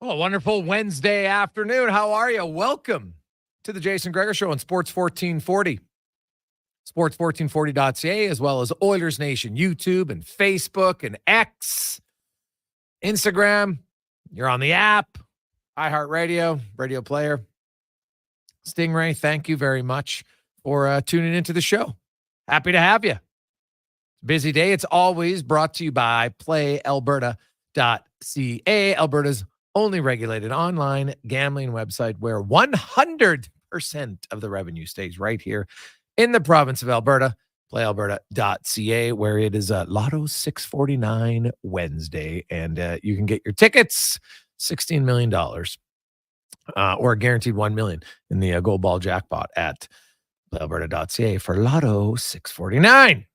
Well, wonderful Wednesday afternoon. How are you? Welcome to the Jason Gregor Show on Sports 1440. Sports1440.ca, as well as Oilers Nation, YouTube and Facebook and X, Instagram. You're on the app, iHeartRadio, Radio Player. Stingray, thank you very much for tuning into the show. Happy to have you. Busy day. It's always brought to you by PlayAlberta.ca, Alberta's only regulated online gambling website where 100% of the revenue stays right here in the province of Alberta. PlayAlberta.ca, where it is Lotto 649 Wednesday, and you can get your tickets, $16 million, or a guaranteed $1 million in the gold ball jackpot at PlayAlberta.ca for Lotto 649.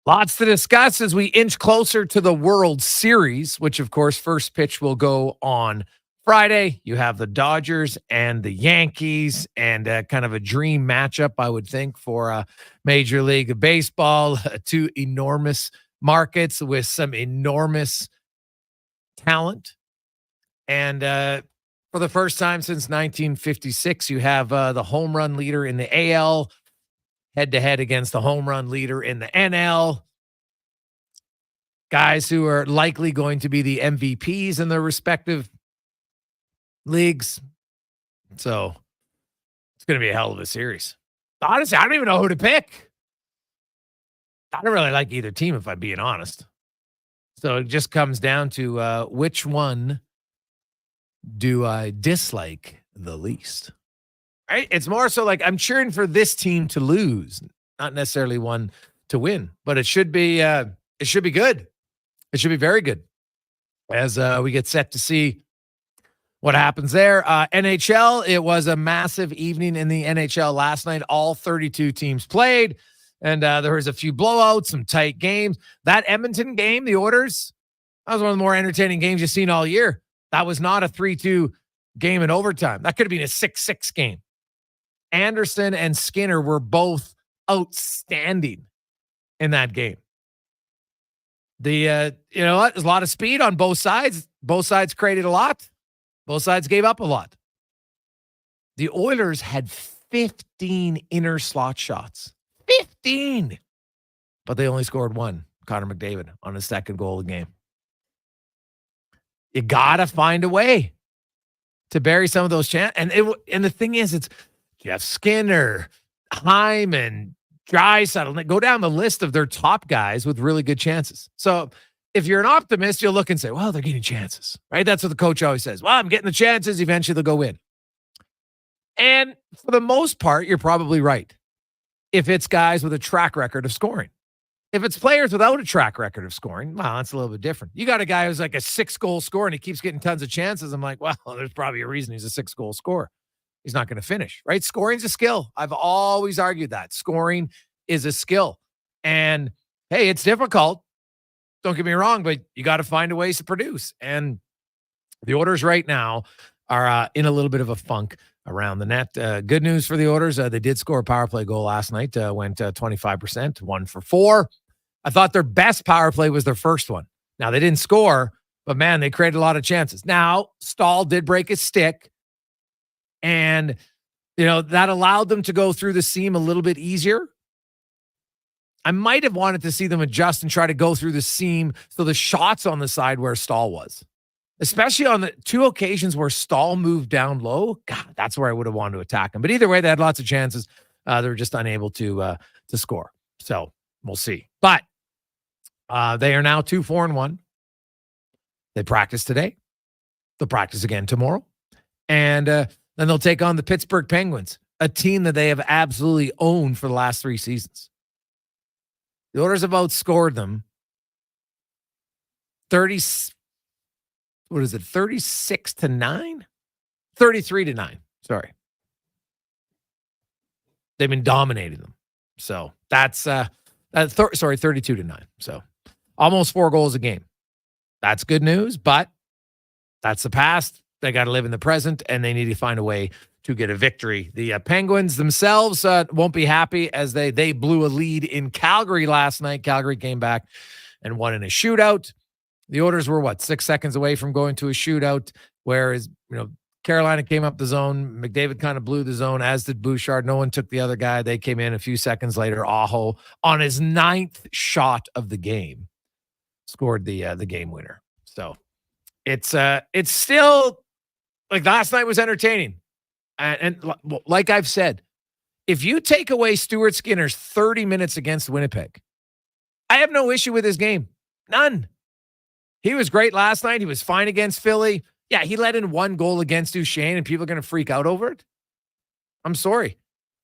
Lots to discuss as we inch closer to the World Series, which, of course, first pitch will go on Friday. You have the Dodgers and the Yankees, and kind of a dream matchup, I would think, for Major League Baseball. Two enormous markets with some enormous talent. And for the first time since 1956, you have the home run leader in the AL head-to-head against the home run leader in the NL. Guys who are likely going to be the MVPs in their respective leagues. So it's going to be a hell of a series. Honestly, I don't even know who to pick. I don't really like either team, if I'm being honest. So it just comes down to which one do I dislike the least? Right? It's more so like I'm cheering for this team to lose, not necessarily one to win, but it should be good. It should be very good as we get set to see what happens there. NHL, it was a massive evening in the NHL last night. All 32 teams played, and there was a few blowouts, some tight games. That Edmonton game, the Oilers, that was one of the more entertaining games you've seen all year. That was not a 3-2 game in overtime. That could have been a 6-6 game. Anderson and Skinner were both outstanding in that game. You know what? There's a lot of speed on both sides. Both sides created a lot. Both sides gave up a lot. The Oilers had 15 inner slot shots. 15! But they only scored one, Connor McDavid, on his second goal of the game. You got to find a way to bury some of those chances. And the thing is, it's Jeff Skinner, Hyman, Draisaitl. Go down the list of their top guys with really good chances. So if you're an optimist, you'll look and say, well, they're getting chances, right? That's what the coach always says. Well, I'm getting the chances. Eventually they'll go in. And for the most part, you're probably right. If it's guys with a track record of scoring. If it's players without a track record of scoring, well, that's a little bit different. You got a guy who's like a 6-goal scorer and he keeps getting tons of chances. I'm like, well, there's probably a reason he's a 6-goal scorer. He's not going to finish, right? Scoring's a skill. I've always argued that. Scoring is a skill. And, hey, it's difficult. Don't get me wrong, but you got to find a ways to produce. And the Oilers right now are in a little bit of a funk around the net. Good news for the Oilers. They did score a power play goal last night. Went 25%, 1 for 4. I thought their best power play was their first one. Now, they didn't score, but, man, they created a lot of chances. Now, Stahl did break his stick. And, you know, that allowed them to go through the seam a little bit easier. I might have wanted to see them adjust and try to go through the seam so the shots on the side where Stahl was. Especially on the 2 occasions where Stahl moved down low. God, that's where I would have wanted to attack him. But either way, they had lots of chances. They were just unable to score. So we'll see. But they are now 2-4-1. They practice today. They'll practice again tomorrow. And then they'll take on the Pittsburgh Penguins, a team that they have absolutely owned for the last 3 seasons. The Oilers have outscored them 36-9? 33-9. Sorry. They've been dominating them. So that's 32-9. So almost 4 goals a game. That's good news, but that's the past. They got to live in the present, and they need to find a way to get a victory. The Penguins themselves won't be happy as they blew a lead in Calgary last night. Calgary came back and won in a shootout. The Oilers were 6 seconds away from going to a shootout, whereas, Carolina came up the zone. McDavid kind of blew the zone, as did Bouchard. No one took the other guy. They came in a few seconds later. Aho, on his 9th shot of the game, scored the game winner. So it's still, like, last night was entertaining. And like I've said, if you take away Stuart Skinner's 30 minutes against Winnipeg, I have no issue with his game. None. He was great last night. He was fine against Philly. Yeah, he let in 1 goal against Duchesne, and people are going to freak out over it. I'm sorry.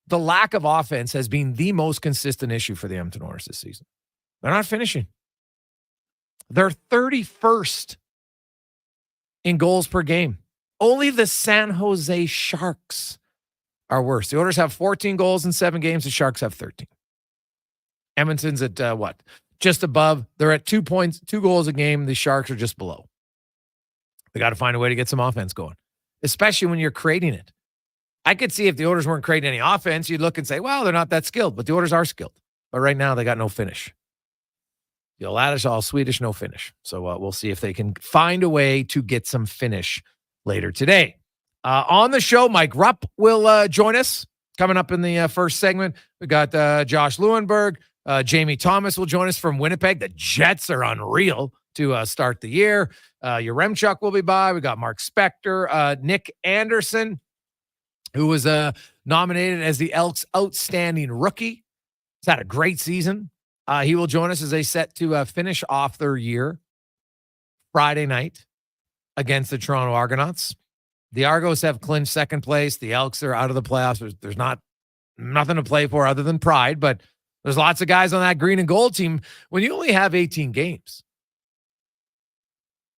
The lack of offense has been the most consistent issue for the Edmonton Oilers this season. They're not finishing. They're 31st in goals per game. Only the San Jose Sharks are worse. The Oilers have 14 goals in 7 games. The Sharks have 13. Edmonton's at just above. They're at 2 points, 2 goals a game. The Sharks are just below. They got to find a way to get some offense going, especially when you're creating it. I could see if the Oilers weren't creating any offense, you'd look and say, well, they're not that skilled, but the Oilers are skilled. But right now, they got no finish. The Laddish, all Swedish, no finish. So we'll see if they can find a way to get some finish later today. On the show, Mike Rupp will join us coming up in the first segment. We got Josh Lewenberg. Jamie Thomas will join us from Winnipeg. The Jets are unreal to start the year. Yaremchuk will be by. We got Mark Spector, Nick Anderson, who was nominated as the Elks Outstanding Rookie. He's had a great season. He will join us as they set to finish off their year Friday night against the Toronto Argonauts. The Argos have clinched second place. The Elks are out of the playoffs. There's nothing to play for other than pride, but there's lots of guys on that green and gold team when you only have 18 games.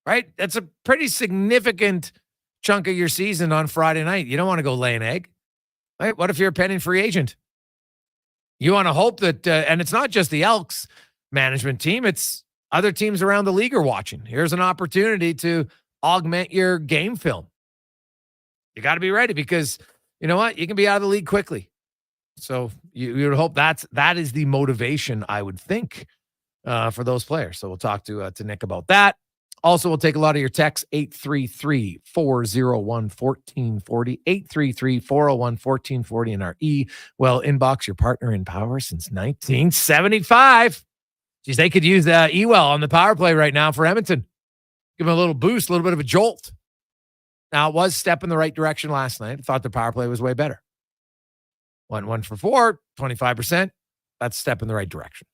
Right? That's a pretty significant chunk of your season on Friday night. You don't want to go lay an egg. Right? What if you're a pending free agent? You want to hope that, and it's not just the Elks management team, it's other teams around the league are watching. Here's an opportunity to augment your game film. You got to be ready because you know what? You can be out of the league quickly. So you would hope that is the motivation, I would think, for those players. So we'll talk to Nick about that. Also, we'll take a lot of your texts, 833-401-1440, 833-401-1440 in our inbox, your partner in power since 1975. Geez, they could use E-Well on the power play right now for Edmonton. Give them a little boost, a little bit of a jolt. Now, it was a step in the right direction last night. I thought the power play was way better. Went 1 for 4, 25%. That's a step in the right direction.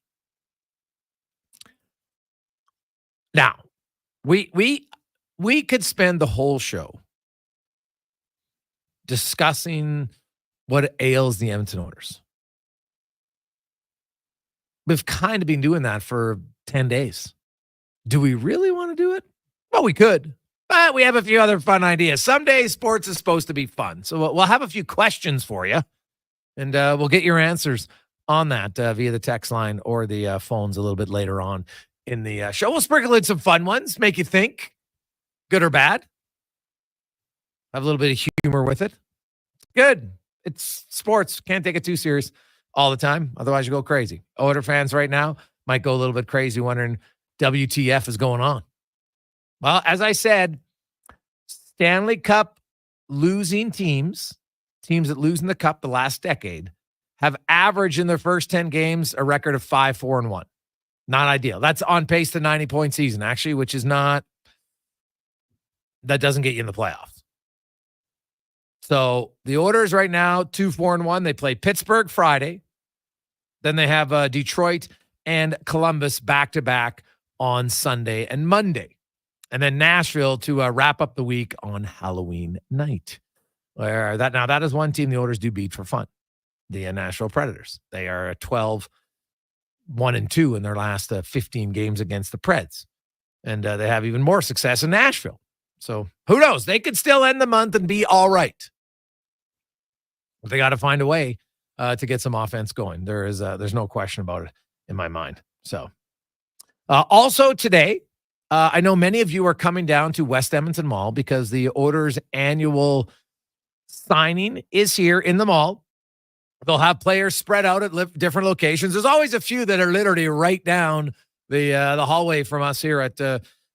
Now, we could spend the whole show discussing what ails the Edmonton Oilers. We've kind of been doing that for 10 days. Do we really want to do it? Well, we could, but we have a few other fun ideas. Some days sports is supposed to be fun. So we'll have a few questions for you, and we'll get your answers on that via the text line or the phones a little bit later on in the show. We'll sprinkle in some fun ones, make you think, good or bad. Have a little bit of humor with it. Good. It's sports. Can't take it too serious all the time. Otherwise, you go crazy. Oiler fans right now might go a little bit crazy wondering WTF is going on. Well, as I said, Stanley Cup losing teams that lose in the Cup the last decade, have averaged in their first 10 games a record of 5-4-1. Not ideal. That's on pace to 90-point season, actually, which is not, that doesn't get you in the playoffs. So the Oilers right now, 2-4-1. They play Pittsburgh Friday. Then they have Detroit and Columbus back-to-back on Sunday and Monday. And then Nashville to wrap up the week on Halloween night. Where that is one team the Oilers do beat for fun. The Nashville Predators. They are 12-1-2 in their last 15 games against the Preds. And they have even more success in Nashville. So who knows? They could still end the month and be all right. But they got to find a way to get some offense going. There's no question about it in my mind. So also today, I know many of you are coming down to West Edmonton Mall because the Oilers annual signing is here in the mall. They'll have players spread out at different locations. There's always a few that are literally right down the hallway from us here at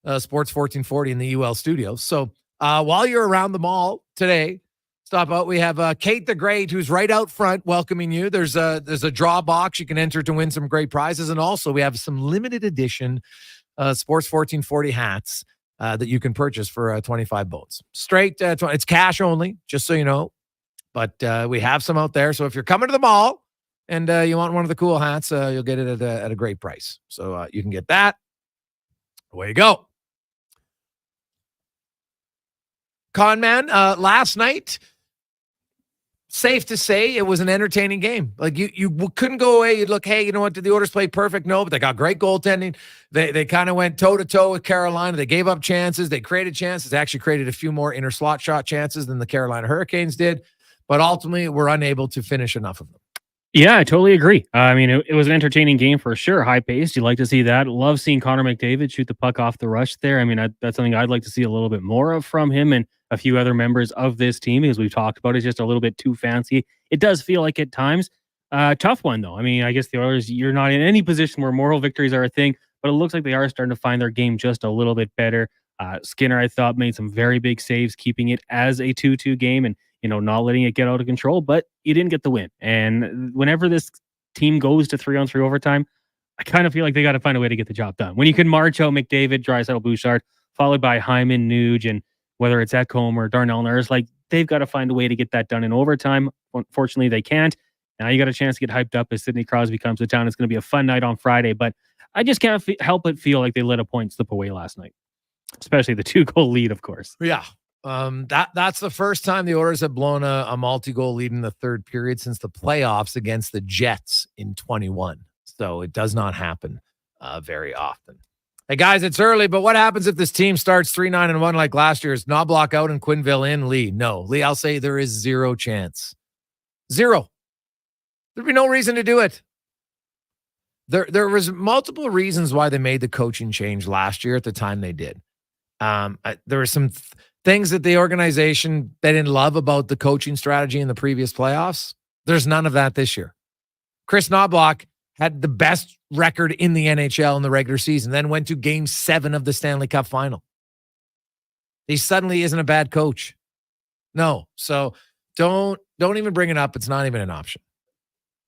Sports 1440 in the UL studios. So while you're around the mall today, stop out. We have Kate the Great, who's right out front welcoming you. There's a draw box you can enter to win some great prizes. And also we have some limited edition Sports 1440 hats that you can purchase for 25 bones. Straight, it's cash only, just so you know. But we have some out there. So if you're coming to the mall and you want one of the cool hats, you'll get it at a great price. So you can get that. Away you go. Conman, last night, safe to say it was an entertaining game. Like you couldn't go away. You'd look, hey, you know what? Did the Oilers play perfect? No, but they got great goaltending. They kind of went toe-to-toe with Carolina. They gave up chances. They created chances. They actually created a few more inner slot shot chances than the Carolina Hurricanes did. But ultimately, we're unable to finish enough of them. Yeah, I totally agree. I mean, it was an entertaining game for sure. High-paced. You like to see that. Love seeing Connor McDavid shoot the puck off the rush there. I mean, that's something I'd like to see a little bit more of from him and a few other members of this team, because we've talked about it. It's just a little bit too fancy. It does feel like at times. Tough one, though. I mean, I guess the Oilers, you're not in any position where moral victories are a thing, but it looks like they are starting to find their game just a little bit better. Skinner, I thought, made some very big saves, keeping it as a 2-2 game and, not letting it get out of control, but you didn't get the win. And whenever this team goes to 3-on-3 overtime, I kind of feel like they got to find a way to get the job done. When you can march out McDavid, Draisaitl, Bouchard, followed by Hyman, Nuge, and whether it's Ekholm or Darnell Nurse, like they've got to find a way to get that done in overtime. Unfortunately, they can't. Now you got a chance to get hyped up as Sidney Crosby comes to town. It's going to be a fun night on Friday, but I just can't help but feel like they let a point slip away last night, especially the 2-goal lead, of course. Yeah. That's the first time the Oilers have blown a multi-goal lead in the third period since the playoffs against the Jets in 21. So it does not happen very often. Hey guys, it's early, but what happens if this team starts 3-9-1 like last year's? Knobloch out and Quinville in? Lee, no. Lee, I'll say there is zero chance. Zero. There'd be no reason to do it. There was multiple reasons why they made the coaching change last year at the time they did. There were some things that the organization, they didn't love about the coaching strategy in the previous playoffs. There's none of that this year. Chris Knobloch had the best record in the NHL in the regular season, then went to Game 7 of the Stanley Cup final. He suddenly isn't a bad coach. No. So don't even bring it up. It's not even an option.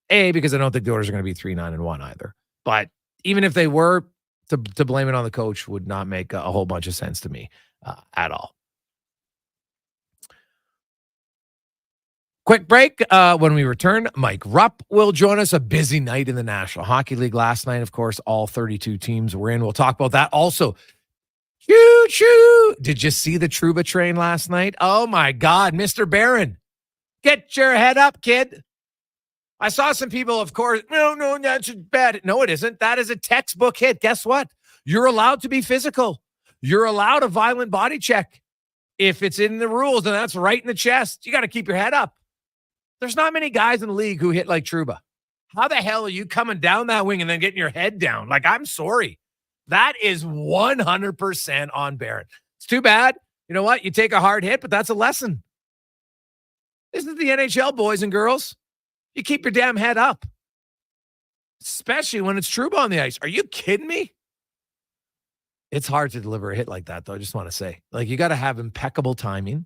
Because I don't think the Oilers are going to be 3-9-1 either. But even if they were, to blame it on the coach would not make a whole bunch of sense to me at all. Quick break. When we return, Mike Rupp will join us. A busy night in the National Hockey League last night. Of course, all 32 teams were in. We'll talk about that. Also, choo-choo. Did you see the Trouba train last night? Oh, my God. Mr. Barron, get your head up, kid. I saw some people, of course, no, that's bad. No, it isn't. That is a textbook hit. Guess what? You're allowed to be physical. You're allowed a violent body check. If it's in the rules, and that's right in the chest, you got to keep your head up. There's not many guys in the league who hit like Trouba. How the hell are you coming down that wing and then getting your head down? Like, I'm sorry. That is 100% on Barron. It's too bad. You know what? You take a hard hit, but that's a lesson. This is the NHL, boys and girls. You keep your damn head up. Especially when it's Trouba on the ice. Are you kidding me? It's hard to deliver a hit like that, though. I just want to say. Like, you got to have impeccable timing.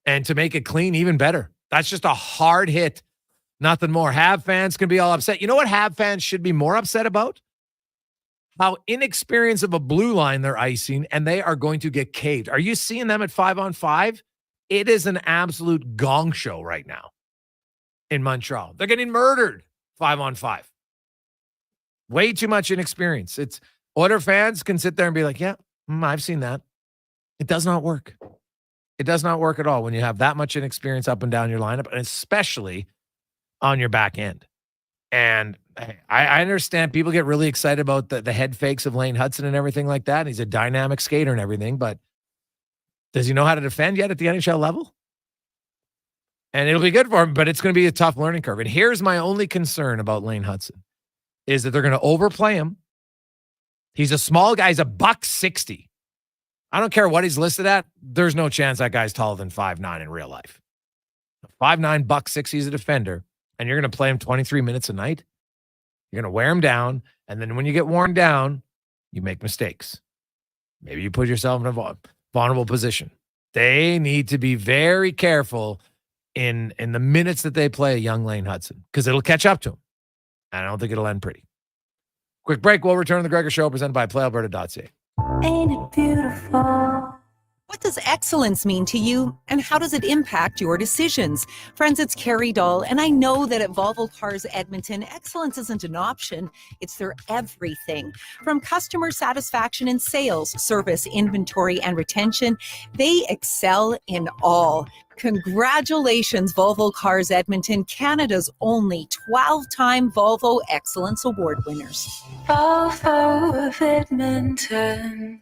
And to make it clean, even better. That's just a hard hit. Nothing more. Habs fans can be all upset. You know what Habs fans should be more upset about? How inexperienced of a blue line they're icing, and they are going to get caved. Are you seeing them at 5-on-5? It is an absolute gong show right now in Montreal. They're getting murdered 5-on-5. Way too much inexperience. It's Oilers fans can sit there and be like, yeah, I've seen that. It does not work. It does not work at all when you have that much inexperience up and down your lineup, and especially on your back end. And I understand people get really excited about the head fakes of Lane Hudson and everything like that. He's a dynamic skater and everything, but does he know how to defend yet at the NHL level? And it'll be good for him, but it's going to be a tough learning curve. And here's my only concern about Lane Hudson is that they're going to overplay him. He's a small guy. He's $160. I don't care what he's listed at. There's no chance that guy's taller than 5'9" in real life. 5'9", $160, he's a defender, and you're going to play him 23 minutes a night? You're going to wear him down, and then when you get worn down, you make mistakes. maybe you put yourself in a vulnerable position. They need to be very careful in the minutes that they play young Lane Hudson, because it'll catch up to him. And I don't think it'll end pretty. Quick break. We'll return to the Gregor Show presented by PlayAlberta.ca. Ain't it beautiful? What does excellence mean to you, and how does it impact your decisions? Friends, it's Carrie Dahl, and I know that at Volvo Cars Edmonton, excellence isn't an option, it's their everything. From customer satisfaction in sales, service, inventory, and retention, they excel in all. Congratulations, Volvo Cars Edmonton, Canada's only 12-time Volvo Excellence Award winners. Volvo of Edmonton.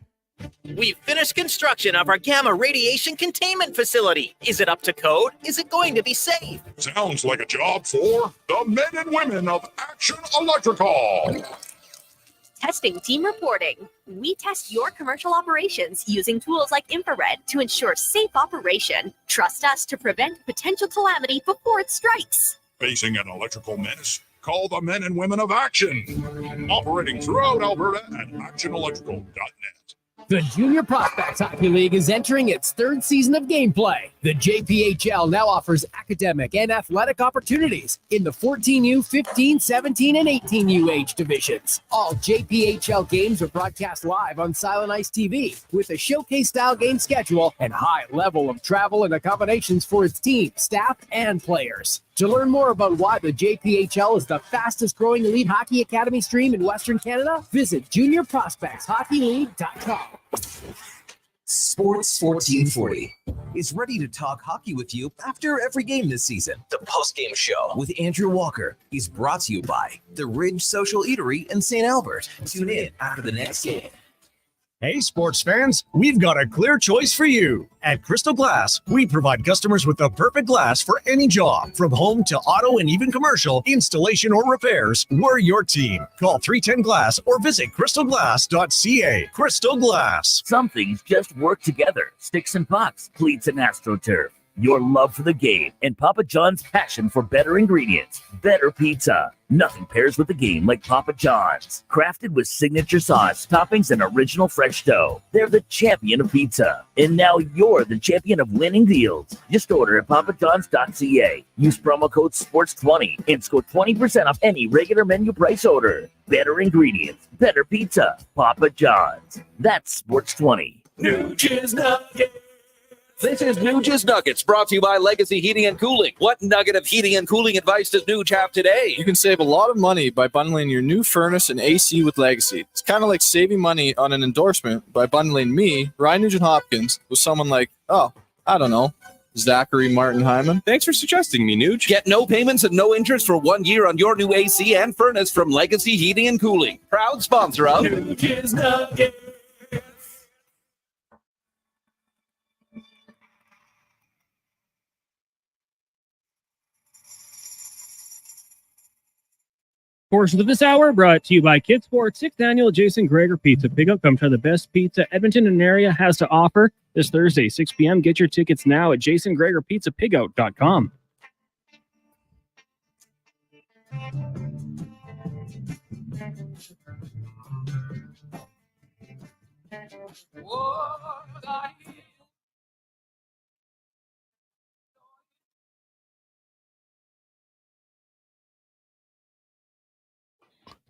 We've finished construction of our gamma radiation containment facility. Is it up to code? Is it going to be safe? Sounds like a job for the men and women of Action Electrical. Testing team reporting. We test your commercial operations using tools like infrared to ensure safe operation. Trust us to prevent potential calamity before it strikes. Facing an electrical menace? Call the men and women of Action. Operating throughout Alberta at actionelectrical.net. The Junior Prospects Hockey League is entering its third season of gameplay. The JPHL now offers academic and athletic opportunities in the 14U, 15, 17, and 18U age divisions. All JPHL games are broadcast live on Silent Ice TV with a showcase-style game schedule and high level of travel and accommodations for its team, staff, and players. To learn more about why the JPHL is the fastest growing elite hockey academy stream in Western Canada, visit juniorprospectshockeyleague.com. Sports 1440 is ready to talk hockey with you after every game this season. The post-game show with Andrew Walker is brought to you by the Ridge Social Eatery in St. Albert. Tune in after the next game. Hey, sports fans, we've got a clear choice for you. At Crystal Glass, we provide customers with the perfect glass for any job. From home to auto and even commercial, installation or repairs, we're your team. Call 310-GLASS or visit crystalglass.ca. Crystal Glass. Some things just work together. Sticks and pucks, cleats and AstroTurf. Your love for the game and Papa John's passion for better ingredients, better pizza. Nothing pairs with the game like Papa John's. Crafted with signature sauce, toppings, and original fresh dough. They're the champion of pizza. And now you're the champion of winning deals. Just order at papajohns.ca. Use promo code SPORTS20 and score 20% off any regular menu price order. Better ingredients, better pizza. Papa John's. That's SPORTS20. Nooch's Nuggets. This is Nooch's Nuggets, brought to you by Legacy Heating and Cooling. What nugget of heating and cooling advice does Nooch have today? You can save a lot of money by bundling your new furnace and AC with Legacy. It's kind of like saving money on an endorsement by bundling me, Ryan Nugent-Hopkins, with someone like, Zachary Martin Hyman. Thanks for suggesting me, Nooch. Get no payments and no interest for 1 year on your new AC and furnace from Legacy Heating and Cooling. Proud sponsor of Nooch's Nuggets. Portions of this hour brought to you by Kid Sports 6th Annual Jason Gregor Pizza Pickup. Come try the best pizza Edmonton and area has to offer this Thursday, 6 p.m. Get your tickets now at jasongregorpizzapickout.com.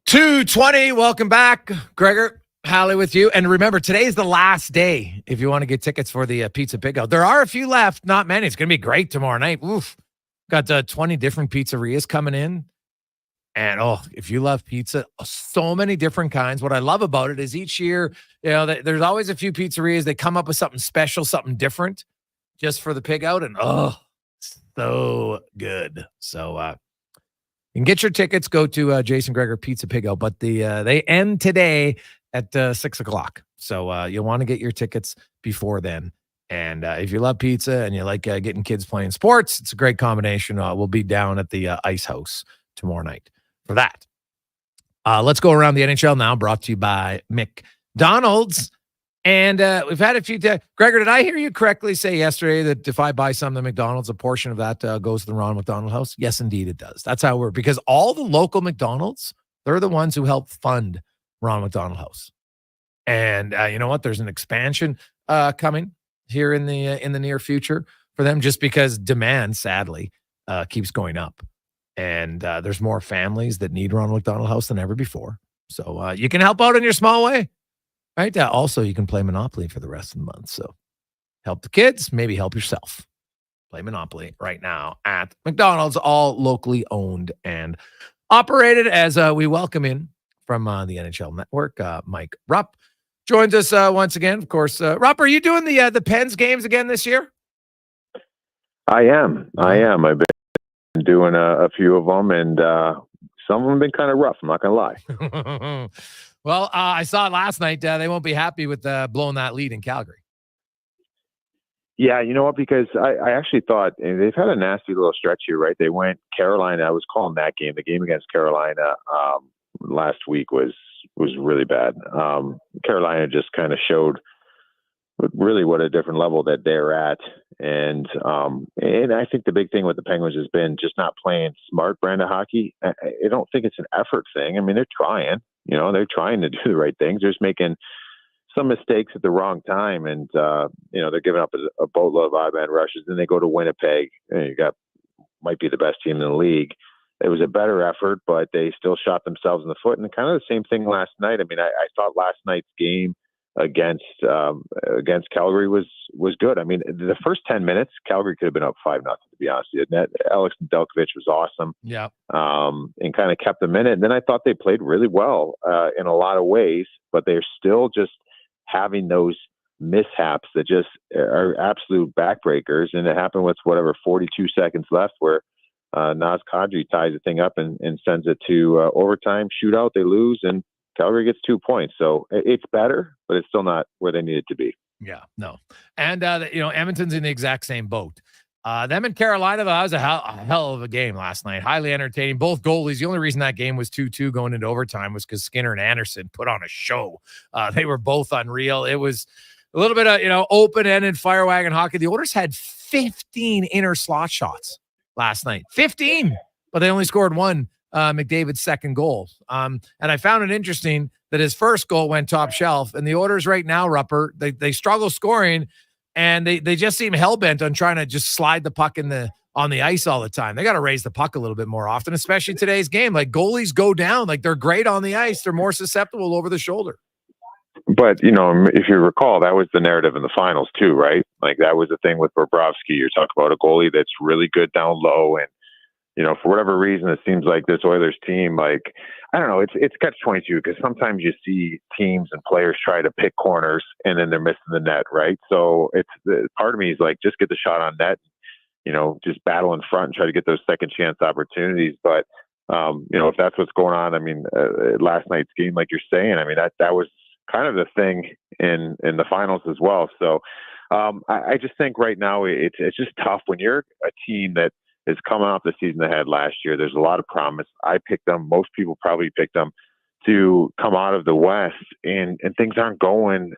.220, welcome back. Gregor Halley with you. And remember, today's the last day if you want to get tickets for the pizza pickout. There are a few left, not many. It's going to be great tomorrow night. Oof. Got 20 different pizzerias coming in. And, if you love pizza, so many different kinds. What I love about it is each year, there's always a few pizzerias. They come up with something special, something different just for the pickout. And, so good. So, you can get your tickets. Go to Jason Gregor Pizza Pickout, but they end today at 6 o'clock. So you'll want to get your tickets before then. And if you love pizza and you like getting kids playing sports, it's a great combination. We'll be down at the Ice House tomorrow night for that. Let's go around the NHL now, brought to you by McDonald's. And we've had a few. Gregor, did I hear you correctly say yesterday that if I buy something at McDonald's, a portion of that goes to the Ronald McDonald House? Yes, indeed, it does. That's how because all the local McDonald's, they're the ones who help fund Ronald McDonald House. And you know what? There's an expansion coming here in the near future for them, just because demand, sadly, keeps going up. And there's more families that need Ronald McDonald House than ever before. So you can help out in your small way, right? Also, you can play Monopoly for the rest of the month. So help the kids, maybe help yourself. Play Monopoly right now at McDonald's, all locally owned and operated. As we welcome in from the NHL Network, Mike Rupp joins us once again. Of course, Rupp, are you doing the Pens games again this year? I am. I've been doing a few of them, and some of them have been kind of rough. I'm not going to lie. Well, I saw it last night. They won't be happy with blowing that lead in Calgary. Yeah, you know what? Because I actually thought they've had a nasty little stretch here, right? They went Carolina. I was calling that game. The game against Carolina last week was really bad. Carolina just kind of showed really what a different level that they're at. And I think the big thing with the Penguins has been just not playing smart brand of hockey. I don't think it's an effort thing. I mean, they're trying. They're trying to do the right things. They're just making some mistakes at the wrong time, and they're giving up a boatload of odd man rushes. Then they go to Winnipeg. Might be the best team in the league. It was a better effort, but they still shot themselves in the foot. And kind of the same thing last night. I mean, I thought last night's game against Calgary was good. I mean, the first 10 minutes, Calgary could have been up 5-0. To be honest with you, Alex Nedeljkovic was awesome. Yeah. And kind of kept them in it. And then I thought they played really well in a lot of ways, but they're still just having those mishaps that just are absolute backbreakers. And it happened with 42 seconds left, where Naz Kadri ties the thing up and sends it to overtime shootout. They lose, and Calgary gets 2 points. So it's better, but it's still not where they need it to be. Yeah, no. And, Edmonton's in the exact same boat. Them and Carolina, that was a hell of a game last night. Highly entertaining. Both goalies. The only reason that game was 2-2 going into overtime was because Skinner and Anderson put on a show. They were both unreal. It was a little bit of, open-ended fire wagon hockey. The Oilers had 15 inner slot shots last night. 15! But they only scored one. McDavid's second goal. And I found it interesting that his first goal went top shelf, and the Oilers right now, Rupper, they struggle scoring, and they just seem hell-bent on trying to just slide the puck on the ice all the time. They got to raise the puck a little bit more often, especially today's game. Like, goalies go down. Like, they're great on the ice. They're more susceptible over the shoulder. But, if you recall, that was the narrative in the finals too, right? Like, that was the thing with Bobrovsky. You're talking about a goalie that's really good down low, and for whatever reason, it seems like this Oilers team, like, I don't know, it's catch-22, because sometimes you see teams and players try to pick corners and then they're missing the net, right? So part of me is like, just get the shot on net, just battle in front and try to get those second chance opportunities. But, if that's what's going on, I mean, last night's game, like you're saying, I mean, that was kind of the thing in the finals as well. So I just think right now it's just tough when you're a team that is coming off the season they had last year. There's a lot of promise. I picked them. Most people probably picked them to come out of the West, and things aren't going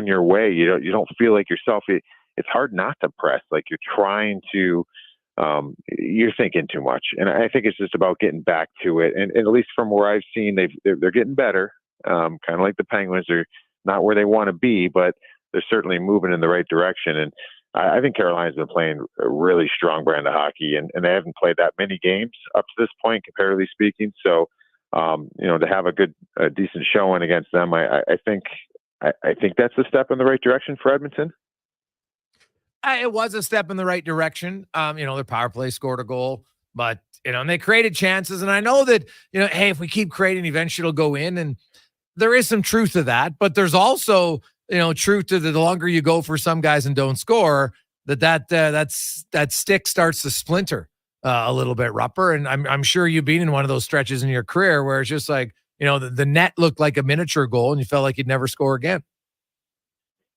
your way. You don't feel like yourself. It's hard not to press. Like, you're trying to, you're thinking too much. And I think it's just about getting back to it. And at least from where I've seen, they're getting better. Kind of like the Penguins. They're not where they want to be, but they're certainly moving in the right direction. And I think Carolina's been playing a really strong brand of hockey, and they haven't played that many games up to this point, comparatively speaking. So, to have a decent showing against them, I think that's a step in the right direction for Edmonton. It was a step in the right direction. Their power play scored a goal, but, and they created chances. And I know that, hey, if we keep creating, eventually it'll go in. And there is some truth to that, but there's also, truth to the longer you go for some guys and don't score, that stick starts to splinter a little bit, Rupper. And I'm sure you've been in one of those stretches in your career where it's just like, the net looked like a miniature goal and you felt like you'd never score again.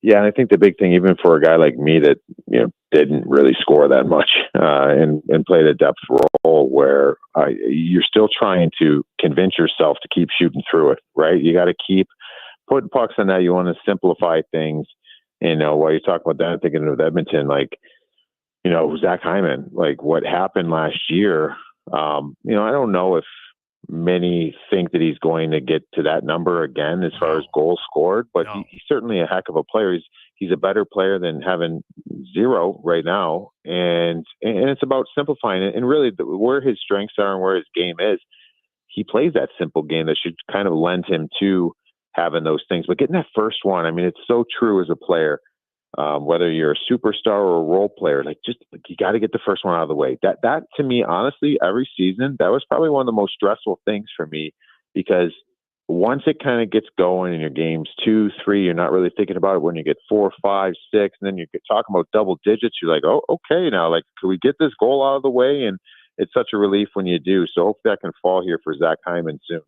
Yeah, and I think the big thing, even for a guy like me that didn't really score that much and played a depth role, where you're still trying to convince yourself to keep shooting through it, right? You got to keep putting pucks in that. You want to simplify things. While you talk about that, I'm thinking of Edmonton, like, Zach Hyman, like what happened last year. I don't know if many think that he's going to get to that number again as far as goals scored, but he's certainly a heck of a player. He's a better player than having 0 right now. And it's about simplifying it. And really where his strengths are and where his game is, he plays that simple game that should kind of lend him to having those things. But getting that first one, I mean, it's so true as a player, whether you're a superstar or a role player, you got to get the first one out of the way. That to me, honestly, every season, that was probably one of the most stressful things for me, because once it kind of gets going in your games 2, 3, you're not really thinking about it. When you get 4, 5, 6, and then you get talking about double digits, you're like, oh, okay, now, can we get this goal out of the way? And it's such a relief when you do. So hopefully that can fall here for Zach Hyman soon.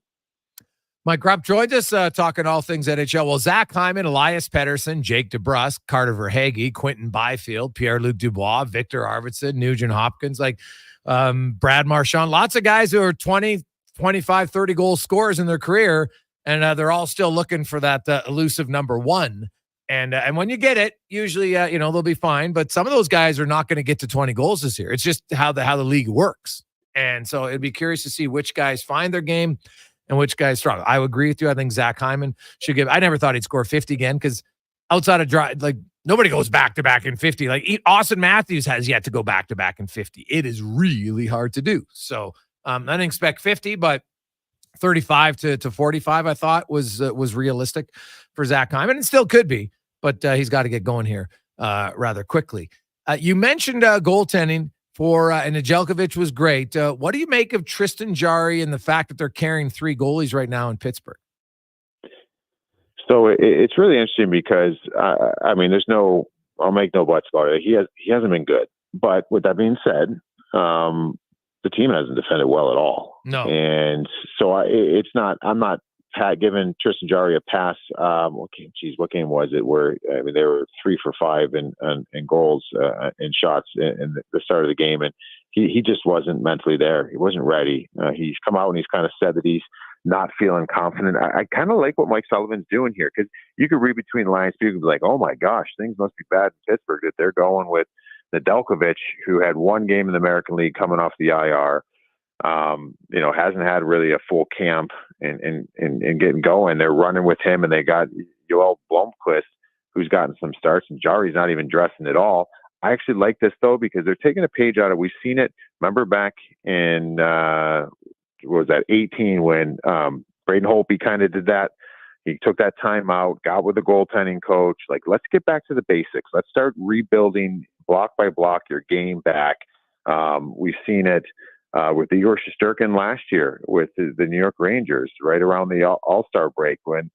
Mike Rupp joined us talking all things NHL. Well, Zach Hyman, Elias Pettersson, Jake DeBrusk, Carter Verhaeghe, Quentin Byfield, Pierre-Luc Dubois, Victor Arvidsson, Nugent Hopkins, Brad Marchand, lots of guys who are 20, 25, 30 goal scorers in their career, and they're all still looking for that elusive number 1. And when you get it, usually they'll be fine. But some of those guys are not going to get to 20 goals this year. It's just how the league works. And so it'd be curious to see which guys find their game and which guys struggle. I would agree with you. I think Zach Hyman should give. I never thought he'd score 50 again, because outside of nobody goes back to back in 50. Austin Matthews has yet to go back to back in 50. It is really hard to do. So I didn't expect 50, but 35 to 45, I thought was realistic for Zach Hyman, and still could be, but he's got to get going here rather quickly. You mentioned goaltending for and Nedeljkovic was great. What do you make of Tristan Jarry and the fact that they're carrying 3 goalies right now in Pittsburgh? So it's really interesting because I'll make no buts about it. He hasn't been good, but with that being said, the team hasn't defended well at all. No. And so I'm not giving Tristan Jarry a pass. What game was it where, they were 3 for 5 in goals in shots in the start of the game. And he just wasn't mentally there. He wasn't ready. He's come out and he's kind of said that he's not feeling confident. I kind of like what Mike Sullivan's doing here, because you could read between the lines. People could be like, oh my gosh, things must be bad in Pittsburgh that they're going with Nedeljkovic, who had 1 game in the American League coming off the IR. Hasn't had really a full camp and getting going. They're running with him, and they got Joel Blomqvist, who's gotten some starts, and Jarry's not even dressing at all. I actually like this, though, because they're taking a page out of, we've seen it. Remember back in, 18 when Braden Holtby kind of did that. He took that time out, got with the goaltending coach. Let's get back to the basics. Let's start rebuilding block by block your game back. We've seen it with the Igor Shesterkin last year with the New York Rangers right around the All-Star break when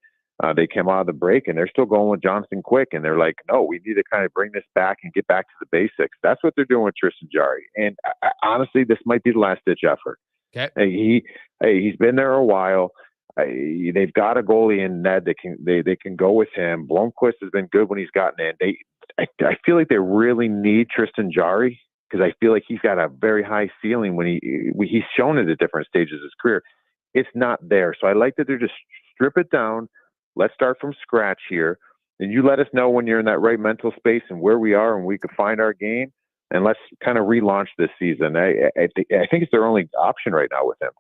they came out of the break, and they're still going with Jonathan Quick, and they're like, no, we need to kind of bring this back and get back to the basics. That's what they're doing with Tristan Jarry. And honestly, this might be the last-ditch effort. Okay. He's been there a while. They've got a goalie in Ned that they can go with him. Blomqvist has been good when he's gotten in. I feel like they really need Tristan Jarry, because I feel like he's got a very high ceiling when he's shown it at different stages of his career. It's not there. So I like that they're just strip it down. Let's start from scratch here. And you let us know when you're in that right mental space and where we are and we can find our game. And let's kind of relaunch this season. I think it's their only option right now with him.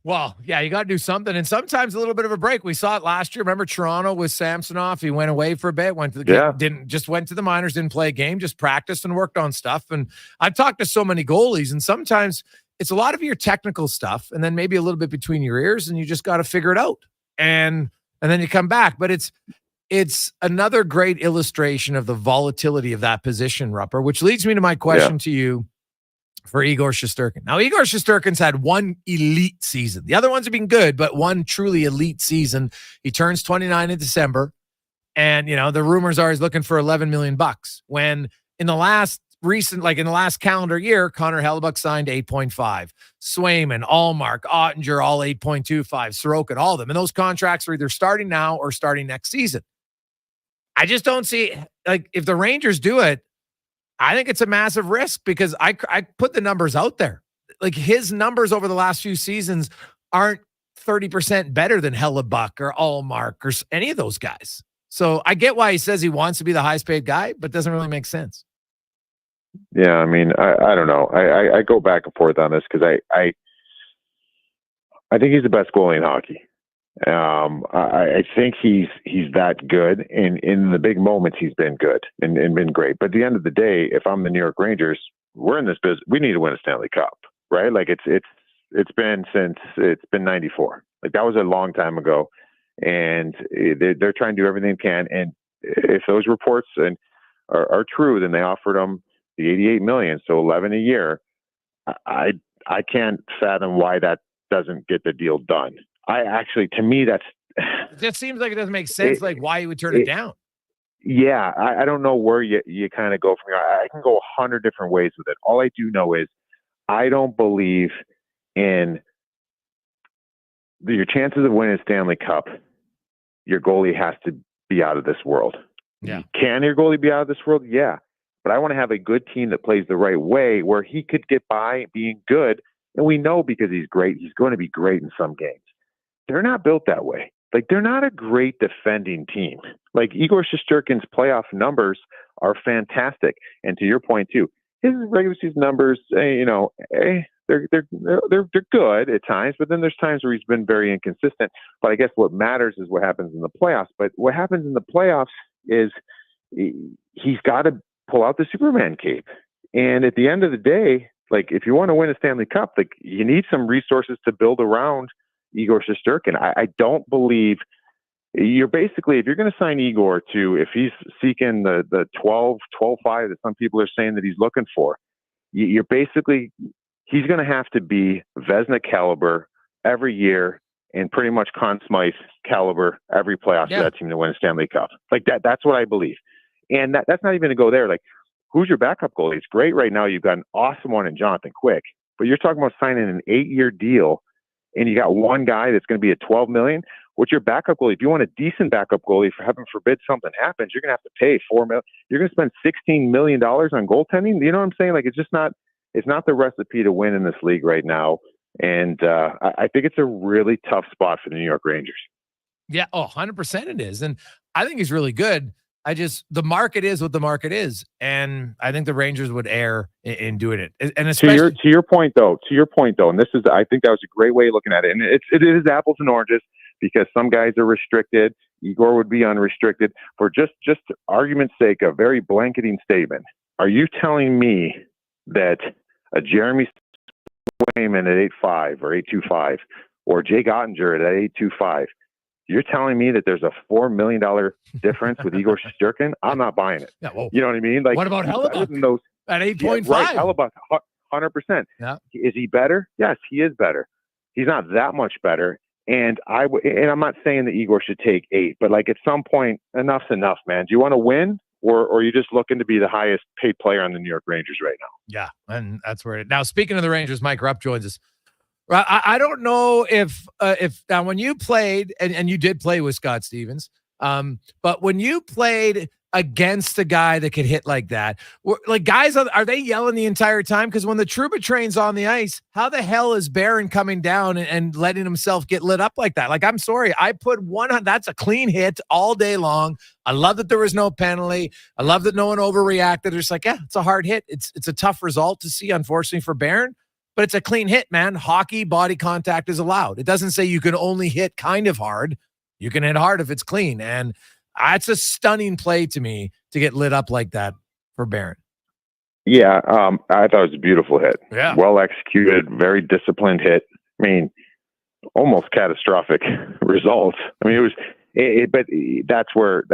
Well, yeah, you got to do something, and sometimes a little bit of a break. We saw it last year. Remember Toronto with Samsonov? He went away for a bit, went to the went to the minors, didn't play a game, just practiced and worked on stuff. And I've talked to so many goalies, and sometimes it's a lot of your technical stuff, and then maybe a little bit between your ears, and you just got to figure it out, and then you come back. But it's another great illustration of the volatility of that position, Rupper, which leads me to my question to you. For Igor Shesterkin. Now, Igor Shesterkin's had 1 elite season. The other ones have been good, but 1 truly elite season. He turns 29 in December, and the rumors are he's looking for $11 million. When in the last calendar year, Connor Halley signed 8.5. Swayman, Allmark, Ottinger, all 8.25. Sorokin, all of them. And those contracts are either starting now or starting next season. I just don't see, if the Rangers do it, I think it's a massive risk, because I put the numbers out there. His numbers over the last few seasons aren't 30% better than Hellebuck or Allmark or any of those guys. So I get why he says he wants to be the highest paid guy, but it doesn't really make sense. Yeah, I don't know. I go back and forth on this, because I think he's the best goalie in hockey. I think he's that good, and in the big moments he's been good and been great. But at the end of the day, if I'm the New York Rangers, we're in this business. We need to win a Stanley Cup, right? Like it's been since it's been '94. Like that was a long time ago, and they're trying to do everything they can. And if those reports are true, then they offered them the $88 million, so 11 a year. I can't fathom why that doesn't get the deal done. To me, it just seems like it doesn't make sense. Why you would turn it down? Yeah, I don't know where you kind of go from here. I can go 100 different ways with it. All I do know is I don't believe in your chances of winning a Stanley Cup. Your goalie has to be out of this world. Yeah. Can your goalie be out of this world? Yeah. But I want to have a good team that plays the right way where he could get by being good. And we know because he's great, he's going to be great in some games. They're not built that way. Like, they're not a great defending team. Like, Igor Shesterkin's playoff numbers are fantastic. And to your point, too, his regular season numbers, they're good at times, but then there's times where he's been very inconsistent. But I guess what matters is what happens in the playoffs. But what happens in the playoffs is he's got to pull out the Superman cape. And at the end of the day, like, if you want to win a Stanley Cup, like, you need some resources to build around Igor Shesterkin. I don't believe you're basically, if you're going to sign Igor to, if he's seeking the 12-5 that some people are saying that he's looking for, you're basically, he's going to have to be Vezina caliber every year and pretty much Conn Smythe caliber every playoff for that team to win a Stanley Cup. Like that's what I believe. And that's not even to go there. Like, who's your backup goalie? It's great right now. You've got an awesome one in Jonathan Quick, but you're talking about signing an 8-year deal and you got one guy that's going to be at $12 million. What's your backup goalie? If you want a decent backup goalie, for heaven forbid something happens, you're going to have to pay $4 million. You're going to spend $16 million on goaltending. You know what I'm saying? Like, it's not the recipe to win in this league right now. And I think it's a really tough spot for the New York Rangers. Yeah. 100% it is. And I think he's really good. The market is what the market is. And I think the Rangers would err in doing it. And especially to your point though, and I think that was a great way of looking at it. And it is apples and oranges because some guys are restricted. Igor would be unrestricted. For just argument's sake, a very blanketing statement. Are you telling me that a Jeremy Swayman at 8'5" or 8'25" or Jake Ottinger at 8'25", you're telling me that there's a $4 million difference with Igor Shesterkin? I'm not buying it. Yeah, well, you know what I mean? Like, what about Hellebuck at 8.5? Yeah, right, Hellebuck, 100%. Yeah. Is he better? Yes, he is better. He's not that much better. And I'm not saying that Igor should take 8, but like at some point, enough's enough, man. Do you want to win, or are you just looking to be the highest paid player on the New York Rangers right now? Yeah, and that's where now, speaking of the Rangers, Mike Rupp joins us. I don't know if now when you played, and you did play with Scott Stevens, but when you played against a guy that could hit like that, like, guys, are they yelling the entire time? Because when the Trouba train's on the ice, how the hell is Barron coming down and letting himself get lit up like that? Like, I'm sorry, I put 100. That's a clean hit all day long. I love that there was no penalty. I love that no one overreacted. They're just like, yeah, it's a hard hit. It's a tough result to see, unfortunately, for Barron. But it's a clean hit, man. Hockey, body contact is allowed. It doesn't say you can only hit kind of hard. You can hit hard if it's clean. And it's a stunning play to me to get lit up like that for Barron. Yeah, I thought it was a beautiful hit. Yeah. Well executed, very disciplined hit. I mean, almost catastrophic results. I mean, but that's where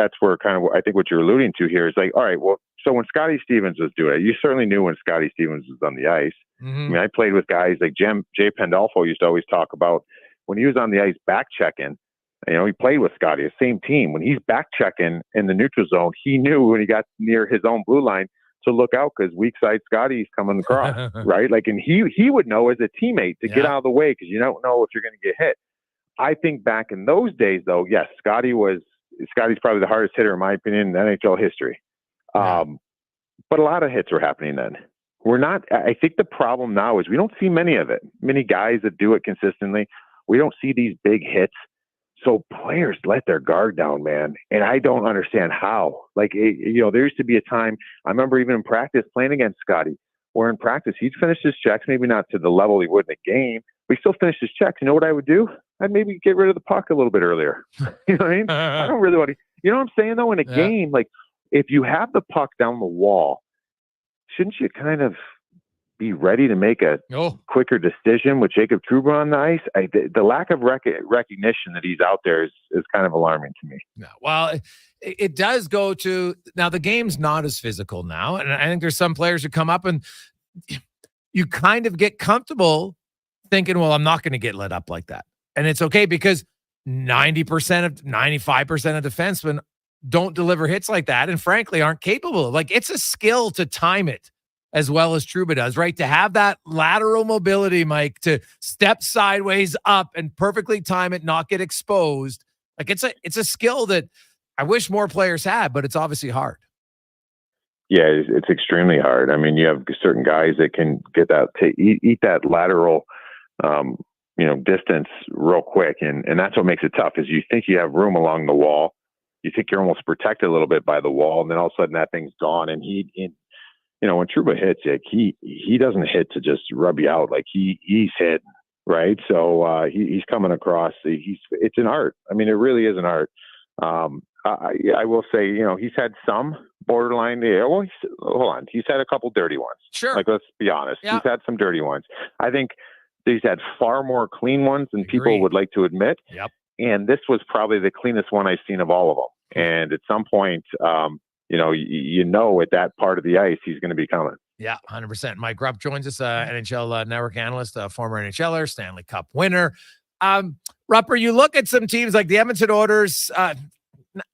kind of I think what you're alluding to here is like, all right, well, so when Scotty Stevens was doing it, you certainly knew when Scotty Stevens was on the ice. Mm-hmm. I mean, I played with guys like Jay Pandolfo used to always talk about when he was on the ice back checking. You know, he played with Scotty, the same team. When he's back checking in the neutral zone, he knew when he got near his own blue line to look out because weak side Scotty's coming across, right? Like, and he would know as a teammate to get out of the way because you don't know if you're going to get hit. I think back in those days, though, yes, Scotty's probably the hardest hitter in my opinion in NHL history. But a lot of hits were happening then. I think the problem now is we don't see many guys that do it consistently. We don't see these big hits. So players let their guard down, man. And I don't understand how. Like, there used to be a time, I remember even in practice playing against Scotty, where in practice he'd finish his checks, maybe not to the level he would in a game, we still finished his checks. You know what I would do? I'd maybe get rid of the puck a little bit earlier. You know what I mean? I don't really want to. You know what I'm saying though? In a game, like if you have the puck down the wall, shouldn't you kind of be ready to make a quicker decision with Jacob Trouba on the ice? The lack of recognition that he's out there is kind of alarming to me. Yeah, well, it does go to now. The game's not as physical now, and I think there's some players who come up and you kind of get comfortable thinking, "Well, I'm not going to get lit up like that," and it's okay because 95% of defensemen don't deliver hits like that, and frankly, aren't capable of. Like, it's a skill to time it as well as Trouba does, right? To have that lateral mobility, Mike, to step sideways up and perfectly time it, not get exposed. Like it's a skill that I wish more players had, but it's obviously hard. Yeah, it's extremely hard. I mean, you have certain guys that can get that, eat that lateral, distance real quick. And that's what makes it tough is you think you have room along the wall. You think you're almost protected a little bit by the wall. And then all of a sudden that thing's gone. And when Trouba hits, like he doesn't hit to just rub you out. Like he's hit, right? So he's coming across. It's an art. I mean, it really is an art. I will say, he's had some borderline. Well, hold on. He's had a couple dirty ones. Sure. Like, let's be honest. Yeah. He's had some dirty ones. I think he's had far more clean ones than people would like to admit. Yep. And this was probably the cleanest one I've seen of all of them. And at some point, at that part of the ice, he's going to be coming. Yeah, 100%. Mike Rupp joins us, NHL network analyst, former NHLer, Stanley Cup winner. Rupper, you look at some teams like the Edmonton Oilers,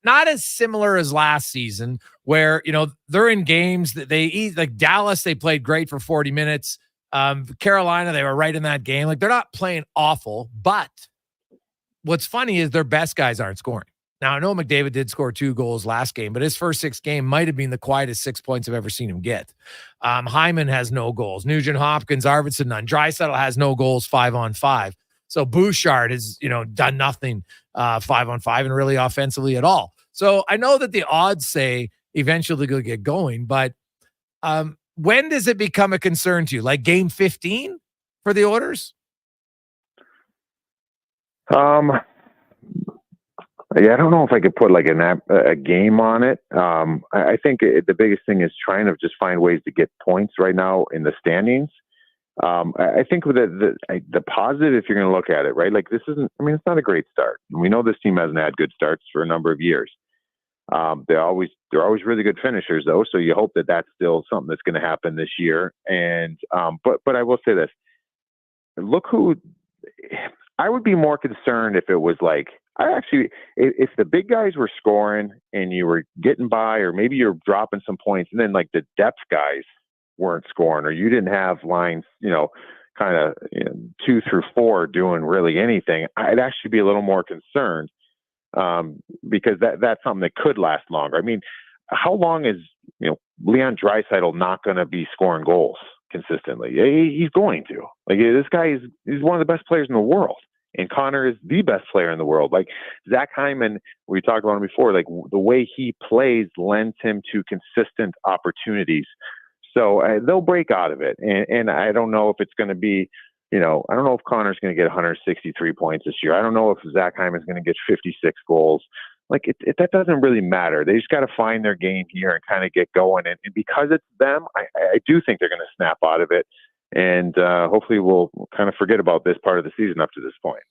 not as similar as last season, where, they're in games that they eat. Like Dallas, they played great for 40 minutes. Carolina, they were right in that game. Like, they're not playing awful, but what's funny is their best guys aren't scoring. Now, I know McDavid did score 2 goals last game, but his first 6 games might have been the quietest 6 points I've ever seen him get. Hyman has no goals. Nugent Hopkins, Arvidsson, none. Draisaitl has no goals 5-on-5. So Bouchard has, done nothing 5-on-5 and really offensively at all. So I know that the odds say eventually they'll get going, but when does it become a concern to you? Like game 15 for the Oilers? Yeah, I don't know if I could put like a game on it. I think the biggest thing is trying to just find ways to get points right now in the standings. I think with the positive, if you're going to look at it, right? Like it's not a great start. We know this team hasn't had good starts for a number of years. They're always really good finishers though. So you hope that that's still something that's going to happen this year. And, but I will say this, look I would be more concerned if it was like, if the big guys were scoring and you were getting by, or maybe you're dropping some points and then like the depth guys weren't scoring, or you didn't have lines, kind of 2 through 4 doing really anything, I'd actually be a little more concerned because that's something that could last longer. I mean, how long is, Leon Draisaitl not going to be scoring goals consistently? He's going to. Like, this guy he's one of the best players in the world. And Connor is the best player in the world. Like Zach Hyman, we talked about him before, like the way he plays lends him to consistent opportunities. So they'll break out of it. And I don't know if it's going to be, I don't know if Connor's going to get 163 points this year. I don't know if Zach Hyman's going to get 56 goals. Like that doesn't really matter. They just got to find their game here and kind of get going. And because it's them, I do think they're going to snap out of it. And hopefully we'll kind of forget about this part of the season up to this point.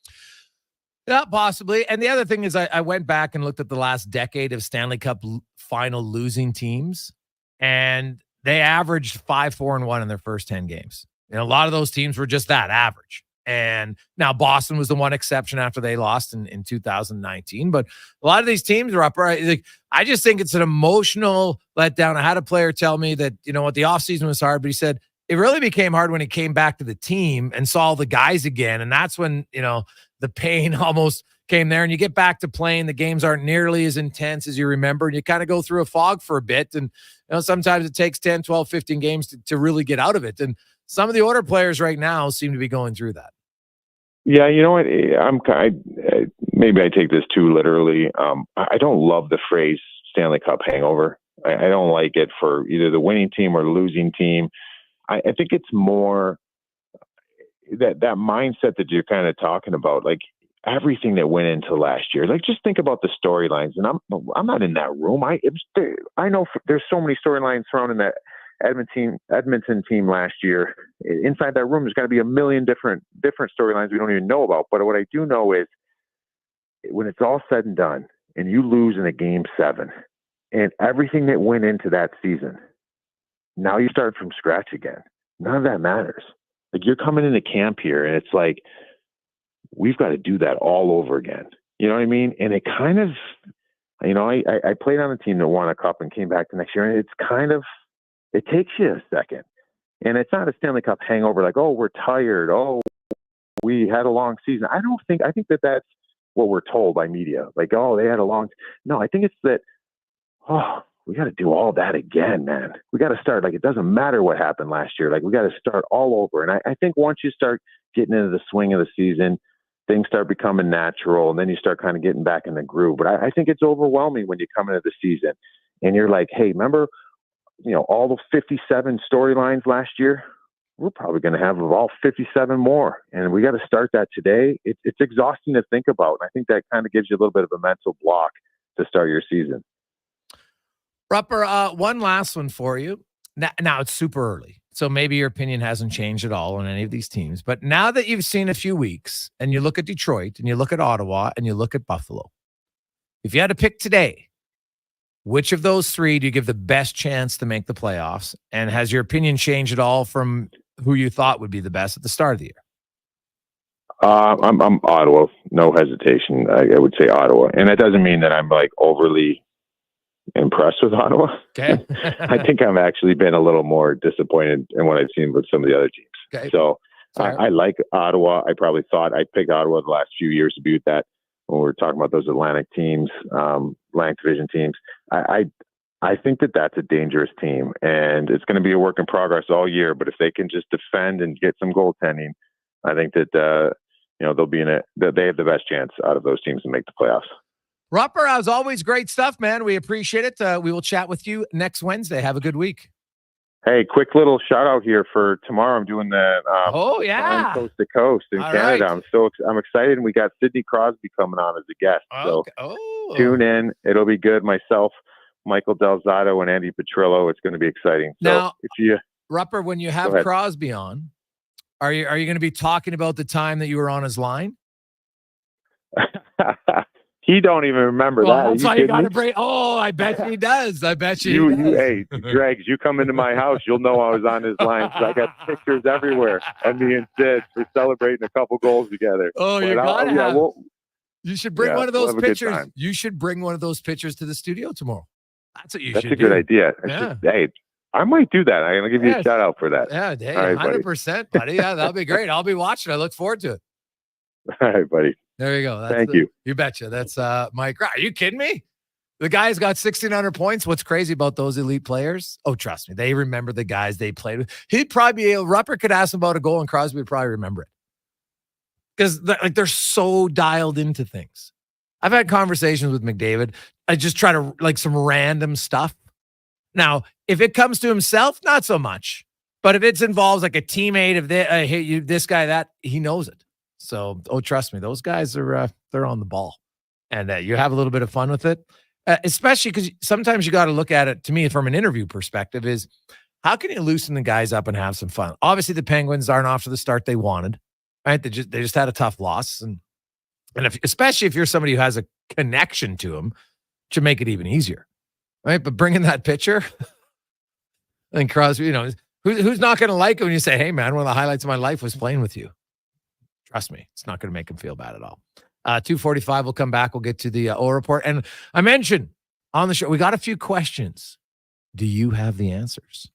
Yeah, possibly. And the other thing is I went back and looked at the last decade of Stanley Cup final losing teams, and they averaged 5-4-1 in their first 10 games. And a lot of those teams were just that, average. And now Boston was the one exception after they lost in 2019. But a lot of these teams are up. Right? Like, I just think it's an emotional letdown. I had a player tell me that, the offseason was hard, but he said, it really became hard when he came back to the team and saw the guys again. And that's when, the pain almost came there. And you get back to playing, the games aren't nearly as intense as you remember. And you kind of go through a fog for a bit. And, sometimes it takes 10, 12, 15 games to really get out of it. And some of the older players right now seem to be going through that. Yeah, you know what? Maybe I take this too literally. I don't love the phrase Stanley Cup hangover. I don't like it for either the winning team or the losing team. I think it's more, that mindset that you're kind of talking about, like everything that went into last year, like just think about the storylines. And I'm not in that room. I know there's so many storylines surrounding that Edmonton team last year. Inside that room, there's got to be a million different storylines we don't even know about. But what I do know is when it's all said and done and you lose in a game 7 and everything that went into that season, now you start from scratch again. None of that matters. Like you're coming into camp here and it's like, we've got to do that all over again. You know what I mean? And it kind of, you know, I played on a team that won a cup and came back the next year, and it's kind of, it takes you a second. And it's not a Stanley Cup hangover like, oh, we're tired. Oh, we had a long season. I think that that's what we're told by media. Like, oh, they had a long, no, I think it's that, oh, we got to do all that again, man. We got to start. Like, it doesn't matter what happened last year. Like, we got to start all over. And I think once you start getting into the swing of the season, things start becoming natural, and then you start kind of getting back in the groove. But I think it's overwhelming when you come into the season and you're like, hey, remember, you know, all the 57 storylines last year? We're probably going to have all 57 more. And we got to start that today. It's exhausting to think about. And I think that kind of gives you a little bit of a mental block to start your season. Rupper, one last one for you. Now it's super early, so maybe your opinion hasn't changed at all on any of these teams. But now that you've seen a few weeks and you look at Detroit and you look at Ottawa and you look at Buffalo, if you had to pick today, which of those three do you give the best chance to make the playoffs? And has your opinion changed at all from who you thought would be the best at the start of the year? I'm Ottawa, no hesitation. I would say Ottawa, and that doesn't mean that I'm like overly impressed with Ottawa. Okay. I think I've actually been a little more disappointed in what I've seen with some of the other teams. Okay. So I like Ottawa. I probably thought I'd pick Ottawa the last few years to be with that when we were talking about those Atlantic teams, Atlantic Division teams. I think that that's a dangerous team, and it's going to be a work in progress all year. But if they can just defend and get some goaltending, I think that they'll be in it. That they have the best chance out of those teams to make the playoffs. Rupper, as always, great stuff, man. We appreciate it. We will chat with you next Wednesday. Have a good week. Hey, quick little shout out here for tomorrow. I'm doing the coast to coast in Canada. Right. I'm excited, and we got Sidney Crosby coming on as a guest. Okay. So tune in. It'll be good. Myself, Michael Delzato, and Andy Petrillo. It's going to be exciting. So now, Rupper, when you have Crosby on, are you going to be talking about the time that you were on his line? He don't even remember that. That's why you got to break. Oh, I bet he does. I bet you. Hey, Dregs, you come into my house, you'll know I was on his line. So I got pictures everywhere of me and Sid for celebrating a couple goals together. Oh, you got to have. You should bring one of those pictures. You should bring one of those pictures to the studio tomorrow. That's what you should do. That's a good idea. Hey, I might do that. I'm going to give you a shout out for that. Yeah, hey, right, 100%, buddy. Yeah, that'll be great. I'll be watching. I look forward to it. All right, buddy. There you go. Thank you. You betcha. That's Mike. Are you kidding me? The guy's got 1,600 points. What's crazy about those elite players? Oh, trust me. They remember the guys they played with. He'd probably be Rupper could ask him about a goal, and Crosby would probably remember it. Because they're so dialed into things. I've had conversations with McDavid. I just try to some random stuff. Now, if it comes to himself, not so much. But if it involves like a teammate of this guy, that he knows it. So, trust me, those guys are they're on the ball, and you have a little bit of fun with it, especially because sometimes you got to look at it. To me, from an interview perspective, is how can you loosen the guys up and have some fun? Obviously, the Penguins aren't off to the start they wanted, right? They just had a tough loss, and especially if you're somebody who has a connection to them, it should make it even easier, right? But bringing that pitcher, I think Crosby, who's not going to like it when you say, "Hey, man, one of the highlights of my life was playing with you." Trust me, it's not going to make him feel bad at all. 2:45, we'll come back. We'll get to the O report. And I mentioned on the show, we got a few questions. Do you have the answers?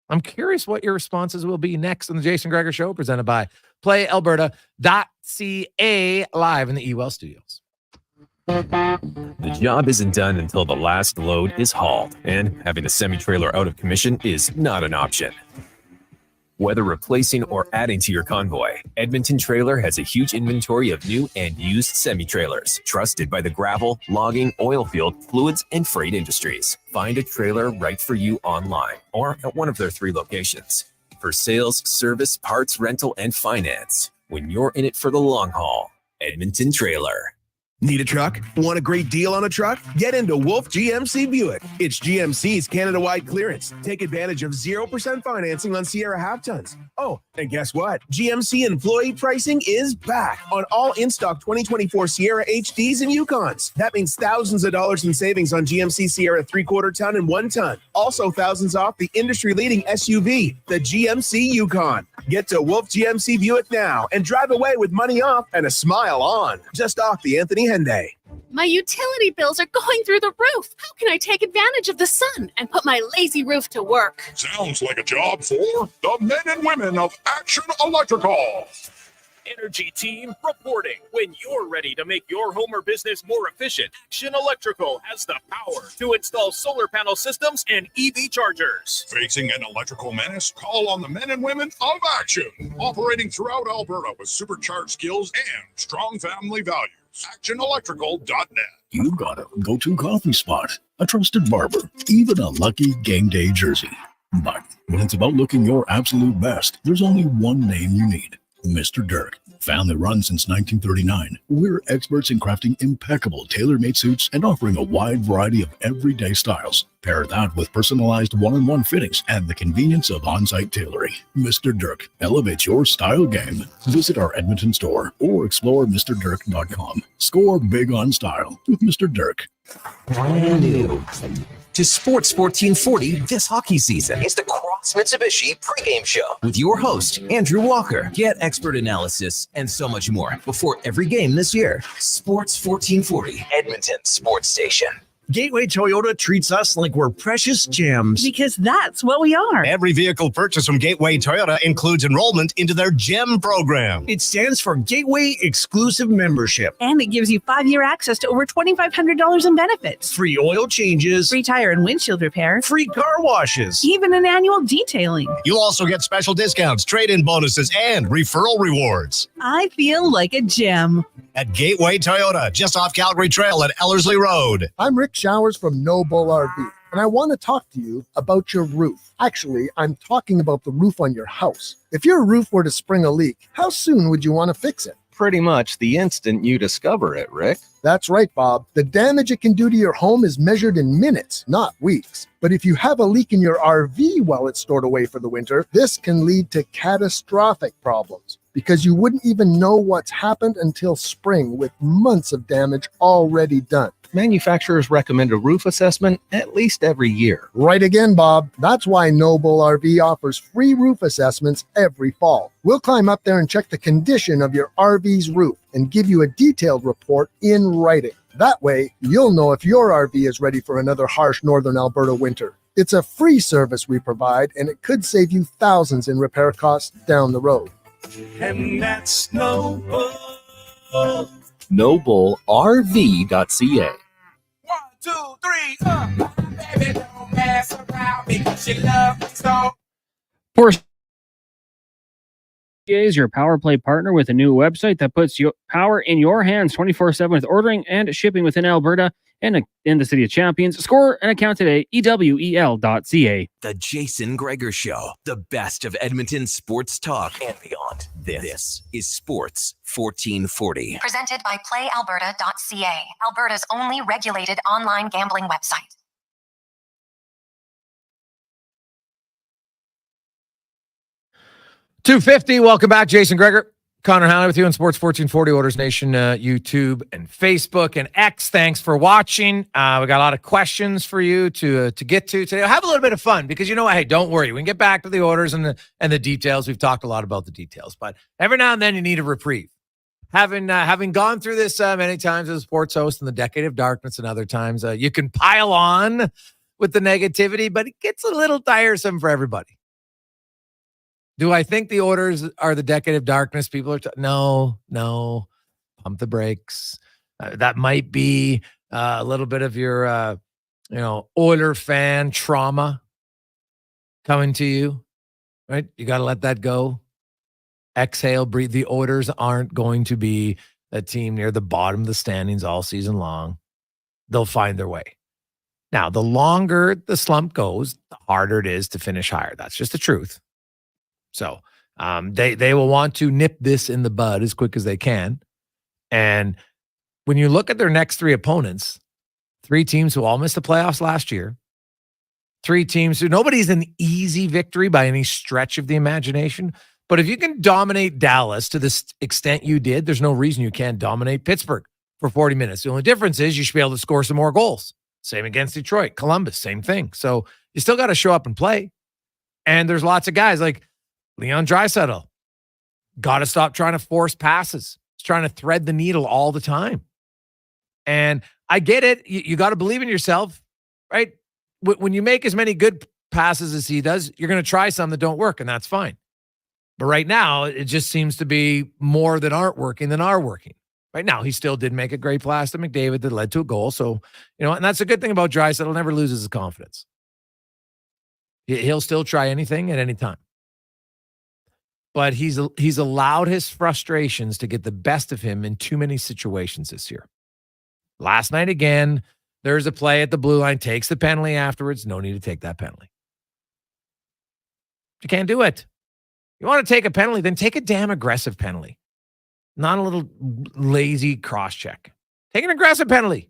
I'm curious what your responses will be next on the Jason Gregor Show, presented by PlayAlberta.ca, live in the eWell studios. The job isn't done until the last load is hauled, and having a semi-trailer out of commission is not an option. Whether replacing or adding to your convoy, Edmonton Trailer has a huge inventory of new and used semi-trailers, trusted by the gravel, logging, oil field, fluids, and freight industries. Find a trailer right for you online or at one of their 3 locations. for sales, service, parts, rental, and finance. When you're in it for the long haul, Edmonton Trailer. Need a truck? Want a great deal on a truck? Get into Wolf GMC Buick. It's GMC's Canada-wide clearance. Take advantage of 0% financing on Sierra half-tons. Oh, and guess what? GMC employee pricing is back on all in-stock 2024 Sierra HDs and Yukons. That means thousands of dollars in savings on GMC Sierra 3/4 ton and 1 ton. Also thousands off the industry-leading SUV, the GMC Yukon. Get to Wolf GMC Buick now and drive away with money off and a smile on. Just off the Anthony Henday. My utility bills are going through the roof. How can I take advantage of the sun and put my lazy roof to work? Sounds like a job for the men and women of Action Electrical. Energy team reporting. When you're ready to make your home or business more efficient, Action Electrical has the power to install solar panel systems and EV chargers. Facing an electrical menace? Call on the men and women of Action. Operating throughout Alberta with supercharged skills and strong family values. ActionElectrical.net. You've got a go-to coffee spot, a trusted barber, even a lucky game day jersey. But when it's about looking your absolute best, there's only one name you need. Mr. Dirk. Family run since 1939, we're experts in crafting impeccable tailor-made suits and offering a wide variety of everyday styles. Pair that with personalized one-on-one fittings and the convenience of on-site tailoring. Mr. Dirk elevates your style game. Visit our Edmonton store or explore MrDirk.com. Score big on style with Mr. Dirk. Brand new to Sports 1440 this hockey season is the Cross Mitsubishi pregame show with your host, Andrew Walker. Get expert analysis and so much more before every game this year. Sports 1440, Edmonton Sports Station. Gateway Toyota treats us like we're precious gems. Because that's what we are. Every vehicle purchased from Gateway Toyota includes enrollment into their GEM program. It stands for Gateway Exclusive Membership. And it gives you 5-year access to over $2,500 in benefits. Free oil changes. Free tire and windshield repair. Free car washes. Even an annual detailing. You'll also get special discounts, trade-in bonuses, and referral rewards. I feel like a gem. At Gateway Toyota, just off Calgary Trail at Ellerslie Road. I'm Rick Showers from No Bull RV, and I want to talk to you about your roof. Actually, I'm talking about the roof on your house. If your roof were to spring a leak, how soon would you want to fix it? Pretty much the instant you discover it, Rick. That's right, Bob. The damage it can do to your home is measured in minutes, not weeks. But if you have a leak in your RV while it's stored away for the winter, this can lead to catastrophic problems because you wouldn't even know what's happened until spring with months of damage already done. Manufacturers recommend a roof assessment at least every year. Right again, Bob. That's why Noble RV offers free roof assessments every fall. We'll climb up there and check the condition of your RV's roof and give you a detailed report in writing. That way, you'll know if your RV is ready for another harsh northern Alberta winter. It's a free service we provide, and it could save you thousands in repair costs down the road. And that's Noble. NobleRV.ca. 1, 2, 3, baby, don't mess around because you love me so. Porsche is your Power Play partner with a new website that puts your power in your hands 24/7 with ordering and shipping within Alberta and in the City of Champions. Score an account today, ewel.ca. The Jason Gregor Show, the best of Edmonton sports talk and beyond. This is Sports 1440. Presented by PlayAlberta.ca, Alberta's only regulated online gambling website. $250. Welcome back, Jason Gregor. Connor Halley with you on Sports 1440, Oilers Nation, YouTube and Facebook and X. Thanks for watching. We got a lot of questions for you to get to today. Have a little bit of fun because you know what? Hey, don't worry. We can get back to the orders and the details. We've talked a lot about the details, but every now and then you need a reprieve. Having gone through this many times as a sports host in the decade of darkness and other times, you can pile on with the negativity, but it gets a little tiresome for everybody. Do I think the orders are the decade of darkness? People are no. Pump the brakes. That might be a little bit of your, Oiler fan trauma coming to you, right? You got to let that go. Exhale, breathe. The Oilers aren't going to be a team near the bottom of the standings all season long. They'll find their way. Now, the longer the slump goes, the harder it is to finish higher. That's just the truth. So they will want to nip this in the bud as quick as they can. And when you look at their next 3 opponents, 3 teams who all missed the playoffs last year, 3 teams who nobody's an easy victory by any stretch of the imagination. But if you can dominate Dallas to the extent you did, there's no reason you can't dominate Pittsburgh for 40 minutes. The only difference is you should be able to score some more goals. Same against Detroit. Columbus, same thing. So you still got to show up and play. And there's lots of guys like Leon Draisaitl. Got to stop trying to force passes. He's trying to thread the needle all the time. And I get it. You got to believe in yourself, right? When you make as many good passes as he does, you're going to try some that don't work, and that's fine. But right now, it just seems to be more that aren't working than are working. Right now, he still did make a great pass to McDavid that led to a goal. So, and that's a good thing about Draisaitl. He'll never loses his confidence. He'll still try anything at any time. But he's allowed his frustrations to get the best of him in too many situations this year. Last night again, there's a play at the blue line, takes the penalty afterwards. No need to take that penalty. You can't do it. You want to take a penalty, then take a damn aggressive penalty. Not a little lazy cross-check. Take an aggressive penalty.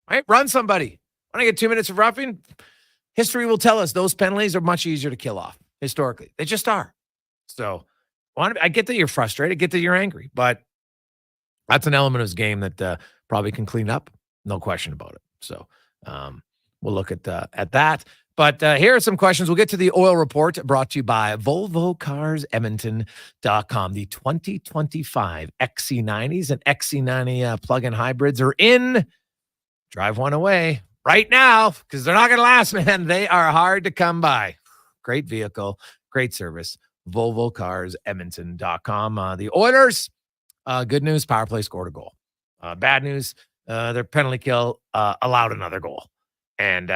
Right? Run somebody. Want to get 2 minutes of roughing? History will tell us those penalties are much easier to kill off, historically. They just are. So I get that you're frustrated. I get that you're angry. But that's an element of his game that probably can clean up. No question about it. So we'll look at that. But here are some questions. We'll get to the oil report brought to you by VolvoCarsEdmonton.com. The 2025 XC90s and XC90 plug-in hybrids are in. Drive one away right now because they're not going to last, man. They are hard to come by. Great vehicle, great service. VolvoCarsEdmonton.com. The Oilers, good news, power play scored a goal. Bad news, their penalty kill allowed another goal. And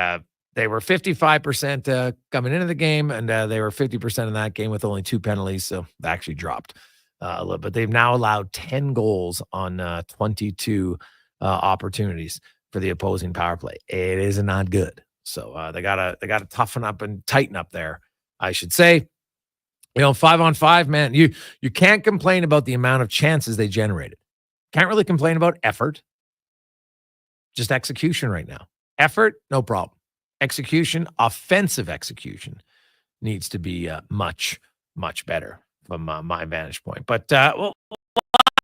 they were 55% coming into the game, and they were 50% in that game with only 2 penalties, so they actually dropped a little bit. They've now allowed 10 goals on 22 opportunities for the opposing power play. It is not good. So they gotta toughen up and tighten up there, I should say. 5-on-5, man, you can't complain about the amount of chances they generated. Can't really complain about effort. Just execution right now. Effort, no problem. Execution, offensive execution needs to be much, much better from my vantage point. But we'll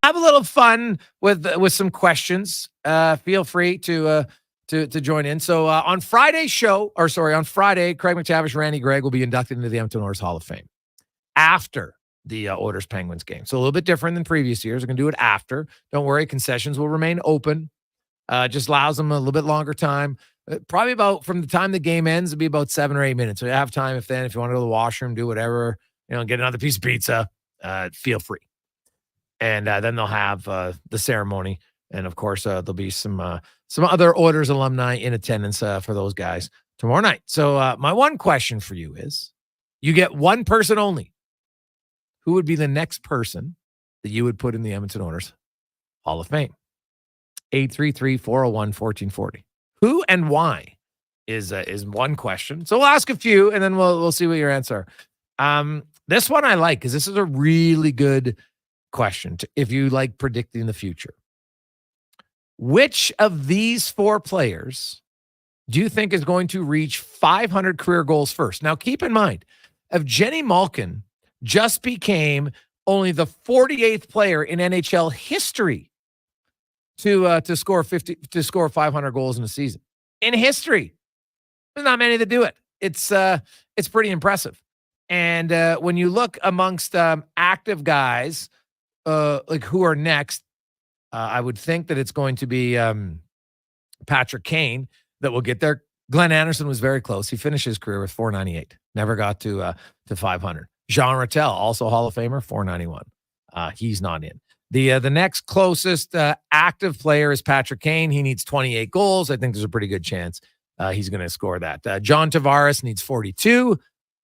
have a little fun with some questions. Feel free to join in. So on Friday, Craig McTavish, Randy Gregg will be inducted into the Edmonton Oilers Hall of Fame after the Oilers Penguins game. So a little bit different than previous years. We're going to do it after. Don't worry, concessions will remain open. Just allows them a little bit longer time. Probably about from the time the game ends, it'll be about 7 or 8 minutes. So you have time if you want to go to the washroom, do whatever, get another piece of pizza, feel free. And then they'll have the ceremony. And of course, there'll be some other Oilers alumni in attendance for those guys tomorrow night. So my one question for you is, you get one person only. Who would be the next person that you would put in the Edmonton Oilers Hall of Fame? 833-401-1440. Who and why is one question. So we'll ask a few, and then we'll see what your answer are. This one I like because this is a really good question if you like predicting the future. Which of these 4 players do you think is going to reach 500 career goals first? Now, keep in mind, if Jenny Malkin just became only the 48th player in NHL history to score 500 goals in a season. In history, there's not many that do it. It's pretty impressive. And when you look amongst active guys, like who are next, I would think that it's going to be Patrick Kane that will get there. Glenn Anderson was very close. He finished his career with 498. Never got to 500. Jean Rattel, also Hall of Famer, 491. He's not in. The next closest active player is Patrick Kane. He needs 28 goals. I think there's a pretty good chance he's going to score that. John Tavares needs 42.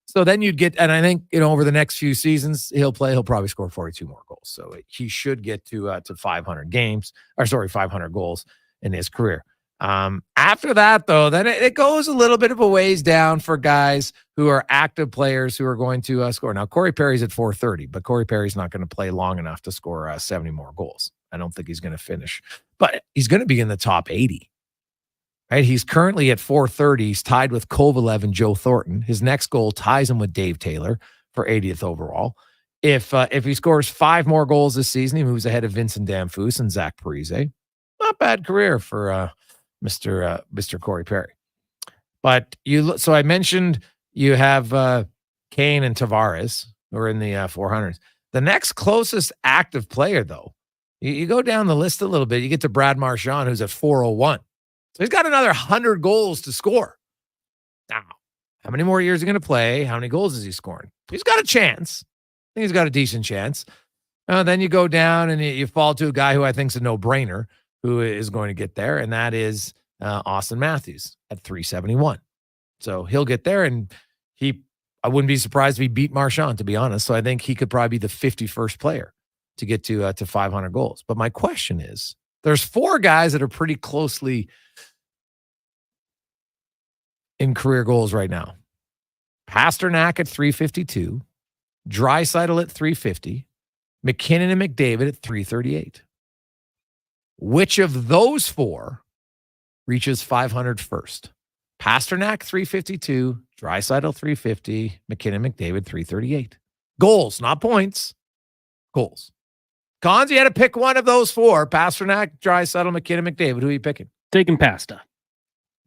So then you'd get, and I think, over the next few seasons he'll probably score 42 more goals. So he should get to 500 goals in his career. After that, though, then it goes a little bit of a ways down for guys who are active players who are going to score. Now, Corey Perry's at 430, but Corey Perry's not going to play long enough to score 70 more goals. I don't think he's going to finish, but he's going to be in the top 80. Right? He's currently at 430. He's tied with Kovalev and Joe Thornton. His next goal ties him with Dave Taylor for 80th overall. If he scores 5 more goals this season, he moves ahead of Vincent Damphousse and Zach Parise. Not bad career for Mr. Corey Perry. But so I mentioned you have Kane and Tavares who are in the 400s. The next closest active player, though, you go down the list a little bit, you get to Brad Marchand, who's at 401. So he's got another 100 goals to score. Now, how many more years is he going to play? How many goals is he scoring? He's got a chance. I think he's got a decent chance. Then you go down and you fall to a guy who I think is a no-brainer who is going to get there, and that is Austin Matthews at 371. So he'll get there, and I wouldn't be surprised if he beat Marchand, to be honest. So I think he could probably be the 51st player to get to 500 goals. But my question is, there's 4 guys that are pretty closely in career goals right now. Pasternak at 352, Draisaitl at 350, McKinnon and McDavid at 338. Which of those 4 reaches 500 first? Pasternak 352, Draisaitl 350, McKinnon, McDavid 338. Goals, not points. Goals. Cons, you had to pick one of those 4. Pasternak, Draisaitl, McKinnon, McDavid. Who are you picking? Taking Pasta.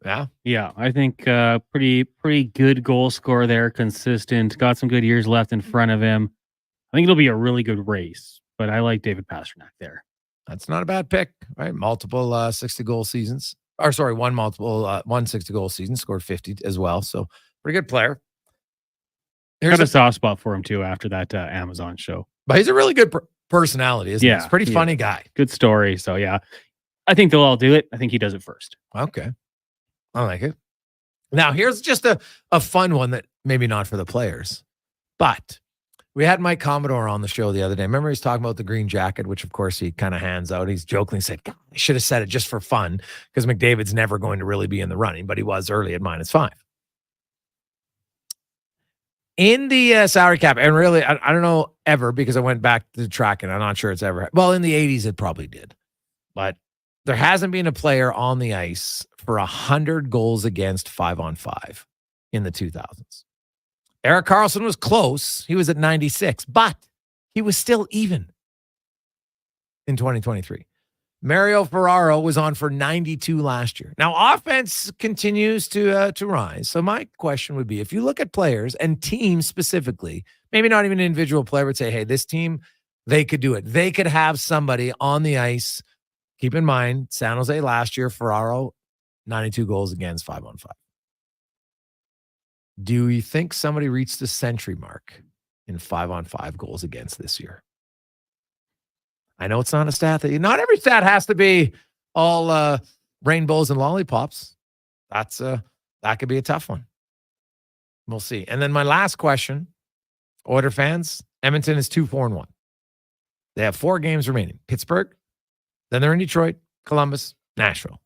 Yeah? Yeah, I think pretty good goal scorer there, consistent, got some good years left in front of him. I think it'll be a really good race, but I like David Pasternak there. That's not a bad pick, right? Multiple 60-goal seasons. Or sorry, one 60-goal season, scored 50 as well. So pretty good player. Got a soft spot for him too after that Amazon show. But he's a really good personality, isn't he? He's a pretty funny guy. Good story. So yeah, I think they'll all do it. I think he does it first. Okay. I like it. Now, here's just a fun one that maybe not for the players, but we had Mike Commodore on the show the other day. Remember he's talking about the green jacket, which of course he kind of hands out. He's jokingly said, God, I should have said it just for fun because McDavid's never going to really be in the running, but he was early at -5. In the salary cap, and really, I don't know ever because I went back to track and I'm not sure it's ever. Well, in the 80s, it probably did. But there hasn't been a player on the ice for 100 goals against 5-on-5 in the 2000s. Erik Karlsson was close. He was at 96, but he was still even in 2023. Mario Ferraro was on for 92 last year. Now, offense continues to rise. So my question would be, if you look at players and teams specifically, maybe not even an individual player would say, hey, this team, they could do it. They could have somebody on the ice. Keep in mind, San Jose last year, Ferraro, 92 goals against 5-on-5. Do you think somebody reached the century mark in 5-on-5 goals against this year? I know it's not a stat that not every stat has to be all rainbows and lollipops. That could be a tough one. We'll see. And then my last question, Oiler fans, Edmonton is 2-4-1. They have 4 games remaining. Pittsburgh, then they're in Detroit, Columbus, Nashville.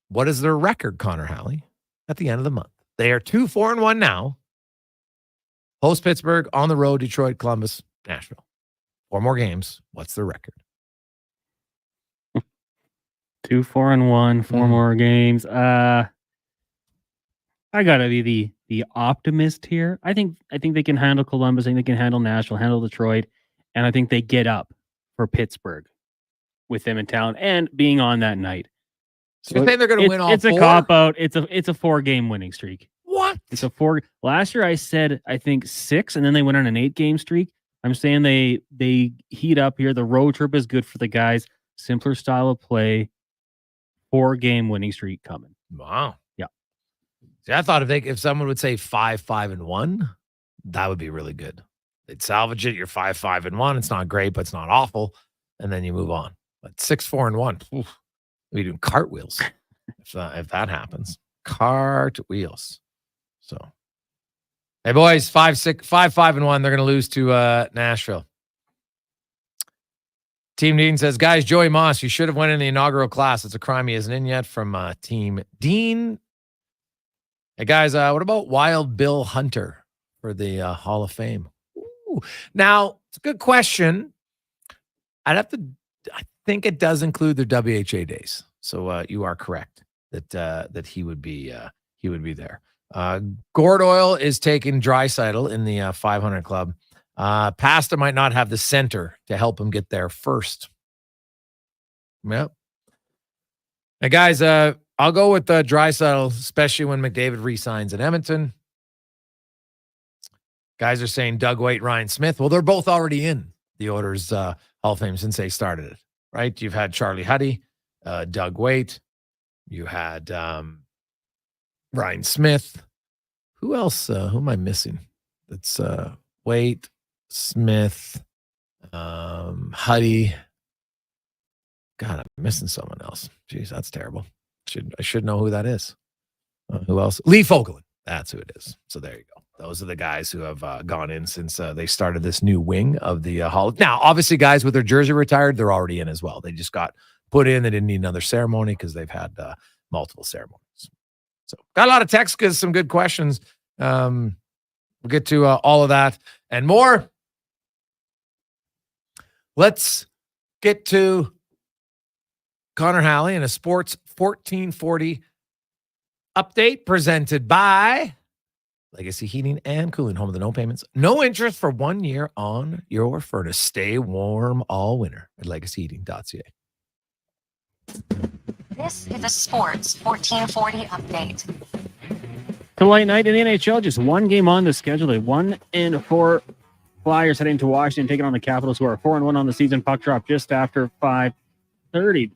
What is their record, Connor Halley, at the end of the month? They are 2-4-1 now. Host Pittsburgh, on the road, Detroit, Columbus, Nashville. 4 more games. What's their record? 2-4-1, 4 more games. I gotta be the optimist here. I think they can handle Columbus. I think they can handle Nashville, handle Detroit, and I think they get up for Pittsburgh with them in town and being on that night. So you think they're going to win all 4? It's a cop-out. It's a 4-game winning streak. What? It's a 4. Last year I said, I think 6, and then they went on an 8-game streak. I'm saying they heat up here. The road trip is good for the guys. Simpler style of play. 4-game winning streak coming. Wow. Yeah. See, I thought if someone would say 5-5-1, that would be really good. They'd salvage it. You're 5-5-1. It's not great, but it's not awful. And then you move on. But 6-4-1. Oof. We do cartwheels if that happens. Cartwheels. So, hey boys, 5-5-1. They're going to lose to Nashville. Team Dean says, guys, Joey Moss, you should have went in the inaugural class. It's a crime he isn't in yet from Team Dean. Hey, guys, what about Wild Bill Hunter for the Hall of Fame? Ooh. Now, it's a good question. I think it does include their WHA days. So you are correct that he would be there. Gord Oil is taking Draisaitl in the 500 club. Pasta might not have the center to help him get there first. Yep. Now, guys, I'll go with Draisaitl, especially when McDavid re-signs in Edmonton. Guys are saying Doug Waite, Ryan Smith. Well, they're both already in the Oilers Hall of Fame since they started it, right? You've had Charlie Huddy, Doug Waite. You had Ryan Smith. Who else? Who am I missing? That's Waite, Smith, Huddy. God, I'm missing someone else. Jeez, that's terrible. I should know who that is. Who else? Lee Fogelin. That's who it is. So there you go. Those are the guys who have gone in since they started this new wing of the Hall. Now, obviously, guys with their jersey retired, they're already in as well. They just got put in. They didn't need another ceremony because they've had multiple ceremonies. So got a lot of texts because some good questions. We'll get to all of that and more. Let's get to Connor Halley and a Sports 1440 update presented by Legacy Heating and Cooling, home of the no payments, no interest for 1 year on your furnace. Stay warm all winter at legacyheating.ca. This is a Sports 1440 update. Tonight night in the NHL, just one game on the schedule. A 1-4 Flyers heading to Washington, taking on the Capitals, who are 4-1 on the season. Puck drop just after 5:30.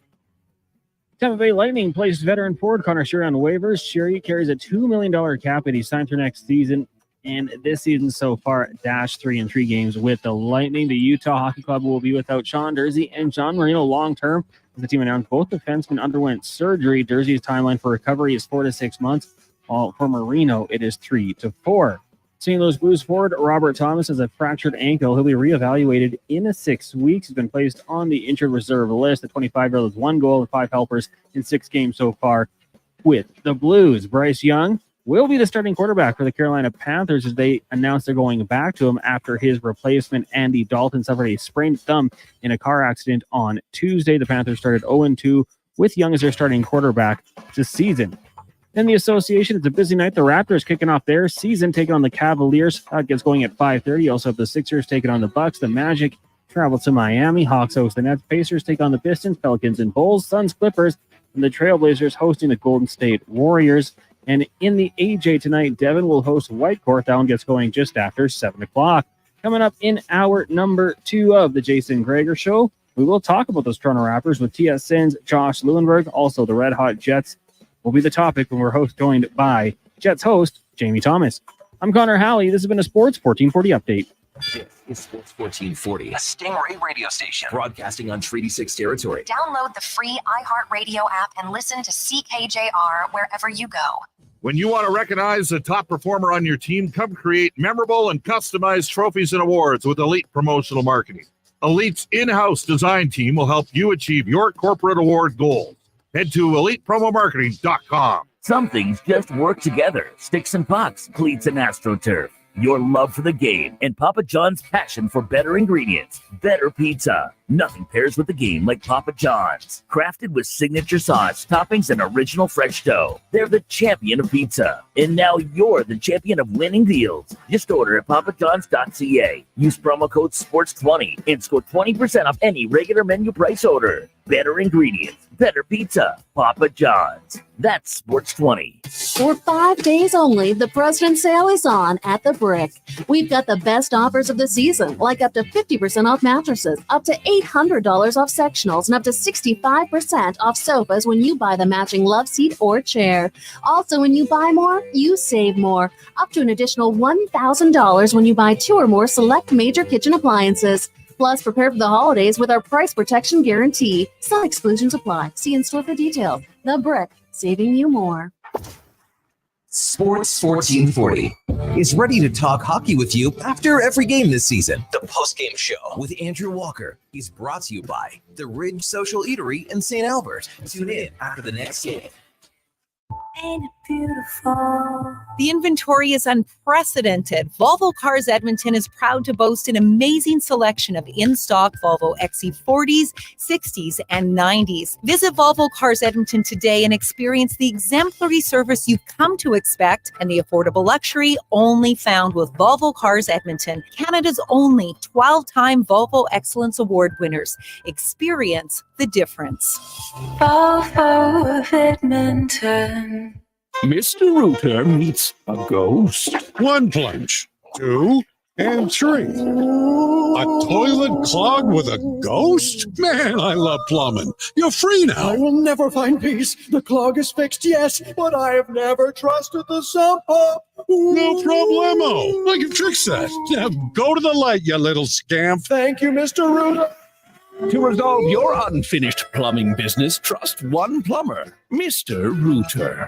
Tampa Bay Lightning places veteran forward Connor Sheary on waivers. Sheary carries a $2 million cap hit. He's signed for next season, and this season so far, -3 in 3 games with the Lightning. The Utah Hockey Club will be without Sean Durzi and John Marino long-term. As the team announced, both defensemen underwent surgery. Durzi's timeline for recovery is 4 to 6 months, while for Marino, it is 3 to 4. St. Louis Blues forward Robert Thomas has a fractured ankle. He'll be reevaluated in 6 weeks. He's been placed on the injured reserve list. The 25-year-old has 1 goal and 5 helpers in 6 games so far with the Blues. Bryce Young will be the starting quarterback for the Carolina Panthers as they announced they're going back to him after his replacement, Andy Dalton, suffered a sprained thumb in a car accident on Tuesday. The Panthers started 0-2 with Young as their starting quarterback this season. In the association, it's a busy night. The Raptors kicking off their season, taking on the Cavaliers. That gets going at 5:30. Also have the Sixers taking on the Bucks. The Magic travel to Miami. Hawks host the Nets. Pacers take on the Pistons, Pelicans, and Bulls. Suns, Clippers, and the Trailblazers hosting the Golden State Warriors. And in the AJ tonight, Devin will host Whitecourt. That one gets going just after 7 o'clock. Coming up in hour number 2 of the Jason Gregor Show, we will talk about those Toronto Raptors with TSN's Josh Lewenberg. Also, the Red Hot Jets will be the topic when we're joined by Jets host Jamie Thomas. I'm Connor Halley. This has been a Sports 1440 update. This is Sports 1440, a Stingray radio station broadcasting on Treaty 6 territory. Download the free iHeartRadio app and listen to CKJR wherever you go. When you want to recognize the top performer on your team, come create memorable and customized trophies and awards with Elite Promotional Marketing. Elite's in-house design team will help you achieve your corporate award goals. Head to ElitePromoMarketing.com. Some things just work together. Sticks and pucks, cleats and AstroTurf. Your love for the game and Papa John's passion for better ingredients, better pizza. Nothing pairs with the game like Papa John's. Crafted with signature sauce, toppings, and original fresh dough. They're the champion of pizza. And now you're the champion of winning deals. Just order at papajohns.ca. Use promo code SPORTS20 and score 20% off any regular menu price order. Better ingredients, better pizza. Papa John's. That's Sports20. For 5 days only, the President's Sale is on at the Brick. We've got the best offers of the season, like up to 50% off mattresses, up to $800 off sectionals, and up to 65% off sofas when you buy the matching love seat or chair. Also, when you buy more, you save more, up to an additional $1,000 when you buy 2 or more select major kitchen appliances. Plus, prepare for the holidays with our price protection guarantee. Some exclusions apply. See in-store for details. The Brick, saving you more. Sports 1440 is ready to talk hockey with you after every game this season. The post-game show with Andrew Walker is brought to you by the Ridge Social Eatery in St. Albert. Tune in after the next game. Ain't it beautiful? The inventory is unprecedented. Volvo Cars Edmonton is proud to boast an amazing selection of in-stock Volvo XC40s, 60s, and 90s. Visit Volvo Cars Edmonton today and experience the exemplary service you've come to expect and the affordable luxury only found with Volvo Cars Edmonton, Canada's only 12-time Volvo Excellence Award winners. Experience the difference. Volvo of Edmonton. Mr. Rooter meets a ghost. 1 plunge, 2, and 3. A toilet clogged with a ghost? Man, I love plumbing. You're free now. I will never find peace. The clog is fixed, yes, but I have never trusted the sump pump. No problemo. I can fix that. Now go to the light, you little scamp. Thank you, Mr. Rooter. To resolve your unfinished plumbing business, trust one plumber, Mr. Rooter.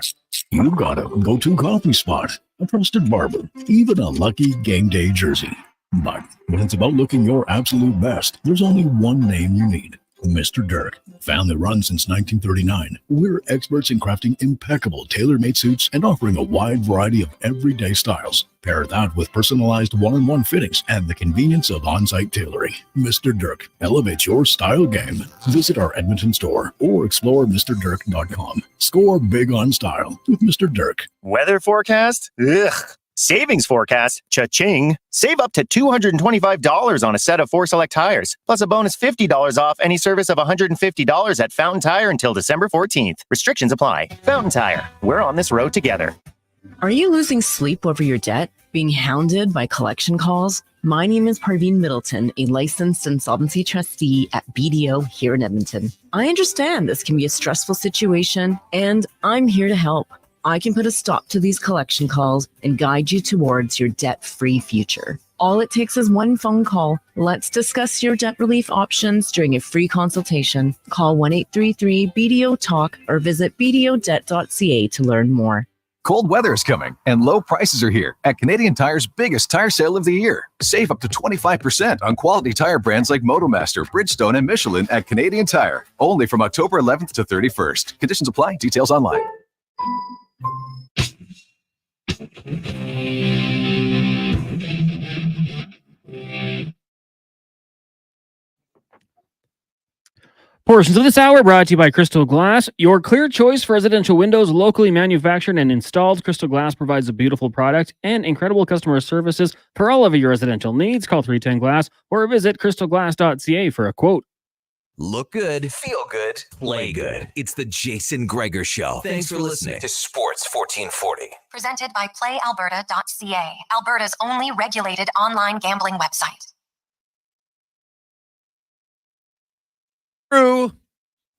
You got a go-to coffee spot, a trusted barber, even a lucky game day jersey. But when it's about looking your absolute best, there's only one name you need. Mr. Dirk. Family run since 1939. We're experts in crafting impeccable tailor-made suits and offering a wide variety of everyday styles. Pair that with personalized one-on-one fittings and the convenience of on-site tailoring. Mr. Dirk elevates your style game. Visit our Edmonton store or explore MrDirk.com. Score big on style with Mr. Dirk. Weather forecast? Ugh. Savings forecast? Cha-ching. Save up to $225 on a set of 4 select tires, plus a bonus $50 off any service of $150 at Fountain Tire until December 14th. Restrictions apply. Fountain Tire. We're on this road together. Are you losing sleep over your debt? Being hounded by collection calls? My name is Parveen Middleton, a licensed insolvency trustee at BDO here in Edmonton. I understand this can be a stressful situation, and I'm here to help. I can put a stop to these collection calls and guide you towards your debt-free future. All it takes is one phone call. Let's discuss your debt relief options during a free consultation. Call 1-833-BDO-TALK or visit bdodebt.ca to learn more. Cold weather is coming, and low prices are here at Canadian Tire's biggest tire sale of the year. Save up to 25% on quality tire brands like Motomaster, Bridgestone, and Michelin at Canadian Tire. Only from October 11th to 31st. Conditions apply. Details online. Portions of this hour brought to you by Crystal Glass, your clear choice for residential windows, locally manufactured and installed. Crystal Glass provides a beautiful product and incredible customer services for all of your residential needs. Call 310 Glass or visit crystalglass.ca for a quote. Look good, feel good, play good. It's the Jason Gregor Show. Thanks for listening to Sports 1440. Presented by PlayAlberta.ca, Alberta's only regulated online gambling website. True.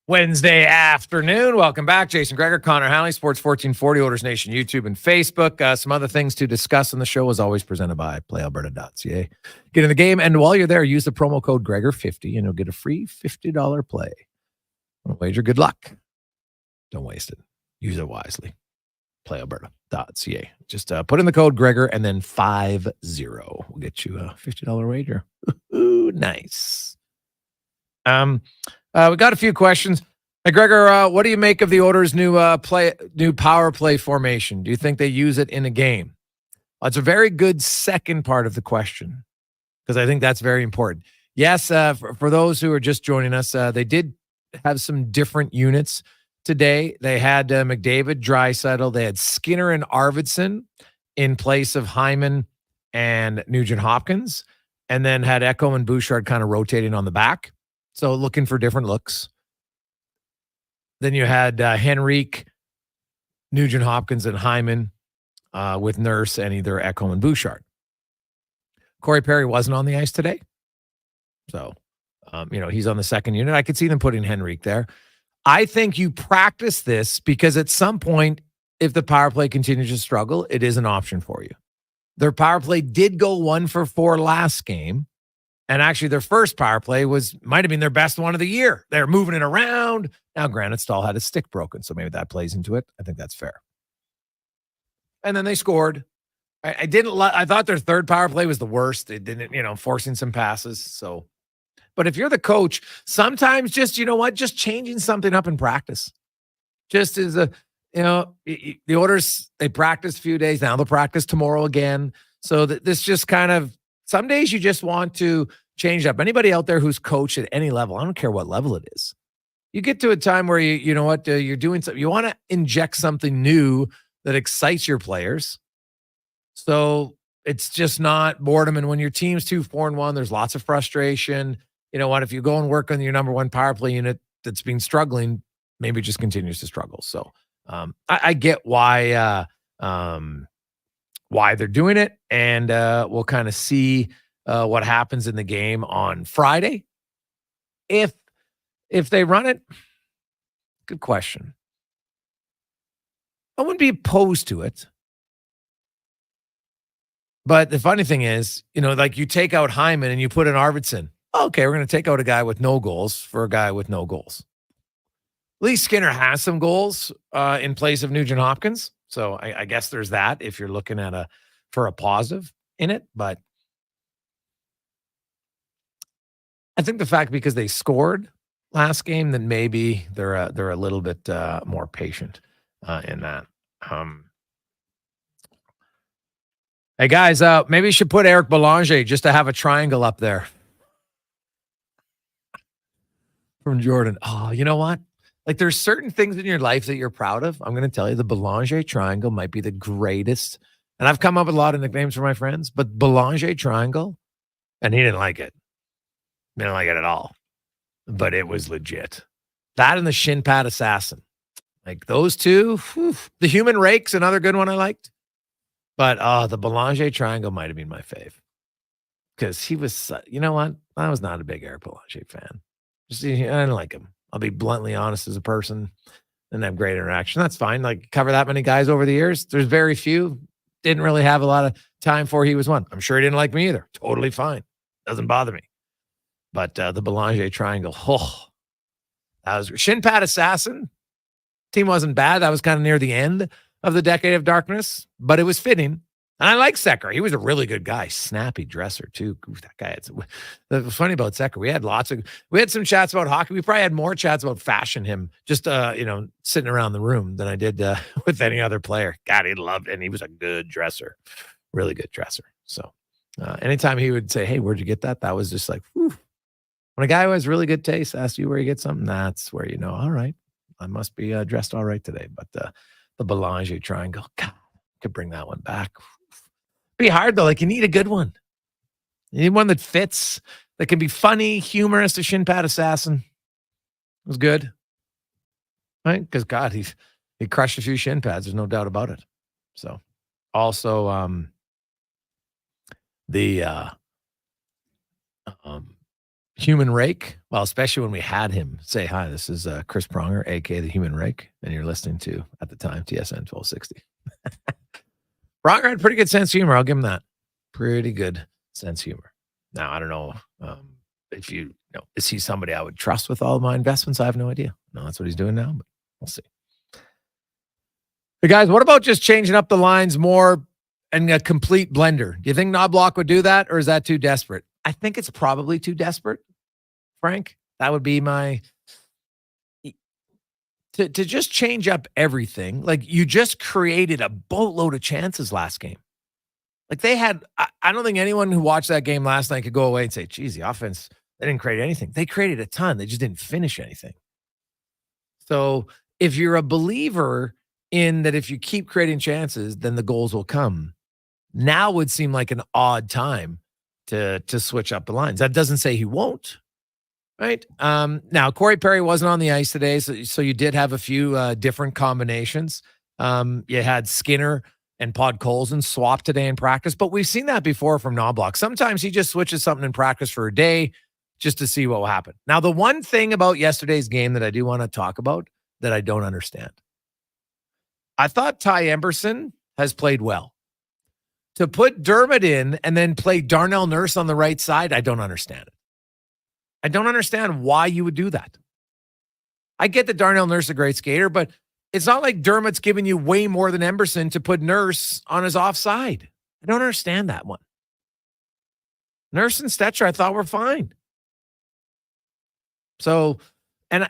Wednesday afternoon. Welcome back. Jason Gregor, Connor Halley, Sports 1440, Oilers Nation, YouTube, and Facebook. Some other things to discuss on the show is always presented by PlayAlberta.ca. Get in the game, and while you're there, use the promo code Gregor50, and you'll get a free $50 play. Wager, good luck. Don't waste it. Use it wisely. PlayAlberta.ca. Just put in the code Gregor and then 50. We'll get you a $50 wager. Ooh, nice. We got a few questions. Hey, Gregor, what do you make of the Oilers' new power play formation? Do you think they use it in a game? It's a very good second part of the question because I think that's very important. Yes, for those who are just joining us, they did have some different units today. They had McDavid, Draisaitl. They had Skinner and Arvidsson in place of Hyman and Nugent-Hopkins, and then had Ekholm and Bouchard kind of rotating on the back. So looking for different looks. Then you had Henrique, Nugent-Hopkins, and Hyman with Nurse and either Ekholm and Bouchard. Corey Perry wasn't on the ice today. So, he's on the second unit. I could see them putting Henrique there. I think you practice this because at some point, if the power play continues to struggle, it is an option for you. Their power play did go 1 for 4 last game. And actually, their first power play might have been their best one of the year. They're moving it around. Now, granted, Stahl had his stick broken, so maybe that plays into it. I think that's fair. and then they scored. I didn't. I thought their third power play was the worst. It didn't, forcing some passes. So, but if you're the coach, sometimes just just changing something up in practice, just as the orders, they practice a few days now. They'll practice tomorrow again. So that this just kind of, some days you just want to change up. Anybody out there who's coached at any level, I don't care what level it is. You get to a time where you're doing something. You want to inject something new that excites your players. So it's just not boredom. And when your team's 2-4-1, there's lots of frustration. You know what? If you go and work on your number one power play unit that's been struggling, maybe it just continues to struggle. So I get why they're doing it, and we'll kind of see what happens in the game on Friday. If they run it, good question. I wouldn't be opposed to it. But the funny thing is, like you take out Hyman and you put in Arvidsson. Okay, we're going to take out a guy with no goals for a guy with no goals. At least Skinner has some goals in place of Nugent Hopkins. So I guess there's that if you're looking at for a positive in it. But I think the fact because they scored last game, then maybe they're a little bit more patient in that. Hey guys, maybe you should put Eric Belanger just to have a triangle up there. From Jordan. Oh, you know what? Like there's certain things in your life that you're proud of. I'm going to tell you the Belanger triangle might be the greatest. And I've come up with a lot of nicknames for my friends, but Belanger triangle, and he didn't like it. Didn't like it at all. But it was legit. That and the shin pad assassin. Like those two, the human rake's another good one I liked. But the Belanger triangle might have been my fave. Because he was, you know what? I was not a big Eric Belanger fan. I didn't like him. I'll be bluntly honest as a person. Didn't have great interaction. That's fine. Like cover that many guys over the years. There's very few. Didn't really have a lot of time for he was one. I'm sure he didn't like me either. Totally fine. Doesn't bother me. But the Belanger triangle, that was shin pad assassin. Team wasn't bad. That was kind of near the end of the decade of darkness, but it was fitting. And I like Secker. He was a really good guy. Snappy dresser, too. Ooh, that guy. That was funny about Secker. We had some chats about hockey. We probably had more chats about fashion him, just, sitting around the room than I did with any other player. God, he loved it. And he was a good dresser. Really good dresser. So anytime he would say, hey, where'd you get that? That was just like, whew. When a guy who has really good taste asks you where you get something, that's where you know, all right, I must be dressed all right today. But the Belanger triangle, God, could bring that one back. Be hard though. Like you need a good one. You need one that fits, that can be funny, humorous. The shin pad assassin was good, right? Because God, he crushed a few shin pads. There's no doubt about it. So, also the human rake. Well, especially when we had him say hi. This is Chris Pronger, aka the Human Rake, and you're listening to at the time TSN 1260. Pronger had pretty good sense of humor. I'll give him that. Pretty good sense of humor. Now, I don't know if is he somebody I would trust with all of my investments? I have no idea. No, that's what he's doing now, but we'll see. Hey, guys, what about just changing up the lines more and a complete blender? Do you think Knobloch would do that, or is that too desperate? I think it's probably too desperate, Frank. That would be my... To just change up everything, like you just created a boatload of chances last game. Like they had, I don't think anyone who watched that game last night could go away and say, geez, the offense, they didn't create anything. They created a ton. They just didn't finish anything. So if you're a believer in that, if you keep creating chances, then the goals will come. Now would seem like an odd time to switch up the lines. That doesn't say he won't. Right. Now, Corey Perry wasn't on the ice today, so you did have a few different combinations. You had Skinner and Podkolzin swap today in practice, but we've seen that before from Knobloch. Sometimes he just switches something in practice for a day just to see what will happen. Now, the one thing about yesterday's game that I do want to talk about that I don't understand, I thought Ty Amberson has played well. To put Dermot in and then play Darnell Nurse on the right side, I don't understand it. I don't understand why you would do that. I get that Darnell Nurse is a great skater, but It's not like Dermot's giving you way more than Amberson to put Nurse on his offside. I don't understand that one. Nurse and Stetcher, I thought were fine. So, and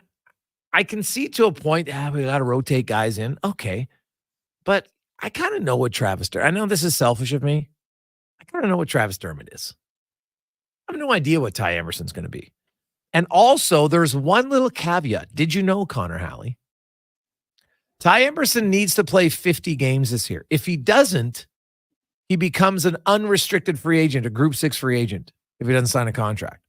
I can see to a point, we got to rotate guys in. Okay. But I kind of know what Travis Dermott, I know this is selfish of me. I kind of know what Travis Dermott is. I have no idea what Ty Amberson's going to be. And also, there's one little caveat. Did you know, Connor Halley? Ty Amberson needs to play 50 games this year. If he doesn't, he becomes an unrestricted free agent, a Group 6 free agent, if he doesn't sign a contract.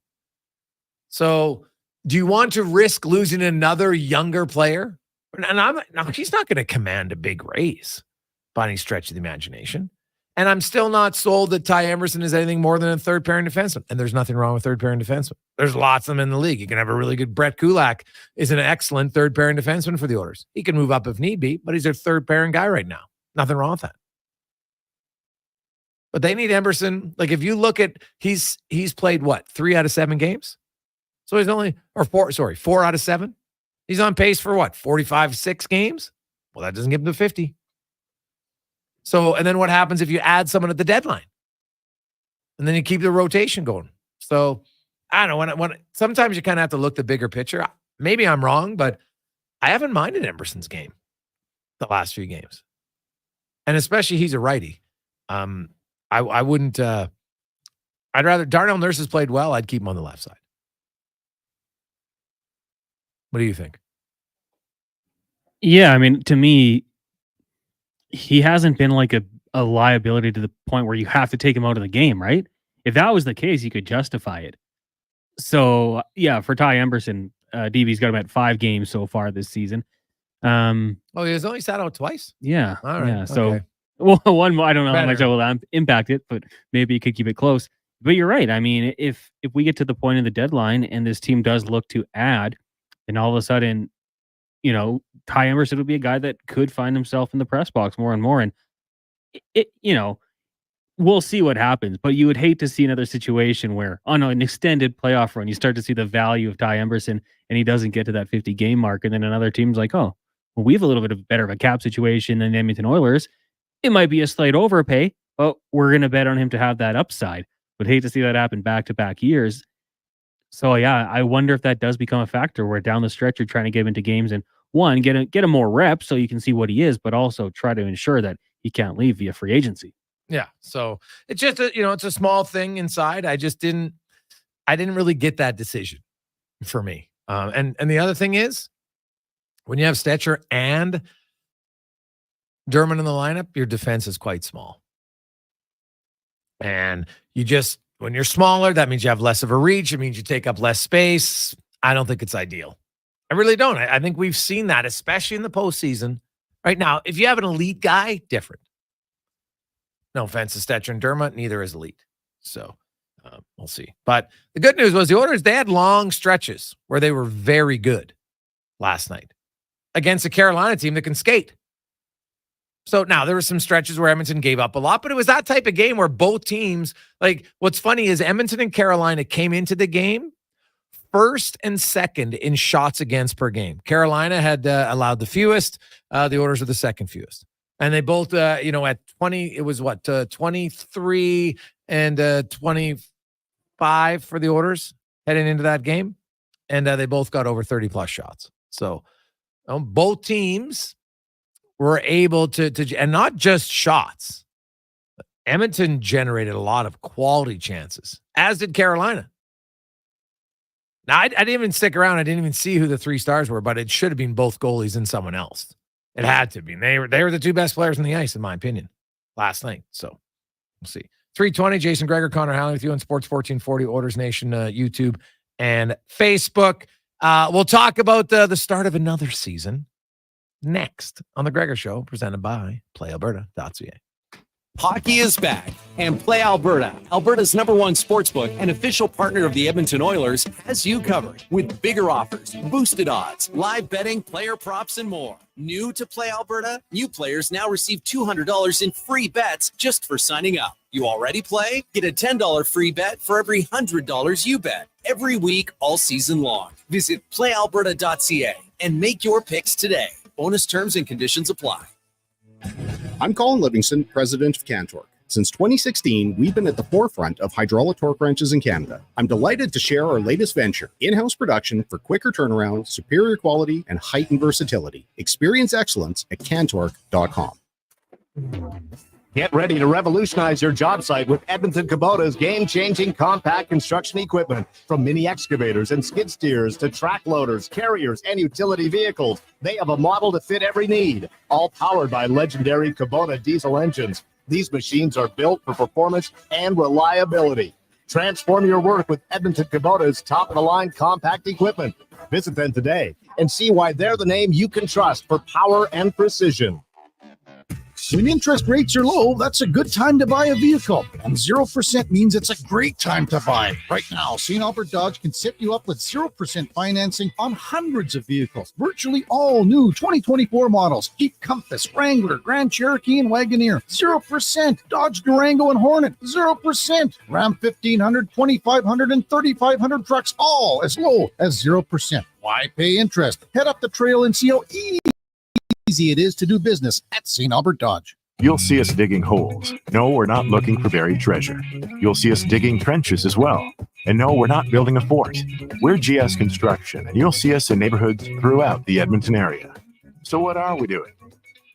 So, do you want to risk losing another younger player? And he's not going to command a big raise by any stretch of the imagination. And I'm still not sold that Ty Amberson is anything more than a third pairing defenseman. And there's nothing wrong with third pairing defenseman. There's lots of them in the league. You can have a really good Brett Kulak is an excellent third pairing defenseman for the Oilers. He can move up if need be, but he's their third pairing guy right now. Nothing wrong with that. But they need Amberson. Like if you look at he's played what, 3 out of 7 games? So he's only 4 out of 7. He's on pace for what, 45-6 games? Well, that doesn't give him to 50. So, and then what happens if you add someone at the deadline? And then you keep the rotation going. So, I don't know. When sometimes you kind of have to look the bigger picture. Maybe I'm wrong, but I haven't minded Amberson's game the last few games. And especially he's a righty. I wouldn't, I'd rather, Darnell Nurse has played well. I'd keep him on the left side. What do you think? Yeah, I mean, to me, he hasn't been like a liability to the point where you have to take him out of the game, right? If that was the case, you could justify it. So, yeah, for Ty Amberson, DB's got him at 5 games so far this season. He was only sat out twice? Yeah. All right. Yeah, so, okay. well, one more, I don't know Better. how much that will impact it, but maybe you could keep it close. But you're right. I mean, if we get to the point of the deadline and this team does look to add, and all of a sudden, you know, Ty Amberson would be a guy that could find himself in the press box more and more. And we'll see what happens, but you would hate to see another situation where on an extended playoff run, you start to see the value of Ty Amberson and he doesn't get to that 50 game mark. And then another team's like, oh, well, we have a little bit of better of a cap situation than the Edmonton Oilers. It might be a slight overpay, but we're going to bet on him to have that upside. Would hate to see that happen back-to-back years. So yeah, I wonder if that does become a factor where down the stretch you're trying to get him into games and one, get him more reps so you can see what he is, but also try to ensure that he can't leave via free agency. Yeah. So it's just it's a small thing inside. I didn't really get that decision for me. And the other thing is when you have Stetcher and Dermot in the lineup, your defense is quite small. And when you're smaller, that means you have less of a reach. It means you take up less space. I don't think it's ideal. I really don't. I think we've seen that, especially in the postseason. Right now, if you have an elite guy, different. No offense to Stetcher and Dermot, neither is elite. So we'll see. But the good news was the Oilers, they had long stretches where they were very good last night against a Carolina team that can skate. So now there were some stretches where Edmonton gave up a lot, but it was that type of game where both teams, like what's funny is Edmonton and Carolina came into the game first and second in shots against per game. Carolina had allowed the fewest. The Oilers were the second fewest. And they both, at 20, it was 23 and 25 for the Oilers heading into that game. And they both got over 30 plus shots. So both teams were able to, and not just shots. Edmonton generated a lot of quality chances, as did Carolina. Now, I didn't even stick around. I didn't even see who the 3 stars were, but it should have been both goalies and someone else. It had to be. They were the 2 best players on the ice, in my opinion, last night. So we'll see. 320, Jason Gregor, Connor Halley with you on Sports 1440, Oilers Nation, YouTube and Facebook. We'll talk about the start of another season next on The Gregor Show, presented by PlayAlberta.ca. Hockey is back, and Play Alberta, Alberta's #1 sportsbook and official partner of the Edmonton Oilers, has you covered with bigger offers, boosted odds, live betting, player props, and more. New to Play Alberta? New players now receive $200 in free bets just for signing up. You already play? Get a $10 free bet for every $100 you bet every week all season long. Visit playalberta.ca and make your picks today. Bonus terms and conditions apply. I'm Colin Livingston, president of Cantork. Since 2016, we've been at the forefront of hydraulic torque wrenches in Canada. I'm delighted to share our latest venture, in-house production for quicker turnaround, superior quality, and heightened versatility. Experience excellence at cantork.com. Get ready to revolutionize your job site with Edmonton Kubota's game-changing compact construction equipment. From mini excavators and skid steers to track loaders, carriers, and utility vehicles, they have a model to fit every need, all powered by legendary Kubota diesel engines. These machines are built for performance and reliability. Transform your work with Edmonton Kubota's top-of-the-line compact equipment. Visit them today and see why they're the name you can trust for power and precision. When interest rates are low, that's a good time to buy a vehicle. And 0% means it's a great time to buy. Right now, St. Albert Dodge can set you up with 0% financing on hundreds of vehicles. Virtually all new 2024 models. Jeep Compass, Wrangler, Grand Cherokee, and Wagoneer. 0%. Dodge Durango and Hornet. 0%. Ram 1500, 2500, and 3500 trucks, all as low as 0%. Why pay interest? Head up the trail and see how easy it is to do business at St. Albert Dodge. You'll see us digging holes. No, we're not looking for buried treasure. You'll see us digging trenches as well. And no, we're not building a fort. We're GS Construction, and you'll see us in neighborhoods throughout the Edmonton area. So what are we doing?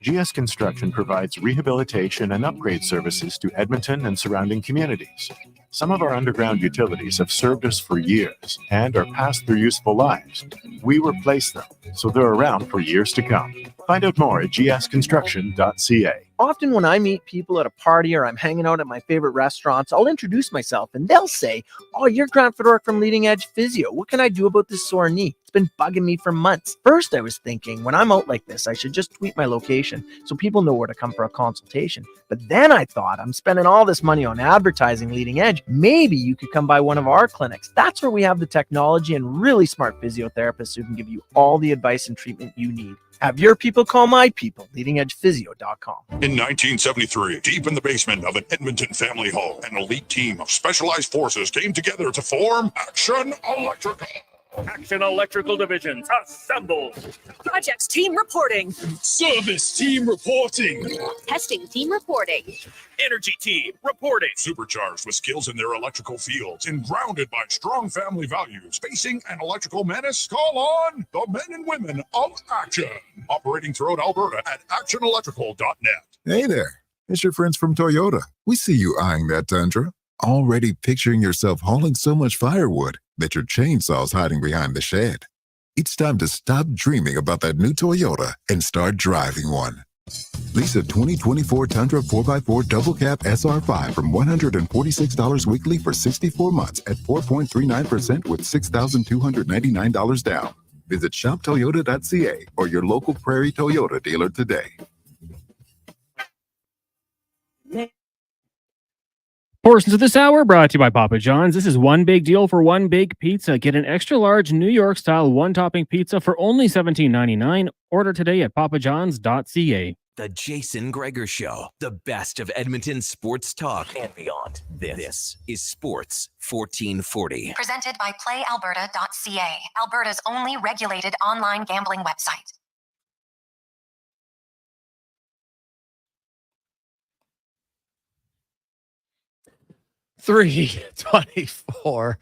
GS Construction provides rehabilitation and upgrade services to Edmonton and surrounding communities. Some of our underground utilities have served us for years and are past their useful lives. We replace them, so they're around for years to come. Find out more at gsconstruction.ca. Often when I meet people at a party or I'm hanging out at my favorite restaurants, I'll introduce myself and they'll say, "Oh, you're Grant Fedoruk from Leading Edge Physio. What can I do about this sore knee? It's been bugging me for months." First, I was thinking, when I'm out like this, I should just tweet my location so people know where to come for a consultation. But then I thought, I'm spending all this money on advertising Leading Edge. Maybe you could come by one of our clinics. That's where we have the technology and really smart physiotherapists who can give you all the advice and treatment you need. Have your people call my people, leadingedgephysio.com. In 1973, deep in the basement of an Edmonton family home, an elite team of specialized forces came together to form Action Electrical. Action Electrical Divisions, assemble. Projects team reporting. Service team reporting. Testing team reporting. Energy team reporting. Supercharged with skills in their electrical fields and grounded by strong family values. Facing an electrical menace? Call on the men and women of Action. Operating throughout Alberta at actionelectrical.net. Hey there, it's your friends from Toyota. We see you eyeing that Tundra. Already picturing yourself hauling so much firewood that your chainsaw's hiding behind the shed. It's time to stop dreaming about that new Toyota and start driving one. Lease a 2024 Tundra 4x4 Double Cab SR5 from $146 weekly for 64 months at 4.39% with $6,299 down. Visit shoptoyota.ca or your local Prairie Toyota dealer today. Portions of this hour brought to you by Papa John's. This is one big deal for one big pizza. Get an extra large New York style one topping pizza for only $17.99. Order today at papajohns.ca. The Jason Gregor Show, the best of Edmonton sports talk and beyond. This is Sports 1440. Presented by PlayAlberta.ca, Alberta's only regulated online gambling website. $3.24.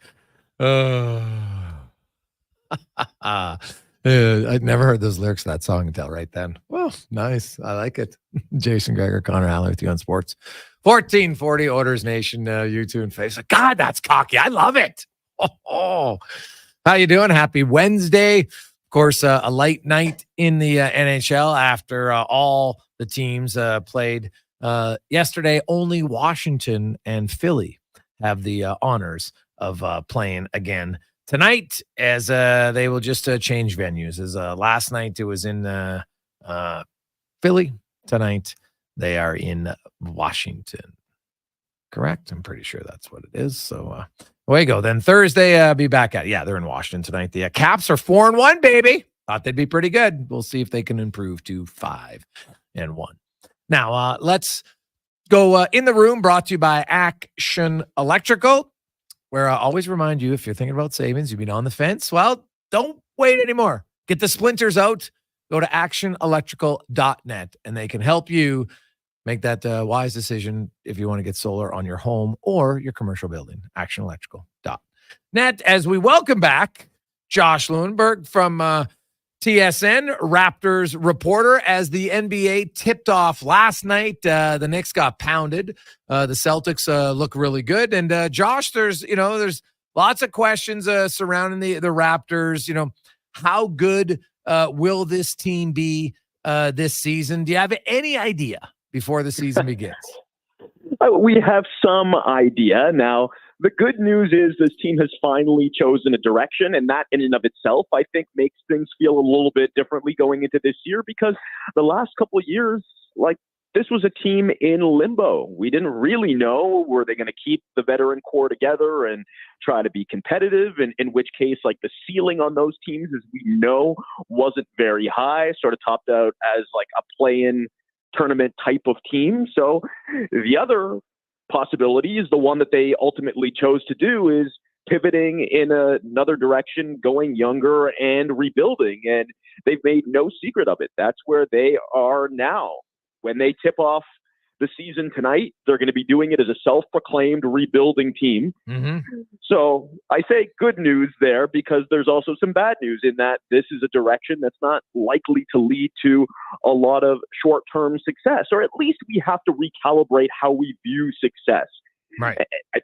I'd never heard those lyrics of that song until right then. Well, nice. I like it. Jason Gregor, Connor Halley with you on Sports 1440, Orders Nation, YouTube and Facebook. God, that's cocky. I love it. Oh. How you doing? Happy Wednesday. Of course, a light night in the NHL after all the teams played yesterday. Only Washington and Philly have the honors of playing again tonight, as they will just change venues. As last night it was in Philly. Tonight they are in Washington. Correct? I'm pretty sure that's what it is. So away you go. Then Thursday, be back at they're in Washington tonight. The Caps are 4-1, baby. Thought they'd be pretty good. We'll see if they can improve to 5-1. Now let's go in the room, brought to you by Action Electrical, where I always remind you, if you're thinking about savings, you've been on the fence, well, don't wait anymore. Get the splinters out. Go to actionelectrical.net and they can help you make that wise decision if you want to get solar on your home or your commercial building. Actionelectrical.net. As we welcome back Josh Lewenberg from TSN, Raptors reporter, as the NBA tipped off last night. The Knicks got pounded. The Celtics look really good. And Josh, there's lots of questions surrounding the Raptors. How good will this team be this season? Do you have any idea before the season begins? We have some idea. Now, the good news is this team has finally chosen a direction, and that in and of itself, I think, makes things feel a little bit differently going into this year, because the last couple of years, this was a team in limbo. We didn't really know, were they going to keep the veteran core together and try to be competitive, and in which case, the ceiling on those teams, as we know, wasn't very high, sort of topped out as a play-in tournament type of team. So the other possibility is the one that they ultimately chose to do, is pivoting in another direction, going younger and rebuilding. And they've made no secret of it. That's where they are now. When they tip off the season tonight, they're going to be doing it as a self-proclaimed rebuilding team. Mm-hmm. So I say good news there, because there's also some bad news in that this is a direction that's not likely to lead to a lot of short-term success, or at least we have to recalibrate how we view success. Right.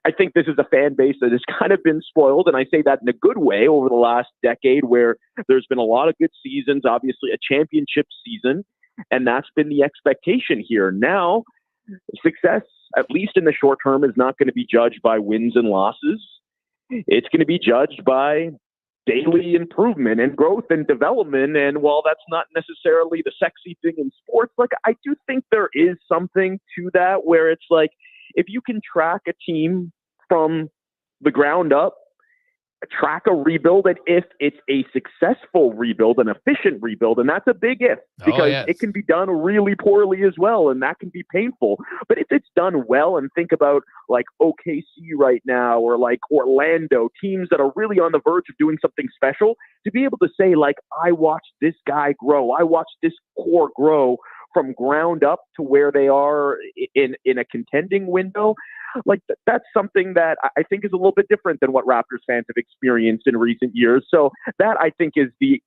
I think this is a fan base that has kind of been spoiled, and I say that in a good way, over the last decade, where there's been a lot of good seasons, obviously a championship season, and that's been the expectation here. Now, success, at least in the short term, is not going to be judged by wins and losses. It's going to be judged by daily improvement and growth and development. And while that's not necessarily the sexy thing in sports, I do think there is something to that, where it's if you can track a team from the ground up, track a rebuild, and if it's a successful rebuild, an efficient rebuild, and that's a big if, because it can be done really poorly as well, and that can be painful. But if it's done well, and think about OKC right now, or Orlando, teams that are really on the verge of doing something special, to be able to say, I watched this guy grow, I watched this core grow from ground up to where they are in a contending window, that's something that I think is a little bit different than what Raptors fans have experienced in recent years. So that, I think, is the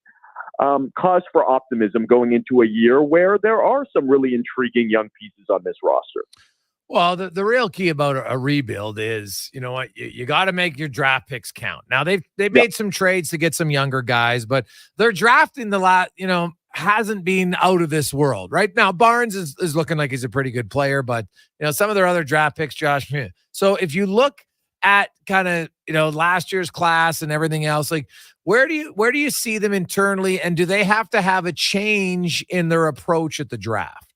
cause for optimism going into a year where there are some really intriguing young pieces on this roster. Well, the real key about a rebuild is, you got to make your draft picks count. Now, they've made some trades to get some younger guys, but they're drafting the lot, hasn't been out of this world. Right now, Barnes is looking like he's a pretty good player, but some of their other draft picks, Josh. So if you look at kind of last year's class and everything else, where do you see them internally, and do they have to have a change in their approach at the draft?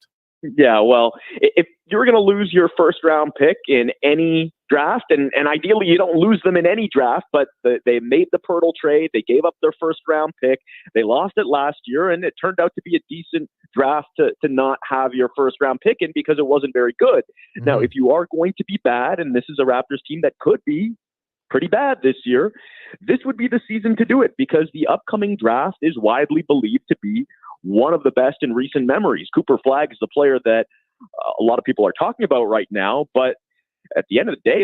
Yeah, well, if you're going to lose your first round pick in any draft, and ideally you don't lose them in any draft, but they made the Pirtle trade, they gave up their first round pick, they lost it last year, and it turned out to be a decent draft to not have your first round pick in, because it wasn't very good. Mm-hmm. Now, if you are going to be bad, and this is a Raptors team that could be pretty bad this year, this would be the season to do it, because the upcoming draft is widely believed to be one of the best in recent memories. Cooper Flagg is the player that a lot of people are talking about right now, but at the end of the day,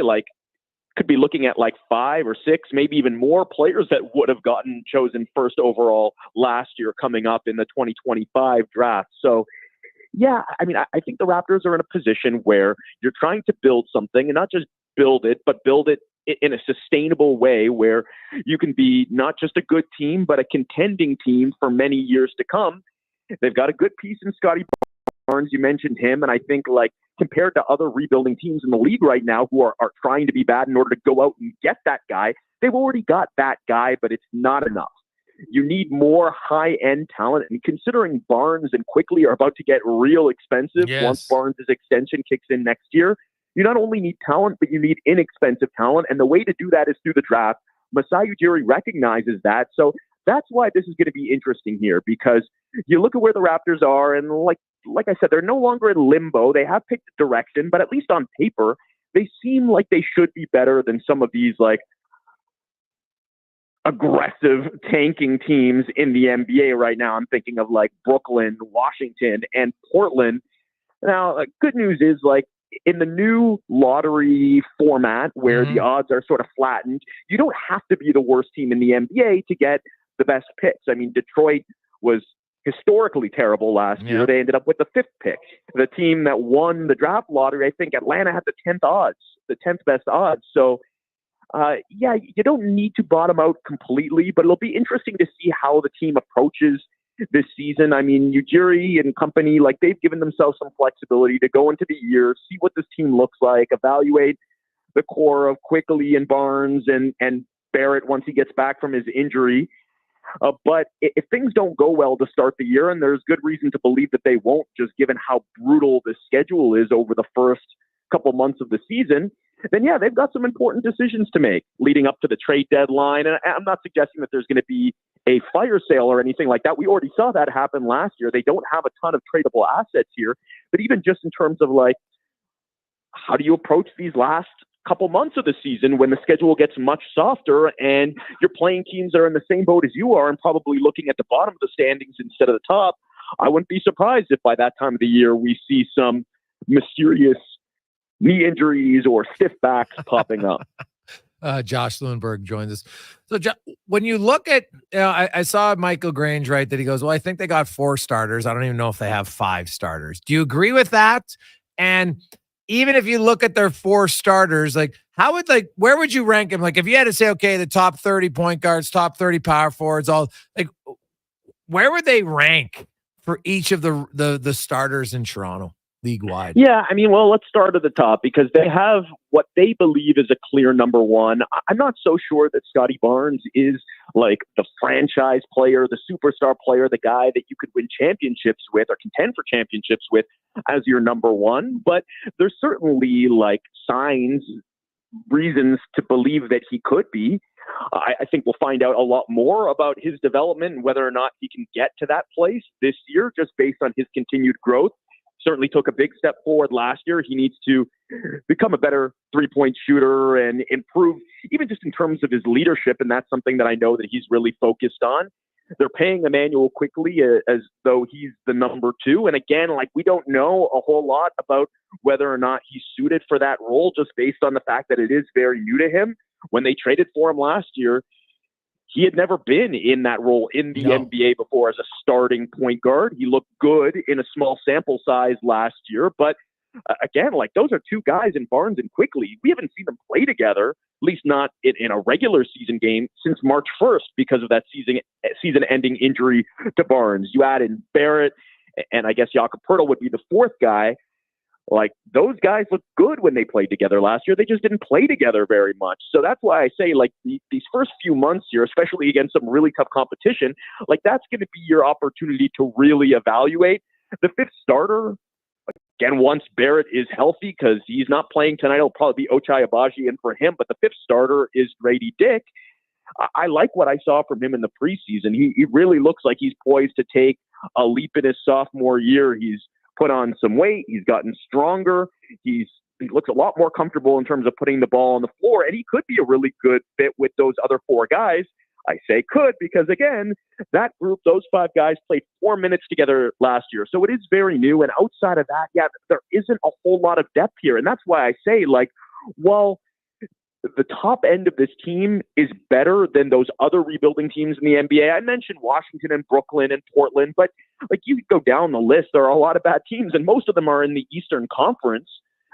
could be looking at 5 or 6, maybe even more players that would have gotten chosen first overall last year coming up in the 2025 draft. So yeah, I think the Raptors are in a position where you're trying to build something, and not just build it, but build it in a sustainable way where you can be not just a good team, but a contending team for many years to come. They've got a good piece in Scotty Barnes. You mentioned him. And I think compared to other rebuilding teams in the league right now who are trying to be bad in order to go out and get that guy, they've already got that guy, but it's not enough. You need more high-end talent. And considering Barnes and Quickly are about to get real expensive once Barnes' extension kicks in next year, you not only need talent, but you need inexpensive talent. And the way to do that is through the draft. Masai Ujiri recognizes that. So that's why this is going to be interesting here, because you look at where the Raptors are, and like I said, they're no longer in limbo. They have picked a direction, but at least on paper, they seem like they should be better than some of these aggressive tanking teams in the NBA right now. I'm thinking of like Brooklyn, Washington, and Portland. Now, good news is like in the new lottery format where the odds are sort of flattened, you don't have to be the worst team in the NBA to get the best picks. I mean, Detroit was historically terrible last year. They ended up with the 5th pick. The team that won the draft lottery, I think Atlanta had the 10th best odds. So, you don't need to bottom out completely, but it'll be interesting to see how the team approaches this season. I mean, Ujiri and company, like they've given themselves some flexibility to go into the year, see what this team looks like, evaluate the core of Quickly and Barnes and Barrett once he gets back from his injury. But if things don't go well to start the year, and there's good reason to believe that they won't, just given how brutal the schedule is over the first couple months of the season, then they've got some important decisions to make leading up to the trade deadline. And I'm not suggesting that there's going to be a fire sale or anything like that. We already saw that happen last year. They don't have a ton of tradable assets here, but even just in terms of like, how do you approach these last couple months of the season when the schedule gets much softer and you're playing teams that are in the same boat as you are and probably looking at the bottom of the standings instead of the top? I wouldn't be surprised if by that time of the year we see some mysterious knee injuries or stiff backs popping up. Josh Lewenberg joins us. So when you look at, I saw Michael Grange, right, that he goes, well, I think they got 4 starters. I don't even know if they have 5 starters. Do you agree with that? And even if you look at their 4 starters, like where would you rank them? Like if you had to say, okay, the top 30 point guards, top 30 power forwards, all like, where would they rank for each of the starters in Toronto league wide? Yeah, I mean, well, let's start at the top because they have what they believe is a clear number one. I'm not so sure that Scotty Barnes is like the franchise player, the superstar player, the guy that you could win championships with or contend for championships with as your number one. But there's certainly like signs, reasons to believe that he could be. I think we'll find out a lot more about his development and whether or not he can get to that place this year just based on his continued growth. Certainly took a big step forward last year. He needs to become a better 3-point shooter and improve even just in terms of his leadership. And that's something that I know that he's really focused on. They're paying Emmanuel Quickly as though he's the number 2. And again, like we don't know a whole lot about whether or not he's suited for that role just based on the fact that it is very new to him. When they traded for him last year, he had never been in that role in the NBA before as a starting point guard. He looked good in a small sample size last year. But again, like those are 2 guys in Barnes and Quickly. We haven't seen them play together, at least not in a regular season game, since March 1st because of that season-ending injury to Barnes. You add in Barrett, and I guess Jakob Poeltl would be the 4th guy. Like those guys looked good when they played together last year. They just didn't play together very much. So that's why I say like these first few months here, especially against some really tough competition, like that's going to be your opportunity to really evaluate. The 5th starter, again, once Barrett is healthy, because he's not playing tonight, it'll probably be Ochai Agbaji in for him. But the 5th starter is Grady Dick. I like what I saw from him in the preseason. He really looks like he's poised to take a leap in his sophomore year. He's put on some weight. He's gotten stronger. He looks a lot more comfortable in terms of putting the ball on the floor, and he could be a really good fit with those other 4 guys. I say could because, again, that group, those 5 guys played 4 minutes together last year. So it is very new, and outside of that, there isn't a whole lot of depth here. And that's why I say, like, well, the top end of this team is better than those other rebuilding teams in the NBA. I mentioned Washington and Brooklyn and Portland, but like you go down the list, there are a lot of bad teams, and most of them are in the Eastern Conference.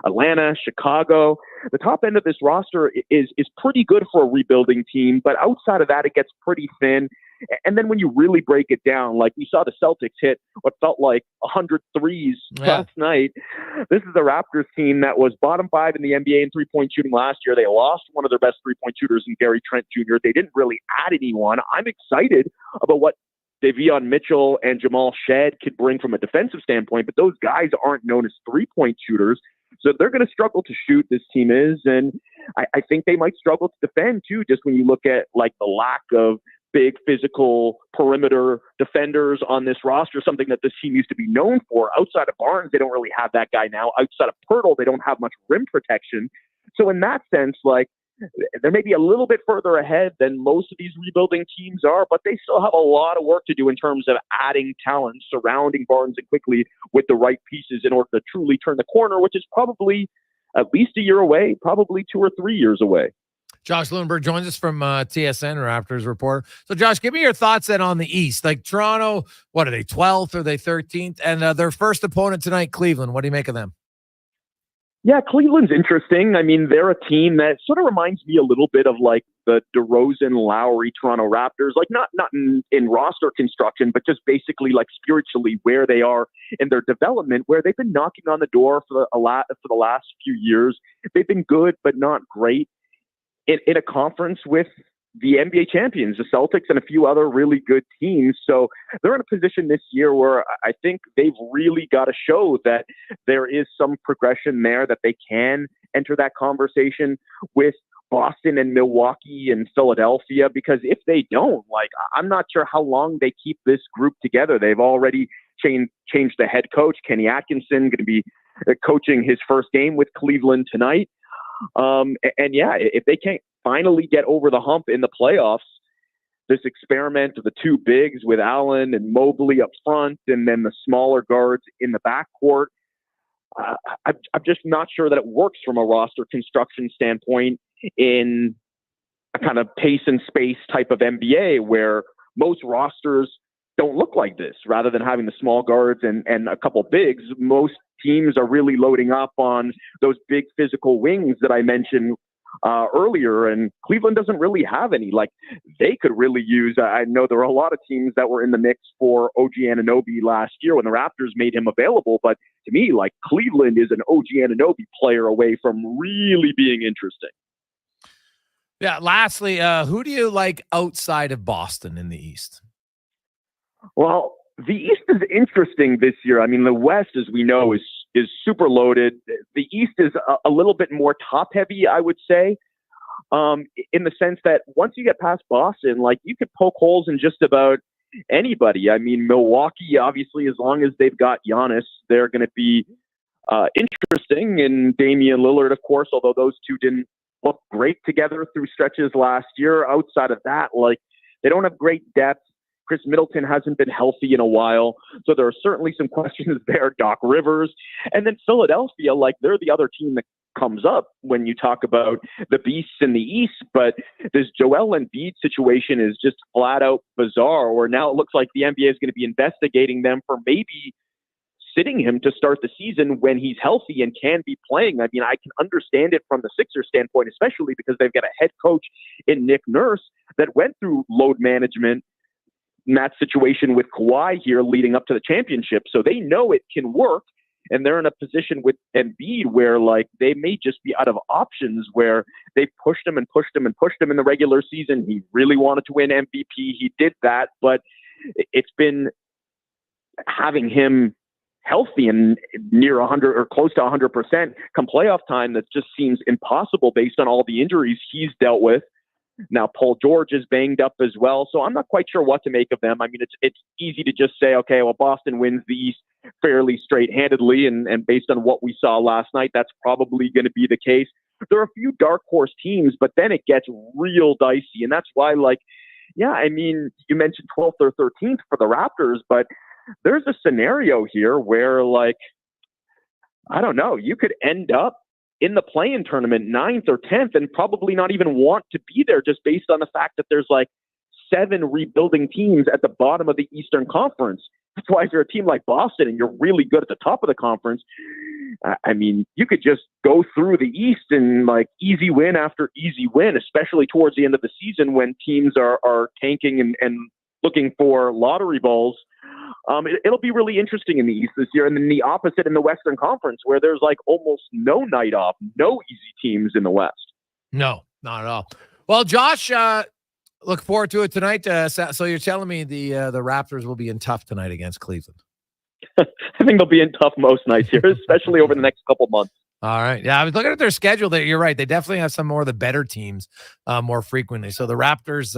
Atlanta, Chicago. The top end of this roster is pretty good for a rebuilding team, but outside of that, it gets pretty thin. And then when you really break it down, like we saw the Celtics hit what felt like 100 threes last night. This is a Raptors team that was bottom 5 in the NBA in 3-point shooting last year. They lost one of their best 3-point shooters in Gary Trent Jr. They didn't really add anyone. I'm excited about what Davion Mitchell and Jamal Shead could bring from a defensive standpoint, but those guys aren't known as 3-point shooters. So they're going to struggle to shoot, this team is. And I think they might struggle to defend too, just when you look at like the lack of big physical perimeter defenders on this roster, something that this team used to be known for. Outside of Barnes, they don't really have that guy now. Outside of Poeltl, they don't have much rim protection. So in that sense, like they're maybe a little bit further ahead than most of these rebuilding teams are, but they still have a lot of work to do in terms of adding talent, surrounding Barnes and Quickly with the right pieces in order to truly turn the corner, which is probably at least a year away, probably 2 or 3 years away. Josh Lewenberg joins us from TSN, Raptors reporter. So, Josh, give me your thoughts then on the East. Like Toronto, what are they, 12th or they 13th? And their first opponent tonight, Cleveland. What do you make of them? Yeah, Cleveland's interesting. I mean, they're a team that sort of reminds me a little bit of like the DeRozan, Lowry, Toronto Raptors, like not in roster construction, but just basically like spiritually where they are in their development, where they've been knocking on the door for the last few years. They've been good, but not great in a conference with the NBA champions, the Celtics, and a few other really good teams. So they're in a position this year where I think they've really got to show that there is some progression there, that they can enter that conversation with Boston and Milwaukee and Philadelphia, because if they don't, like, I'm not sure how long they keep this group together. They've already changed the head coach, Kenny Atkinson, going to be coaching his first game with Cleveland tonight. And yeah, if they can't finally get over the hump in the playoffs, this experiment of the two bigs with Allen and Mobley up front and then the smaller guards in the backcourt, I'm just not sure that it works from a roster construction standpoint in a kind of pace and space type of NBA where most rosters don't look like this. Rather than having the small guards and a couple bigs, most teams are really loading up on those big physical wings that I mentioned earlier, and Cleveland doesn't really have any. Like, they could really use, I know there were a lot of teams that were in the mix for OG Anunoby last year when the Raptors made him available, but to me, like, Cleveland is an OG Anunoby player away from really being interesting. Yeah, lastly, who do you like outside of Boston in the East? Well, the East is interesting this year. I mean, the West, as we know, is super loaded. The East is a little bit more top heavy, I would say, in the sense that once you get past Boston, like, you could poke holes in just about anybody. I mean, Milwaukee, obviously, as long as they've got Giannis, they're going to be interesting. And Damian Lillard, of course, although those two didn't look great together through stretches last year. Outside of that, like, they don't have great depth. Chris Middleton hasn't been healthy in a while, so there are certainly some questions there. Doc Rivers. And then Philadelphia, like, they're the other team that comes up when you talk about the beasts in the East, but this Joel Embiid situation is just flat out bizarre, where now it looks like the NBA is going to be investigating them for maybe sitting him to start the season when he's healthy and can be playing. I mean, I can understand it from the Sixers standpoint, especially because they've got a head coach in Nick Nurse that went through load management in that situation with Kawhi here leading up to the championship. So they know it can work, and they're in a position with Embiid where, like, they may just be out of options, where they pushed him and pushed him and pushed him in the regular season. He really wanted to win MVP. He did that, but it's been having him healthy and near 100 or close to 100% come playoff time that just seems impossible based on all the injuries he's dealt with. Now, Paul George is banged up as well, so I'm not quite sure what to make of them. I mean, it's easy to just say, okay, well, Boston wins the East fairly straight-handedly, and based on what we saw last night, that's probably going to be the case. There are a few dark horse teams, but then it gets real dicey, and that's why, like, yeah, I mean, you mentioned 12th or 13th for the Raptors, but there's a scenario here where, like, I don't know, you could end up in the play-in tournament 9th or 10th and probably not even want to be there, just based on the fact that there's like 7 rebuilding teams at the bottom of the Eastern Conference. That's why if you're a team like Boston and you're really good at the top of the conference, I mean, you could just go through the East and, like, easy win after easy win, especially towards the end of the season when teams are tanking and looking for lottery balls. It'll be really interesting in the East this year. And then the opposite in the Western Conference, where there's like almost no night off, no easy teams in the West. No, not at all. Well, Josh, look forward to it tonight. So you're telling me the Raptors will be in tough tonight against Cleveland? I think they'll be in tough most nights here, especially over the next couple months. All right. Yeah, I was looking at their schedule there. You're right. They definitely have some more of the better teams more frequently. So the Raptors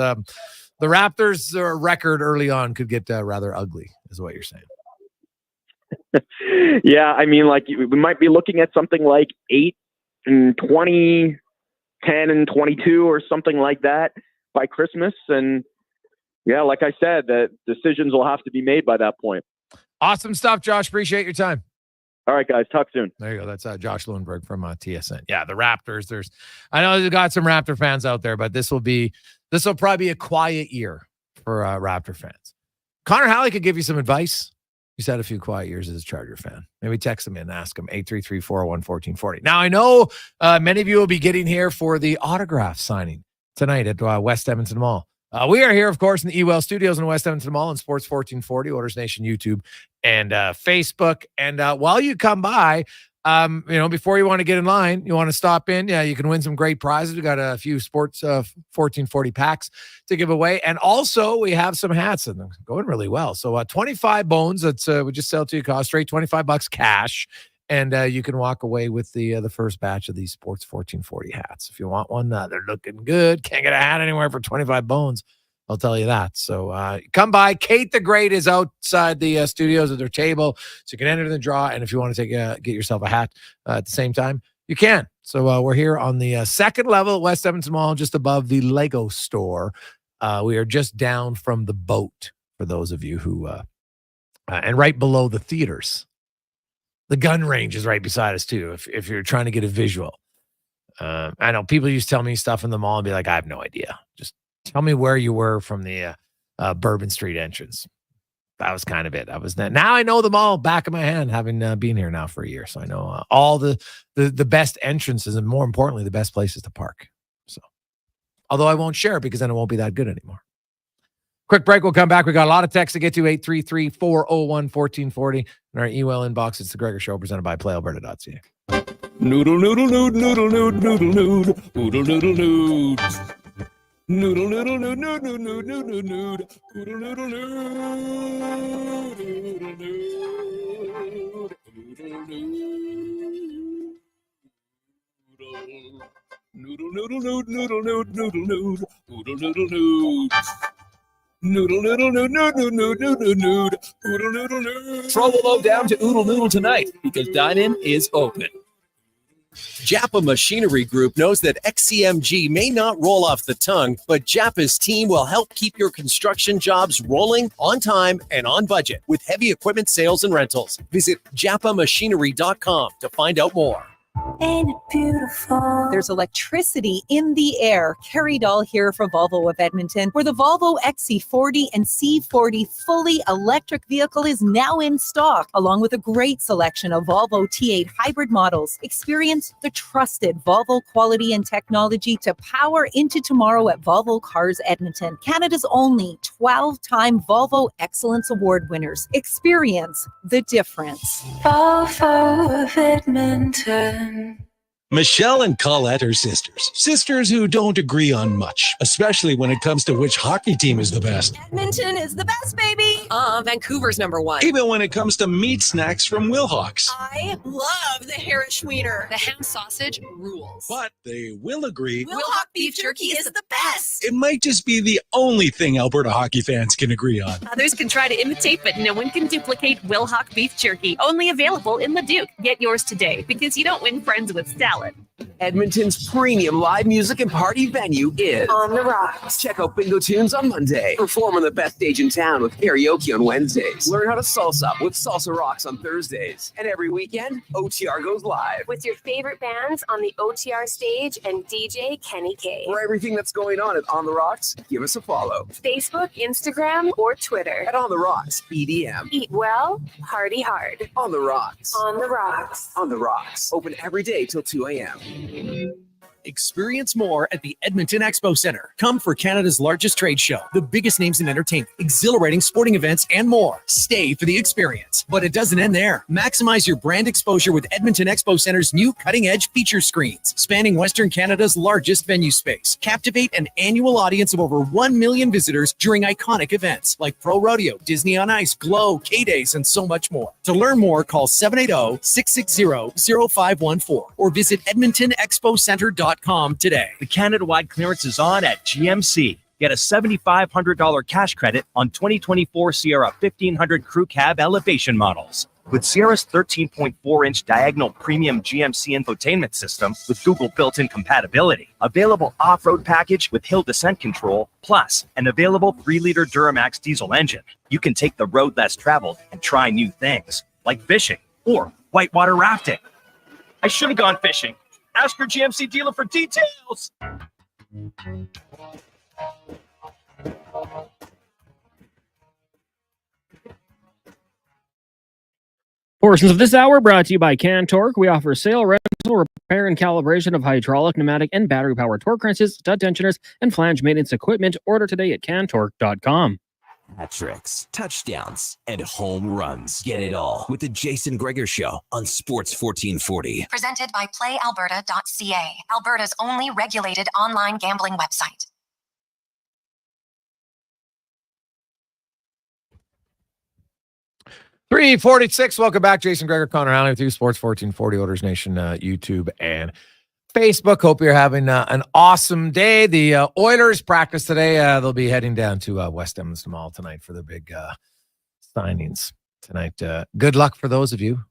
record early on could get rather ugly, is what you're saying. Yeah, I mean, like, we might be looking at something like 8-20 10-22 or something like that by Christmas. And yeah, like I said, the decisions will have to be made by that point. Awesome stuff, Josh. Appreciate your time. All right, guys. Talk soon. There you go. That's Josh Lewenberg from TSN. Yeah, the Raptors. I know we've got some Raptor fans out there, but this will probably be a quiet year for Raptor fans. Connor Halley could give you some advice. He's had a few quiet years as a Charger fan. Maybe text him and ask him, 833-401-1440. Now, I know many of you will be getting here for the autograph signing tonight at West Edmonton Mall. We are here, of course, in the eWell Studios in West Edmonton Mall and Sports 1440, Oilers Nation YouTube and Facebook. And while you come by, before you want to get in line, you want to stop in. Yeah, you can win some great prizes. We got a few Sports 1440 packs to give away. And also, we have some hats and they're going really well. So 25 bones, that's we just sell to you, cost straight $25 cash. And you can walk away with the first batch of these Sports 1440 hats. If you want one, they're looking good. Can't get a hat anywhere for 25 bones. I'll tell you that. So come by. Kate the Great is outside the studios at their table, so you can enter the draw. And if you want to get yourself a hat at the same time, you can. So we're here on the second level at West Edmonton Mall, just above the Lego store. We are just down from the boat for those of you who, and right below the theaters. The gun range is right beside us too. If you're trying to get a visual, I know people used to tell me stuff in the mall and be like, I have no idea. Just tell me where you were from the Bourbon Street entrance. That was kind of it. Now I know them all back of my hand, having been here now for a year. So I know all the best entrances and, more importantly, the best places to park. So, although I won't share it because then it won't be that good anymore. Quick break. We'll come back. We got a lot of texts to get to. 833-401-1440. In our email inbox, it's the Gregor Show presented by PlayAlberta.ca. Noodle, noodle, noodle, noodle, noodle, noodle, noodle, noodle, noodle, noodle. Noodle, noodle, noodle, noodle, noodle, noodle, noodle, noodle, noodle, noodle, noodle, noodle, noodle, noodle, noodle, noodle, noodle, noodle. Noodle, noodle, noodle, noodle, noodle, noodle, noodle, noodle, noodle. Throw the load down to Oodle Noodle tonight because dine-in is open. Japa Machinery Group knows that XCMG may not roll off the tongue, but Japa's team will help keep your construction jobs rolling on time and on budget with heavy equipment sales and rentals. Visit japamachinery.com to find out more. Ain't it beautiful? There's electricity in the air. Carrie Dahl here for Volvo of Edmonton, where the Volvo XC40 and C40 fully electric vehicle is now in stock, along with a great selection of Volvo T8 hybrid models. Experience the trusted Volvo quality and technology to power into tomorrow at Volvo Cars Edmonton, Canada's only 12-time Volvo Excellence Award winners. Experience the difference. Volvo of Edmonton. Michelle and Colette are sisters who don't agree on much, especially when it comes to which hockey team is the best. Edmonton is the best, baby. Vancouver's #1. Even when it comes to meat snacks from Wilhawks. I love the Harris Schwiener. The ham sausage rules. But they will agree Wilhawk beef jerky is the best. it might just be the only thing Alberta hockey fans can agree on. Others can try to imitate, but no one can duplicate Wilhawk beef jerky. Only available in Leduc. Get yours today because you don't win friends with salad. Edmonton's premium live music and party venue is On the Rocks. Check out Bingo Tunes on Monday. Perform on the best stage in town with karaoke on Wednesdays. Learn how to salsa with Salsa Rocks on Thursdays. And every weekend, OTR goes live. With your favorite bands on the OTR stage and DJ Kenny K. For everything that's going on at On the Rocks, give us a follow. Facebook, Instagram, or Twitter. At On the Rocks, EDM. Eat well, party hard. On the Rocks. On the Rocks. On the Rocks. Open every day till 2 a.m. Experience more at the Edmonton Expo Center. Come for Canada's largest trade show, the biggest names in entertainment, exhilarating sporting events, and more. Stay for the experience. But it doesn't end there. Maximize your brand exposure with Edmonton Expo Center's new cutting-edge feature screens, spanning Western Canada's largest venue space. Captivate an annual audience of over 1 million visitors during iconic events like Pro Rodeo, Disney on Ice, Glow, K-Days, and so much more. To learn more, call 780-660-0514 or visit EdmontonExpoCenter.com today. The Canada-wide clearance is on at GMC. Get a $7,500 cash credit on 2024 Sierra 1500 Crew Cab elevation models. With Sierra's 13.4-inch diagonal premium GMC infotainment system with Google built-in compatibility, available off-road package with hill descent control, plus an available 3-liter Duramax diesel engine, you can take the road less traveled and try new things, like fishing or whitewater rafting. I should have gone fishing. Ask your GMC dealer for details. Portions of this hour brought to you by Cantork. We offer sale, rental, repair, and calibration of hydraulic, pneumatic, and battery-powered torque wrenches, stud tensioners, and flange maintenance equipment. Order today at cantork.com. Hat tricks, touchdowns, and home runs. Get it all with the Jason Gregor Show on Sports 1440. Presented by PlayAlberta.ca, Alberta's only regulated online gambling website. .346. Welcome back. Jason Gregor, Connor Halley with you. Sports 1440, Oilers Nation, YouTube and Facebook. Hope you're having an awesome day. The Oilers practice today. They'll be heading down to West Edmonton Mall tonight for their big signings tonight. Good luck for those of you.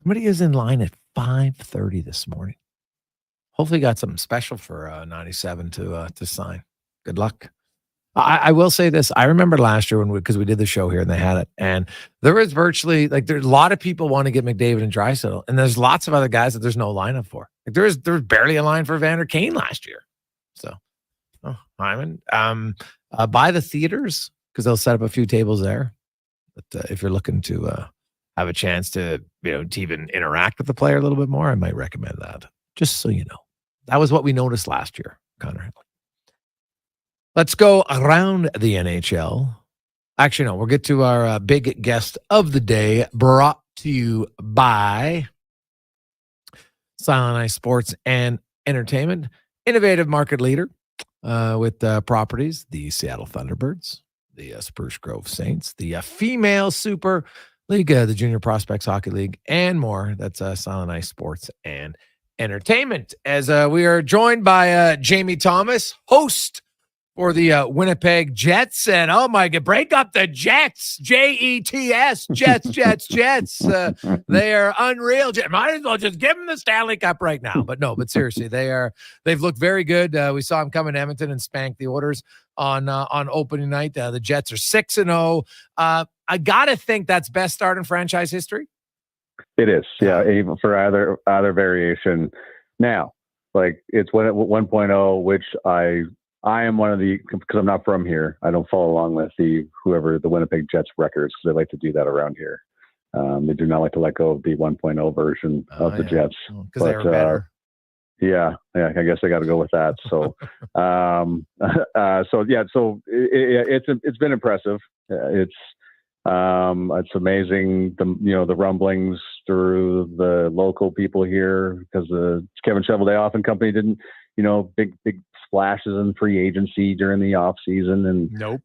Somebody is in line at 5:30 this morning. Hopefully got something special for 97 to sign. Good luck. I will say this. I remember last year because we did the show here and they had it. And there was virtually, there's a lot of people want to get McDavid and Draisaitl. And there's lots of other guys that there's no lineup for. There's barely a line for Vander Kane last year. So, Hyman, buy the theaters because they'll set up a few tables there. But if you're looking to have a chance to, to even interact with the player a little bit more, I might recommend that. Just so you know. That was what we noticed last year, Connor Halley. Let's go around the NHL. Actually, no, we'll get to our big guest of the day, brought to you by Silent Eye Sports and Entertainment, innovative market leader with properties, the Seattle Thunderbirds, the Spruce Grove Saints, the Female Super League, the Junior Prospects Hockey League, and more. That's Silent Eye Sports and Entertainment. As we are joined by Jamie Thomas, host for the Winnipeg Jets. And oh my God, break up the Jets, Jets, Jets. They are unreal. Might as well just give them the Stanley Cup right now. But seriously, they've looked very good. We saw them come in Edmonton and spank the Oilers on opening night. The Jets are 6-0. I got to think that's best start in franchise history. It is. Yeah. Even for either variation. Now, it's 1.0, which I am one of the, because I'm not from here, I don't follow along with the Winnipeg Jets records because they like to do that around here. They do not like to let go of the 1.0 version of the Jets. Because they were better. Yeah, I guess I got to go with that. So, it's been impressive. It's amazing the rumblings through the local people here because the Kevin Cheveldayoff and company didn't big splashes in free agency during the off season, and nope.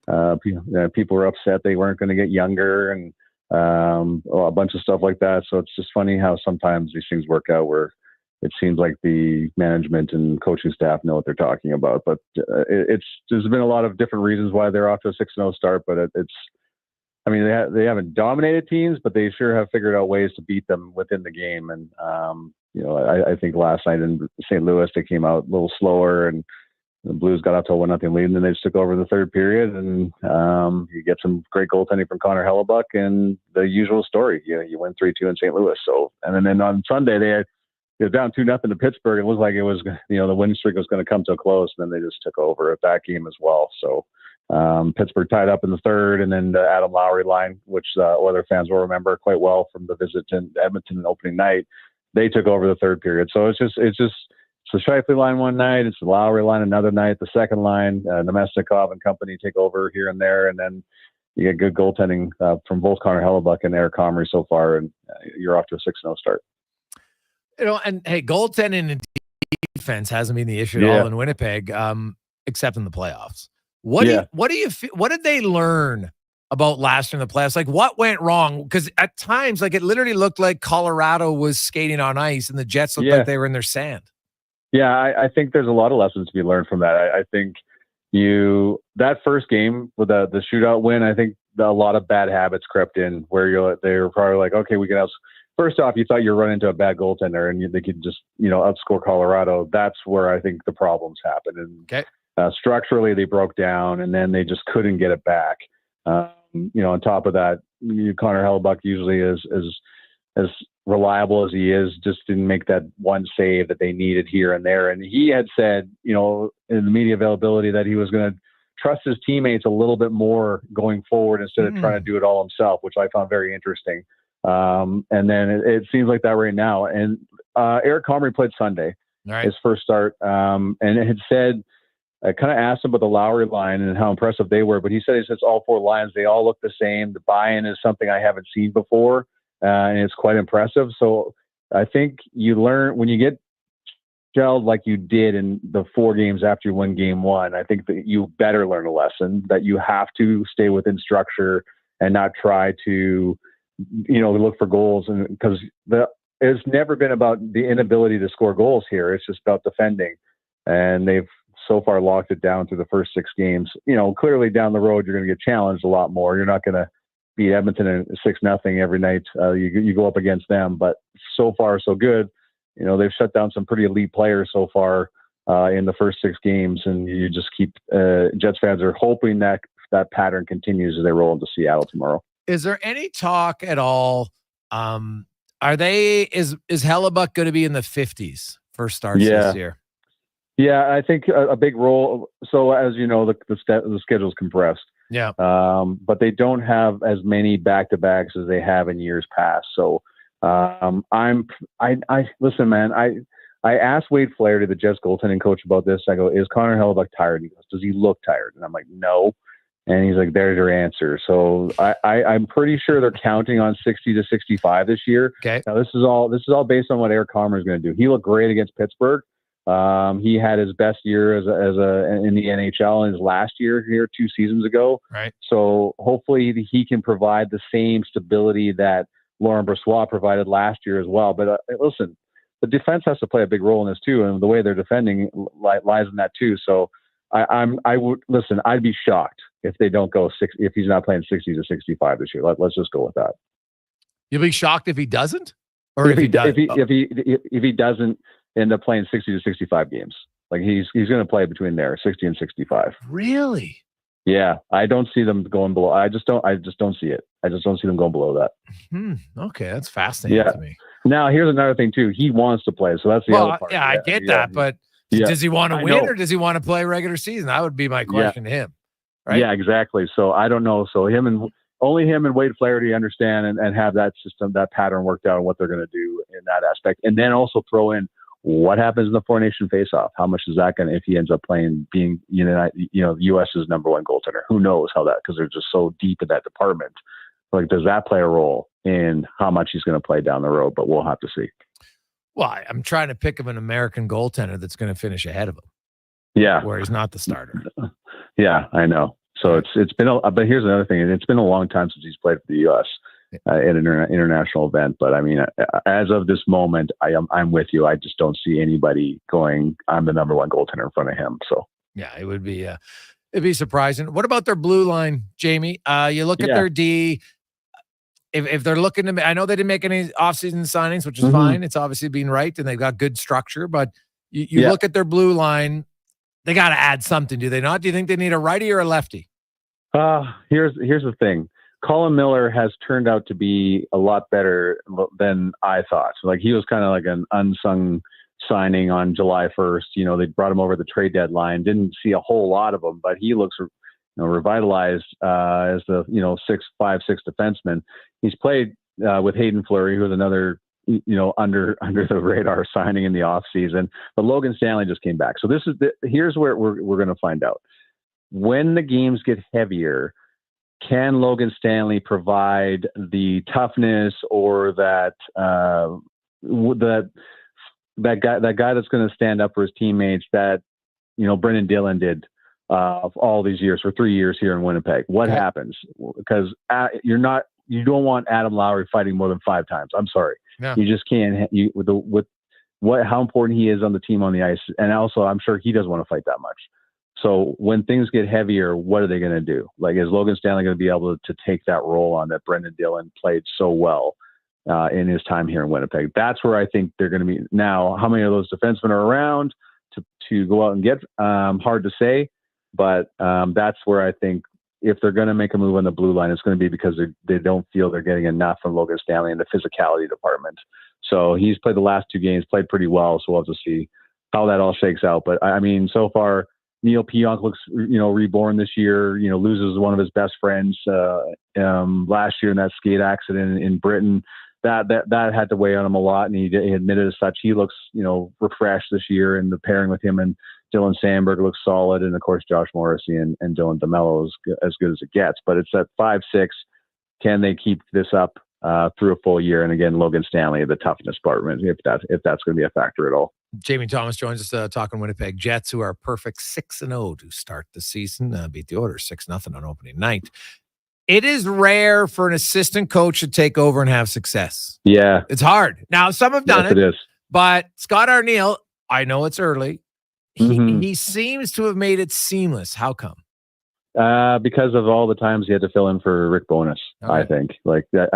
People were upset they weren't going to get younger, and a bunch of stuff like that. So it's just funny how sometimes these things work out where it seems like the management and coaching staff know what they're talking about. But there's been a lot of different reasons why they're off to a 6-0 start. But they haven't dominated teams, but they sure have figured out ways to beat them within the game. And I think last night in St. Louis they came out a little slower, and the Blues got out to a 1-0 lead, and then they just took over the third period. And you get some great goaltending from Connor Halley, and the usual story. You win 3-2 in St. Louis. So, and then on Sunday they were down 2-0 to Pittsburgh. It looked like it was the win streak was going to come to a close, and then they just took over at that game as well. So Pittsburgh tied up in the third, and then the Adam Lowry line, which Oilers fans will remember quite well from the visit to Edmonton on opening night. They took over the third period. So it's the Scheifele line one night, it's the Lowry line another night, the second line, Nemesnikov and company take over here and there, and then you get good goaltending from both Connor Hellebuyck and Eric Comrie so far, and you're off to a 6-0 start. And hey, goaltending and defense hasn't been the issue at all in Winnipeg, except in the playoffs. What do you feel? What did they learn about last year in the playoffs? What went wrong? Because at times, it literally looked like Colorado was skating on ice and the Jets looked like they were in their sand. Yeah, I think there's a lot of lessons to be learned from that. I think that first game with the shootout win, I think a lot of bad habits crept in where they were probably like, okay, we can first off, you thought you were running into a bad goaltender and they could just, outscore Colorado. That's where I think the problems happened. And structurally they broke down and then they just couldn't get it back. On top of that, Connor Halley usually is as reliable as he is, just didn't make that one save that they needed here and there. And he had said, in the media availability that he was going to trust his teammates a little bit more going forward instead of trying to do it all himself, which I found very interesting. And then it seems like that right now. And Eric Comrie played Sunday, his first start. And it had said, I kind of asked him about the Lowry line and how impressive they were, but he said all 4 lines, they all look the same. The buy-in is something I haven't seen before. And it's quite impressive. So I think you learn when you get gelled like you did in the 4 games after you win game 1. I think that you better learn a lesson that you have to stay within structure and not try to, look for goals. And because it's never been about the inability to score goals here. It's just about defending. And they've so far locked it down through the first 6 games. Clearly down the road, you're going to get challenged a lot more. You're not going to beat Edmonton in 6-0 every night. You go up against them, but so far so good. They've shut down some pretty elite players so far in the first 6 games, and you just keep Jets fans are hoping that pattern continues as they roll into Seattle tomorrow. Is there any talk at all? Is Hellebuyck going to be in the 50s for starts this year? Yeah, I think a big role. So as you know, the schedule's compressed. Yeah. But they don't have as many back-to-backs as they have in years past. So listen, man, I asked Wade Flaherty, the Jets goaltending coach, about this. I go, is Connor Hellebuyck tired? He goes, does he look tired? And I'm like, no. And he's like, there's your answer. So I'm pretty sure they're counting on 60 to 65 this year. Okay. Now this is all based on what Eric Comrie is going to do. He looked great against Pittsburgh. He had his best year in the NHL in his last year here 2 seasons ago. Right. So hopefully he can provide the same stability that Laurent Brossoit provided last year as well. But listen, the defense has to play a big role in this too, and the way they're defending lies in that too. So I'd be shocked if they don't go if he's not playing 60 to 65 this year. Let's just go with that. You'll be shocked if he doesn't, or if he doesn't end up playing 60 to 65 games. Like he's going to play between there, 60 and 65. Really? Yeah, I don't see them going below. I just don't see it. I just don't see them going below that. Okay, that's fascinating to me. Now here's another thing too. He wants to play, so that's the other part. Yeah, I get that, but does he want to win or does he want to play regular season? That would be my question to him. Right? Yeah, exactly. So I don't know. So only him and Wade Flaherty understand and have that system, that pattern worked out and what they're going to do in that aspect. And then also throw in what happens in the 4-nation faceoff. How much is that going to, if he ends up playing, being, US's number 1 goaltender? Who knows how that, because they're just so deep in that department. Like, does that play a role in how much he's going to play down the road? But we'll have to see. Well, I'm trying to pick him an American goaltender that's going to finish ahead of him. Yeah. Where he's not the starter. Yeah, I know. So it's been but here's another thing. It's been a long time since he's played for the U.S. At an international event. But I mean, as of this moment, I'm with you. I just don't see anybody going, I'm the number 1 goaltender in front of him. So yeah, it would be it'd be surprising. What about their blue line, Jamie? You look at their D. If they're looking to, I know they didn't make any offseason signings, which is fine. It's obviously being right, and they've got good structure. But you look at their blue line, they got to add something, do they not? Do you think they need a righty or a lefty? Here's the thing. Colin Miller has turned out to be a lot better than I thought. Like, he was kind of like an unsung signing on July 1st. They brought him over the trade deadline. Didn't see a whole lot of him, but he looks revitalized as the 6'5", 6 defenseman. He's played with Hayden Fleury, who was another under the radar signing in the off season. But Logan Stanley just came back. So here's where we're going to find out. When the games get heavier, can Logan Stanley provide the toughness or that guy that's going to stand up for his teammates that Brendan Dillon did all these years, for 3 years here in Winnipeg? What happens? Because you don't want Adam Lowry fighting more than 5 times. I'm sorry, you just can't. How important he is on the team on the ice, and also I'm sure he doesn't want to fight that much. So when things get heavier, what are they going to do? Like, is Logan Stanley going to be able to take that role on that Brendan Dillon played so well in his time here in Winnipeg? That's where I think they're going to be. Now, how many of those defensemen are around to go out and get? Hard to say, but that's where I think if they're going to make a move on the blue line, it's going to be because they don't feel they're getting enough from Logan Stanley in the physicality department. So he's played the last 2 games, played pretty well. So we'll have to see how that all shakes out. But I mean, so far, Neil Pionk looks, reborn this year, loses one of his best friends last year in that skate accident in Britain. That had to weigh on him a lot, and he admitted as such. He looks, refreshed this year, and the pairing with him and Dylan Sandberg looks solid, and of course Josh Morrissey and Dylan DeMello is as good as it gets. But it's at 5-6. Can they keep this up through a full year? And again, Logan Stanley, the toughness part, if that's going to be a factor at all. Jamie Thomas joins us talking Winnipeg Jets, who are perfect 6-0 to start the season. Beat the Oilers 6-0 on opening night. It is rare for an assistant coach to take over and have success. Yeah. It's hard. Now, some have done it. It is. But Scott Arniel, I know it's early. He seems to have made it seamless. How come? Because of all the times he had to fill in for Rick Bowness, I think. Like that,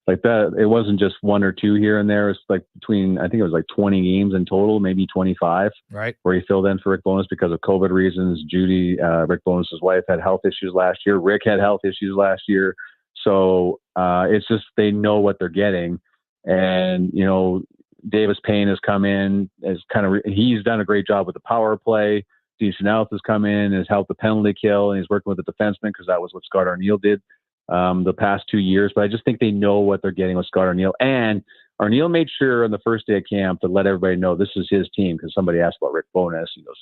like that, it wasn't just 1 or 2 here and there. It's like between, I think it was like 20 games in total, maybe 25, right? Where he filled in for Rick Bowness because of COVID reasons. Judy, Rick Bowness's wife, had health issues last year. Rick had health issues last year. So it's just, they know what they're getting. And, Davis Payne has come in as he's done a great job with the power play. Decent Elf has come in and has helped the penalty kill, and he's working with the defenseman because that was what Scott Arniel did the past 2 years. But I just think they know what they're getting with Scott Arniel. And Arniel made sure on the first day of camp to let everybody know this is his team, because somebody asked about Rick Bowness. He goes,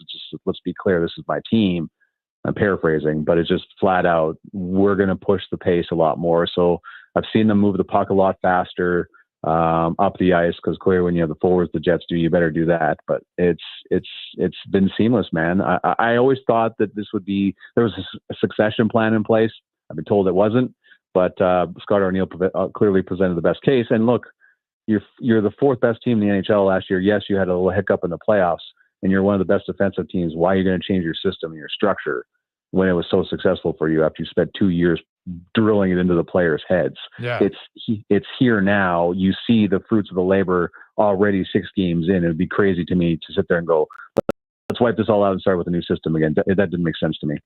let's be clear, this is my team. I'm paraphrasing, but it's just flat out, we're going to push the pace a lot more. So I've seen them move the puck a lot faster up the ice, because clearly when you have the forwards the Jets do, you better do that. But it's been seamless, man. I always thought that there was a succession plan in place. I've been told it wasn't, but Scott Arniel clearly presented the best case. And look, you're the 4th best team in the NHL last year. Yes, you had a little hiccup in the playoffs, and you're one of the best defensive teams. Why are you going to change your system and your structure when it was so successful for you after you spent 2 years drilling it into the players' heads? Yeah. It's here now. You see the fruits of the labor already 6 games in. It'd be crazy to me to sit there and go, let's wipe this all out and start with a new system again. That didn't make sense to me.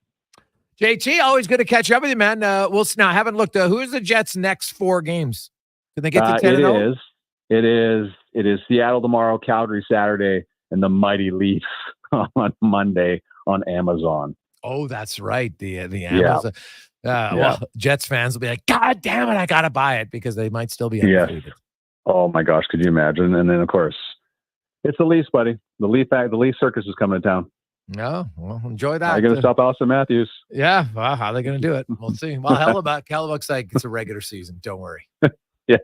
JT, always good to catch up with you, man. We'll now haven't looked. Who is the Jets' next 4 games? Can they get to 10-0? It is Seattle tomorrow, Calgary Saturday, and the mighty Leafs on Monday on Amazon. Oh, that's right. The Amazon. Well, Jets fans will be like, God damn it, I gotta buy it, because they might still be undefeated. Yes. Oh my gosh, could you imagine? And then of course, it's the Leafs, buddy. The Leaf circus is coming to town. No, well, enjoy that. They're going to stop Austin Matthews. Yeah, well, how are they going to do it? We'll see. Well, Hellebuck's like, it's a regular season. Don't worry. Yeah,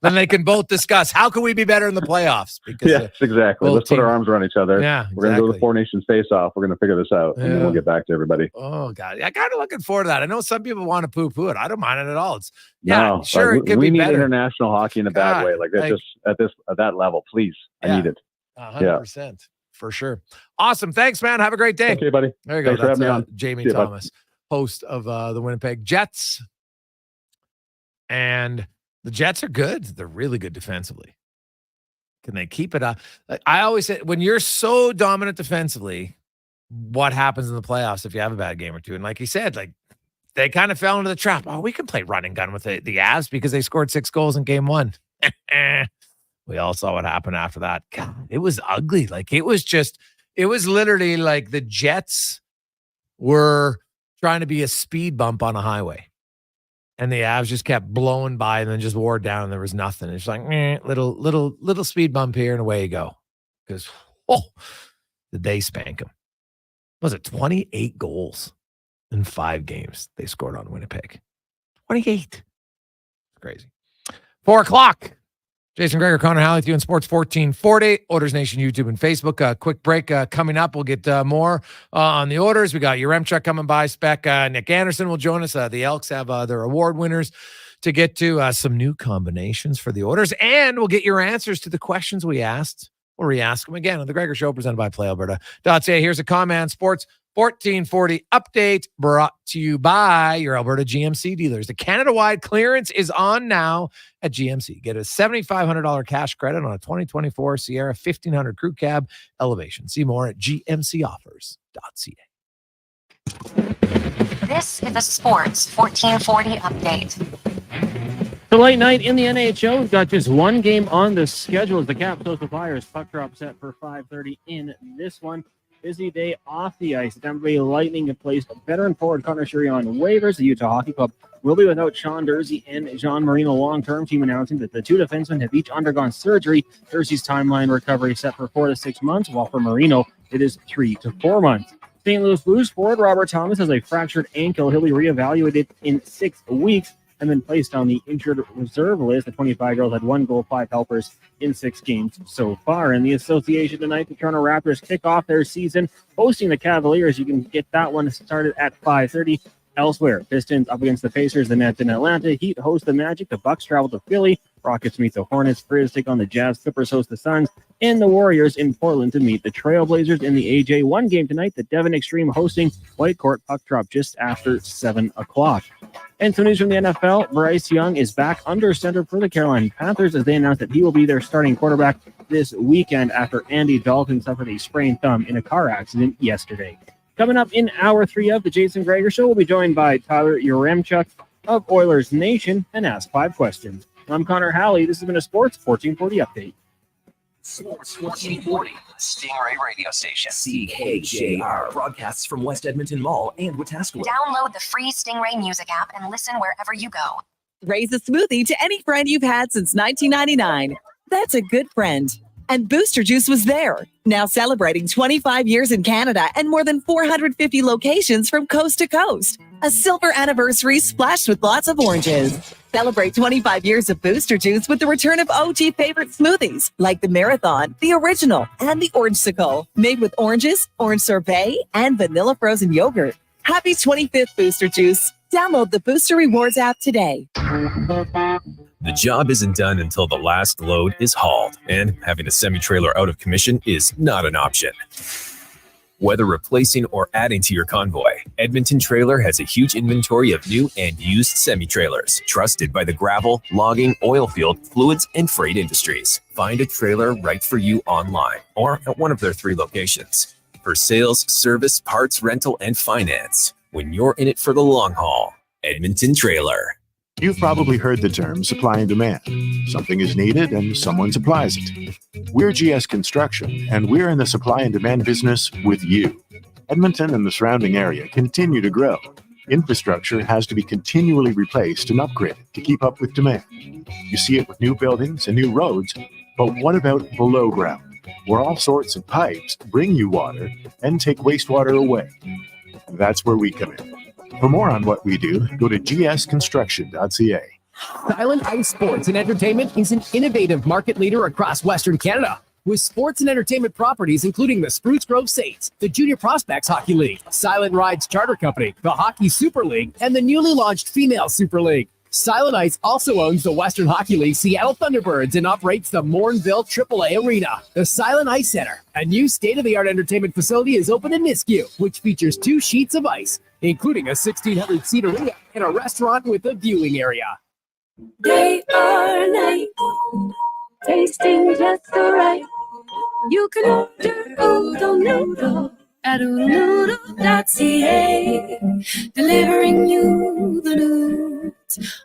then they can both discuss how can we be better in the playoffs. Because yes, exactly. Let's put our arms around each other. Yeah, we're going to go to the 4 Nations face-off. We're going to figure this out, and then we'll get back to everybody. Oh God, I kind of looking forward to that. I know some people want to poo-poo it. I don't mind it at all. It's sure it could be better. We need international hockey in a bad way, like that. Just at that level, please. I need it. 100%. For sure. Awesome. Thanks, man. Have a great day. Okay, buddy. There you go. Thanks for having me on. Jamie Thomas, host of the Winnipeg Jets. And the Jets are good. They're really good defensively. Can they keep it up? I always say, when you're so dominant defensively, what happens in the playoffs if you have a bad game or two? And like you said, like they kind of fell into the trap. Oh, we can play run and gun with the Avs because they scored 6 goals in game 1. We all saw what happened after that. God, it was ugly. Like it was literally like the Jets were trying to be a speed bump on a highway. And the Avs just kept blowing by and then just wore down and there was nothing. It's like, little speed bump here and away you go. Because, did they spank them? Was it 28 goals in 5 games they scored on Winnipeg? 28. Crazy. 4 o'clock. Jason Gregor, Connor Halley with you in Sports 1440, Oilers Nation, YouTube, and Facebook. Quick break coming up. We'll get more on the Oilers. We got Yaremchuk coming by. Spec Nick Anderson will join us. The Elks have their award winners to get to, some new combinations for the Oilers. And we'll get your answers to the questions we asked We'll re-ask him again on the Gregor Show, presented by PlayAlberta.ca. Here's a Command Sports 1440 update brought to you by your Alberta GMC dealers. The Canada-wide clearance is on now at GMC. Get a $7,500 cash credit on a 2024 Sierra 1500 Crew Cab Elevation. See more at gmcoffers.ca. This is a Sports 1440 update. The late night in the NHL. We've got just one game on the schedule as the Caps host the Flyers. Puck drop set for 5:30 in this one. Busy day off the ice. The Tampa Bay Lightning have placed veteran forward Connor Halley on waivers. The Utah Hockey Club will be without Sean Durzi and Jean Marino long-term. Team announcing that the two defensemen have each undergone surgery. Durzi's timeline recovery set for 4 to 6 months, while for Marino it is 3 to 4 months. St. Louis Blues forward Robert Thomas has a fractured ankle. He'll be reevaluated in 6 weeks and then placed on the injured reserve list. The 25-year-old had 1 goal, 5 helpers in 6 games so far. In the association tonight, the Toronto Raptors kick off their season hosting the Cavaliers. You can get that one started at 5:30. Elsewhere, Pistons up against the Pacers, the Nets in Atlanta. Heat host the Magic. The Bucks travel to Philly. Rockets meet the Hornets. Grizz take on the Jazz. Clippers host the Suns. And the Warriors in Portland to meet the Trailblazers in the AJ1 game tonight. The Devon Extreme hosting White Court. Puck drop just after 7 o'clock. And some news from the NFL. Bryce Young is back under center for the Carolina Panthers as they announced that he will be their starting quarterback this weekend after Andy Dalton suffered a sprained thumb in a car accident yesterday. Coming up in hour 3 of the Jason Gregor Show, we'll be joined by Tyler Yaremchuk of Oilers Nation and ask 5 questions. I'm Connor Halley. This has been a Sports 1440 update. Sports 1440, Stingray Radio Station. CKJR broadcasts from West Edmonton Mall and Wetaskiwin. Download the free Stingray music app and listen wherever you go. Raise a smoothie to any friend you've had since 1999. That's a good friend. And Booster Juice was there, now celebrating 25 years in Canada and more than 450 locations from coast to coast. A silver anniversary splashed with lots of oranges. Celebrate 25 years of Booster Juice with the return of OG favorite smoothies like the Marathon, the Original, and the Orangesicle, made with oranges, orange sorbet, and vanilla frozen yogurt. Happy 25th Booster Juice. Download the Booster Rewards app today. The job isn't done until the last load is hauled, and having a semi-trailer out of commission is not an option. Whether replacing or adding to your convoy, Edmonton Trailer has a huge inventory of new and used semi-trailers, trusted by the gravel, logging, oil field, fluids, and freight industries. Find a trailer right for you online or at one of their 3 locations. For sales, service, parts, rental, and finance, when you're in it for the long haul, Edmonton Trailer. You've probably heard the term supply and demand. Something is needed and someone supplies it. We're GS Construction, and we're in the supply and demand business with you. Edmonton and the surrounding area continue to grow. Infrastructure has to be continually replaced and upgraded to keep up with demand. You see it with new buildings and new roads, but what about below ground, where all sorts of pipes bring you water and take wastewater away? That's where we come in. For more on what we do, go to gsconstruction.ca. Silent Ice Sports and Entertainment is an innovative market leader across Western Canada, with sports and entertainment properties including the Spruce Grove Saints, the Junior Prospects Hockey League, Silent Rides Charter Company, the Hockey Super League, and the newly launched Female Super League. Silent Ice also owns the Western Hockey League Seattle Thunderbirds and operates the Morinville AAA Arena. The Silent Ice Center, a new state-of-the-art entertainment facility, is open in Nisku, which features 2 sheets of ice, including a 1,600-seat arena and a restaurant with a viewing area. Day or night, tasting just so right. You can order Oodle Noodle at oodlenoodle.ca, delivering you the news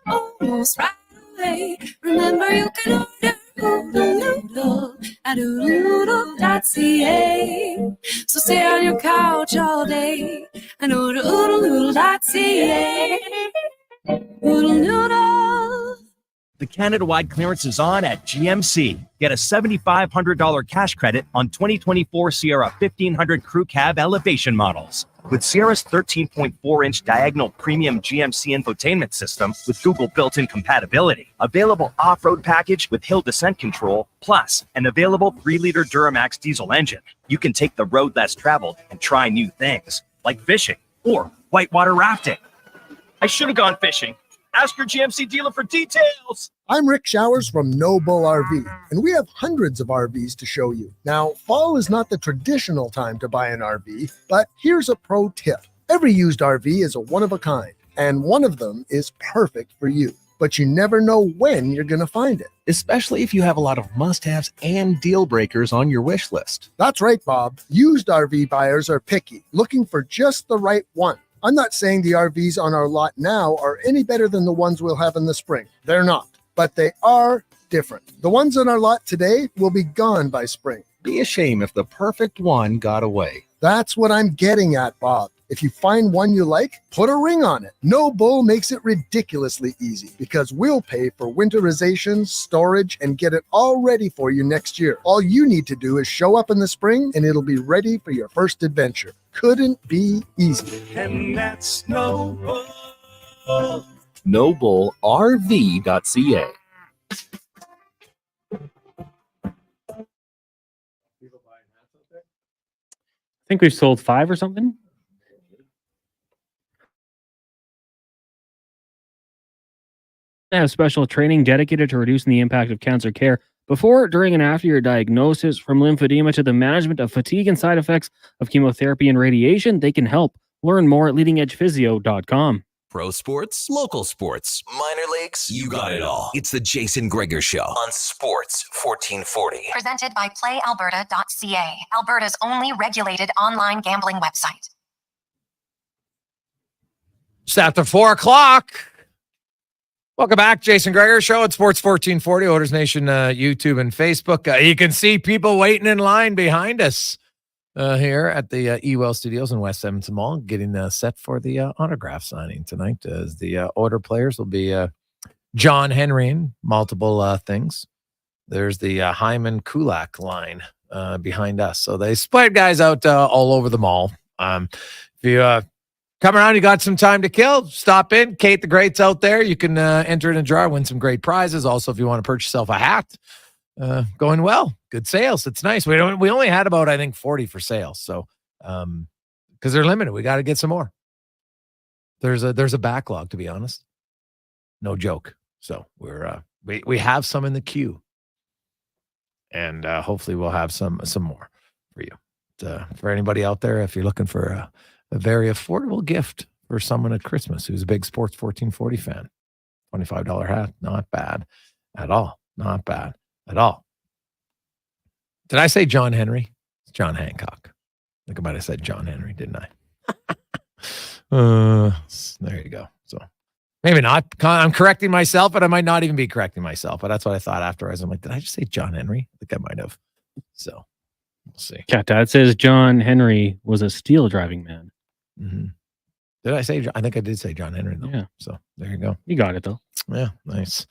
almost right away. Remember, you can order Oodle Noodle at oodlenoodle.ca. So stay on your couch all day and order oodlenoodle.ca. Oodle Noodle. The Canada-wide clearance is on at GMC. Get a $7,500 cash credit on 2024 Sierra 1500 Crew Cab Elevation models. With Sierra's 13.4-inch diagonal premium GMC infotainment system with Google built-in compatibility, available off-road package with hill descent control, plus an available 3-liter Duramax diesel engine, you can take the road less traveled and try new things, like fishing or whitewater rafting. I should have gone fishing. Ask your GMC dealer for details. I'm Rick Showers from No Bull RV, and we have hundreds of RVs to show you. Now, fall is not the traditional time to buy an RV, but here's a pro tip. Every used RV is a one-of-a-kind, and one of them is perfect for you. But you never know when you're going to find it. Especially if you have a lot of must-haves and deal breakers on your wish list. That's right, Bob. Used RV buyers are picky, looking for just the right one. I'm not saying the RVs on our lot now are any better than the ones we'll have in the spring. They're not, but they are different. The ones on our lot today will be gone by spring. Be a shame if the perfect one got away. That's what I'm getting at, Bob. If you find one you like, put a ring on it. No Bull makes it ridiculously easy because we'll pay for winterization, storage, and get it all ready for you next year. All you need to do is show up in the spring and it'll be ready for your first adventure. Couldn't be easy. And that's No Bull. NobleRV.ca. I think we've sold 5 or something. They have special training dedicated to reducing the impact of cancer care before, during, and after your diagnosis. From lymphedema to the management of fatigue and side effects of chemotherapy and radiation, they can help. Learn more at leadingedgephysio.com. Pro sports, local sports, minor leagues, you got it all. It's the Jason Gregor Show on Sports 1440. Presented by PlayAlberta.ca, Alberta's only regulated online gambling website. Just after 4 o'clock. Welcome back, Jason Gregor Show at Sports 1440, Oilers Nation, YouTube and Facebook. You can see people waiting in line behind us here at the Ewell Studios in West Edmonton Mall, getting set for the autograph signing tonight. As the order players will be John Henry in multiple things. There's the Hyman Kulak line behind us. So they spread guys out all over the mall. If you come around, you got some time to kill, stop in. Kate the Great's out there. You can enter in a draw, win some great prizes. Also, if you want to purchase yourself a hat, going well. Good sales. It's nice. We only had about, I think, 40 for sale. So, because they're limited, we got to get some more. There's a backlog, to be honest. No joke. So we have some in the queue, and hopefully we'll have some more for you. For anybody out there, if you're looking for a very affordable gift for someone at Christmas who's a big Sports 1440 fan, $25 hat, not bad at all. Not bad at all. Did I say John Henry? It's John Hancock. I think I might have said John Henry, didn't I? There you go. So maybe not. I'm correcting myself, but I might not even be correcting myself. But that's what I thought afterwards. I'm like, did I just say John Henry? I think I might have. So we'll see. Cat Dad says John Henry was a steel driving man. Mm-hmm. Did I say? I think I did say John Henry, though. Yeah. So there you go. You got it, though. Yeah, nice.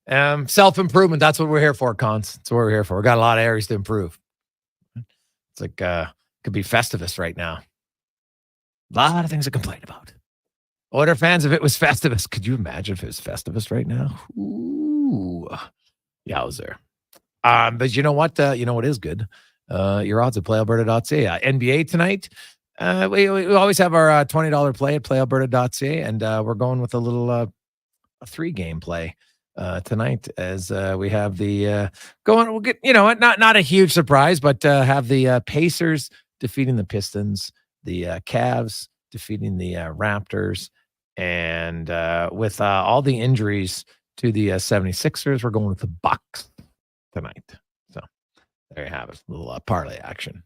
Self-improvement. That's what we're here for, Cons. That's what we're here for. We got a lot of areas to improve. It's like could be Festivus right now. A lot of things to complain about. Order fans, if it was Festivus, could you imagine if it was Festivus right now? Ooh, yowzer. But you know what? You know what is good? Your odds at PlayAlberta.ca. NBA tonight. We always have our $20 play at PlayAlberta.ca, and we're going with a little a 3-game play tonight as we have the going. We'll get not a huge surprise, but have the Pacers defeating the Pistons, the Cavs defeating the Raptors, and with all the injuries to the 76ers, we're going with the Bucks tonight. So there you have it, a little parlay action.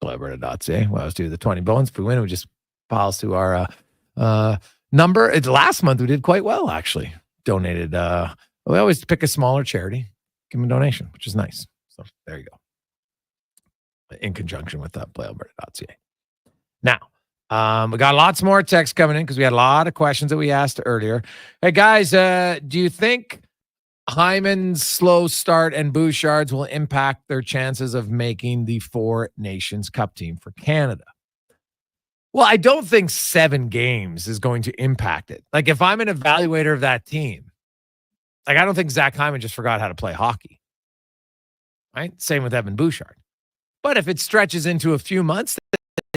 Alberta.ca. Well, let's do the 20 bones. If we win, we just piles to our number. Last month we did quite well, actually. Donated. We always pick a smaller charity, give them a donation, which is nice. So there you go. In conjunction with PlayAlberta.ca. Now, we got lots more texts coming in because we had a lot of questions that we asked earlier. Hey guys, do you think Hyman's slow start and Bouchard's will impact their chances of making the 4 Nations Cup team for Canada? Well, I don't think 7 games is going to impact it. Like, if I'm an evaluator of that team, like, I don't think Zach Hyman just forgot how to play hockey. Right? Same with Evan Bouchard. But if it stretches into a few months,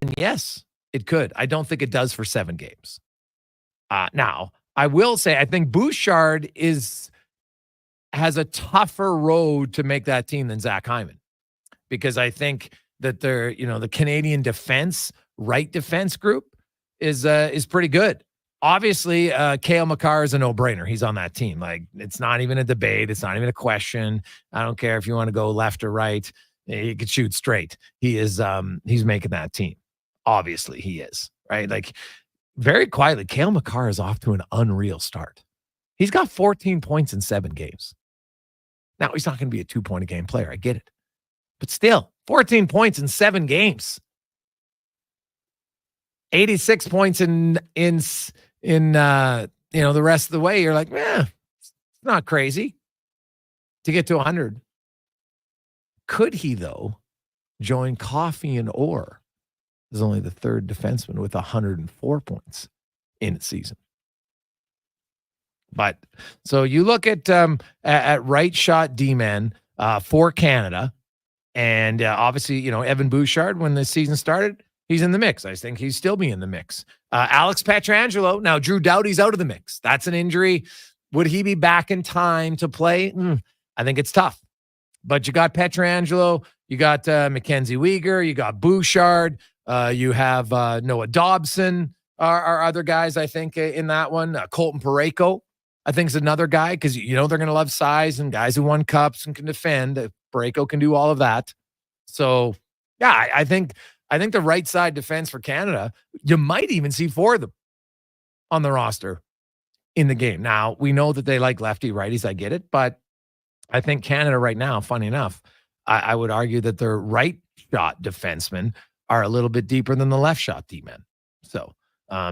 then yes, it could. I don't think it does for 7 games. Now, I will say I think Bouchard has a tougher road to make that team than Zach Hyman, because I think that the Canadian right defense group is pretty good. Obviously, Cale Makar is a no-brainer. He's on that team. Like, it's not even a debate. It's not even a question. I don't care if you want to go left or right. He could shoot straight. He is. He's making that team. Obviously, he is. Right? Like, very quietly, Cale Makar is off to an unreal start. He's got 14 points in 7 games. Now, he's not going to be a 2-point-a-game player. I get it. But still, 14 points in 7 games. 86 points in the rest of the way. You're like, it's not crazy to get to 100. Could he, though, join Coffey and Orr as only the 3rd defenseman with 104 points in a season? But so you look at right shot D-men for Canada, and obviously, Evan Bouchard, when the season started, he's in the mix. I think he's still be in the mix. Alex Pietrangelo. Now, Drew Doughty's out of the mix. That's an injury. Would he be back in time to play? I think it's tough. But you got Pietrangelo. You got Mackenzie Weegar. You got Bouchard. You have Noah Dobson are other guys, I think, in that one. Colton Parayko, I think, is another guy, because they're going to love size and guys who won cups and can defend. Parayko can do all of that. So, yeah, I think the right side defense for Canada, you might even see 4 of them on the roster in the game. Now, we know that they like lefty righties. I get it. But I think Canada right now, funny enough, I would argue that their right shot defensemen are a little bit deeper than the left shot D-men. So,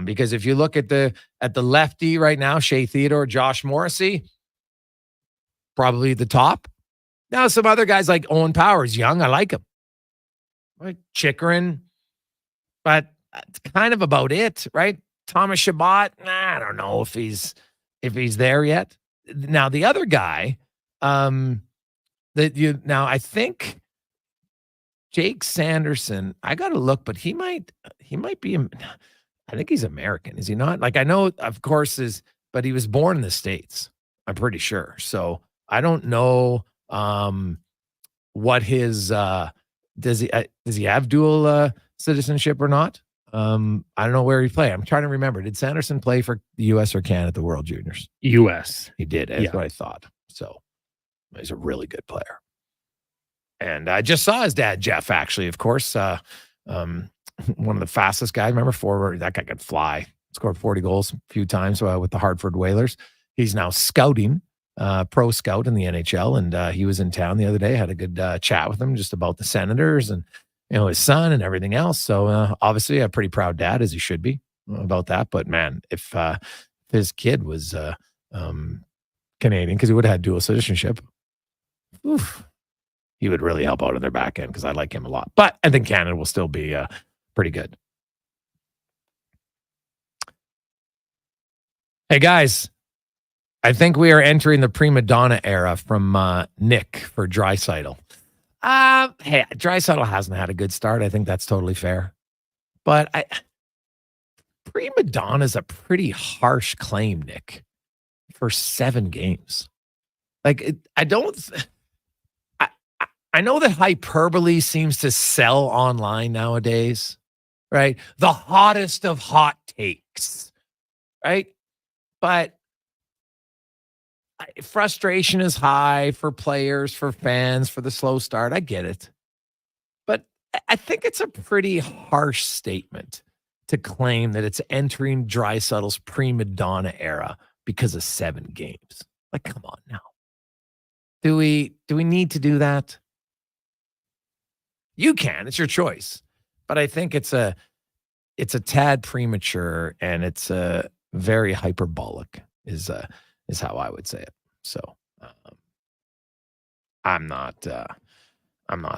because if you look at the lefty right now, Shea Theodore, Josh Morrissey, probably the top. Now, some other guys like Owen Powers, young, I like him. Right? Chikrin, but that's kind of about it, right? Thomas Chabot, I don't know if he's there yet. Now, the other guy, I think Jake Sanderson, I got to look, but he might be, I think he's American, is he not? Like, I know, of course, but he was born in the States, I'm pretty sure. So I don't know what his, does he have dual citizenship or not? I don't know where he played. I'm trying to remember. Did Sanderson play for the U.S. or Canada at the World Juniors? U.S. He did. That's what I thought. So he's a really good player. And I just saw his dad, Jeff, actually, of course. One of the fastest guys. Remember, forward, that guy could fly. Scored 40 goals a few times with the Hartford Whalers. He's now scouting, pro scout in the NHL. And he was in town the other day. Had a good chat with him just about the Senators and his son and everything else. So obviously a pretty proud dad, as he should be, about that. But man, if his kid was Canadian, because he would have had dual citizenship, he would really help out in their back end, because I like him a lot. But I think Canada will still be pretty good. Hey guys, I think we are entering the prima donna era from Nick for Draisaitl. Hey, Draisaitl hasn't had a good start. I think that's totally fair. But prima donna is a pretty harsh claim, Nick, for 7 games. Like, I know that hyperbole seems to sell online nowadays, right? The hottest of hot takes, right? But frustration is high for players, for fans, for the slow start. I get it. But I think it's a pretty harsh statement to claim that it's entering Draisaitl's prima donna era because of 7 games. Like, come on now. Do we need to do that? You can. It's your choice. But I think it's a tad premature, and it's very hyperbolic is how I would say it. So I'm not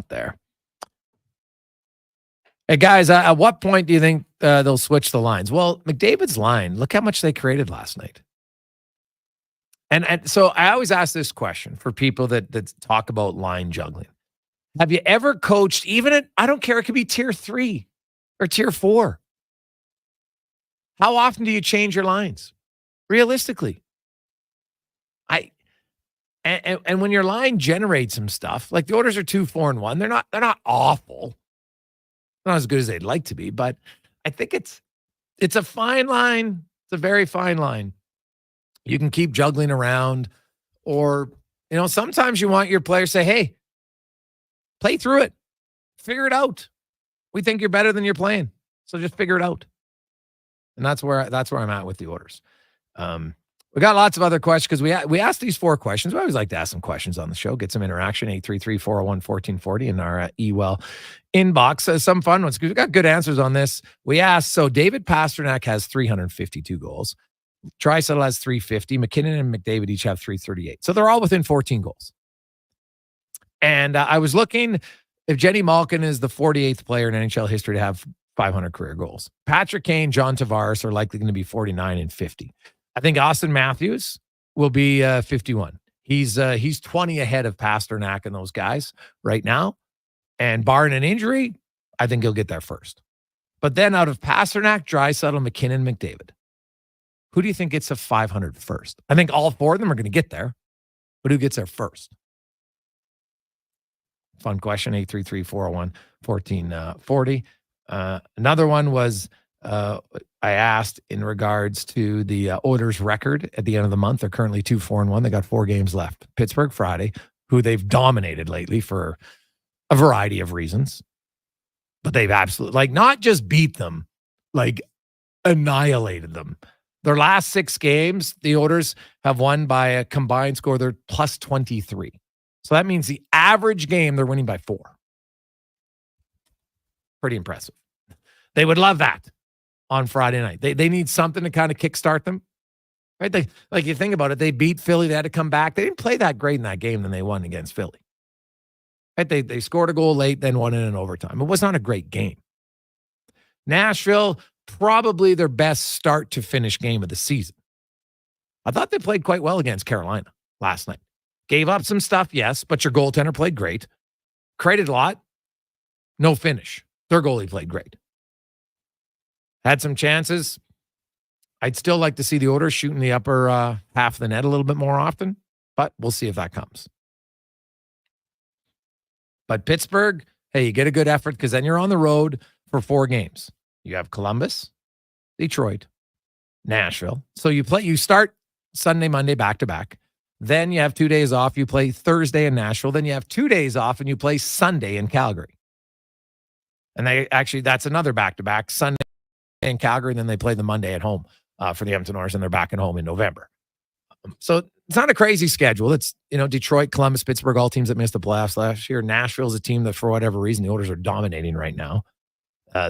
there. Hey guys, at what point do you think they'll switch the lines? Well, McDavid's line, look how much they created last night. And so I always ask this question for people that talk about line juggling. Have you ever coached, even at, I don't care, it could be tier 3 or tier 4. How often do you change your lines? Realistically. And when your line generates some stuff, like the Oilers are 2-4-1, they're not awful. Not as good as they'd like to be, but I think it's a fine line. It's a very fine line. You can keep juggling around, or sometimes you want your players to say, hey, play through it. Figure it out. We think you're better than you're playing. So just figure it out. And that's where I'm at with the Oilers. We got lots of other questions because we asked these 4 questions. We always like to ask some questions on the show, get some interaction. 833-401-1440 in our email inbox. Some fun ones because we got good answers on this. We asked, so David Pastrnak has 352 goals. Draisaitl has 350. McKinnon and McDavid each have 338. So they're all within 14 goals. And I was looking if Jenny Malkin is the 48th player in NHL history to have 500 career goals. Patrick Kane, John Tavares are likely going to be 49 and 50. I think Austin Matthews will be 51. He's 20 ahead of Pastrnak and those guys right now. And barring an injury, I think he'll get there first. But then out of Pastrnak, Draisaitl, McKinnon, McDavid, who do you think gets to 500 first? I think all 4 of them are going to get there. But who gets there first? Fun question, 833-401-1440. Another one was I asked in regards to the Oilers record at the end of the month. They're currently 2-4-1. They got 4 games left. Pittsburgh Friday, who they've dominated lately for a variety of reasons. But they've absolutely, not just beat them, annihilated them. Their last 6 games, the Oilers have won by a combined score. They're plus 23. So that means the average game, they're winning by 4. Pretty impressive. They would love that on Friday night. They need something to kind of kickstart them. Right? You think about it, they beat Philly. They had to come back. They didn't play that great in that game, then they won against Philly. Right? They scored a goal late, then won in an overtime. It was not a great game. Nashville, probably their best start to finish game of the season. I thought they played quite well against Carolina last night. Gave up some stuff, yes, but your goaltender played great. Created a lot. No finish. Their goalie played great. Had some chances. I'd still like to see the Oilers shooting the upper half of the net a little bit more often, but we'll see if that comes. But Pittsburgh, hey, you get a good effort because then you're on the road for 4 games. You have Columbus, Detroit, Nashville. So you start Sunday, Monday, back-to-back. Then you have 2 days off. You play Thursday in Nashville. Then you have 2 days off, and you play Sunday in Calgary. And that's another back-to-back, Sunday in Calgary, and then they play the Monday at home for the Edmonton Oilers, and they're back at home in November. So it's not a crazy schedule. It's, Detroit, Columbus, Pittsburgh, all teams that missed the playoffs last year. Nashville's a team that, for whatever reason, the Oilers are dominating right now.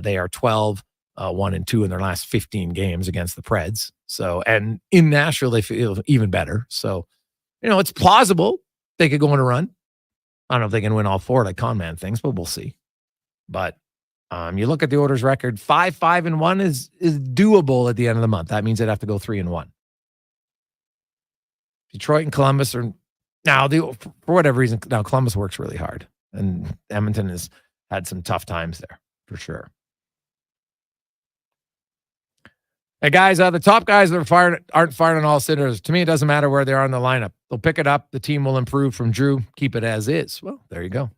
They are 12-1-2 in their last 15 games against the Preds. So, and in Nashville, they feel even better. So, it's plausible they could go on a run. I don't know if they can win all 4 like Conman things, but we'll see. But you look at the Oilers record, 5-5-1 is doable at the end of the month. That means they'd have to go 3-1. Detroit and Columbus are now, for whatever reason, now Columbus works really hard, and Edmonton has had some tough times there for sure. Hey guys, the top guys that aren't firing on all cylinders. To me, it doesn't matter where they are in the lineup. They'll pick it up. The team will improve from Drew. Keep it as is. Well, there you go.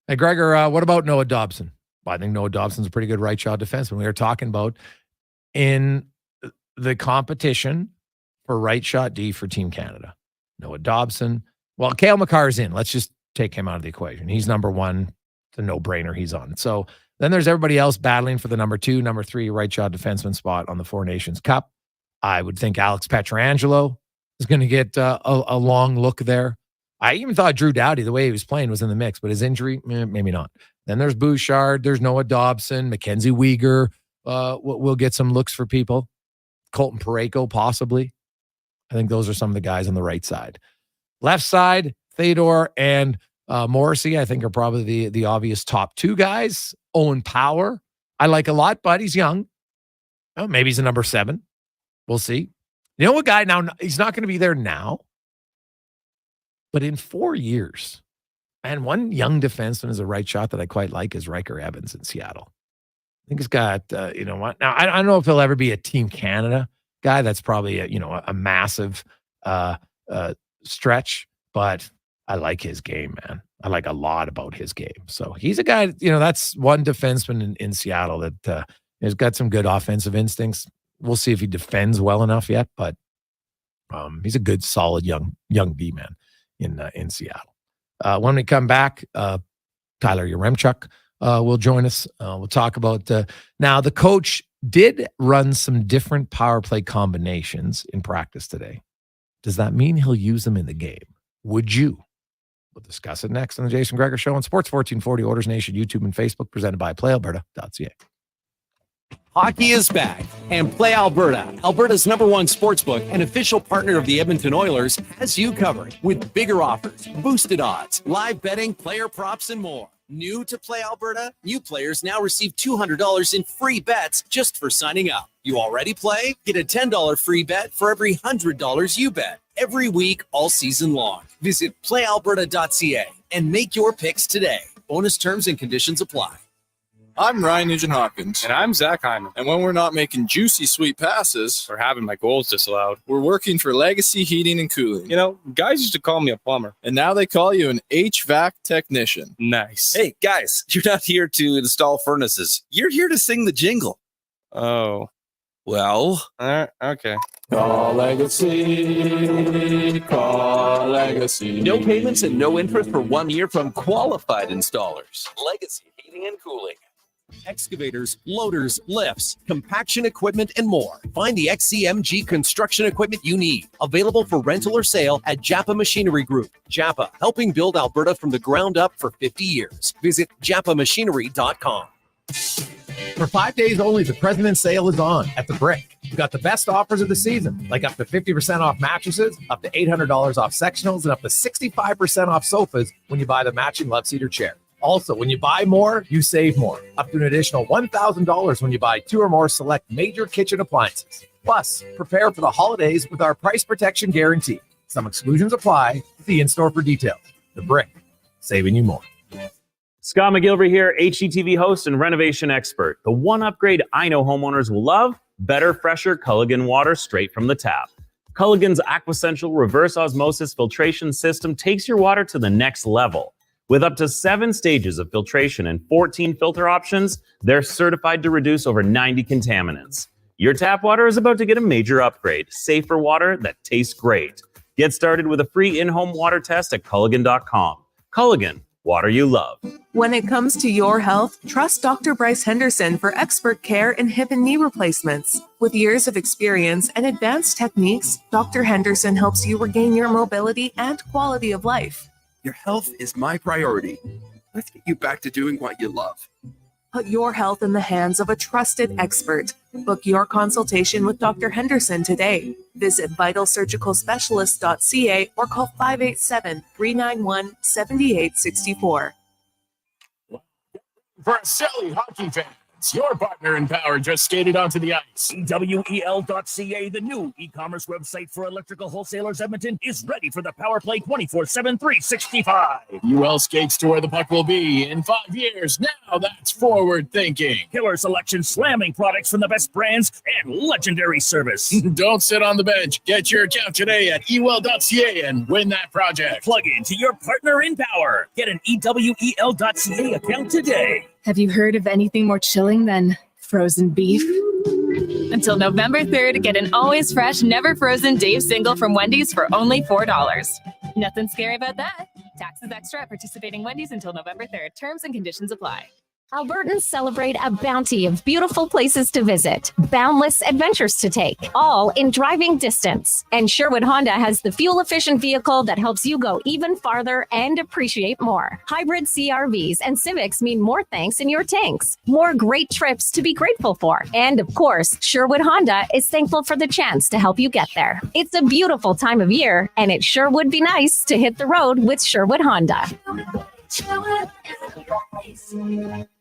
Hey, Gregor, what about Noah Dobson? Well, I think Noah Dobson's a pretty good right shot defenseman. We were talking about in the competition for right shot D for Team Canada. Noah Dobson. Well, Cale Makar's in. Let's just take him out of the equation. He's number 1. It's a no-brainer. He's on. So then there's everybody else battling for the number 2, number 3 right shot defenseman spot on the 4 Nations Cup. I would think Alex Pietrangelo is going to get a long look there. I even thought Drew Doughty, the way he was playing, was in the mix, but his injury, maybe not. Then there's Bouchard, there's Noah Dobson, Mackenzie Weegar. We'll get some looks for people. Colton Parayko, possibly. I think those are some of the guys on the right side. Left side, Theodore and Morrissey, I think, are probably the obvious top 2 guys. Owen Power, I like a lot, but he's young. Oh, maybe he's a number 7. We'll see. You know what guy now, he's not going to be there now, but in 4 years, and one young defenseman is a right shot that I quite like is Riker Evans in Seattle. think he's got, you know what? Now, I don't know if he'll ever be a Team Canada guy. That's probably a massive stretch, but I like his game, man. I like a lot about his game. So he's a guy, that's one defenseman in Seattle that has got some good offensive instincts. We'll see if he defends well enough yet, but he's a good, solid young D-man in Seattle. When we come back, Tyler Yaremchuk will join us. We'll talk about now the coach did run some different power play combinations in practice today. Does that mean he'll use them in the game? Would you? We'll discuss it next on the Jason Gregor Show on Sports 1440, Oilers Nation, YouTube, and Facebook, presented by PlayAlberta.ca. Hockey is back, and Play Alberta, Alberta's #1 sportsbook and official partner of the Edmonton Oilers, has you covered with bigger offers, boosted odds, live betting, player props, and more. New to Play Alberta? New players now receive $200 in free bets just for signing up. You already play? Get a $10 free bet for every $100 you bet. Every week, all season long. Visit playalberta.ca and make your picks today. Bonus terms and conditions apply. I'm Ryan Nugent-Hopkins. And I'm Zach Hyman. And when we're not making juicy, sweet passes, or having my goals disallowed, we're working for Legacy Heating and Cooling. Guys used to call me a plumber. And now they call you an HVAC technician. Nice. Hey, guys, you're not here to install furnaces. You're here to sing the jingle. Oh. Well. Okay. Call Legacy. Call Legacy. No payments and no interest for 1 year from qualified installers. Legacy Heating and Cooling. Excavators, loaders, lifts, compaction equipment, and more. Find the XCMG construction equipment you need. Available for rental or sale at Japa Machinery Group. Japa, helping build Alberta from the ground up for 50 years. Visit japamachinery.com. For 5 days only, the President's Sale is on at The Brick. We've got the best offers of the season, like up to 50% off mattresses, up to $800 off sectionals, and up to 65% off sofas when you buy the matching Love Seater chair. Also, when you buy more, you save more. Up to an additional $1,000 when you buy 2 or more select major kitchen appliances. Plus, prepare for the holidays with our price protection guarantee. Some exclusions apply. See in-store for details. The Brick, saving you more. Scott McGilvery here, HGTV host and renovation expert. The one upgrade I know homeowners will love: better, fresher Culligan water straight from the tap. Culligan's Aquasential reverse osmosis filtration system takes your water to the next level. With up to 7 stages of filtration and 14 filter options, they're certified to reduce over 90 contaminants. Your tap water is about to get a major upgrade. Safer water that tastes great. Get started with a free in-home water test at Culligan.com. Culligan, water you love. When it comes to your health, trust Dr. Bryce Henderson for expert care in hip and knee replacements. With years of experience and advanced techniques, Dr. Henderson helps you regain your mobility and quality of life. Your health is my priority. Let's get you back to doing what you love. Put your health in the hands of a trusted expert. Book your consultation with Dr. Henderson today. Visit vitalsurgicalspecialist.ca or call 587-391-7864. Bracelli hockey fans, your partner in power just skated onto the ice. EWEL.ca, the new e-commerce website for electrical wholesalers Edmonton, is ready for the Power Play 24/7, 365. UL skates to where the puck will be in 5 years. Now that's forward thinking. Killer selection, slamming products from the best brands, and legendary service. Don't sit on the bench. Get your account today at EWEL.ca and win that project. Plug into your partner in power. Get an EWEL.ca account today. Have you heard of anything more chilling than frozen beef? Until November 3rd, get an always fresh, never frozen Dave single from Wendy's for only $4. Nothing scary about that. Taxes extra at participating Wendy's until November 3rd. Terms and conditions apply. Albertans celebrate a bounty of beautiful places to visit, boundless adventures to take, all in driving distance. And Sherwood Honda has the fuel-efficient vehicle that helps you go even farther and appreciate more. Hybrid CRVs and Civics mean more thanks in your tanks, more great trips to be grateful for. And of course, Sherwood Honda is thankful for the chance to help you get there. It's a beautiful time of year, and it sure would be nice to hit the road with Sherwood Honda.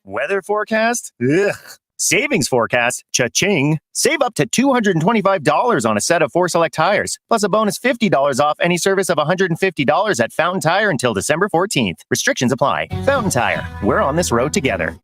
Weather forecast? Ugh. Savings forecast? Cha-ching. Save up to $225 on a set of 4 Select tires, plus a bonus $50 off any service of $150 at Fountain Tire until December 14th. Restrictions apply. Fountain Tire. We're on this road together.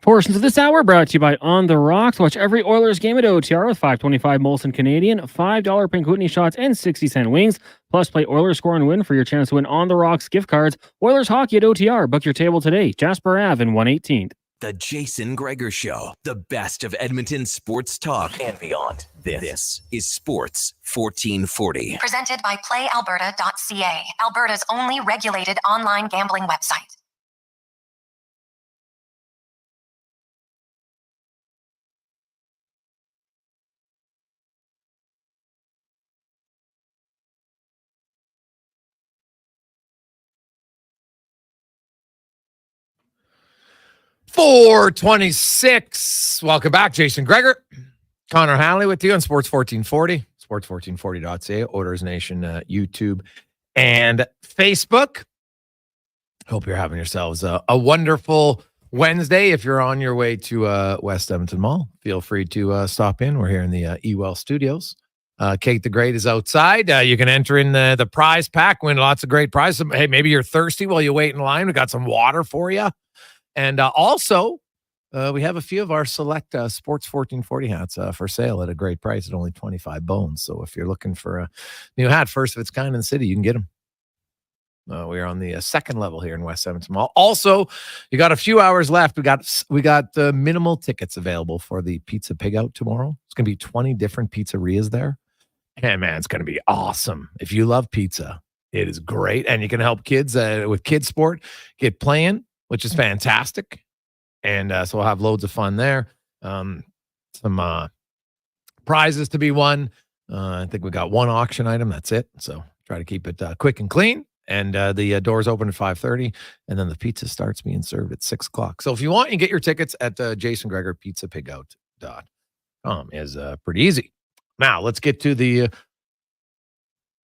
Portions of this hour brought to you by On the Rocks. Watch every Oilers game at OTR with $5.25 Molson Canadian, $5 Pink Whitney shots, and 60-cent wings. Plus, play Oilers Score and Win for your chance to win On the Rocks gift cards. Oilers hockey at OTR. Book your table today. Jasper Ave in 118th. The Jason Gregor Show, the best of Edmonton sports talk and beyond. This is Sports 1440. Presented by PlayAlberta.ca, Alberta's only regulated online gambling website. .426. Welcome back, Jason Gregor. Connor Halley with you on Sports 1440, sports1440.ca, Oilers Nation, YouTube, and Facebook. Hope you're having yourselves a wonderful Wednesday. If you're on your way to West Edmonton Mall, feel free to stop in. We're here in the Ewell Studios. Kate the Great is outside. You can enter in the prize pack, win lots of great prizes. Hey, maybe you're thirsty while you wait in line. We got some water for you. And also, we have a few of our select Sports 1440 hats for sale at a great price at only 25 bones. So if you're looking for a new hat, first of its kind in the city, you can get them. We are on the second level here in West Edmonton Mall. Also, you got a few hours left. We got minimal tickets available for the Pizza Pig Out tomorrow. It's going to be 20 different pizzerias there. And man, it's going to be awesome. If you love pizza, it is great. And you can help kids with kids sport get playing, which is fantastic. And so we'll have loads of fun there. Some prizes to be won. I think we got one auction item. That's it. So try to keep it quick and clean. And the doors open at 5:30. And then the pizza starts being served at 6 o'clock. So if you want, you can get your tickets at Jason Gregor PizzaPigOut.com. Is pretty easy. Now, let's get to the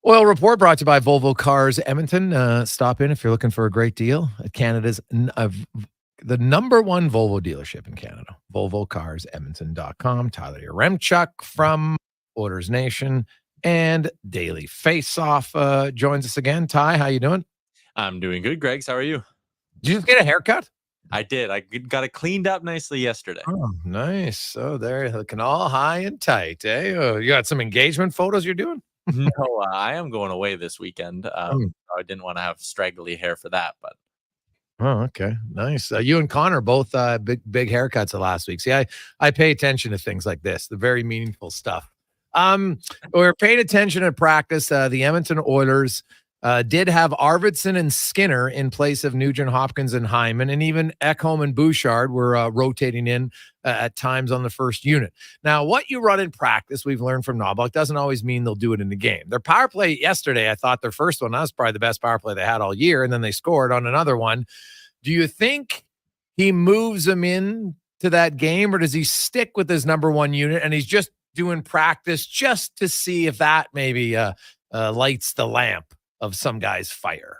Oil Report, brought to you by Volvo Cars Edmonton. Stop in if you're looking for a great deal at Canada's the number one Volvo dealership in Canada. VolvoCarsEdmonton.com. Tyler Yaremchuk from Oilers Nation and Daily Face-Off joins us again. Ty, how you doing? I'm doing good, Greg. How are you? Did you just get a haircut? I did. I got it cleaned up nicely yesterday. Oh, nice. Oh, there, looking all high and tight, eh? Oh, you got some engagement photos you're doing? No, I am going away this weekend. I didn't want to have straggly hair for that, but. Oh, okay. Nice. You and Connor both big haircuts of last week. See, I pay attention to things like this, the very meaningful stuff. We're paying attention at practice. The Edmonton Oilers did have Arvidsson and Skinner in place of Nugent Hopkins and Hyman, and even Ekholm and Bouchard were rotating in at times on the first unit. Now, what you run in practice, we've learned from Knobloch, doesn't always mean they'll do it in the game. Their power play yesterday, I thought their first one, that was probably the best power play they had all year, and then they scored on another one. Do you think he moves them in to that game, or does he stick with his number one unit and he's just doing practice just to see if that maybe lights the lamp of some guy's fire?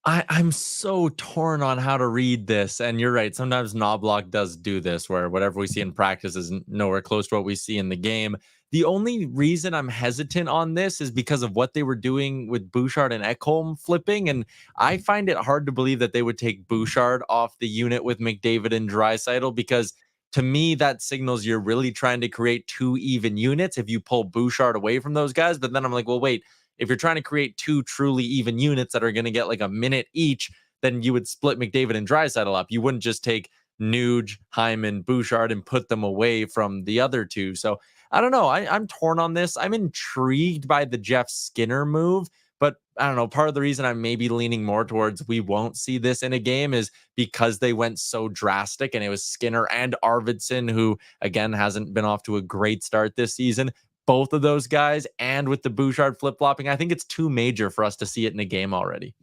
I'm so torn on how to read this. And you're right. Sometimes Knobloch does do this where whatever we see in practice is nowhere close to what we see in the game. The only reason I'm hesitant on this is because of what they were doing with Bouchard and Ekholm flipping. And I find it hard to believe that they would take Bouchard off the unit with McDavid and Draisaitl, because to me, that signals you're really trying to create two even units if you pull Bouchard away from those guys. But then I'm like, well, wait. If you're trying to create two truly even units that are going to get like a minute each, then you would split McDavid and Draisaitl up. You wouldn't just take Nuge, Hyman, Bouchard and put them away from the other two. So I don't know. I'm torn on this. I'm intrigued by the Jeff Skinner move, but I don't know. Part of the reason I'm maybe leaning more towards we won't see this in a game is because they went so drastic, and it was Skinner and Arvidsson, who again hasn't been off to a great start this season. Both of those guys, and with the Bouchard flip-flopping, I think it's too major for us to see it in a game already.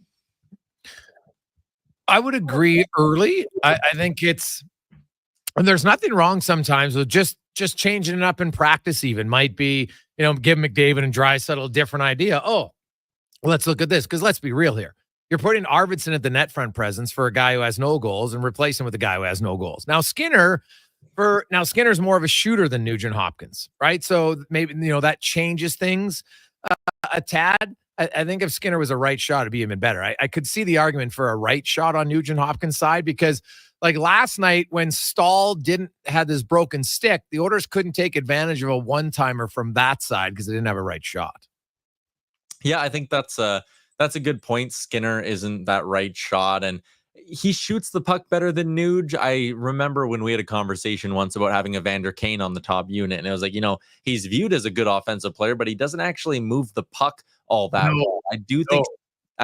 I would agree early. I think it's, and there's nothing wrong sometimes with just changing it up in practice even. Might be, give McDavid and Draisaitl a different idea. Oh, let's look at this, because let's be real here. You're putting Arvidsson at the net front presence for a guy who has no goals and replacing with a guy who has no goals. Now, Skinner's more of a shooter than Nugent Hopkins, right? So maybe, that changes things a tad. I think if Skinner was a right shot, it'd be even better. I could see the argument for a right shot on Nugent Hopkins' side because, like last night when Stahl didn't have this broken stick, the Oilers couldn't take advantage of a one-timer from that side because they didn't have a right shot. Yeah, I think that's a good point. Skinner isn't that right shot, and he shoots the puck better than Nuge. I remember when we had a conversation once about having Evander Kane on the top unit, and it was like, he's viewed as a good offensive player, but he doesn't actually move the puck all that well. I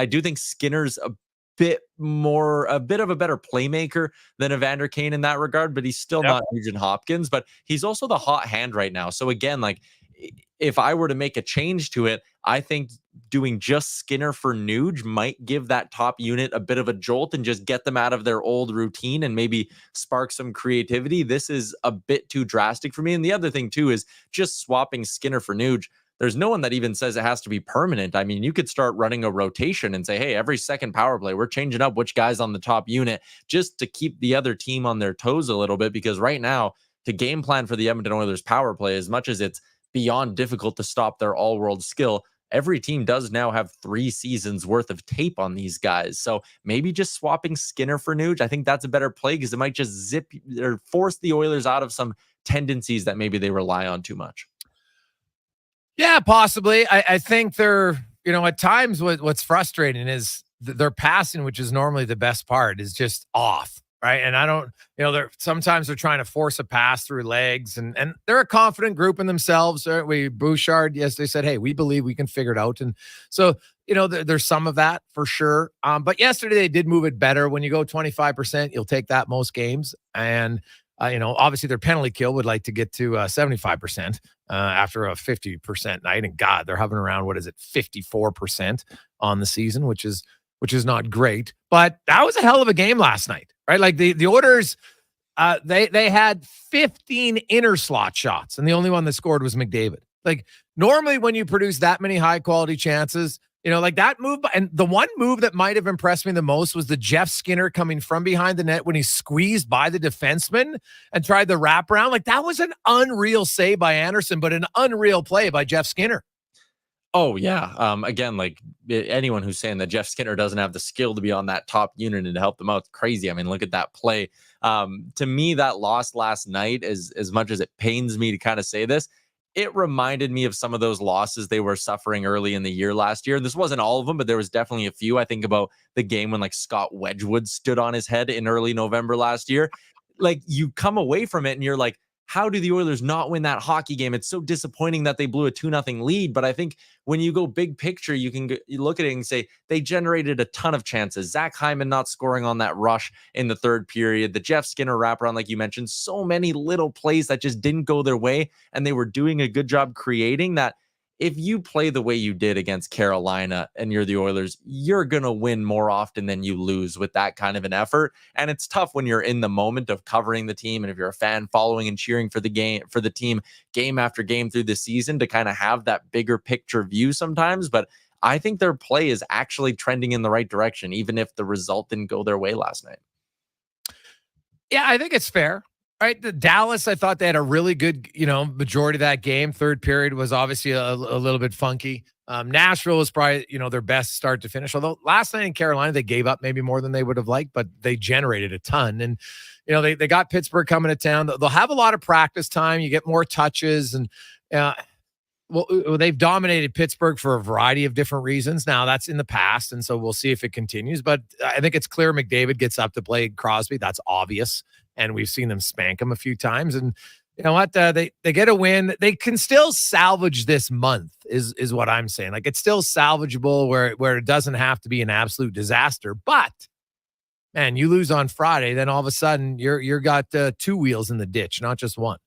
do think Skinner's a bit of a better playmaker than Evander Kane in that regard, but he's still not Nugent Hopkins, but he's also the hot hand right now. So again, like if I were to make a change to it, I think doing just Skinner for Nuge might give that top unit a bit of a jolt and just get them out of their old routine and maybe spark some creativity. This is a bit too drastic for me. And the other thing too is just swapping Skinner for Nuge. There's no one that even says it has to be permanent. I mean, you could start running a rotation and say, hey, every second power play, we're changing up which guy's on the top unit just to keep the other team on their toes a little bit. Because right now, to game plan for the Edmonton Oilers power play, as much as it's beyond difficult to stop their all-world skill, every team does now have 3 seasons worth of tape on these guys. So maybe just swapping Skinner for Nuge, I think that's a better play because it might just zip or force the Oilers out of some tendencies that maybe they rely on too much. Yeah, possibly. I think they're, at times what's frustrating is their passing, which is normally the best part, is just off, right? And I don't, sometimes they're trying to force a pass through legs, and they're a confident group in themselves. Bouchard, yes, they said, hey, we believe we can figure it out. And so, there's some of that for sure. But yesterday they did move it better. When you go 25%, you'll take that most games. And obviously their penalty kill would like to get to 75% after a 50% night. And God, they're hovering around, 54% on the season, which is not great. But that was a hell of a game last night, right? Like the Oilers, they had 15 inner slot shots, and the only one that scored was McDavid. Like normally when you produce that many high quality chances, like that move. And the one move that might have impressed me the most was the Jeff Skinner coming from behind the net when he squeezed by the defenseman and tried the wraparound. Like that was an unreal save by Anderson, but an unreal play by Jeff Skinner. Oh, yeah. Again, like anyone who's saying that Jeff Skinner doesn't have the skill to be on that top unit and to help them out, it's crazy. I mean, look at that play. To me, that loss last night, as much as it pains me to kind of say this, it reminded me of some of those losses they were suffering early in the year last year. This wasn't all of them, but there was definitely a few. I think about the game when like Scott Wedgwood stood on his head in early November last year. Like you come away from it and you're like, how do the Oilers not win that hockey game? It's so disappointing that they blew a 2-0 lead. But I think when you go big picture, you look at it and say they generated a ton of chances. Zach Hyman not scoring on that rush in the third period. The Jeff Skinner wraparound, like you mentioned, so many little plays that just didn't go their way. And they were doing a good job creating that. If you play the way you did against Carolina and you're the Oilers, you're going to win more often than you lose with that kind of an effort. And it's tough when you're in the moment of covering the team. And if you're a fan following and cheering for the team game after game through the season, to kind of have that bigger picture view sometimes. But I think their play is actually trending in the right direction, even if the result didn't go their way last night. Yeah, I think it's fair. Right, the Dallas, I thought they had a really good, majority of that game. Third period was obviously a little bit funky. Nashville was probably, their best start to finish. Although last night in Carolina, they gave up maybe more than they would have liked, but they generated a ton. And, they got Pittsburgh coming to town. They'll have a lot of practice time. You get more touches. And, they've dominated Pittsburgh for a variety of different reasons. Now, that's in the past, and so we'll see if it continues. But I think it's clear McDavid gets up to play Crosby. That's obvious. And we've seen them spank him a few times. And you know what? They get a win. They can still salvage this month is what I'm saying. Like it's still salvageable where it doesn't have to be an absolute disaster. But man, you lose on Friday, then all of a sudden you're got 2 wheels in the ditch, not just one.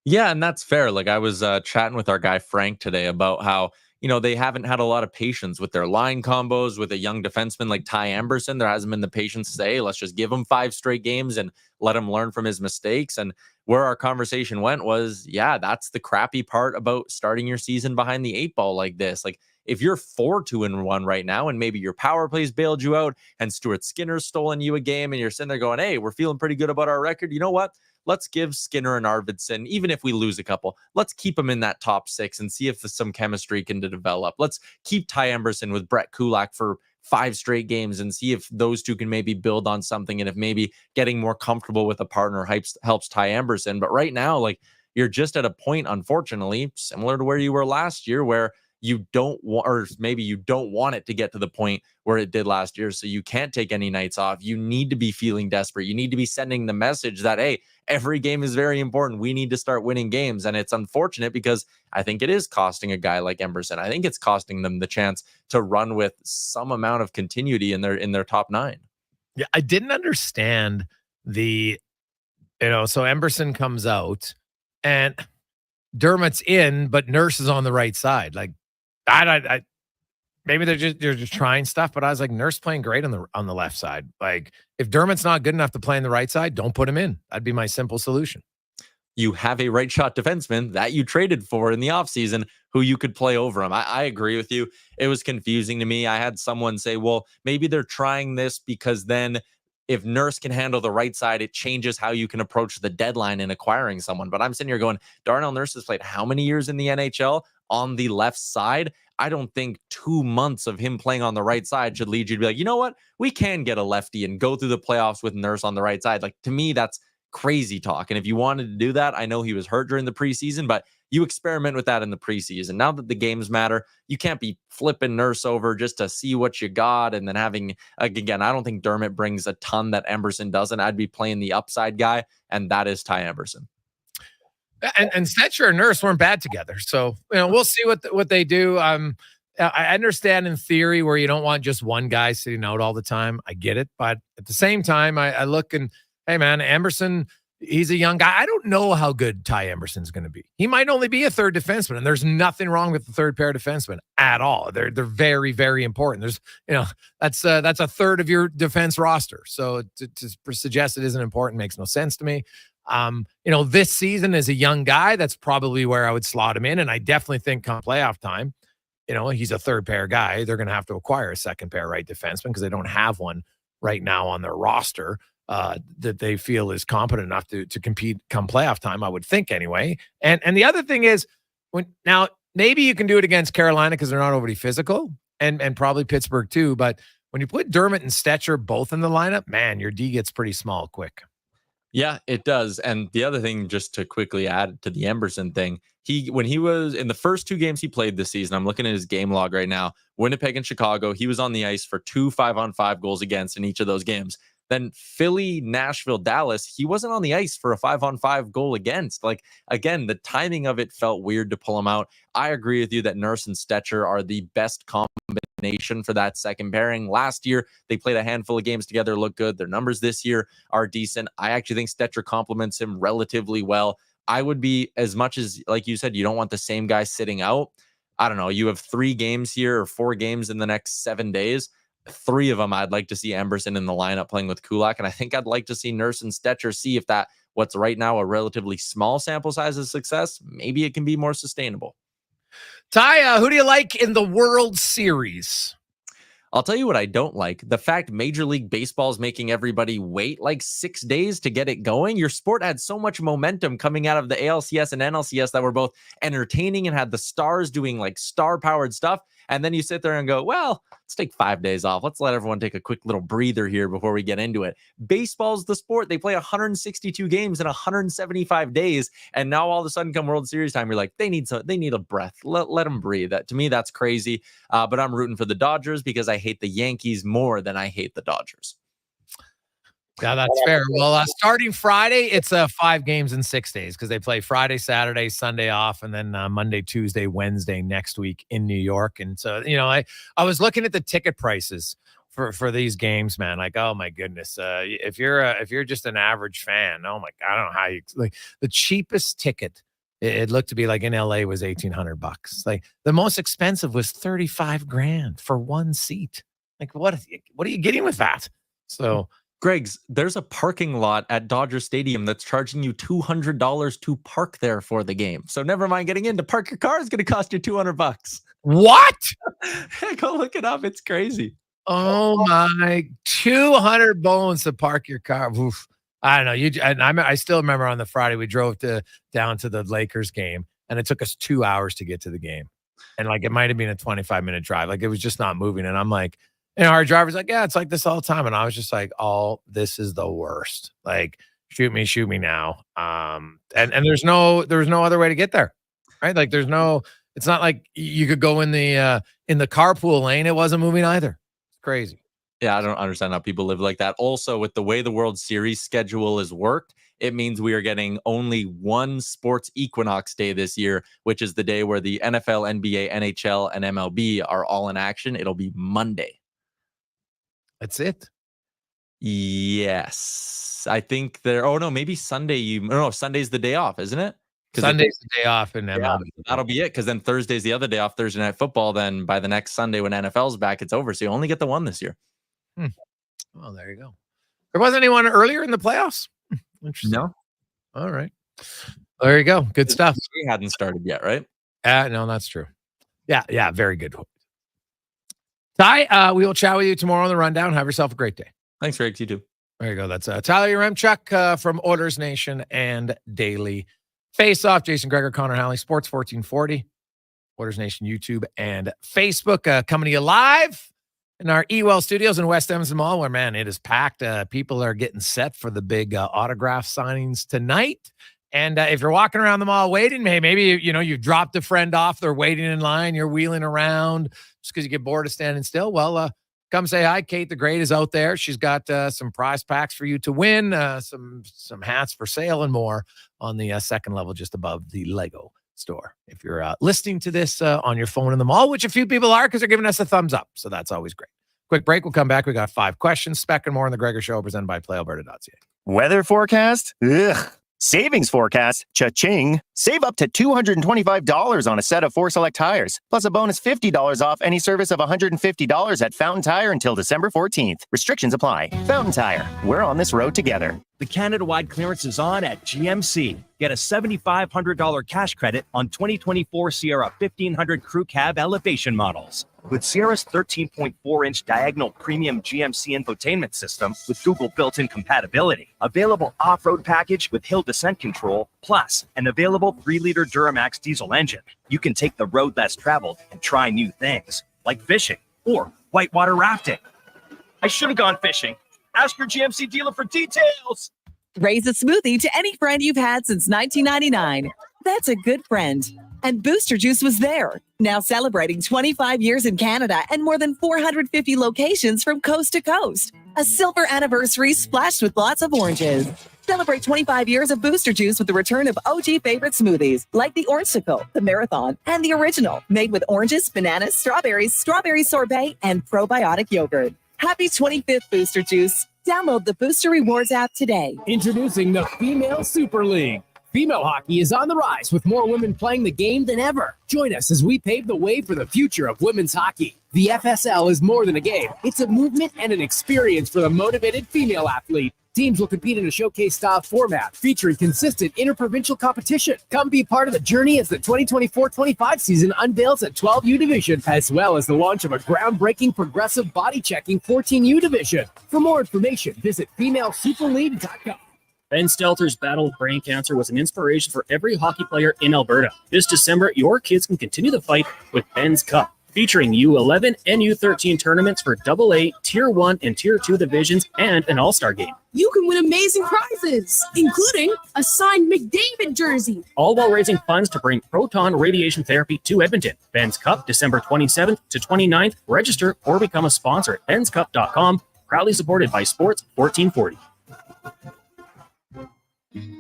Yeah, and that's fair. Like I was chatting with our guy Frank today about how they haven't had a lot of patience with their line combos with a young defenseman like Ty Amberson. There hasn't been the patience to say, let's just give him 5 straight games and let him learn from his mistakes. And where our conversation went was, yeah, that's the crappy part about starting your season behind the 8 ball like this. Like if you're 4-2-1 right now and maybe your power plays bailed you out and Stuart Skinner's stolen you a game and you're sitting there going, hey, we're feeling pretty good about our record. You know what? Let's give Skinner and Arvidsson, even if we lose a couple, let's keep them in that top 6 and see if some chemistry can develop. Let's keep Ty Amberson with Brett Kulak for 5 straight games and see if those two can maybe build on something, and if maybe getting more comfortable with a partner helps Ty Amberson. But right now, like, you're just at a point, unfortunately, similar to where you were last year, where you don't want, or maybe you don't want it to get to the point where it did last year. So you can't take any nights off. You need to be feeling desperate. You need to be sending the message that, hey, every game is very important. We need to start winning games. And it's unfortunate because I think it is costing a guy like Amberson. I think it's costing them the chance to run with some amount of continuity in their top 9. Yeah, I didn't understand so Amberson comes out and Dermot's in, but Nurse is on the right side. Like, I maybe they're just trying stuff, but I was like, Nurse playing great on the left side. Like, if Dermot's not good enough to play on the right side, don't put him in. That'd be my simple solution. You have a right shot defenseman that you traded for in the offseason who you could play over him. I agree with you. It was confusing to me. I had someone say, well, maybe they're trying this because then if Nurse can handle the right side, it changes how you can approach the deadline in acquiring someone. But I'm sitting here going, Darnell Nurse has played how many years in the NHL on the left side? I don't think 2 months of him playing on the right side should lead you to be like, you know what? We can get a lefty and go through the playoffs with Nurse on the right side. Like, to me, that's crazy talk. And if you wanted to do that, I know he was hurt during the preseason, but you experiment with that in the preseason. Now that the games matter, you can't be flipping Nurse over just to see what you got. And then having, again, I don't think Dermot brings a ton that Amberson doesn't. I'd be playing the upside guy, and that is Ty Amberson. And Stetcher and Nurse weren't bad together. So, we'll see what they do. I understand in theory where you don't want just one guy sitting out all the time. I get it. But at the same time, I look and, hey, man, Amberson, he's a young guy. I don't know how good Ty Amberson's going to be. He might only be a third defenseman, and there's nothing wrong with the third pair defenseman at all. They're very, very important. There's, that's a third of your defense roster. So to suggest it isn't important makes no sense to me. This season as a young guy, that's probably where I would slot him in. And I definitely think come playoff time, he's a third pair guy. They're going to have to acquire a second pair right defenseman because they don't have one right now on their roster that they feel is competent enough to compete come playoff time, I would think anyway. And the other thing is, now maybe you can do it against Carolina because they're not overly physical, and probably Pittsburgh too. But when you put Dermot and Stetcher both in the lineup, man, your D gets pretty small quick. Yeah, it does. And the other thing, just to quickly add to the Amberson thing, when he was in the first 2 games he played this season, I'm looking at his game log right now, Winnipeg and Chicago, he was on the ice for 2 5-on-5 goals against in each of those games. Then Philly, Nashville, Dallas, he wasn't on the ice for a 5-on-5 goal against. Like, again, the timing of it felt weird to pull him out. I agree with you that Nurse and Stetcher are the best combination for that second pairing. Last year, they played a handful of games together, looked good. Their numbers this year are decent. I actually think Stetcher complements him relatively well. I would be, as much as, like you said, you don't want the same guy sitting out. I don't know. You have 3 games here or 4 games in the next 7 days. 3 of them, I'd like to see Amberson in the lineup playing with Kulak. And I think I'd like to see Nurse and Stetcher, see if that, what's right now a relatively small sample size of success, maybe it can be more sustainable. Ty, who do you like in the World Series? I'll tell you what I don't like. The fact Major League Baseball is making everybody wait like 6 days to get it going. Your sport had so much momentum coming out of the ALCS and NLCS that were both entertaining and had the stars doing like star-powered stuff. And then you sit there and go, well, let's take 5 days off. Let's let everyone take a quick little breather here before we get into it. Baseball's the sport. They play 162 games in 175 days. And now all of a sudden come World Series time, you're like, they need a breath. Let them breathe. To me, that's crazy. But I'm rooting for the Dodgers because I hate the Yankees more than I hate the Dodgers. Yeah, that's fair. Well, starting Friday, it's 5 games in 6 days because they play Friday, Saturday, Sunday off, and then Monday, Tuesday, Wednesday next week in New York. And so, I was looking at the ticket prices for these games, man. Like, oh my goodness, if you're just an average fan, oh my, I don't know how you like the cheapest ticket. It looked to be like in LA was $1,800. Like the most expensive was $35,000 for one seat. Like what are you getting with that? So. Greg's, there's a parking lot at Dodger Stadium that's charging you $200 to park there for the game. So never mind getting in. To park your car is going to cost you $200. What? Go look it up. It's crazy. Oh my, 200 bones to park your car. Oof. I don't know. I still remember on the Friday we drove down to the Lakers game, and it took us 2 hours to get to the game. And like it might have been a 25-minute drive. Like it was just not moving. And I'm like, our driver's like, yeah, it's like this all the time. And I was just like, oh, this is the worst. Like, shoot me now. And there was no other way to get there. Right? Like it's not like you could go in the carpool lane. It wasn't moving either. It's crazy. Yeah, I don't understand how people live like that. Also, with the way the World Series schedule is worked, it means we are getting only one sports equinox day this year, which is the day where the NFL, NBA, NHL, and MLB are all in action. It'll be Monday. That's it. Yes. I think maybe Sunday. Sunday's the day off, isn't it? Sunday's the day off in MLB. Yeah, that'll be it. Because then Thursday's the other day off, Thursday Night Football. Then by the next Sunday when NFL's back, it's over. So you only get the one this year. Well, there you go. There wasn't anyone earlier in the playoffs? Interesting. No. All right. There you go. Good stuff. We hadn't started yet, right? No, that's true. Yeah. Very good. Ty, we will chat with you tomorrow on the rundown. Have yourself a great day. Thanks, Greg. You too. There you go. That's Tyler Yaremchuk from Oilers Nation and Daily Face-Off. Jason Gregor, Connor Halley, Sports 1440, Oilers Nation YouTube and Facebook. Coming to you live in our Ewell Studios in West Edmonton Mall, where, man, it is packed. People are getting set for the big autograph signings tonight. And if you're walking around the mall waiting, maybe you dropped a friend off, they're waiting in line, you're wheeling around just because you get bored of standing still. Well, come say hi. Kate the Great is out there. She's got some prize packs for you to win, some hats for sale and more on the second level just above the Lego store. If you're listening to this on your phone in the mall, which a few people are because they're giving us a thumbs up. So that's always great. Quick break. We'll come back. We got 5 questions. Spec and more on the Gregor Show presented by PlayAlberta.ca. Weather forecast? Ugh. Savings forecast? Cha-ching. Save up to $225 on a set of 4 select tires, plus a bonus $50 off any service of $150 at Fountain Tire until December 14th. Restrictions apply. Fountain Tire. We're on this road together. The Canada-wide clearance is on at GMC. Get a $7,500 cash credit on 2024 Sierra 1500 Crew Cab elevation models. With Sierra's 13.4-inch diagonal premium GMC infotainment system with Google built-in compatibility, available off-road package with hill descent control, plus an available 3-liter Duramax diesel engine, you can take the road less traveled and try new things, like fishing or whitewater rafting. I should have gone fishing. Ask your GMC dealer for details. Raise a smoothie to any friend you've had since 1999. That's a good friend. And Booster Juice was there. Now celebrating 25 years in Canada and more than 450 locations from coast to coast. A silver anniversary splashed with lots of oranges. Celebrate 25 years of Booster Juice with the return of OG favorite smoothies like the Orangesicle, the Marathon, and the Original, made with oranges, bananas, strawberry sorbet, and probiotic yogurt. Happy 25th, Booster Juice. Download the Booster Rewards app today. Introducing the Female Super League. Female hockey is on the rise with more women playing the game than ever. Join us as we pave the way for the future of women's hockey. The FSL is more than a game. It's a movement and an experience for the motivated female athlete. Teams will compete in a showcase-style format featuring consistent interprovincial competition. Come be part of the journey as the 2024-25 season unveils a 12U division, as well as the launch of a groundbreaking progressive body-checking 14U division. For more information, visit femalesuperleague.com. Ben Stelter's battle with brain cancer was an inspiration for every hockey player in Alberta. This December, your kids can continue the fight with Ben's Cup, featuring U11 and U13 tournaments for AA, Tier 1 and Tier 2 divisions, and an all-star game. You can win amazing prizes, including a signed McDavid jersey. All while raising funds to bring proton radiation therapy to Edmonton. Ben's Cup, December 27th to 29th. Register or become a sponsor at benscup.com. Proudly supported by Sports 1440.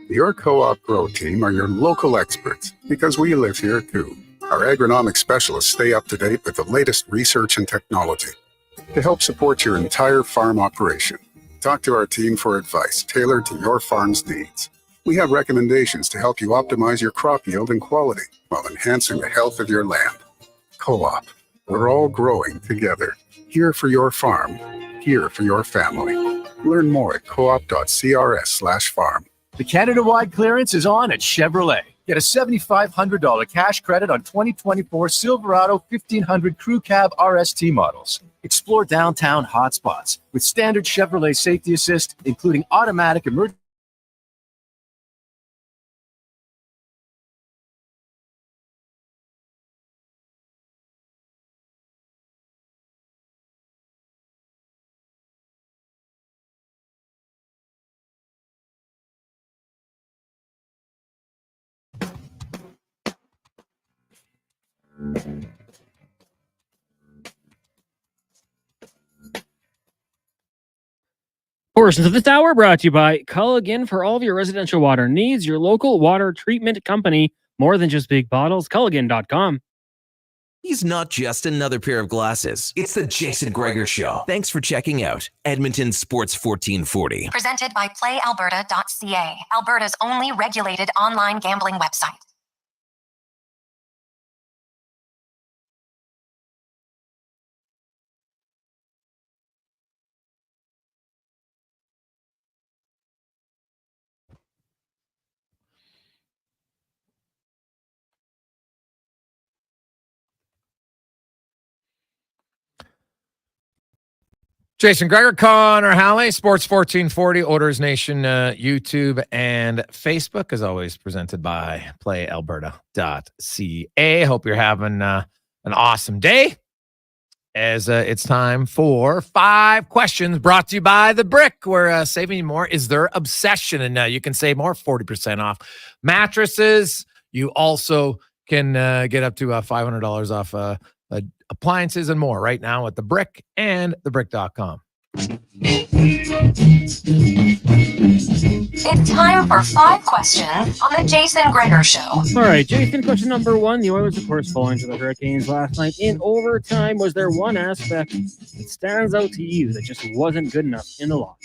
Your co-op grow team are your local experts because we live here too. Our agronomic specialists stay up to date with the latest research and technology to help support your entire farm operation. Talk to our team for advice tailored to your farm's needs. We have recommendations to help you optimize your crop yield and quality while enhancing the health of your land. Co-op, we're all growing together. Here for your farm, here for your family. Learn more at coop.crs/farm. The Canada-wide clearance is on at Chevrolet. Get a $7,500 cash credit on 2024 Silverado 1500 Crew Cab RST models. Explore downtown hotspots with standard Chevrolet safety assist, including automatic emergency. Portions of this hour brought to you by Culligan. For all of your residential water needs, your local water treatment company. More than just big bottles. Culligan.com. He's not just another pair of glasses. It's the Jason Gregor Show. Thanks for checking out Edmonton Sports 1440. Presented by PlayAlberta.ca, Alberta's only regulated online gambling website. Jason Gregor, Connor Halley, Sports 1440, Oilers Nation, YouTube and Facebook, as always, presented by PlayAlberta.ca. Hope you're having an awesome day, as it's time for 5 questions brought to you by The Brick, where saving more is their obsession. And you can save more, 40% off mattresses. You also can get up to $500 off appliances and more right now at The Brick and thebrick.com. It's time for 5 questions on the Jason Gregor Show. All right, Jason, question number 1. The Oilers, of course, falling to the Hurricanes last night in overtime. Was there one aspect that stands out to you that just wasn't good enough in the loss?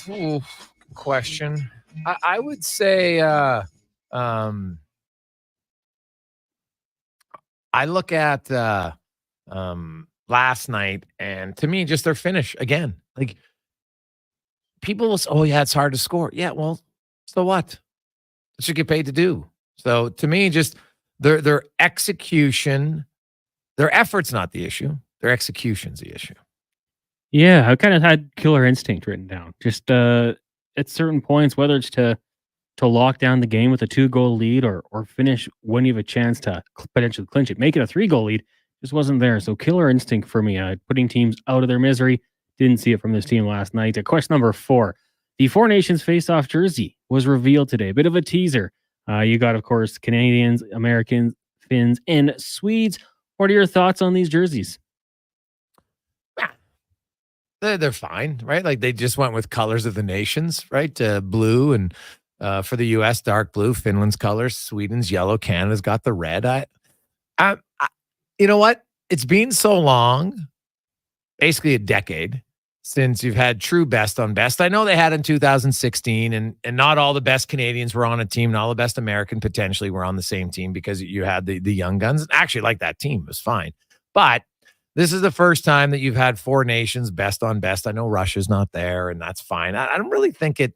Good question. I would say I look at last night, and to me, just their finish again. Like, people will say, "Oh, yeah, it's hard to score." Yeah, well, so what? That's what you get paid to do. So to me, just their execution, their effort's not the issue. Their execution's the issue. Yeah, I kind of had killer instinct written down. Just at certain points, whether it's to lock down the game with a 2-goal lead or finish when you have a chance to potentially clinch it, make it a 3-goal lead, just wasn't there. So killer instinct for me, putting teams out of their misery. Didn't see it from this team last night. Question number 4. The Four Nations face-off jersey was revealed today. A bit of a teaser. You got, of course, Canadians, Americans, Finns, and Swedes. What are your thoughts on these jerseys? They're fine, right? Like, they just went with colors of the nations, right? Blue and for the U.S., dark blue. Finland's colors, Sweden's yellow. Canada's got the red. I you know what? It's been so long, basically a decade, since you've had true best on best. I know they had in 2016, and not all the best Canadians were on a team. Not all the best American potentially were on the same team because you had the young guns. Actually, like that team, it was fine. But this is the first time that you've had 4 nations best on best. I know Russia's not there, and that's fine. I don't really think it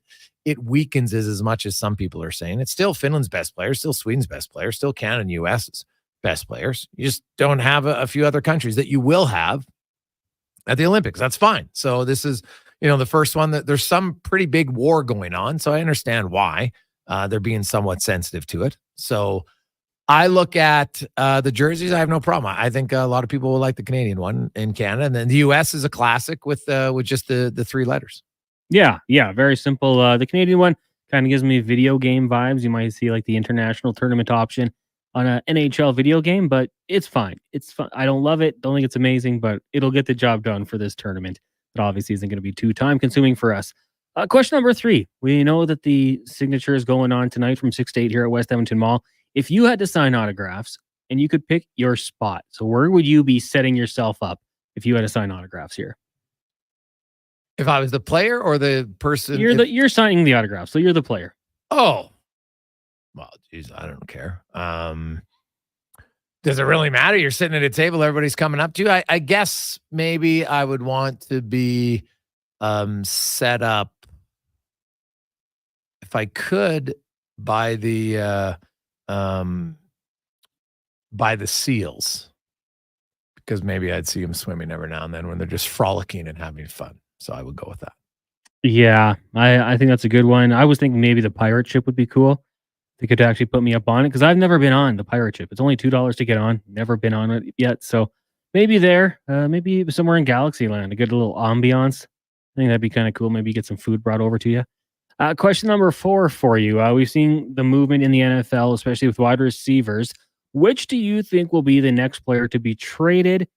weakens it as much as some people are saying. It's still Finland's best players, still Sweden's best players, still Canada and U.S.'s best players. You just don't have a few other countries that you will have at the Olympics. That's fine. So this is, the first one that there's some pretty big war going on. So I understand why they're being somewhat sensitive to it. So I look at the jerseys. I have no problem. I think a lot of people will like the Canadian one in Canada, and then the U.S. is a classic with just the 3 letters. Yeah, very simple. The Canadian one kind of gives me video game vibes. You might see like the international tournament option on an NHL video game, but it's fine. It's fun. I don't love it. Don't think it's amazing, but it'll get the job done for this tournament. It obviously isn't going to be too time consuming for us. Question number 3. We know that the signature is going on tonight from 6 to 8 here at West Edmonton Mall. If you had to sign autographs and you could pick your spot, so where would you be setting yourself up if you had to sign autographs here? If I was the player or the person? You're signing the autograph, so you're the player. Oh. Well, geez, I don't care. does it really matter? You're sitting at a table, everybody's coming up to you. I guess maybe I would want to be set up, if I could, by the seals, because maybe I'd see them swimming every now and then when they're just frolicking and having fun. So I would go with that. Yeah, I think that's a good one. I was thinking maybe the pirate ship would be cool. They could actually put me up on it because I've never been on the pirate ship. It's only $2 to get on. Never been on it yet. So maybe there, maybe somewhere in Galaxyland, a good little ambiance. I think that'd be kind of cool. Maybe get some food brought over to you. Question number 4 for you. We've seen the movement in the NFL, especially with wide receivers. Which do you think will be the next player to be traded?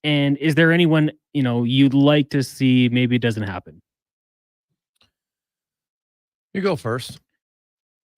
And is there anyone, you'd like to see maybe it doesn't happen? You go first.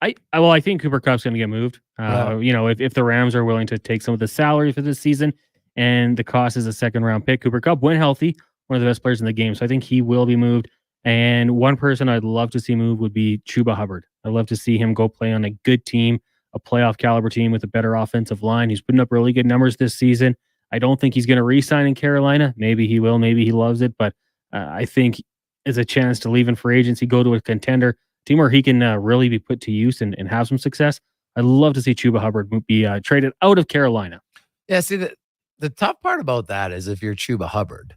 I think Cooper Kupp's going to get moved. If the Rams are willing to take some of the salary for this season and the cost is a second-round pick, Cooper Kupp, when healthy, one of the best players in the game. So I think he will be moved. And one person I'd love to see move would be Chuba Hubbard. I'd love to see him go play on a good team, a playoff caliber team with a better offensive line. He's putting up really good numbers this season. I don't think he's going to re-sign in Carolina. Maybe he will. Maybe he loves it. But I think is a chance to leave in free agency, go to a contender team where he can really be put to use and have some success. I'd love to see Chuba Hubbard be traded out of Carolina. Yeah, see, the tough part about that is if you're Chuba Hubbard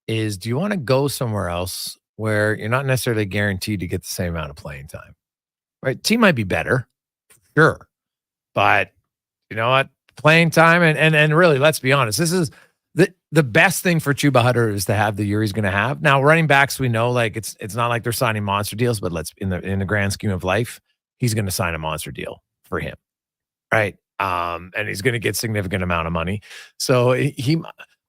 is, do you want to go somewhere else where you're not necessarily guaranteed to get the same amount of playing time? Right? Team might be better, sure. But you know what? Playing time and really, let's be honest, this is the best thing for Chuba Hubbard is to have the year he's going to have. Now, running backs, we know like it's not like they're signing monster deals, but in the grand scheme of life, he's going to sign a monster deal for him, right? And he's going to get significant amount of money. So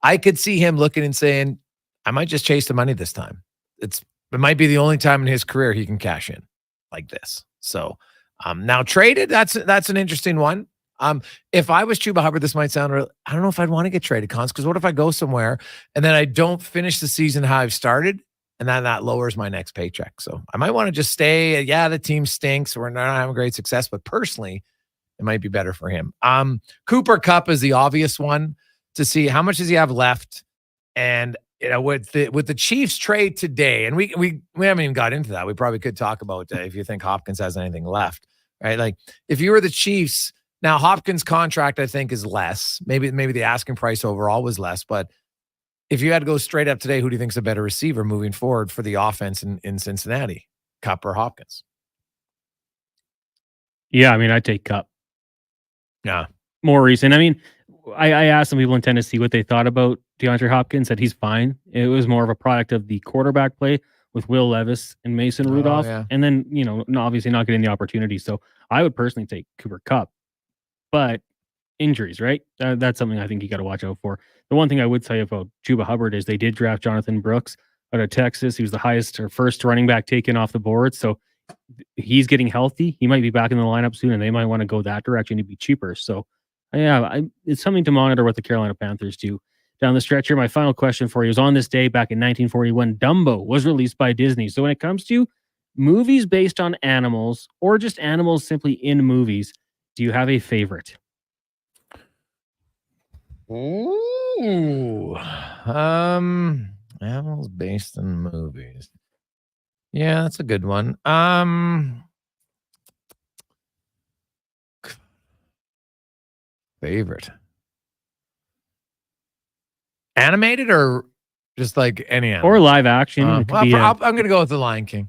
I could see him looking and saying, I might just chase the money this time. It might be the only time in his career he can cash in like this. So now traded, that's an interesting one. If I was Chuba Hubbard, this might sound real, I don't know if I'd want to get traded, Cons, because what if I go somewhere and then I don't finish the season how I've started, and then that lowers my next paycheck. So I might want to just stay. Yeah, the team stinks. We're not having great success, but personally, it might be better for him. Cooper Kupp is the obvious one to see how much does he have left, and with the Chiefs trade today, and we haven't even got into that. We probably could talk about if you think Hopkins has anything left, right? Like if you were the Chiefs. Now, Hopkins' contract, I think, is less. Maybe the asking price overall was less. But if you had to go straight up today, who do you think is a better receiver moving forward for the offense in Cincinnati? Kupp or Hopkins? Yeah, I mean, I'd take Kupp. Yeah. More recent. I mean, I asked some people in Tennessee what they thought about DeAndre Hopkins, said he's fine. It was more of a product of the quarterback play with Will Levis and Mason Rudolph. Yeah. And then, obviously not getting the opportunity. So I would personally take Cooper Kupp. But injuries, right? That's something I think you got to watch out for. The one thing I would tell you about Chuba Hubbard is they did draft Jonathan Brooks out of Texas. He was the highest or first running back taken off the board. So he's getting healthy. He might be back in the lineup soon, and they might want to go that direction to be cheaper. So, yeah, it's something to monitor what the Carolina Panthers do down the stretch here. My final question for you is, on this day back in 1941, Dumbo was released by Disney. So when it comes to movies based on animals or just animals simply in movies, do you have a favorite? Ooh, animals based in movies. Yeah, that's a good one. Favorite. Animated or just like any animal? Or live action? I'm going to go with The Lion King.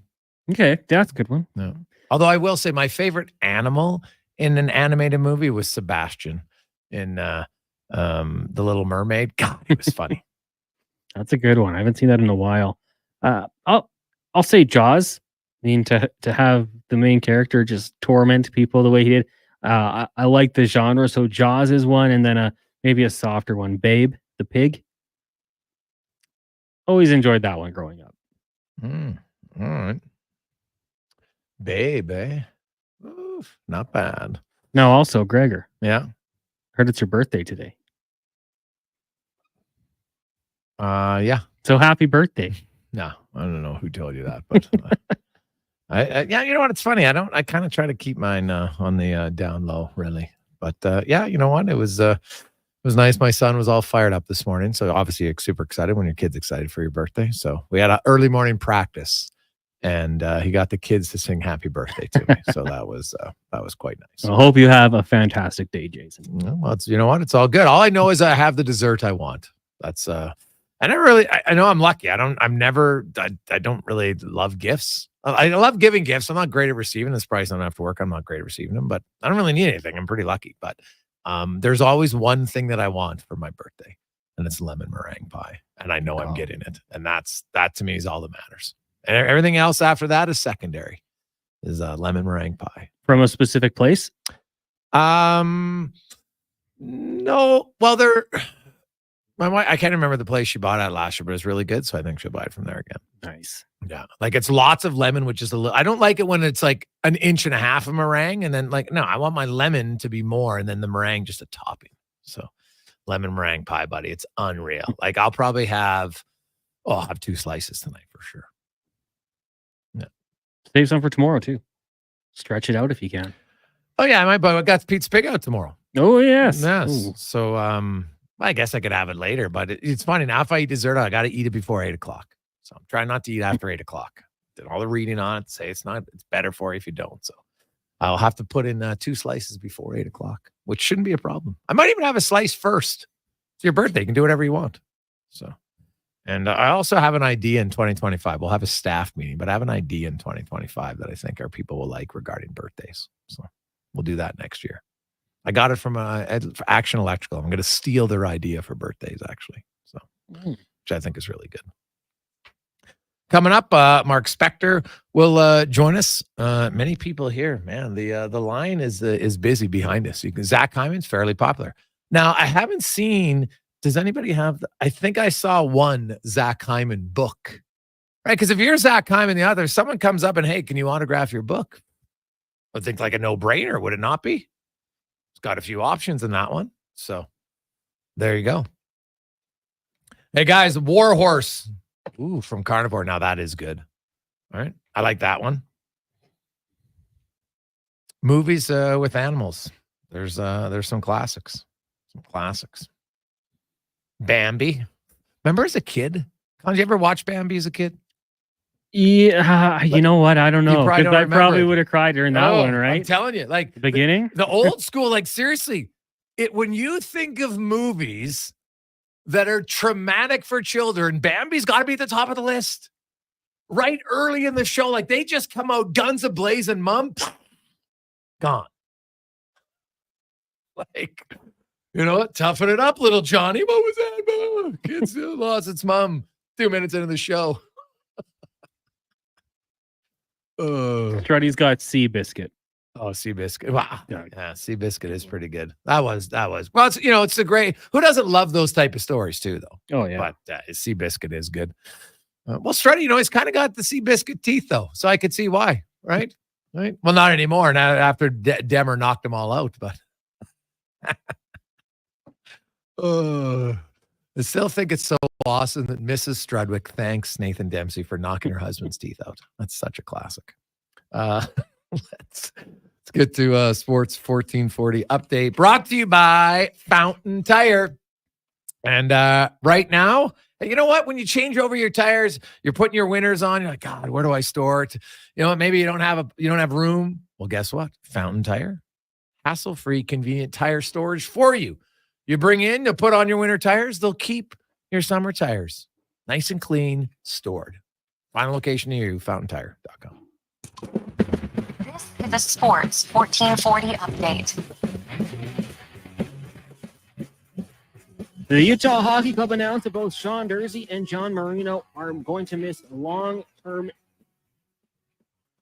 Okay, that's a good one. No. Although I will say my favorite animal in an animated movie was Sebastian in The Little Mermaid. God, it was funny. That's a good one. I haven't seen that in a while. I'll say Jaws. I mean, to have the main character just torment people the way he did. I like the genre, so Jaws is one, and then maybe a softer one, Babe the Pig. Always enjoyed that one growing up. All right. Babe, eh? Oof, not bad. No, also, Gregor. Yeah. Heard it's your birthday today. Yeah. So happy birthday. No, I don't know who told you that, but yeah, you know what? It's funny. I kind of try to keep mine on the down low, really. But yeah, you know what? It was nice. My son was all fired up this morning. So obviously super excited when your kid's excited for your birthday. So we had an early morning practice and he got the kids to sing happy birthday to me. So that was quite nice. I hope you have a fantastic day, Jason. Well, you know what? It's all good. All I know is I have the dessert I want. That's I know I'm lucky. I don't really love gifts. I love giving gifts. I'm not great at receiving. This price I don't have to work. I'm not great at receiving them, but I don't really need anything. I'm pretty lucky. But there's always one thing that I want for my birthday, and it's lemon meringue pie. And I know I'm getting it. And that to me is all that matters. And everything else after that is secondary. Is lemon meringue pie. From a specific place? No. Well, my wife, I can't remember the place she bought at last year, but it's really good. So I think she'll buy it from there again. Nice. Yeah. Like it's lots of lemon, which is a little, I don't like it when it's like an inch and a half of meringue. And then no, I want my lemon to be more and then the meringue just a topping. So lemon meringue pie, buddy. It's unreal. Like I'll probably I'll have 2 slices tonight for sure. Yeah. Save some for tomorrow too. Stretch it out if you can. Oh yeah. I got Pete's Pig out tomorrow. Oh yes. Yes. Ooh. So, I guess I could have it later, but it's funny. Now, if I eat dessert, I got to eat it before 8 o'clock. So I'm trying not to eat after 8 o'clock. Did all the reading on it. Say it's better for you if you don't. So I'll have to put in 2 slices before 8 o'clock, which shouldn't be a problem. I might even have a slice first. It's your birthday. You can do whatever you want. So, and I also have an idea in 2025. We'll have a staff meeting, but I have an idea in 2025 that I think our people will like regarding birthdays. So we'll do that next year. I got it from Action Electrical. I'm going to steal their idea for birthdays, actually. So, which I think is really good. Coming up, Mark Spector will join us. Many people here, man. The line is busy behind us. Zach Hyman's fairly popular. Now, I haven't seen. Does anybody have? I think I saw one Zach Hyman book, right? Because if you're Zach Hyman, the other, someone comes up and hey, can you autograph your book? I think like a no-brainer, would it not be? Got a few options in that one. So there you go. Hey guys, Warhorse. Ooh, from Carnivore. Now that is good. All right. I like that one. Movies with animals. There's some classics. Bambi. Remember as a kid? Did you ever watch Bambi as a kid? Yeah, you know what? I don't know. I probably would have cried during that one, right? I'm telling you, like the beginning, the old school. Like seriously, when you think of movies that are traumatic for children, Bambi's got to be at the top of the list. Right early in the show, like they just come out guns a-blazing, mom, gone. Like, you know what? Toughen it up, little Johnny. What was that? Kid still lost its mom 2 minutes into the show. Strutty's got Seabiscuit. Oh, Seabiscuit. Wow. Yeah, Seabiscuit is pretty good. That was. Well, it's a great. Who doesn't love those type of stories too, though? Oh yeah. But Seabiscuit is good. Well, Strutty, he's kind of got the Seabiscuit teeth though, so I could see why. Right. Well, not anymore. Now after Demmer knocked them all out, but. I still think it's so awesome that Mrs. Strudwick thanks Nathan Dempsey for knocking her husband's teeth out. That's such a classic. Let's get to Sports 1440 update brought to you by Fountain Tire. And right now, you know what? When you change over your tires, you're putting your winters on. You're like, God, where do I store it? You know what? Maybe you don't have room. Well, guess what? Fountain Tire, hassle-free, convenient tire storage for you. You bring in, you'll put on your winter tires. They'll keep your summer tires nice and clean, stored. Final location near you, fountaintire.com. This is a Sports 1440 update. The Utah Hockey Club announced that both Sean Durzi and John Marino are going to miss long-term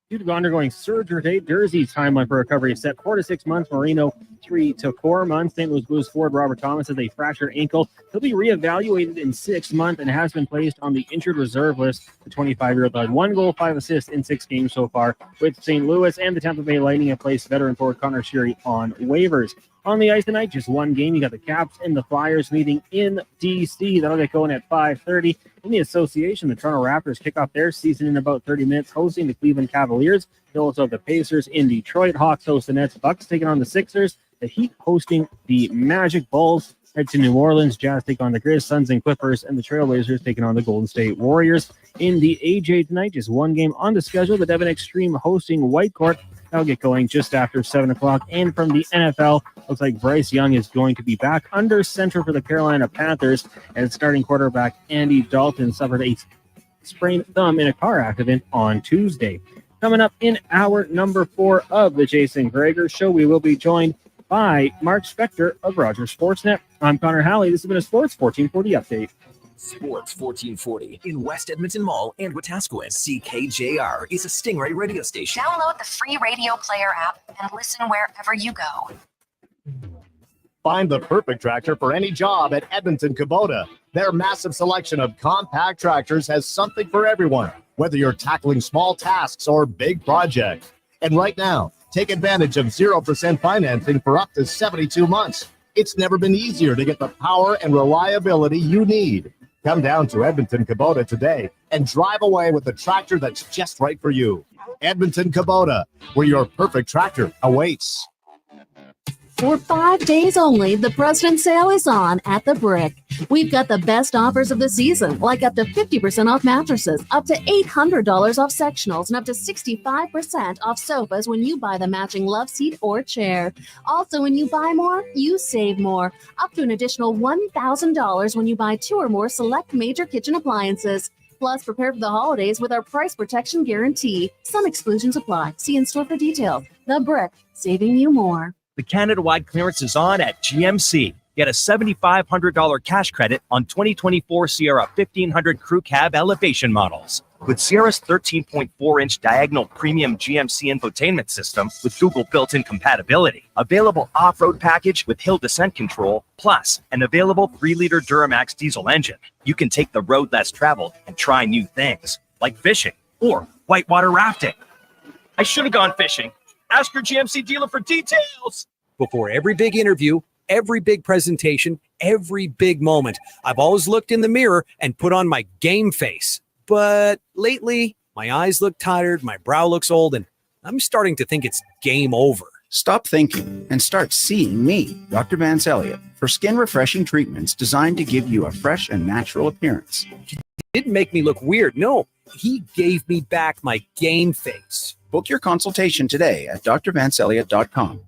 due to undergoing surgery. Durzi's timeline for recovery is set 4 to 6 months. Marino 3 to 4 months. St. Louis Blues forward Robert Thomas has a fractured ankle. He'll be reevaluated in 6 months and has been placed on the injured reserve list. The 25-year-old had 1 goal, 5 assists in 6 games so far with St. Louis, and the Tampa Bay Lightning have placed veteran forward Connor Sheary on waivers. On the ice tonight, just one game. You got the Caps and the Flyers meeting in D.C. That'll get going at 5:30. In the association, the Toronto Raptors kick off their season in about 30 minutes, hosting the Cleveland Cavaliers. They also have the Pacers in Detroit. Hawks host the Nets. Bucks taking on the Sixers. The Heat hosting the Magic. Bulls head to New Orleans. Jazz take on the Grizz, Suns and Clippers, and the Trailblazers taking on the Golden State Warriors. In the AJ tonight, just one game on the schedule. The Devon Extreme hosting Whitecourt. That'll get going just after 7 o'clock. And from the NFL, looks like Bryce Young is going to be back under center for the Carolina Panthers. And starting quarterback Andy Dalton suffered a sprained thumb in a car accident on Tuesday. Coming up in hour number 4 of the Jason Gregor Show, we will be joined by Mark Spector of Rogers Sportsnet. I'm Connor Halley. This has been a Sports 1440 update. Sports 1440 in West Edmonton Mall and Wetaskiwin. CKJR is a Stingray radio station. Download the free radio player app and listen wherever you go. Find the perfect tractor for any job at Edmonton Kubota. Their massive selection of compact tractors has something for everyone, whether you're tackling small tasks or big projects. And right now, take advantage of 0% financing for up to 72 months. It's never been easier to get the power and reliability you need. Come down to Edmonton Kubota today and drive away with the tractor that's just right for you. Edmonton Kubota, where your perfect tractor awaits. For 5 days only, the President's Sale is on at the Brick. We've got the best offers of the season, like up to 50% off mattresses, up to $800 off sectionals, and up to 65% off sofas when you buy the matching love seat or chair. Also, when you buy more, you save more, up to an additional $1,000 when you buy 2 or more select major kitchen appliances. Plus, prepare for the holidays with our price protection guarantee. Some exclusions apply. See in-store for details. The Brick, saving you more. The Canada-wide clearance is on at GMC. Get a $7,500 cash credit on 2024 Sierra 1500 Crew Cab Elevation models. With Sierra's 13.4-inch diagonal premium GMC infotainment system with Google built-in compatibility, available off-road package with hill descent control, plus an available 3-liter Duramax diesel engine. You can take the road less traveled and try new things, like fishing or whitewater rafting. I should have gone fishing. Ask your GMC dealer for details. Before every big interview, every big presentation, every big moment, I've always looked in the mirror and put on my game face. But lately, my eyes look tired, my brow looks old, and I'm starting to think it's game over. Stop thinking and start seeing me, Dr. Vance Elliott, for skin refreshing treatments designed to give you a fresh and natural appearance. He didn't make me look weird. No, he gave me back my game face. Book your consultation today at drvanceelliott.com.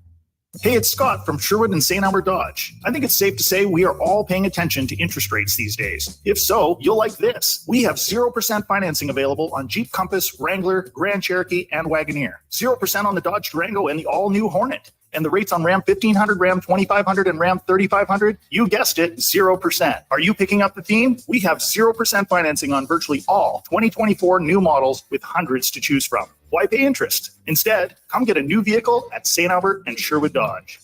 Hey, it's Scott from Sherwood and St. Albert Dodge. I think it's safe to say we are all paying attention to interest rates these days. If so, you'll like this. We have 0% financing available on Jeep Compass, Wrangler, Grand Cherokee, and Wagoneer. 0% on the Dodge Durango and the all-new Hornet. And the rates on Ram 1500, Ram 2500, and Ram 3500, you guessed it, 0%. Are you picking up the theme? We have 0% financing on virtually all 2024 new models with hundreds to choose from. Why pay interest? Instead, come get a new vehicle at St. Albert and Sherwood Dodge.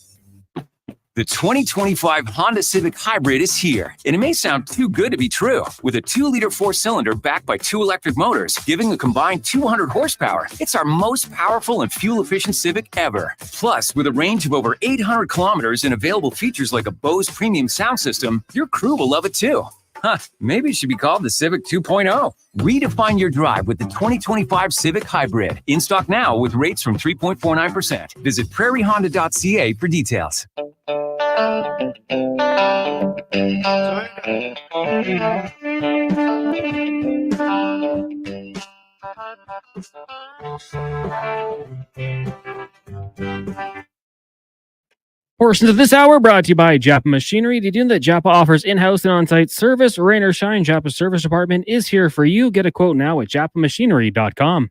The 2025 Honda Civic Hybrid is here, and it may sound too good to be true. With a 2-liter 4-cylinder backed by 2 electric motors, giving a combined 200 horsepower, it's our most powerful and fuel-efficient Civic ever. Plus, with a range of over 800 kilometers and available features like a Bose premium sound system, your crew will love it too. Huh, maybe it should be called the Civic 2.0. Redefine your drive with the 2025 Civic Hybrid. In stock now with rates from 3.49%. Visit prairiehonda.ca for details. Portions of this hour brought to you by Japa Machinery. Did you know that Japa offers in-house and on-site service? Rain or shine, Japa's service department is here for you. Get a quote now at japamachinery.com.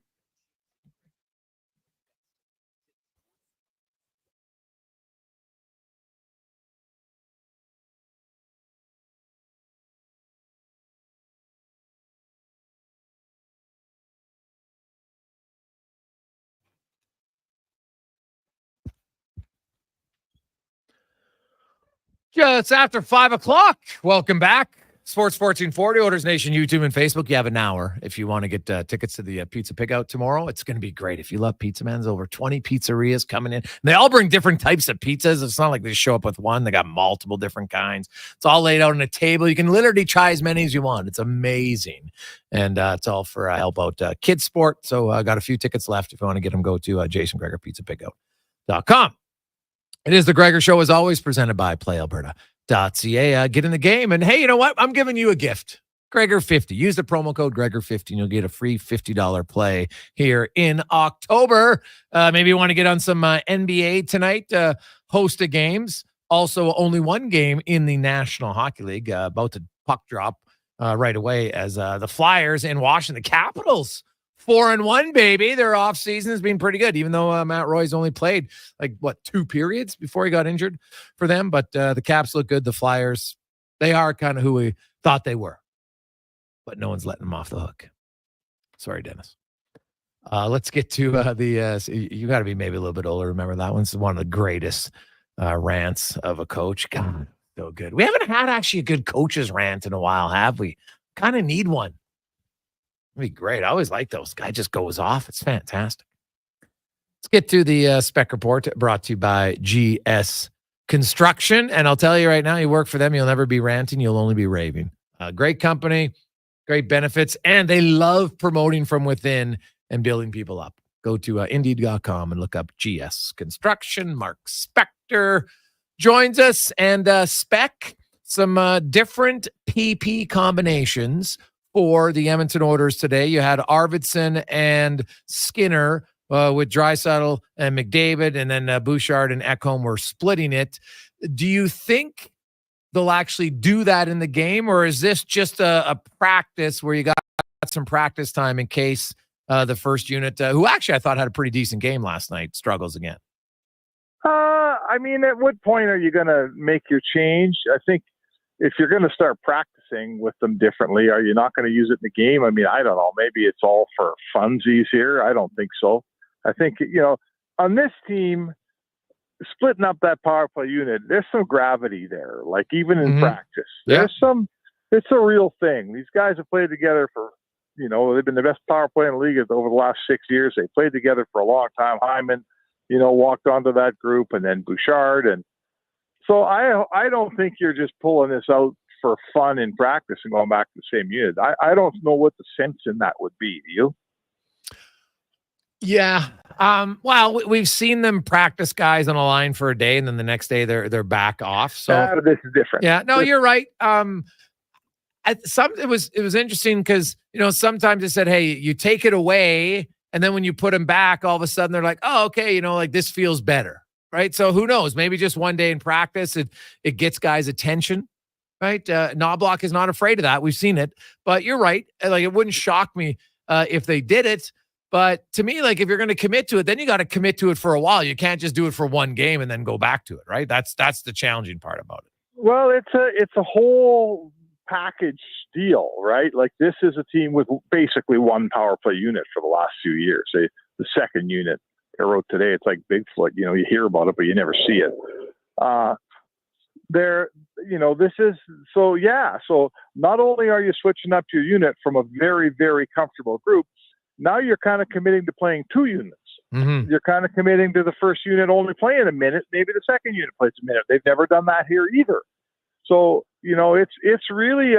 Just after 5 o'clock. Welcome back. Sports 1440, Oilers Nation, YouTube and Facebook. You have an hour if you want to get tickets to the pizza pick out tomorrow. It's going to be great. If you love pizza, man, there's over 20 pizzerias coming in. They all bring different types of pizzas. It's not like they show up with one. They got multiple different kinds. It's all laid out on a table. You can literally try as many as you want. It's amazing. And it's all for help out kids sport. So I got a few tickets left. If you want to get them, go to jasongregorpizzapickout.com. It is the Gregor Show, as always, presented by PlayAlberta.ca. Get in the game. And hey, you know what? I'm giving you a gift. Gregor50. Use the promo code Gregor50 and you'll get a free $50 play here in October. Maybe you want to get on some NBA tonight, host of games. Also, only one game in the National Hockey League. About to puck drop right away as the Flyers in Washington. The Capitals, 4-1, baby. Their offseason has been pretty good, even though Matt Roy's only played, 2 periods before he got injured for them. But the Caps look good. The Flyers, they are kind of who we thought they were. But no one's letting them off the hook. Sorry, Dennis. Let's get to you got to be maybe a little bit older. Remember that one's one of the greatest rants of a coach. God, so good. We haven't had actually a good coach's rant in a while, have we? Kind of need one. It'd be great. I always like those. Guy just goes off. It's fantastic. Let's get to the spec report brought to you by GS Construction. And I'll tell you right now, you work for them, you'll never be ranting. You'll only be raving. Great company. Great benefits, and they love promoting from within and building people up. Go to Indeed.com and look up GS Construction. Mark Spector joins us, and Spec, some different PP combinations for the Edmonton Oilers today. You had Arvidsson and Skinner with Draisaitl and McDavid, and then Bouchard and Ekholm were splitting it. Do you think they'll actually do that in the game, or is this just a practice where you got some practice time in case the first unit, who actually I thought had a pretty decent game last night, struggles again? I mean, at what point are you going to make your change? I think if you're going to start practicing with them differently, are you not going to use it in the game? I mean, I don't know. Maybe it's all for funsies here. I don't think so. I think, on this team, splitting up that power play unit, there's some gravity there. Like even in practice, it's a real thing. These guys have played together for, they've been the best power play in the league over the last 6 years. They played together for a long time. Hyman, walked onto that group, and then Bouchard. And so I don't think you're just pulling this out for fun in practice and going back to the same unit. I don't know what the sense in that would be. Do you? Yeah. Well, we've seen them practice guys on a line for a day, and then the next day they're back off. So this is different. Yeah. No, you're right. It was interesting because sometimes they said, hey, you take it away, and then when you put them back, all of a sudden they're like, oh, okay, this feels better, right? So who knows? Maybe just one day in practice, it gets guys' attention, right? Knobloch is not afraid of that. We've seen it, but you're right. It wouldn't shock me if they did it. But to me, if you're going to commit to it, then you got to commit to it for a while. You can't just do it for one game and then go back to it, right? That's the challenging part about it. Well, it's a whole package deal, right? Like this is a team with basically one power play unit for the last few years. The second unit I wrote today, it's like Bigfoot. You hear about it, but you never see it. This is so. Yeah. So not only are you switching up your unit from a very, very comfortable group, now you're kind of committing to playing 2 units. You're kind of committing to the first unit only playing a minute. Maybe the second unit plays a minute. They've never done that here either. So, it's really,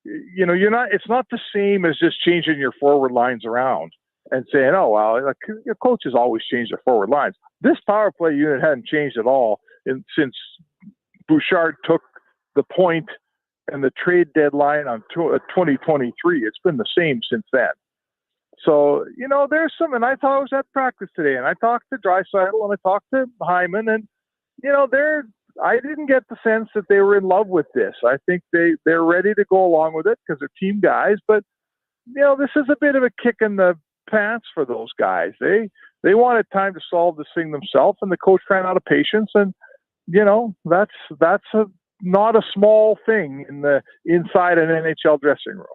it's not the same as just changing your forward lines around and saying, oh, well, your coaches always change their forward lines. This power play unit hadn't changed at all since Bouchard took the point and the trade deadline on 2023. It's been the same since then. So, there's some, and I thought I was at practice today, and I talked to Draisaitl and I talked to Hyman, and, I didn't get the sense that they were in love with this. I think they're ready to go along with it because they're team guys, but, this is a bit of a kick in the pants for those guys. They wanted time to solve this thing themselves, and the coach ran out of patience, and, that's not a small thing inside an NHL dressing room.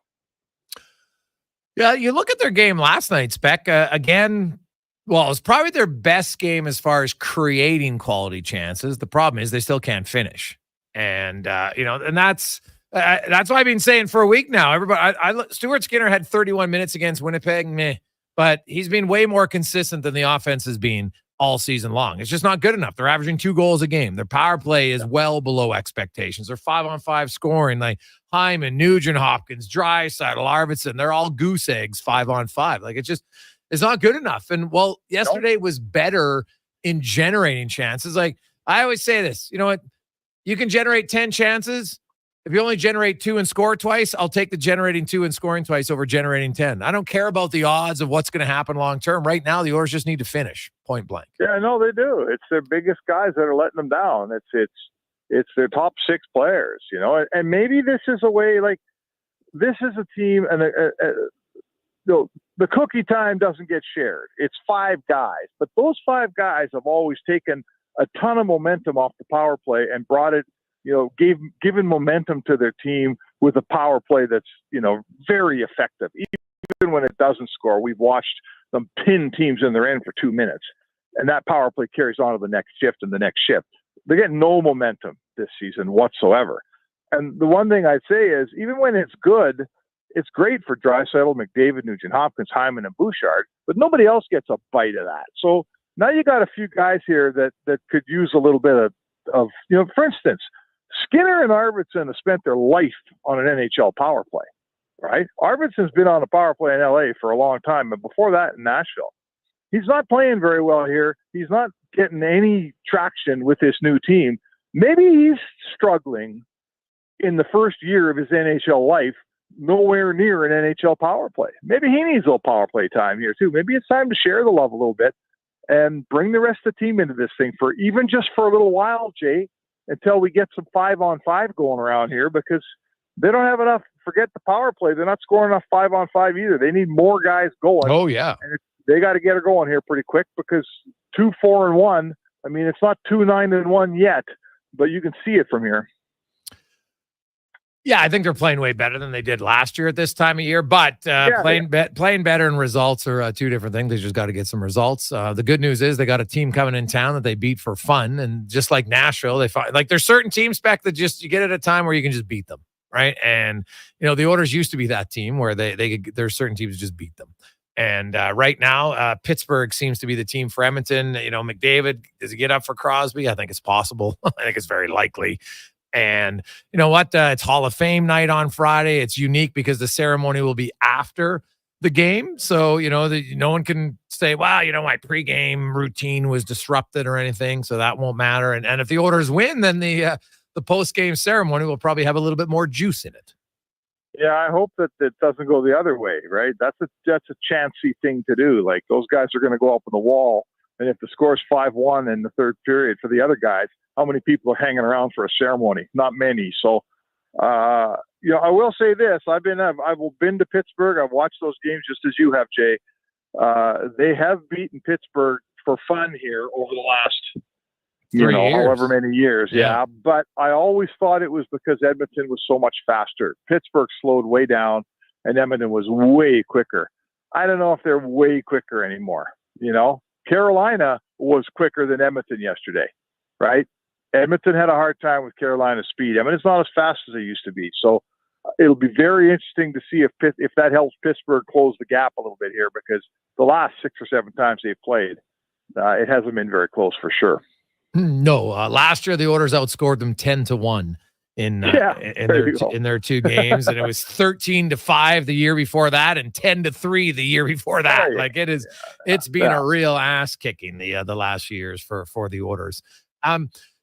Yeah, you look at their game last night, Spec. Again, well, it's probably their best game as far as creating quality chances. The problem is they still can't finish. And, and that's why I've been saying for a week now, everybody, Stuart Skinner had 31 minutes against Winnipeg, but he's been way more consistent than the offense has been all season long. It's just not good enough. They're averaging 2 goals a game. Their power play is well below expectations. They're 5-on-5 scoring, like Hyman, Nugent Hopkins, Draisaitl, Arvidsson. They're all goose eggs 5-on-5. It's not good enough. And yesterday was better in generating chances. I always say this. You know what? You can generate 10 chances. If you only generate 2 and score twice, I'll take the generating 2 and scoring twice over generating 10. I don't care about the odds of what's going to happen long term. Right now, the Oilers just need to finish, point blank. Yeah, no, they do. It's their biggest guys that are letting them down. It's their top 6 players, you know. And maybe this is a way, like, this is a team, and the cookie time doesn't get shared. It's 5 guys, but those 5 guys have always taken a ton of momentum off the power play and brought it, you know, given momentum to their team with a power play that's, you know, very effective. Even when it doesn't score, we've watched them pin teams in their end for 2 minutes, and that power play carries on to the next shift and the next shift. They get no momentum this season whatsoever. And the one thing I'd say is, even when it's good, it's great for Draisaitl, McDavid, Nugent-Hopkins, Hyman, and Bouchard, but nobody else gets a bite of that. So now you got a few guys here that could use a little bit of, you know, for instance, Skinner and Arvidsson have spent their life on an NHL power play, right? Arvidsson's been on a power play in LA for a long time, and before that in Nashville. He's not playing very well here. He's not getting any traction with this new team. Maybe he's struggling in the first year of his NHL life, nowhere near an NHL power play. Maybe he needs a little power play time here too. Maybe it's time to share the love a little bit and bring the rest of the team into this thing for even just for a little while, Jay, until we get some 5-on-5 going around here, because they don't have enough. Forget the power play. They're not scoring enough 5-on-5 either. They need more guys going. Oh, yeah. And they got to get her going here pretty quick, because 2-4-1, I mean, it's not 2-9-1 yet, but you can see it from here. Yeah, I think they're playing way better than they did last year at this time of year. But playing better and results are 2 different things. They just got to get some results. The good news is they got a team coming in town that they beat for fun. And just like Nashville, they find like there's certain teams, Spec, that just you get at a time where you can just beat them, right? And you know the Oilers used to be that team where there's certain teams just beat them. And right now, Pittsburgh seems to be the team for Edmonton. You know, McDavid, does he get up for Crosby? I think it's possible. I think it's very likely. And you know what? It's Hall of Fame night on Friday. It's unique because the ceremony will be after the game. So, you know, no one can say, wow, you know, my pregame routine was disrupted or anything. So that won't matter. And if the Oilers win, then the post-game ceremony will probably have a little bit more juice in it. Yeah, I hope that it doesn't go the other way, right? That's a chancy thing to do. Like, those guys are going to go up on the wall, and if the score's 5-1 in the third period for the other guys, how many people are hanging around for a ceremony? Not many. So, you know, I will say this: I've been to Pittsburgh. I've watched those games just as you have, Jay. They have beaten Pittsburgh for fun here over the last, however many years. Yeah. But I always thought it was because Edmonton was so much faster. Pittsburgh slowed way down, and Edmonton was way quicker. I don't know if they're way quicker anymore. You know, Carolina was quicker than Edmonton yesterday, right? Edmonton had a hard time with Carolina's speed. I mean, it's not as fast as it used to be. So it'll be very interesting to see if that helps Pittsburgh close the gap a little bit here, because the last 6 or 7 times they've played, it hasn't been very close for sure. No, last year the Oilers outscored them 10-1 in their 2 games, and it was 13-5 the year before that, and 10-3 the year before that. Like it's been a real ass kicking the last few years for the Oilers.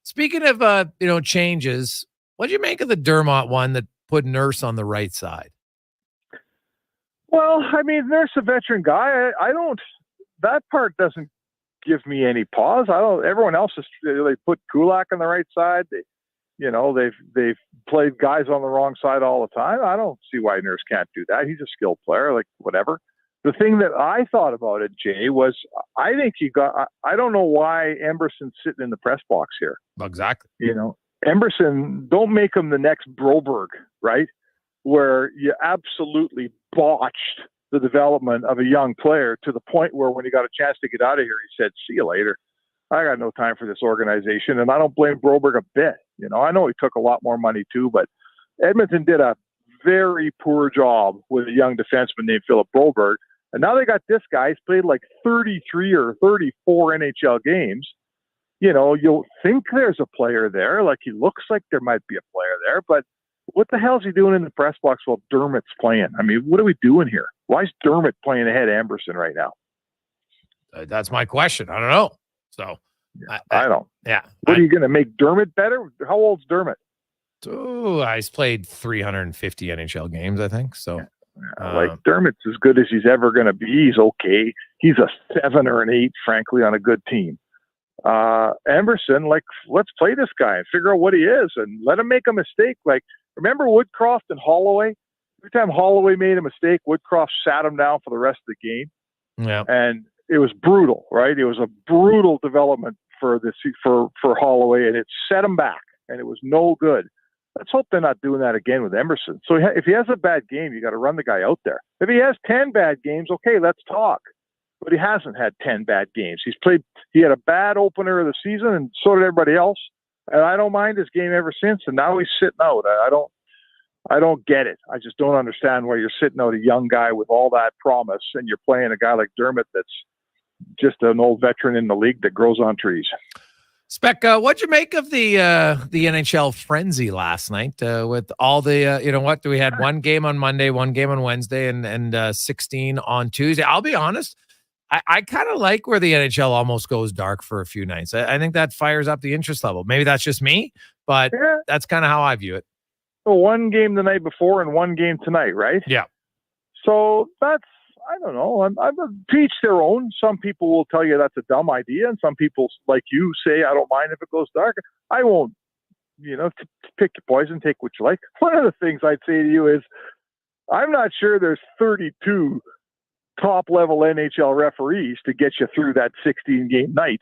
Speaking of changes, what do you make of the Dermot one that put Nurse on the right side? Well, I mean, Nurse a veteran guy. That part doesn't give me any pause. Everyone else they put Kulak on the right side. They've played guys on the wrong side all the time. I don't see why Nurse can't do that. He's a skilled player, like whatever. The thing that I thought about it, Jay, was I think I don't know why Amberson's sitting in the press box here. Exactly. You know, Amberson, don't make him the next Broberg, right? Where you absolutely botched the development of a young player to the point where when he got a chance to get out of here, he said, see you later. I got no time for this organization. And I don't blame Broberg a bit. You know, I know he took a lot more money too, but Edmonton did a very poor job with a young defenseman named Philip Broberg. And now they got this guy. He's played like 33 or 34 NHL games. You know, you'll think there's a player there. Like, he looks like there might be a player there. But what the hell is he doing in the press box while Dermot's playing? I mean, what are we doing here? Why is Dermot playing ahead of Amberson right now? That's my question. I don't know. So I don't. Yeah. What are you going to make Dermot better? How old's Dermot? He's played 350 NHL games, I think. So, like Dermot's as good as he's ever going to be. He's okay. He's a 7 or an 8, frankly, on a good team. Amberson, like, let's play this guy and figure out what he is and let him make a mistake. Like, remember Woodcroft and Holloway? Every time Holloway made a mistake, Woodcroft sat him down for the rest of the game. Yeah. And it was brutal, right? It was a brutal development for Holloway, and it set him back, and it was no good. Let's hope they're not doing that again with Amberson. So if he has a bad game, you got to run the guy out there. If he has 10 bad games, okay, let's talk. But he hasn't had 10 bad games. He had a bad opener of the season, and so did everybody else. And I don't mind his game ever since. And now he's sitting out. I don't get it. I just don't understand why you're sitting out a young guy with all that promise, and you're playing a guy like Dermot that's just an old veteran in the league that grows on trees. Spec, what'd you make of the NHL frenzy last night with all the, we had one game on Monday, one game on Wednesday, and 16 on Tuesday. I'll be honest, I kind of like where the NHL almost goes dark for a few nights. I think that fires up the interest level. Maybe that's just me, but that's kind of how I view it. So one game the night before and one game tonight, right? Yeah. So that's, I don't know. I'm to each their own. Some people will tell you that's a dumb idea, and some people, like you, say I don't mind if it goes dark. I won't, pick your poison, take what you like. One of the things I'd say to you is, I'm not sure there's 32 top-level NHL referees to get you through that 16-game night.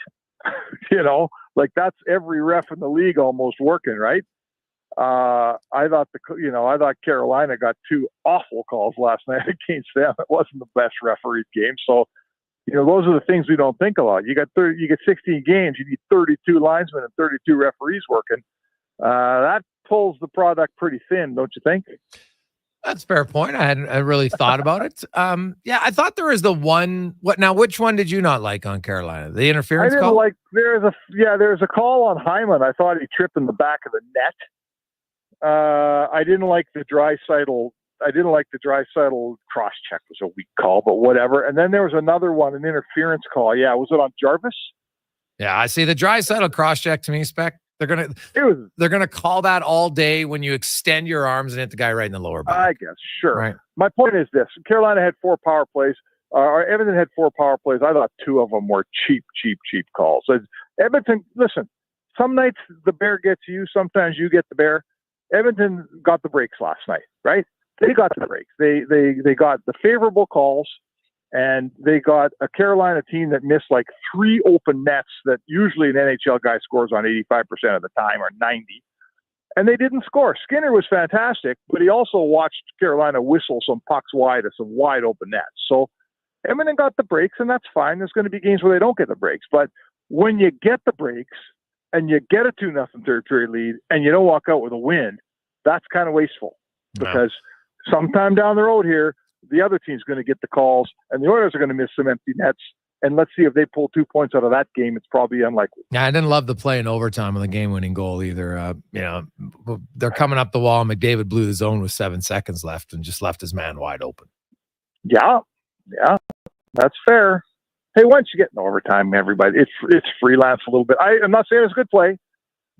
Like that's every ref in the league almost working, right? I thought Carolina got 2 awful calls last night against them. It wasn't the best refereed game. So, those are the things we don't think about. You get 16 games, you need 32 linesmen and 32 referees working. That pulls the product pretty thin, don't you think? That's a fair point. I hadn't really thought about it. I thought there was the one. Which one did you not like on Carolina? The interference call? There's a call on Hyman. I thought he tripped in the back of the net. I didn't like the Draisaitl. Cross check was a weak call, but whatever. And then there was another one, an interference call. Yeah, was it on Jarvis? Yeah, I see the Draisaitl cross check to me, Spec. They're gonna call that all day when you extend your arms and hit the guy right in the lower back. I guess, sure. Right. My point is this: Carolina had 4 power plays. Edmonton had 4 power plays. I thought 2 of them were cheap calls. Edmonton, listen. Some nights the Bear gets you. Sometimes you get the Bear. Edmonton got the breaks last night, right? They got the breaks. They got the favorable calls, and they got a Carolina team that missed like 3 open nets that usually an NHL guy scores on 85% of the time or 90%. And they didn't score. Skinner was fantastic, but he also watched Carolina whistle some pucks wide of some wide open nets. So Edmonton got the breaks, and that's fine. There's going to be games where they don't get the breaks. But when you get the breaks, and you get a 2-0 third period lead, and you don't walk out with a win, that's kind of wasteful. Because sometime down the road here, the other team's going to get the calls, and the Oilers are going to miss some empty nets. And let's see if they pull 2 points out of that game. It's probably unlikely. Yeah, I didn't love the play in overtime on the game-winning goal either. They're coming up the wall. McDavid blew the zone with 7 seconds left and just left his man wide open. Yeah, that's fair. Hey, once you get in overtime, everybody, it's freelance a little bit. I'm not saying it's a good play,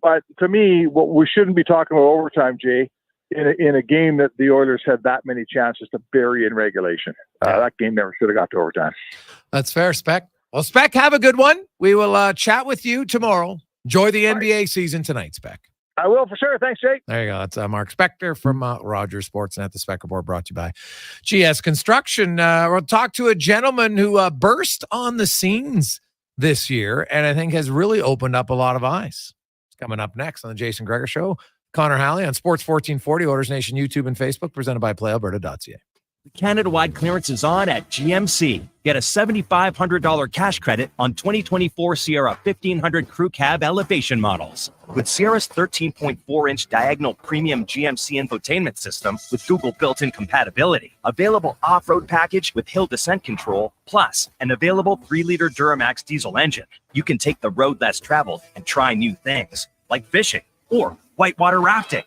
but to me, what we shouldn't be talking about overtime, Jay, in a game that the Oilers had that many chances to bury in regulation. That game never should have got to overtime. That's fair, Spec. Well, Spec, have a good one. We will chat with you tomorrow. Enjoy the NBA season tonight, Spec. I will for sure. Thanks, Jake. There you go. That's Mark Spector from Rogers Sportsnet. The Spec Report brought to you by GS Construction. We'll talk to a gentleman who burst on the scenes this year and I think has really opened up a lot of eyes. It's coming up next on the Jason Gregor Show. Connor Halley on Sports 1440, Oilers Nation YouTube and Facebook, presented by PlayAlberta.ca. The Canada-wide clearance is on at GMC. Get a $7,500 cash credit on 2024 Sierra 1500 Crew Cab elevation models. With Sierra's 13.4-inch diagonal premium GMC infotainment system with Google built-in compatibility, available off-road package with hill descent control, plus an available 3-liter Duramax diesel engine, you can take the road less traveled and try new things, like fishing or whitewater rafting.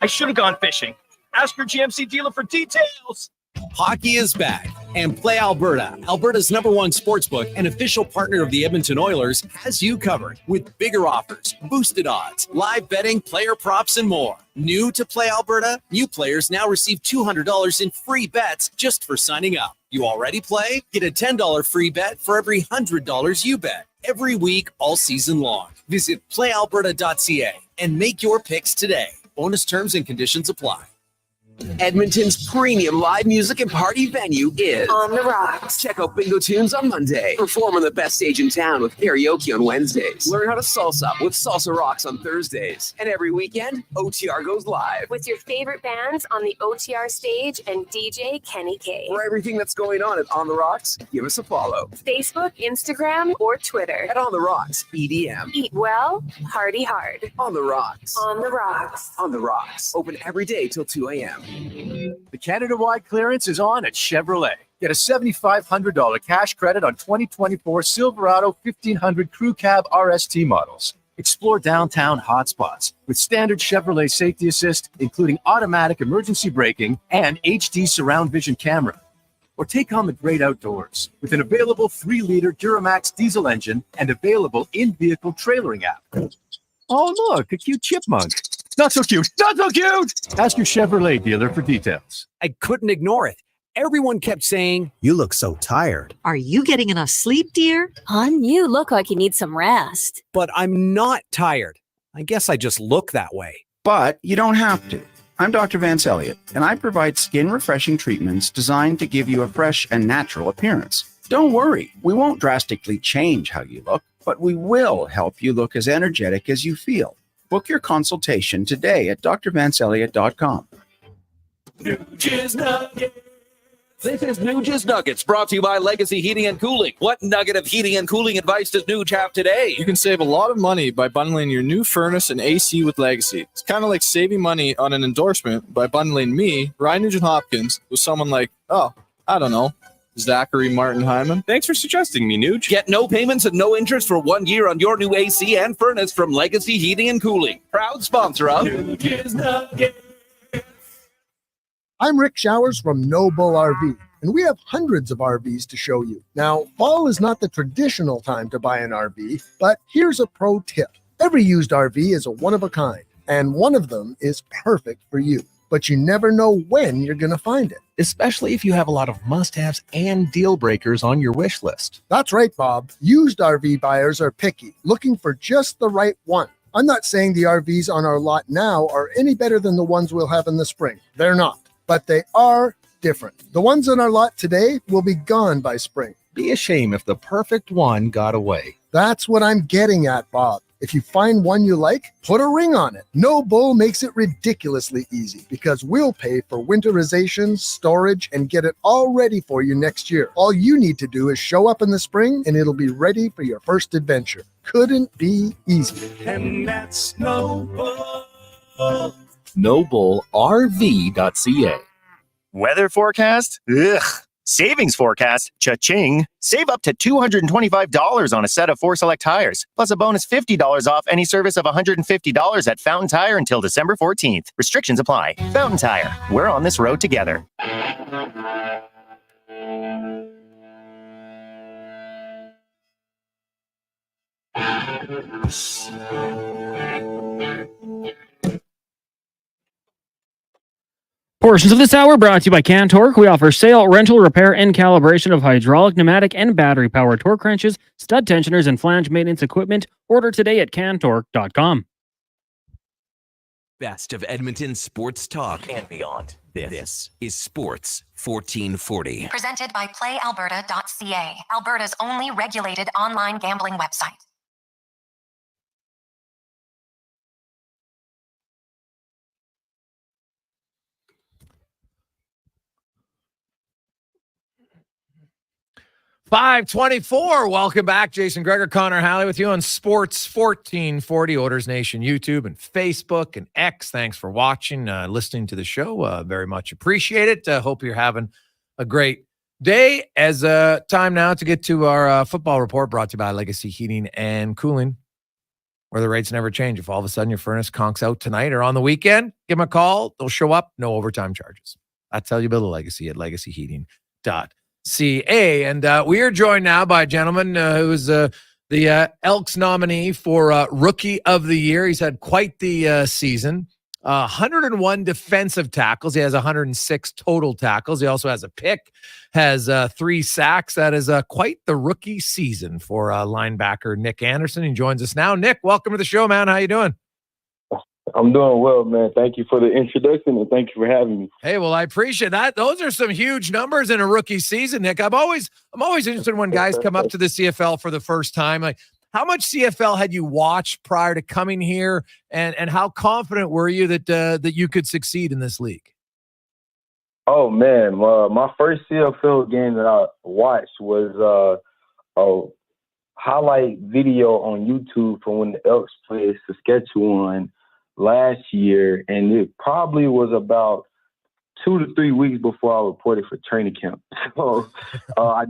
I should have gone fishing. Ask your GMC dealer for details. Hockey is back, And Play Alberta, Alberta's #1 sportsbook and official partner of the Edmonton Oilers, has you covered with bigger offers, boosted odds, live betting, player props, and more. New to Play Alberta? New players now receive $200 in free bets just for signing up. You already play? Get a $10 free bet for every $100 you bet. Every week, all season long. Visit playalberta.ca and make your picks today. Bonus terms and conditions apply. Edmonton's premium live music and party venue is On the Rocks. Check out Bingo Tunes on Monday. Perform on the best stage in town with karaoke on Wednesdays. Learn how to salsa with Salsa Rocks on Thursdays. And every weekend, OTR goes live. With your favorite bands on the OTR stage and DJ Kenny K. For everything that's going on at On the Rocks, give us a follow. Facebook, Instagram, or Twitter. At On the Rocks, EDM. Eat well, party hard. On the Rocks. On the Rocks. On the Rocks. Open every day till 2 a.m. The Canada-wide clearance is on at Chevrolet. Get a $7,500 cash credit on 2024 Silverado 1500 Crew Cab RST models. Explore downtown hotspots with standard Chevrolet safety assist, including automatic emergency braking and HD surround vision camera. Or take on the great outdoors with an available 3-liter Duramax diesel engine and available in-vehicle trailering app. Oh, look, a cute chipmunk. Not so cute. Not so cute. Ask your Chevrolet dealer for details. I couldn't ignore it. Everyone kept saying, "You look so tired." Are you getting enough sleep, dear? Hon, you look like you need some rest. But I'm not tired. I guess I just look that way. But you don't have to. I'm Dr. Vance Elliott, and I provide skin-refreshing treatments designed to give you a fresh and natural appearance. Don't worry, we won't drastically change how you look, but we will help you look as energetic as you feel. Book your consultation today at drvanceelliott.com. This is Nuge's Nuggets, brought to you by Legacy Heating and Cooling. What nugget of heating and cooling advice does Nuge have today? You can save a lot of money by bundling your new furnace and AC with Legacy. It's kind of like saving money on an endorsement by bundling me, Ryan Nugent-Hopkins, with someone like, Zachary Martin Hyman. Thanks for suggesting me, Nuge. Get no payments and no interest for 1 year on your new AC and furnace from Legacy Heating and Cooling. Proud sponsor of Nuge's Nuggets. I'm Rick Showers from No Bull RV, and we have hundreds of RVs to show you. Now, fall is not the traditional time to buy an RV, but here's a pro tip. Every used RV is a one-of-a-kind, and one of them is perfect for you. But you never know when you're going to find it. Especially if you have a lot of must-haves and deal breakers on your wish list. That's right, Bob. Used RV buyers are picky, looking for just the right one. I'm not saying the RVs on our lot now are any better than the ones we'll have in the spring. They're not, but they are different. The ones on our lot today will be gone by spring. Be a shame if the perfect one got away. That's what I'm getting at, Bob. If you find one you like, put a ring on it. No Bull makes it ridiculously easy because we'll pay for winterization, storage, and get it all ready for you next year. All you need to do is show up in the spring and it'll be ready for your first adventure. Couldn't be easier. And that's No Bull. NobleRV.ca. Weather forecast? Ugh. Savings forecast? Cha-ching. Save up to $225 on a set of 4 select tires, plus a bonus $50 off any service of $150 at Fountain Tire until December 14th. Restrictions apply. Fountain Tire. We're on this road together. Portions of this hour brought to you by Cantork. We offer sale, rental, repair, and calibration of hydraulic, pneumatic, and battery-powered torque wrenches, stud tensioners, and flange maintenance equipment. Order today at cantork.com. Best of Edmonton sports talk and beyond. This is Sports 1440. Presented by PlayAlberta.ca, Alberta's only regulated online gambling website. $5:24. Welcome back. Jason Gregor, Connor Halley with you on Sports 1440, Oilers Nation, YouTube and Facebook and X. Thanks for watching, listening to the show. Very much appreciate it. Hope you're having a great day. As time now to get to our football report brought to you by Legacy Heating and Cooling, where the rates never change. If all of a sudden your furnace conks out tonight or on the weekend, give them a call. They'll show up. No overtime charges. That's how you build a legacy at legacyheating.ca. And we are joined now by a gentleman who is the Elks nominee for Rookie of the Year. He's had quite the season. 101 defensive tackles. He has 106 total tackles. He also has a pick, has 3 sacks. That is quite the rookie season for linebacker Nick Anderson. He joins us now. Nick, welcome to the show, man. How you doing? I'm doing well, man. Thank you for the introduction and thank you for having me. Hey, well, I appreciate that. Those are some huge numbers in a rookie season, Nick. I'm always interested when guys come up to the CFL for the first time. Like, how much CFL had you watched prior to coming here, and how confident were you that you could succeed in this league? Oh man, my first CFL game that I watched was a highlight video on YouTube from when the Elks played Saskatchewan last year, and it probably was about 2 to 3 weeks before I reported for training camp. So I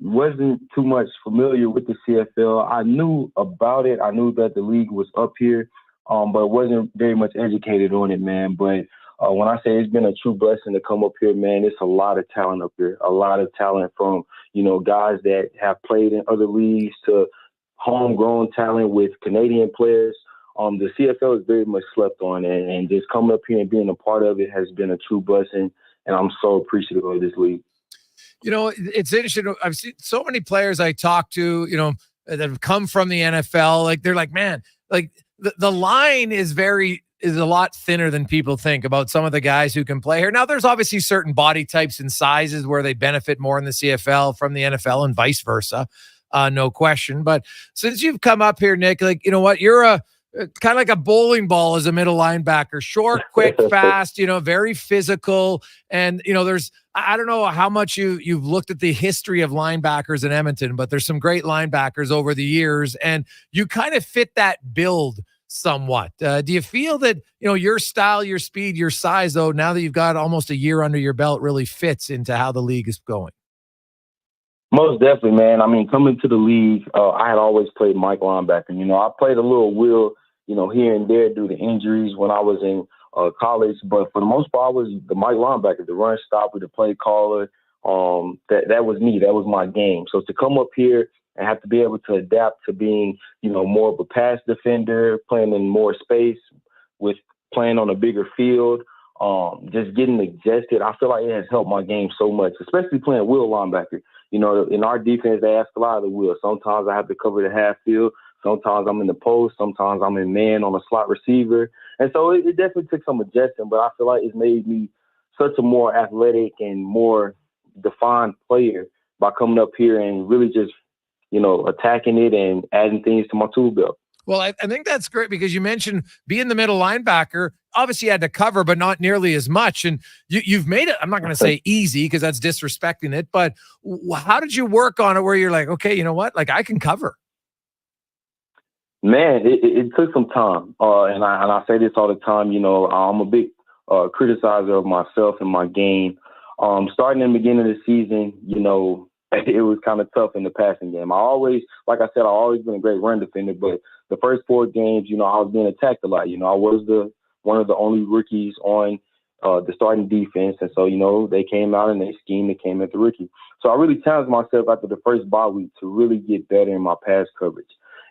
wasn't too much familiar with the CFL. I knew about it. I knew that the league was up here, but wasn't very much educated on it, man. But when I say it's been a true blessing to come up here, man, it's a lot of talent up here. A lot of talent from, guys that have played in other leagues to homegrown talent with Canadian players. The CFL is very much slept on, and just coming up here and being a part of it has been a true blessing, and I'm so appreciative of this league. It's interesting. I've seen so many players I talk to, that have come from the NFL. Like, they're like, man, like the line is a lot thinner than people think about some of the guys who can play here. Now, there's obviously certain body types and sizes where they benefit more in the CFL from the NFL and vice versa. No question. But since you've come up here, Nick, like, you know what, you're kind of like a bowling ball as a middle linebacker, short, quick, fast, very physical. And, I don't know how much you've looked at the history of linebackers in Edmonton, but there's some great linebackers over the years, and you kind of fit that build somewhat. Do you feel that, your style, your speed, your size, though, now that you've got almost a year under your belt, really fits into how the league is going? Most definitely, man. I mean, coming to the league, I had always played Mike linebacker. I played a little will, here and there due to injuries when I was in college. But for the most part, I was the Mike linebacker, the run stopper, the play caller. That was me. That was my game. So to come up here and have to be able to adapt to being, more of a pass defender, playing in more space, with playing on a bigger field, just getting adjusted, I feel like it has helped my game so much, especially playing will linebacker. In our defense, they ask a lot of the will. Sometimes I have to cover the half field. Sometimes I'm in the post. Sometimes I'm in man on a slot receiver. And so it definitely took some adjusting, but I feel like it's made me such a more athletic and more defined player by coming up here and really just, attacking it and adding things to my tool belt. Well, I think that's great because you mentioned being the middle linebacker. Obviously, you had to cover, but not nearly as much. And you've made it, I'm not going to say easy because that's disrespecting it, but how did you work on it where you're like, okay, you know what? Like, I can cover. Man, it took some time. And I say this all the time, I'm a big criticizer of myself and my game. Starting in the beginning of the season, it was kind of tough in the passing game. I've always been a great run defender, but the first 4 games, I was being attacked a lot. I was one of the only rookies on the starting defense. And so, they came out and they schemed, they came at the rookie. So I really challenged myself after the first bye week to really get better in my pass coverage.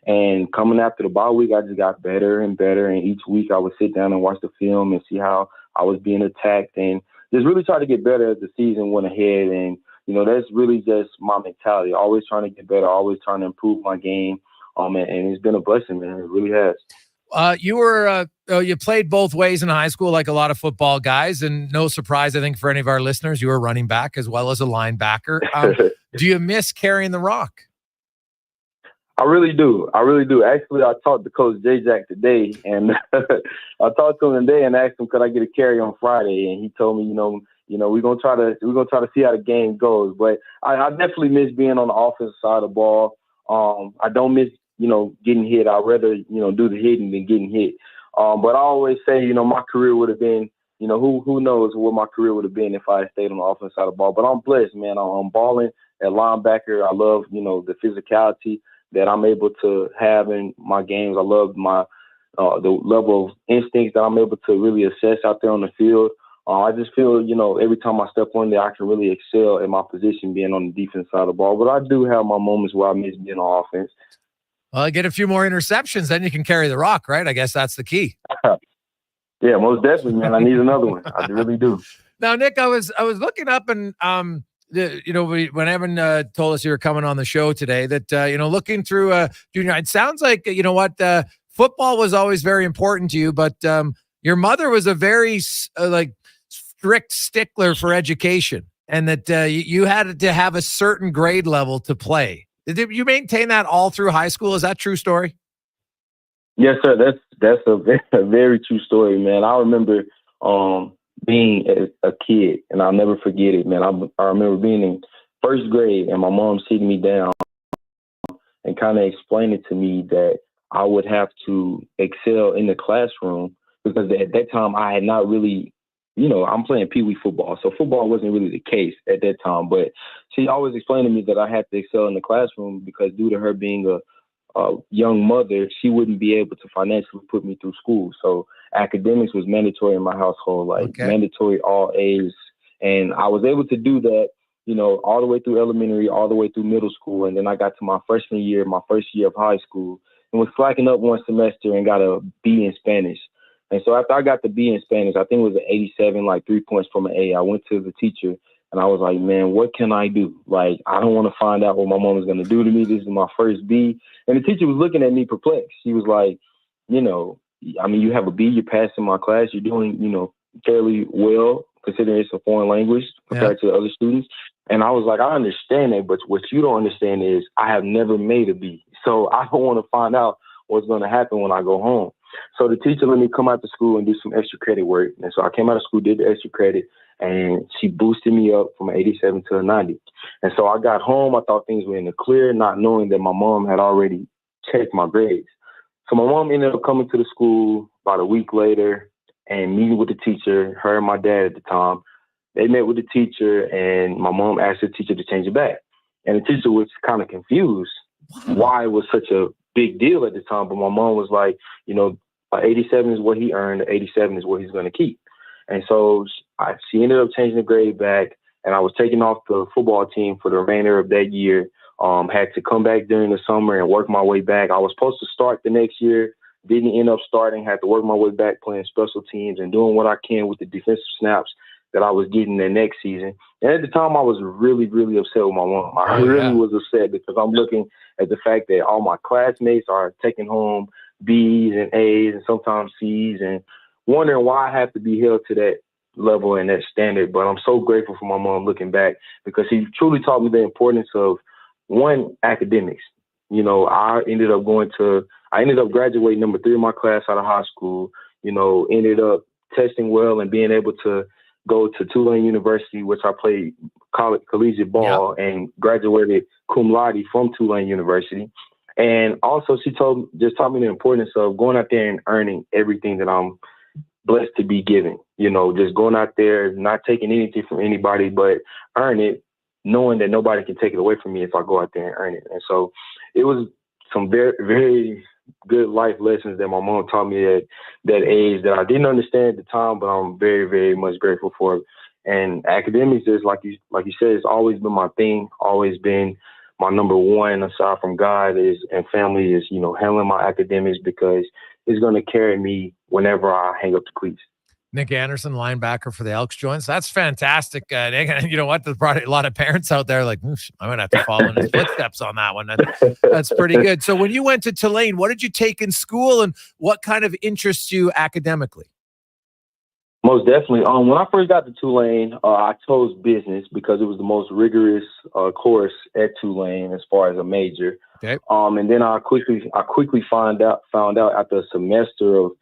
And coming after the bye week, I just got better and better. And each week I would sit down and watch the film and see how I was being attacked and just really try to get better as the season went ahead. And, that's really just my mentality. Always trying to get better, always trying to improve my game. And it's been a blessing, man. It really has. You played both ways in high school, like a lot of football guys, and no surprise, I think, for any of our listeners, you were running back as well as a linebacker. Do you miss carrying the rock? I really do. Actually, I talked to Coach J-Jack today, and I talked to him today and asked him, could I get a carry on Friday? And he told me, we're gonna try to see how the game goes. But I definitely miss being on the offensive side of the ball. I don't miss, getting hit. I'd rather, do the hitting than getting hit. But I always say, my career would have been, who knows what my career would have been if I had stayed on the offensive side of the ball. But I'm blessed, man. I'm balling at linebacker. I love, the physicality that I'm able to have in my games. I love my the level of instincts that I'm able to really assess out there on the field. I just feel, every time I step on there, I can really excel in my position being on the defense side of the ball. But I do have my moments where I miss being on offense. Well, get a few more interceptions, then you can carry the rock, right? I guguess that's the key. Yeah, most definitely, man. I need another one. I really do. Now, Nick, I was looking up and when Evan told us you were coming on the show today, that looking through junior, it sounds like football was always very important to you, but your mother was a very strict stickler for education, and that you had to have a certain grade level to play. Did you maintain that all through high school? Is that a true story? Yes, sir. That's a very true story, man. I remember being a kid, and I'll never forget it, man. I remember being in first grade, and my mom sitting me down and kind of explaining to me that I would have to excel in the classroom, because at that time I had not really, I'm playing Pee Wee football, so football wasn't really the case at that time. But she always explained to me that I had to excel in the classroom, because due to her being a young mother, she wouldn't be able to financially put me through school. So academics was mandatory in my household, mandatory all A's. And I was able to do that, all the way through elementary, all the way through middle school. And then I got to my freshman year, my first year of high school, and was slacking up one semester and got a B in Spanish. And so after I got the B in Spanish, I think it was an 87, 3 points from an A. I went to the teacher and I was like, man, what can I do? I don't want to find out what my mom is going to do to me. This is my first B. And the teacher was looking at me perplexed. She was like, you have a B, you're passing my class, you're doing, fairly well, considering it's a foreign language compared to the other students. And I was like, I understand that, but what you don't understand is I have never made a B. So I don't want to find out what's going to happen when I go home. So the teacher let me come out to school and do some extra credit work. And so I came out of school, did the extra credit, and she boosted me up from an 87 to a 90. And so I got home. I thought things were in the clear, not knowing that my mom had already checked my grades. So my mom ended up coming to the school about a week later and meeting with the teacher, her and my dad at the time. They met with the teacher, and my mom asked the teacher to change it back. And the teacher was kind of confused why it was such a big deal at the time. But my mom was like, 87 is what he earned, 87 is what he's going to keep. And so she ended up changing the grade back, and I was taken off the football team for the remainder of that year. Had to come back during the summer and work my way back. I was supposed to start the next year, didn't end up starting, had to work my way back playing special teams and doing what I can with the defensive snaps that I was getting the next season. And at the time, I was really, really upset with my mom. I really was upset, because I'm looking at the fact that all my classmates are taking home B's and A's and sometimes C's, and wondering why I have to be held to that level and that standard. But I'm so grateful for my mom looking back, because she truly taught me the importance of, one, academics. I ended up graduating number 3 in my class out of high school, ended up testing well and being able to go to Tulane University, which I played collegiate ball and graduated cum laude from Tulane University. And also she taught me the importance of going out there and earning everything that I'm blessed to be given. Just going out there, not taking anything from anybody, but earn it, knowing that nobody can take it away from me if I go out there and earn it. And so it was some very, very good life lessons that my mom taught me at that age that I didn't understand at the time, but I'm very, very much grateful for. And academics is, like you said, it's always been my thing, always been my number one, aside from God, and family is, handling my academics, because it's going to carry me whenever I hang up the cleats. Nick Anderson, linebacker for the Elks, joins. That's fantastic, Nick. And you know what? There's probably a lot of parents out there like, I'm going to have to follow in his footsteps on that one. That's pretty good. So when you went to Tulane, what did you take in school, and what kind of interests you academically? Most definitely. When I first got to Tulane, I chose business because it was the most rigorous course at Tulane as far as a major. Okay. And then I quickly found out after a semester of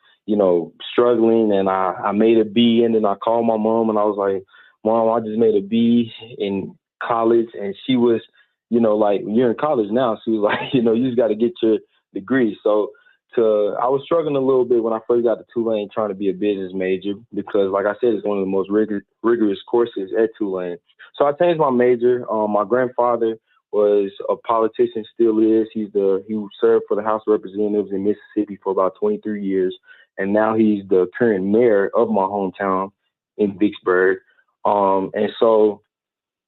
struggling, and I made a B, and then I called my mom and I was like, Mom, I just made a B in college. And she was, you're in college now. She was like, you just got to get your degree. So I was struggling a little bit when I first got to Tulane trying to be a business major, because like I said, it's one of the most rigorous courses at Tulane. So I changed my major. My grandfather was a politician, still is. He served for the House of Representatives in Mississippi for about 23 years. And now he's the current mayor of my hometown in Vicksburg. And so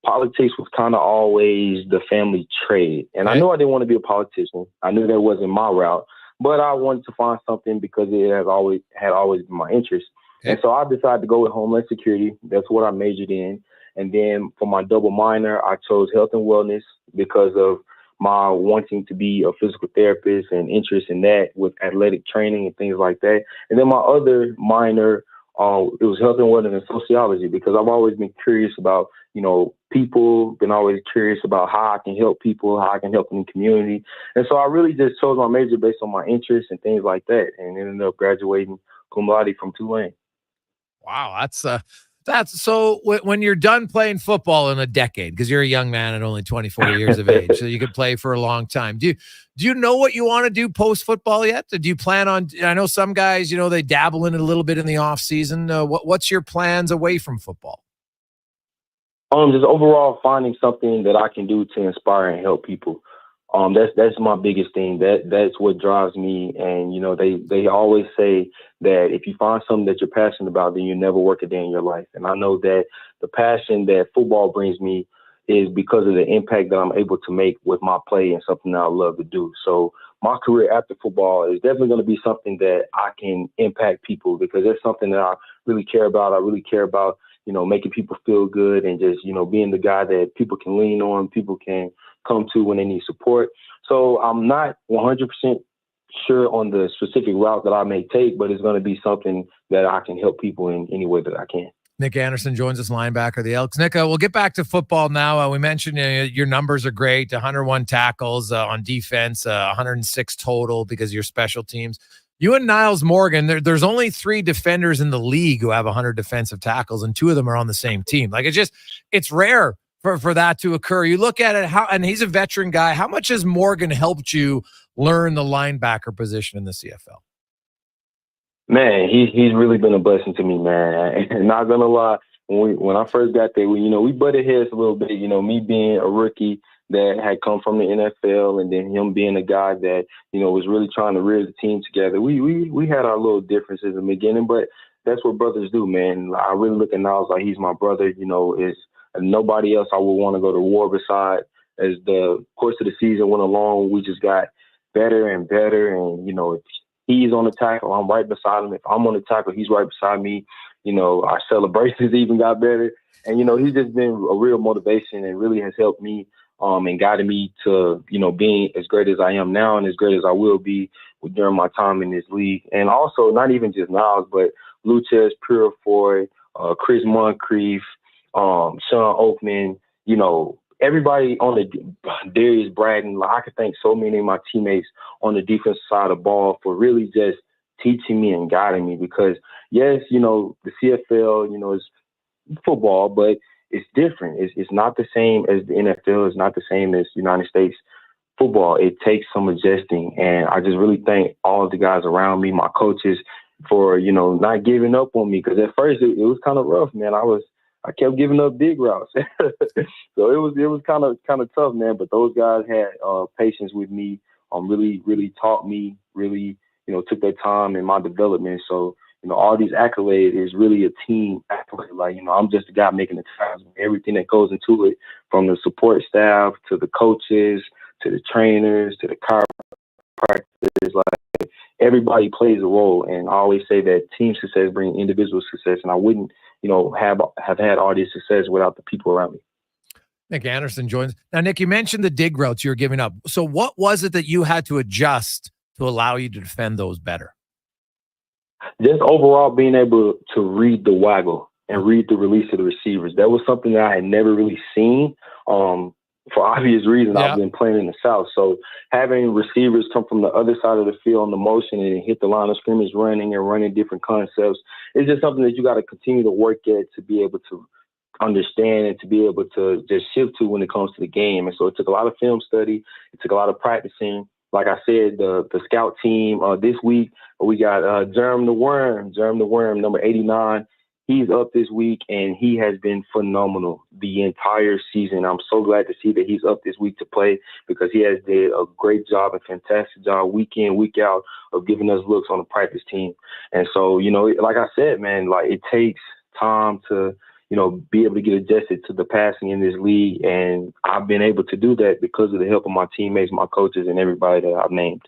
politics was kind of always the family trade. And I knew I didn't want to be a politician. I knew that wasn't my route, but I wanted to find something because it had always been my interest. And so I decided to go with Homeland Security. That's what I majored in. And then for my double minor, I chose health and wellness because of my wanting to be a physical therapist and interest in that with athletic training and things like that. And then my other minor, it was health and wellness and sociology because I've always been curious about, people, been always curious about how I can help people, how I can help in the community. And so I really just chose my major based on my interests and things like that, and ended up graduating cum laude from Tulane. Wow, that's so when you're done playing football in a decade, because you're a young man at only 24 years of age, so you could play for a long time. Do you know what you want to do post football yet? Do you plan on? I know some guys, they dabble in it a little bit in the off season. What's your plans away from football? Just overall finding something that I can do to inspire and help people. That's my biggest thing. That's what drives me. And, they always say that if you find something that you're passionate about, then you never work a day in your life. And I know that the passion that football brings me is because of the impact that I'm able to make with my play and something that I love to do. So my career after football is definitely going to be something that I can impact people because that's something that I really care about. I really care about, making people feel good and just, being the guy that people can lean on, people can come to when they need support. So I'm not 100% sure on the specific route that I may take, but it's going to be something that I can help people in any way that I can. Nick Anderson joins us, linebacker of the Elks. Nick, we'll get back to football now. We mentioned your numbers are great, 101 tackles on defense, 106 total because of your special teams. You and Niles Morgan, there's only 3 defenders in the league who have 100 defensive tackles, and 2 of them are on the same team. Like it's rare for that to occur. You look at it, and he's a veteran guy. How much has Morgan helped you learn the linebacker position in the CFL? Man, he's really been a blessing to me, man. And not gonna lie, when I first got there, we butted heads a little bit. Me being a rookie that had come from the NFL, and then him being a guy that was really trying to rear the team together. We had our little differences in the beginning, but that's what brothers do, man. I really look at Niles like he's my brother. Is nobody else I would want to go to war beside. As the course of the season went along, we just got better and better. And, if he's on the tackle, I'm right beside him. If I'm on the tackle, he's right beside me. Our celebrations even got better. And, he's just been a real motivation and really has helped me and guided me to, being as great as I am now and as great as I will be during my time in this league. And also not even just Niles, but Lucas Purifoy, Chris Moncrief, Sean Oakman, everybody on the Darius Braden. I could thank so many of my teammates on the defensive side of the ball for really just teaching me and guiding me because, yes, the CFL, is football, but it's different. It's not the same as the NFL. It's not the same as United States football. It takes some adjusting. And I just really thank all of the guys around me, my coaches, for, not giving up on me. Because at first it was kind of rough, man. I kept giving up big routes. So it was kind of tough, man. But those guys had patience with me, really, really taught me, really, took their time in my development. So, all these accolades is really a team accolade. Like, I'm just a guy making the tackles, everything that goes into it, from the support staff to the coaches to the trainers to the chiropractors. Like, everybody plays a role. And I always say that team success brings individual success. And I wouldn't, have had all this success without the people around me. Nick Anderson joins. Now, Nick, you mentioned the dig routes you were giving up. So what was it that you had to adjust to allow you to defend those better? Just overall being able to read the waggle and read the release of the receivers. That was something that I had never really seen. For obvious reasons, I've been playing in the South. So having receivers come from the other side of the field on the motion and hit the line of scrimmage running different concepts, it's just something that you got to continue to work at to be able to understand and to be able to just shift to when it comes to the game. And so it took a lot of film study. It took a lot of practicing. Like I said, the scout team this week, we got Jerm the Worm, number 89. He's up this week, and he has been phenomenal the entire season. I'm so glad to see that he's up this week to play because he has did a great job, a fantastic job week in, week out of giving us looks on the practice team. And so, like I said, man, like it takes time to, be able to get adjusted to the passing in this league. And I've been able to do that because of the help of my teammates, my coaches, and everybody that I've named.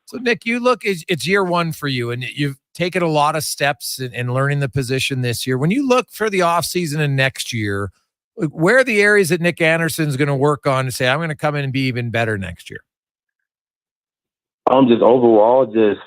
So, Nick, it's year one for you, and you've taken a lot of steps in learning the position this year. When you look for the offseason and next year, where are the areas that Nick Anderson's going to work on to say, I'm going to come in and be even better next year? Just overall, just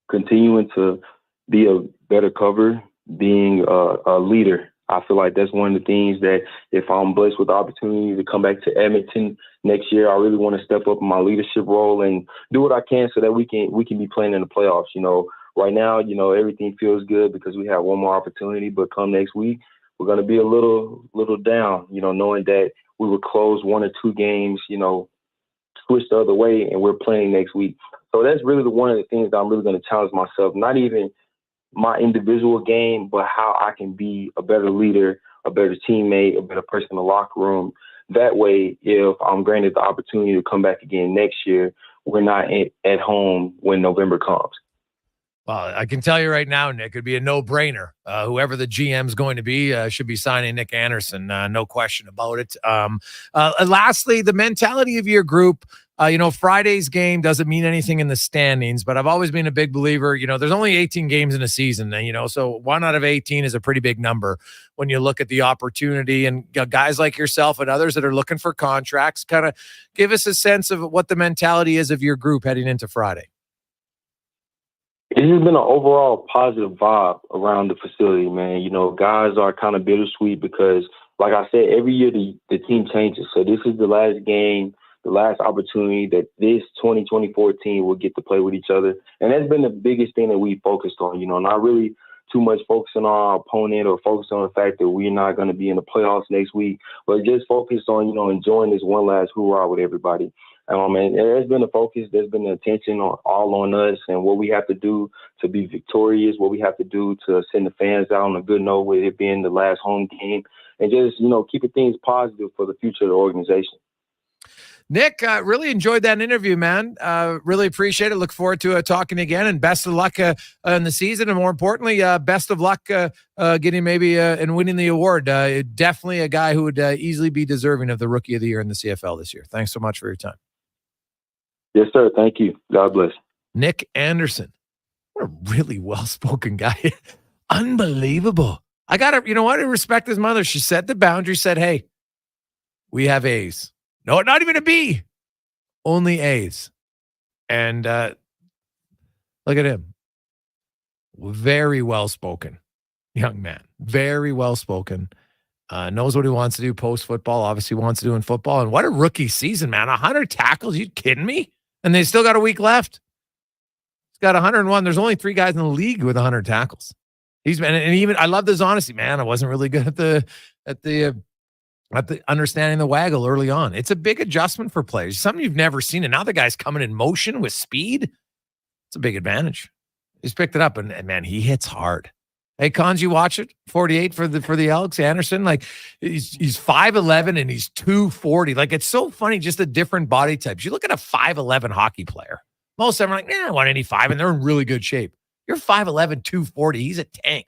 continuing to be a better cover, being a leader. I feel like that's one of the things that if I'm blessed with the opportunity to come back to Edmonton next year, I really want to step up in my leadership role and do what I can so that we can be playing in the playoffs. Right now, everything feels good because we have one more opportunity, but come next week, we're going to be a little down, knowing that we would close 1 or 2 games, switch the other way, and we're playing next week. So that's really one of the things that I'm really going to challenge myself, not even my individual game, but how I can be a better leader, a better teammate, a better person in the locker room. That way, if I'm granted the opportunity to come back again next year, we're not at home when November comes. Well, I can tell you right now, Nick, it'd be a no-brainer. Whoever the GM's going to be should be signing Nick Anderson. No question about it. Lastly, the mentality of your group. Friday's game doesn't mean anything in the standings, but I've always been a big believer. There's only 18 games in a season, and so 1 out of 18 is a pretty big number when you look at the opportunity. And guys like yourself and others that are looking for contracts, kind of give us a sense of what the mentality is of your group heading into Friday. It has been an overall positive vibe around the facility, man. Guys are kind of bittersweet because, like I said, every year the team changes. So this is the last game, the last opportunity that this 2024 team will get to play with each other. And that's been the biggest thing that we focused on, not really too much focusing on our opponent or focusing on the fact that we're not going to be in the playoffs next week, but just focused on, enjoying this one last hoorah with everybody. And there's been a focus, there's been the attention all on us and what we have to do to be victorious, what we have to do to send the fans out on a good note with it being the last home game, and just, keeping things positive for the future of the organization. Nick, really enjoyed that interview, man. Really appreciate it. Look forward to talking again, and best of luck in the season. And more importantly, best of luck getting maybe and winning the award. Definitely a guy who would easily be deserving of the Rookie of the Year in the CFL this year. Thanks so much for your time. Yes, sir. Thank you. God bless. Nick Anderson. What a really well-spoken guy. Unbelievable. I got to, I respect his mother. She set the boundary, said, hey, we have A's. No, not even a B. Only A's. And look at him. Very well-spoken young man. Very well-spoken. Knows what he wants to do post-football. Obviously wants to do in football. And what a rookie season, man. 100 tackles. You kidding me? And they still got a week left. He's got 101. There's only 3 guys in the league with 100 tackles. He's been, and even I love this honesty, man. I wasn't really good at the understanding the waggle early on. It's a big adjustment for players. Something you've never seen. And now the guy's coming in motion with speed. It's a big advantage. He's picked it up, and man, he hits hard. Hey, Cons, you watch it? 48 for the Elks. Anderson, like he's 5'11" and he's 240. Like, it's so funny, just the different body types. You look at a 5'11" hockey player. Most of them are like, I want 85, and they're in really good shape. You're 5'11", 240. He's a tank.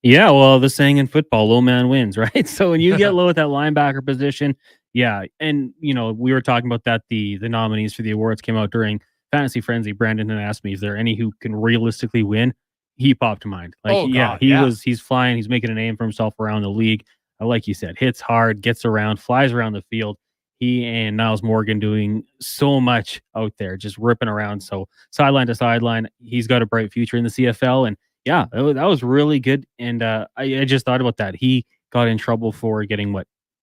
Yeah, well, the saying in football, low man wins, right? So when you get low at that linebacker position, yeah. And, we were talking about that. The nominees for the awards came out during Fantasy Frenzy. Brandon had asked me, is there any who can realistically win? He popped to mind. He's flying. He's making a name for himself around the league. Like you said, hits hard, gets around, flies around the field. He and Niles Morgan doing so much out there, just ripping around. So sideline to sideline, he's got a bright future in the CFL. And yeah, that was really good. And I just thought about that. He got in trouble for getting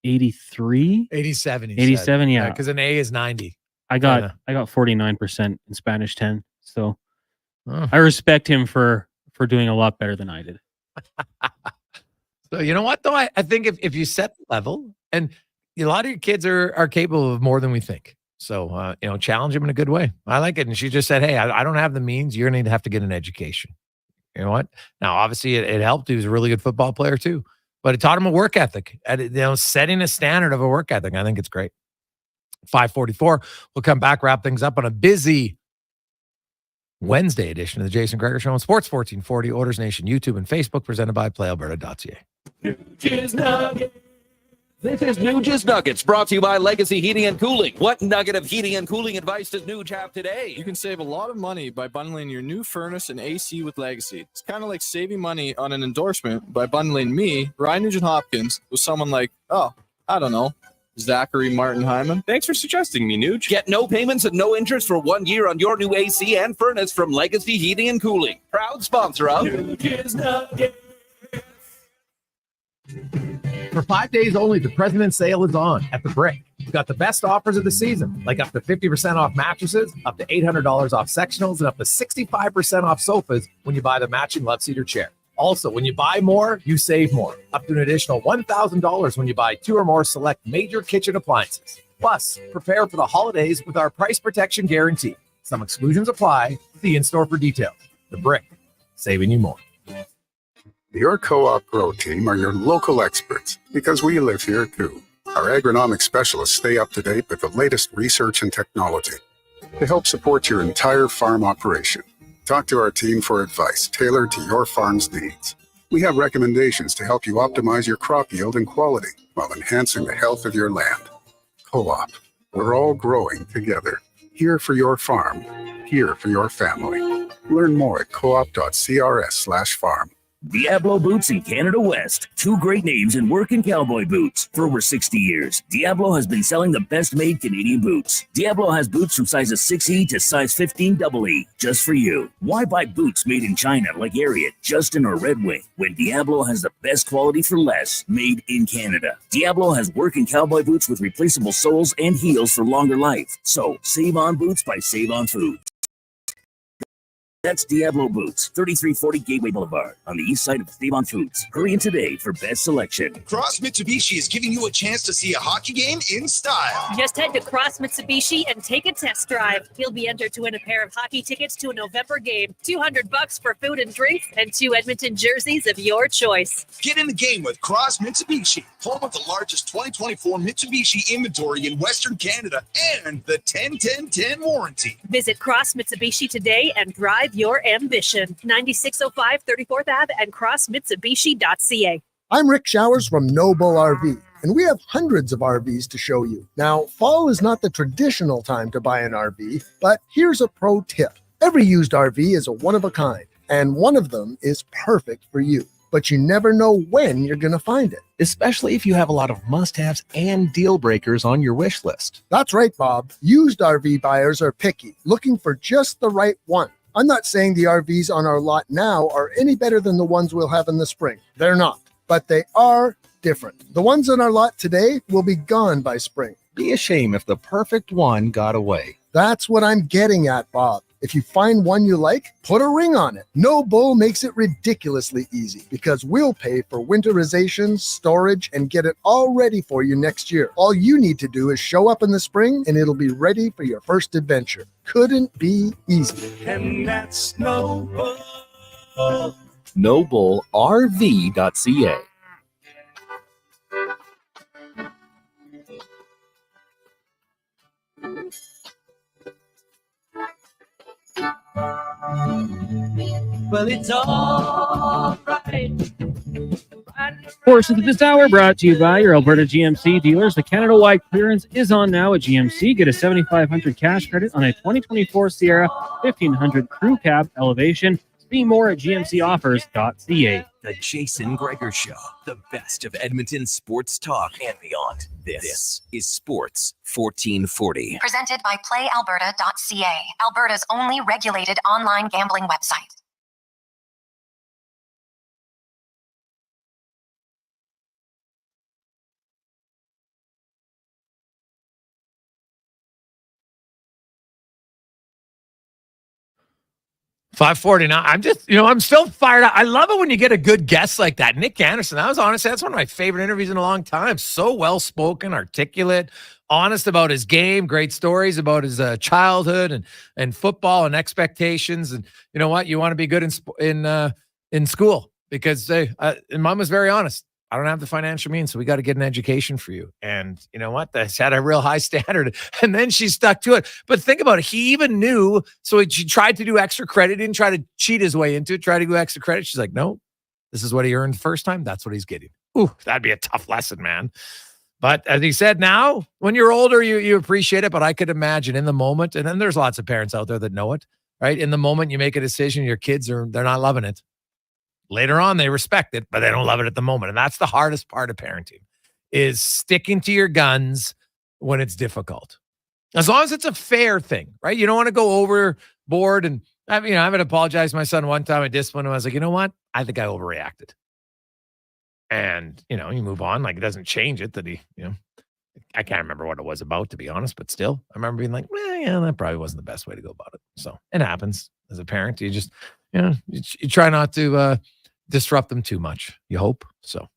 83? 87. 87, yeah. Because an A is 90. I got 49% in Spanish 10. So I respect him for doing a lot better than I did. So you know what, though? I think if you set the level, and a lot of your kids are capable of more than we think. So, challenge them in a good way. I like it. And she just said, hey, I don't have the means. You're going to have to get an education. You know what? Now, obviously, it helped. He was a really good football player, too. But it taught him a work ethic, setting a standard of a work ethic. I think it's great. 5:44. We'll come back, wrap things up on a busy Wednesday edition of the Jason Gregor Show on Sports 1440, Oilers Nation, YouTube, and Facebook, presented by PlayAlberta.ca. This is Nuge's Nuggets, brought to you by Legacy Heating and Cooling. What nugget of heating and cooling advice does Nuge have today? You can save a lot of money by bundling your new furnace and AC with Legacy. It's kind of like saving money on an endorsement by bundling me, Ryan Nugent-Hopkins, with someone like, Zachary Martin Hyman. Thanks for suggesting me, Nuge. Get no payments and no interest for 1 year on your new AC and furnace from Legacy Heating and Cooling. Proud sponsor of Nuge's Nuggets. For 5 days only, the President's Sale is on at The Brick. We've got the best offers of the season, like up to 50% off mattresses, up to $800 off sectionals, and up to 65% off sofas when you buy the matching Love Seater chair. Also, when you buy more, you save more, up to an additional $1,000 when you buy 2 or more select major kitchen appliances. Plus, prepare for the holidays with our price protection guarantee. Some exclusions apply. See in-store for details. The Brick, saving you more. Your Co-op Grow team are your local experts because we live here too. Our agronomic specialists stay up to date with the latest research and technology to help support your entire farm operation. Talk to our team for advice tailored to your farm's needs. We have recommendations to help you optimize your crop yield and quality while enhancing the health of your land. Co-op, we're all growing together. Here for your farm, here for your family. Learn more at coop.crs/farm. Diablo Boots in Canada West. 2 great names in working cowboy boots. For over 60 years, Diablo has been selling the best-made Canadian boots. Diablo has boots from sizes 6E to size 15 EE, just for you. Why buy boots made in China like Ariat, Justin, or Red Wing, when Diablo has the best quality for less, made in Canada? Diablo has working cowboy boots with replaceable soles and heels for longer life. So, save on boots by Save on Food. That's Diablo Boots, 3340 Gateway Boulevard, on the east side of Save-On Foods. Hurry in today for best selection. Cross Mitsubishi is giving you a chance to see a hockey game in style. Just head to Cross Mitsubishi and take a test drive. You'll be entered to win a pair of hockey tickets to a November game, $200 for food and drinks, and 2 Edmonton jerseys of your choice. Get in the game with Cross Mitsubishi, home of the largest 2024 Mitsubishi inventory in Western Canada and the 10-10-10 warranty. Visit Cross Mitsubishi today and drive your ambition. 9605 34th Ave and crossmitsubishi.ca. I'm Rick Showers from Noble RV, and we have hundreds of RVs to show you. Now, fall is not the traditional time to buy an RV, but here's a pro tip. Every used RV is a one-of-a-kind, and one of them is perfect for you. But you never know when you're going to find it. Especially if you have a lot of must-haves and deal breakers on your wish list. That's right, Bob. Used RV buyers are picky, looking for just the right one. I'm not saying the RVs on our lot now are any better than the ones we'll have in the spring. They're not, but they are different. The ones on our lot today will be gone by spring. Be a shame if the perfect one got away. That's what I'm getting at, Bob. If you find one you like, put a ring on it. No Bull makes it ridiculously easy because we'll pay for winterization, storage, and get it all ready for you next year. All you need to do is show up in the spring and it'll be ready for your first adventure. Couldn't be easy. And that's No Bull. NobleRV.ca. Well, it's all right. Portions of this hour brought to you by your Alberta GMC dealers. The Canada-wide clearance is on now at GMC. Get a $7,500 cash credit on a 2024 Sierra 1500 Crew Cab Elevation. See more at gmcoffers.ca. The Jason Gregor Show, the best of Edmonton sports talk and beyond. This is Sports 1440. Presented by PlayAlberta.ca, Alberta's only regulated online gambling website. $5.49. I'm just, I'm still fired up. I love it when you get a good guest like that. Nick Anderson, that's one of my favorite interviews in a long time. So well-spoken, articulate, honest about his game, great stories about his childhood and football and expectations. And you know what? You want to be good in school because and Mom was very honest. I don't have the financial means, so we got to get an education for you. And you know what? That's had a real high standard. And then she stuck to it. But think about it. He even knew. So she tried to do extra credit, didn't try to cheat his way into it, try to do extra credit. She's like, no, this is what he earned the first time. That's what he's getting. Ooh, that'd be a tough lesson, man. But as he said, now, when you're older, you appreciate it. But I could imagine in the moment, and then there's lots of parents out there that know it, right? In the moment you make a decision, your kids they're not loving it. Later on, they respect it, but they don't love it at the moment. And that's the hardest part of parenting, is sticking to your guns when it's difficult. As long as it's a fair thing, right? You don't want to go overboard. And I haven't apologized to my son one time. I disciplined him. I was like, you know what? I think I overreacted. And, you move on. Like, it doesn't change it that I can't remember what it was about, to be honest, but still, I remember being like, well, yeah, that probably wasn't the best way to go about it. So it happens as a parent. You just, you try not to disrupt them too much. You hope so.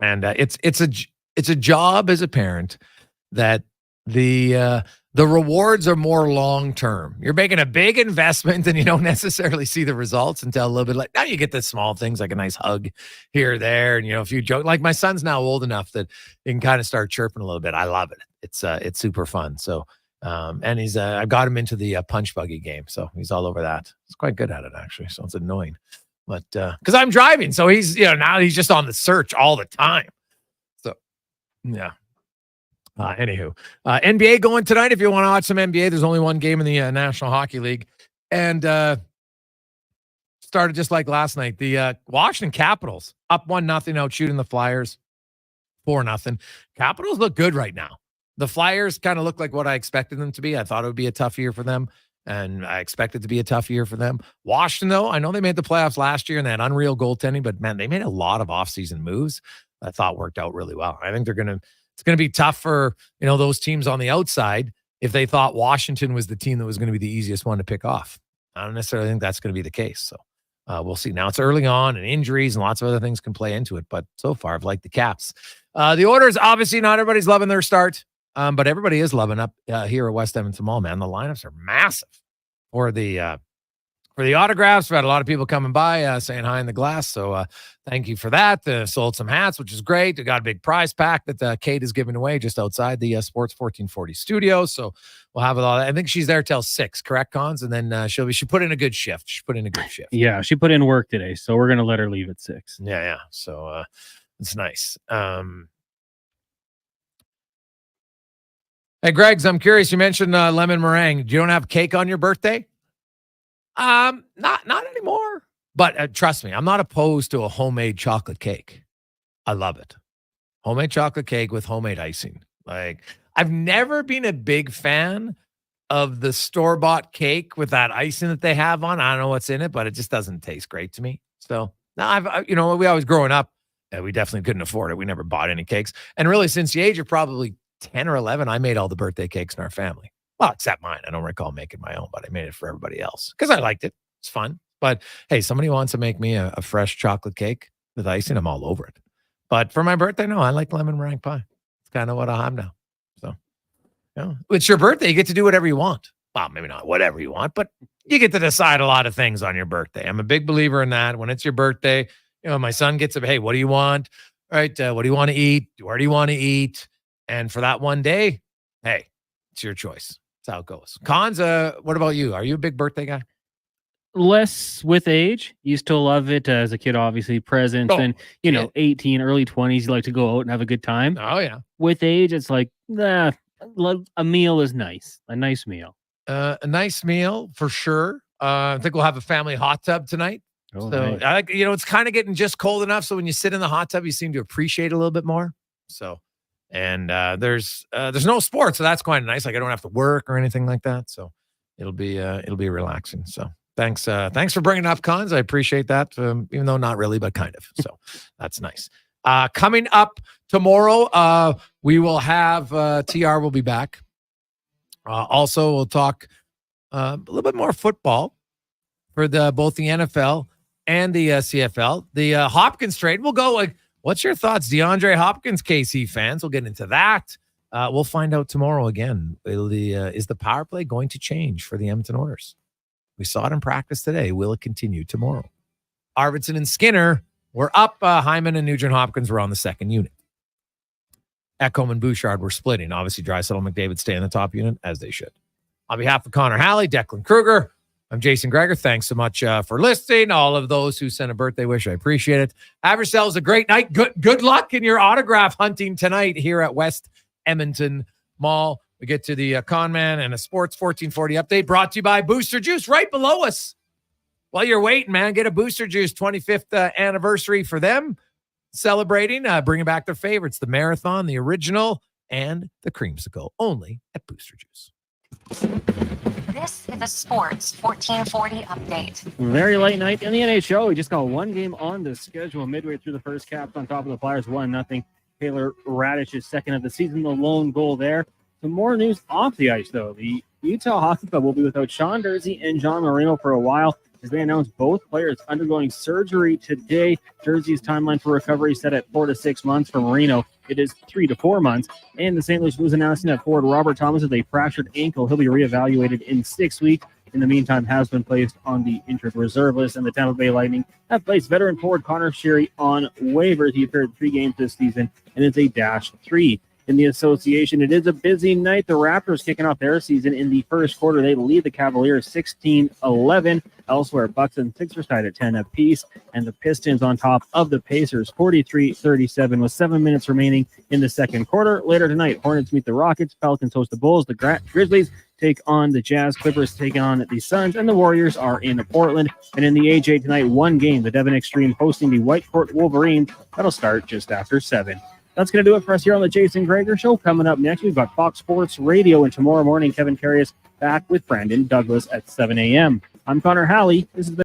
And it's a job as a parent that the rewards are more long-term. You're making a big investment and you don't necessarily see the results until a little bit now you get the small things like a nice hug here or there. And, if you joke, like my son's now old enough that he can kind of start chirping a little bit. I love it. It's super fun. So, and he's, I got him into the punch buggy game. So he's all over that. He's quite good at it actually. So it's annoying, but, cause I'm driving. So he's, now he's just on the search all the time. So yeah. Anywho, NBA going tonight. If you want to watch some NBA, there's only one game in the National Hockey League, and started just like last night. The Washington Capitals up 1-0, out shooting the Flyers 4-0. Capitals look good right now. The Flyers kind of look like what I expected them to be. I thought it would be a tough year for them, and I expected it to be a tough year for them. Washington, though, I know they made the playoffs last year and they had unreal goaltending, but man, they made a lot of offseason moves that I thought worked out really well. I think it's going to be tough for, those teams on the outside if they thought Washington was the team that was going to be the easiest one to pick off. I don't necessarily think that's going to be the case. So we'll see. Now it's early on and injuries and lots of other things can play into it. But so far, I've liked the Caps. The Oilers, obviously not everybody's loving their start, but everybody is loving up here at West Edmonton Mall, man. The lineups are massive for the autographs. We've had a lot of people coming by saying hi in the glass. So thank you for that. Sold some hats, which is great. We got a big prize pack that Kate is giving away just outside the Sports 1440 studio. So we'll have it all. I think she's there till 6, correct, Cons? And then she put in a good shift. Yeah, she put in work today. So we're going to let her leave at 6. Yeah. So it's nice. Hey, Greggs, I'm curious. You mentioned lemon meringue. You don't have cake on your birthday? Not anymore. But trust me, I'm not opposed to a homemade chocolate cake. I love it. Homemade chocolate cake with homemade icing. Like, I've never been a big fan of the store-bought cake with that icing that they have on. I don't know what's in it, but it just doesn't taste great to me. So now we always growing up, we definitely couldn't afford it. We never bought any cakes. And really, since the age of probably 10 or 11, I made all the birthday cakes in our family. Well, except mine. I don't recall making my own, but I made it for everybody else because I liked it. It's fun. But hey, somebody wants to make me a fresh chocolate cake with icing, I'm all over it. But for my birthday, no, I like lemon meringue pie. It's kind of what I have now. So, it's your birthday. You get to do whatever you want. Well, maybe not whatever you want, but you get to decide a lot of things on your birthday. I'm a big believer in that. When it's your birthday, my son gets up, hey, what do you want? Right? What do you want to eat? Where do you want to eat? And for that one day, hey, it's your choice. That's how it goes. Cons, what about you? Are you a big birthday guy? Less with age. Used to love it as a kid, obviously. Presents and, 18, early 20s, you like to go out and have a good time. Oh, yeah. With age, it's like, a meal is nice. A nice meal. A nice meal for sure. I think we'll have a family hot tub tonight. Oh, so nice. I like, it's kind of getting just cold enough. So when you sit in the hot tub, you seem to appreciate it a little bit more. So, and there's no sports, so that's quite nice. Like I don't have to work or anything like that. So it'll be relaxing. So thanks for bringing up, Cons. I appreciate that. Even though not really, but kind of. So that's nice. Coming up tomorrow, we will have TR will be back. Also, we'll talk a little bit more football for both the NFL and the CFL. The Hopkins trade, we'll go like, what's your thoughts? DeAndre Hopkins, KC fans, we'll get into that. We'll find out tomorrow again. Is the power play going to change for the Edmonton Oilers? We saw it in practice today. Will it continue tomorrow? Arvidsson and Skinner were up. Hyman and Nugent-Hopkins were on the second unit. Ekholm and Bouchard were splitting. Obviously, Draisaitl and McDavid stay in the top unit, as they should. On behalf of Connor Halley, Declan Kruger, I'm Jason Gregor. Thanks so much for listening. All of those who sent a birthday wish, I appreciate it. Have yourselves a great night. Good luck in your autograph hunting tonight here at West Edmonton Mall. We get to the Con Man and a Sports 1440 update brought to you by Booster Juice right below us. While you're waiting, man, get a Booster Juice 25th anniversary for them. Celebrating, bringing back their favorites, the Marathon, the Original, and the Creamsicle, only at Booster Juice. This is a Sports 1440 update. Very late night in the NHL. We just got one game on the schedule midway through the first. Caps on top of the Flyers, 1-0. Taylor Radish is second of the season, the lone goal there. Some more news off the ice, though. The Utah Hockey Club will be without Sean Durzi and John Marino for a while, as they announced both players undergoing surgery today. Durzi's timeline for recovery set at 4 to 6 months. For Marino, it is 3 to 4 months. And the St. Louis Blues announcing that forward Robert Thomas has a fractured ankle. He'll be reevaluated in 6 weeks. In the meantime, has been placed on the injured reserve list. And the Tampa Bay Lightning have placed veteran forward Connor Sheary on waivers. He appeared 3 games this season, and it's a -3. In the association, it is a busy night. The Raptors kicking off their season in the first quarter. They lead the Cavaliers 16-11. Elsewhere, Bucks and Sixers tied at 10 apiece, and the Pistons on top of the Pacers 43-37 with 7 minutes remaining in the second quarter. Later tonight, Hornets meet the Rockets, Pelicans host the Bulls, the Grizzlies take on the Jazz, Clippers take on the Suns, and the Warriors are in Portland. And in the AJ tonight, one game, the Devon Extreme hosting the Whitecourt Wolverines. That'll start just after 7. That's going to do it for us here on the Jason Gregor Show. Coming up next, we've got Fox Sports Radio, and tomorrow morning, Kevin Carrius back with Brandon Douglas at 7 a.m. I'm Connor Halley. This has been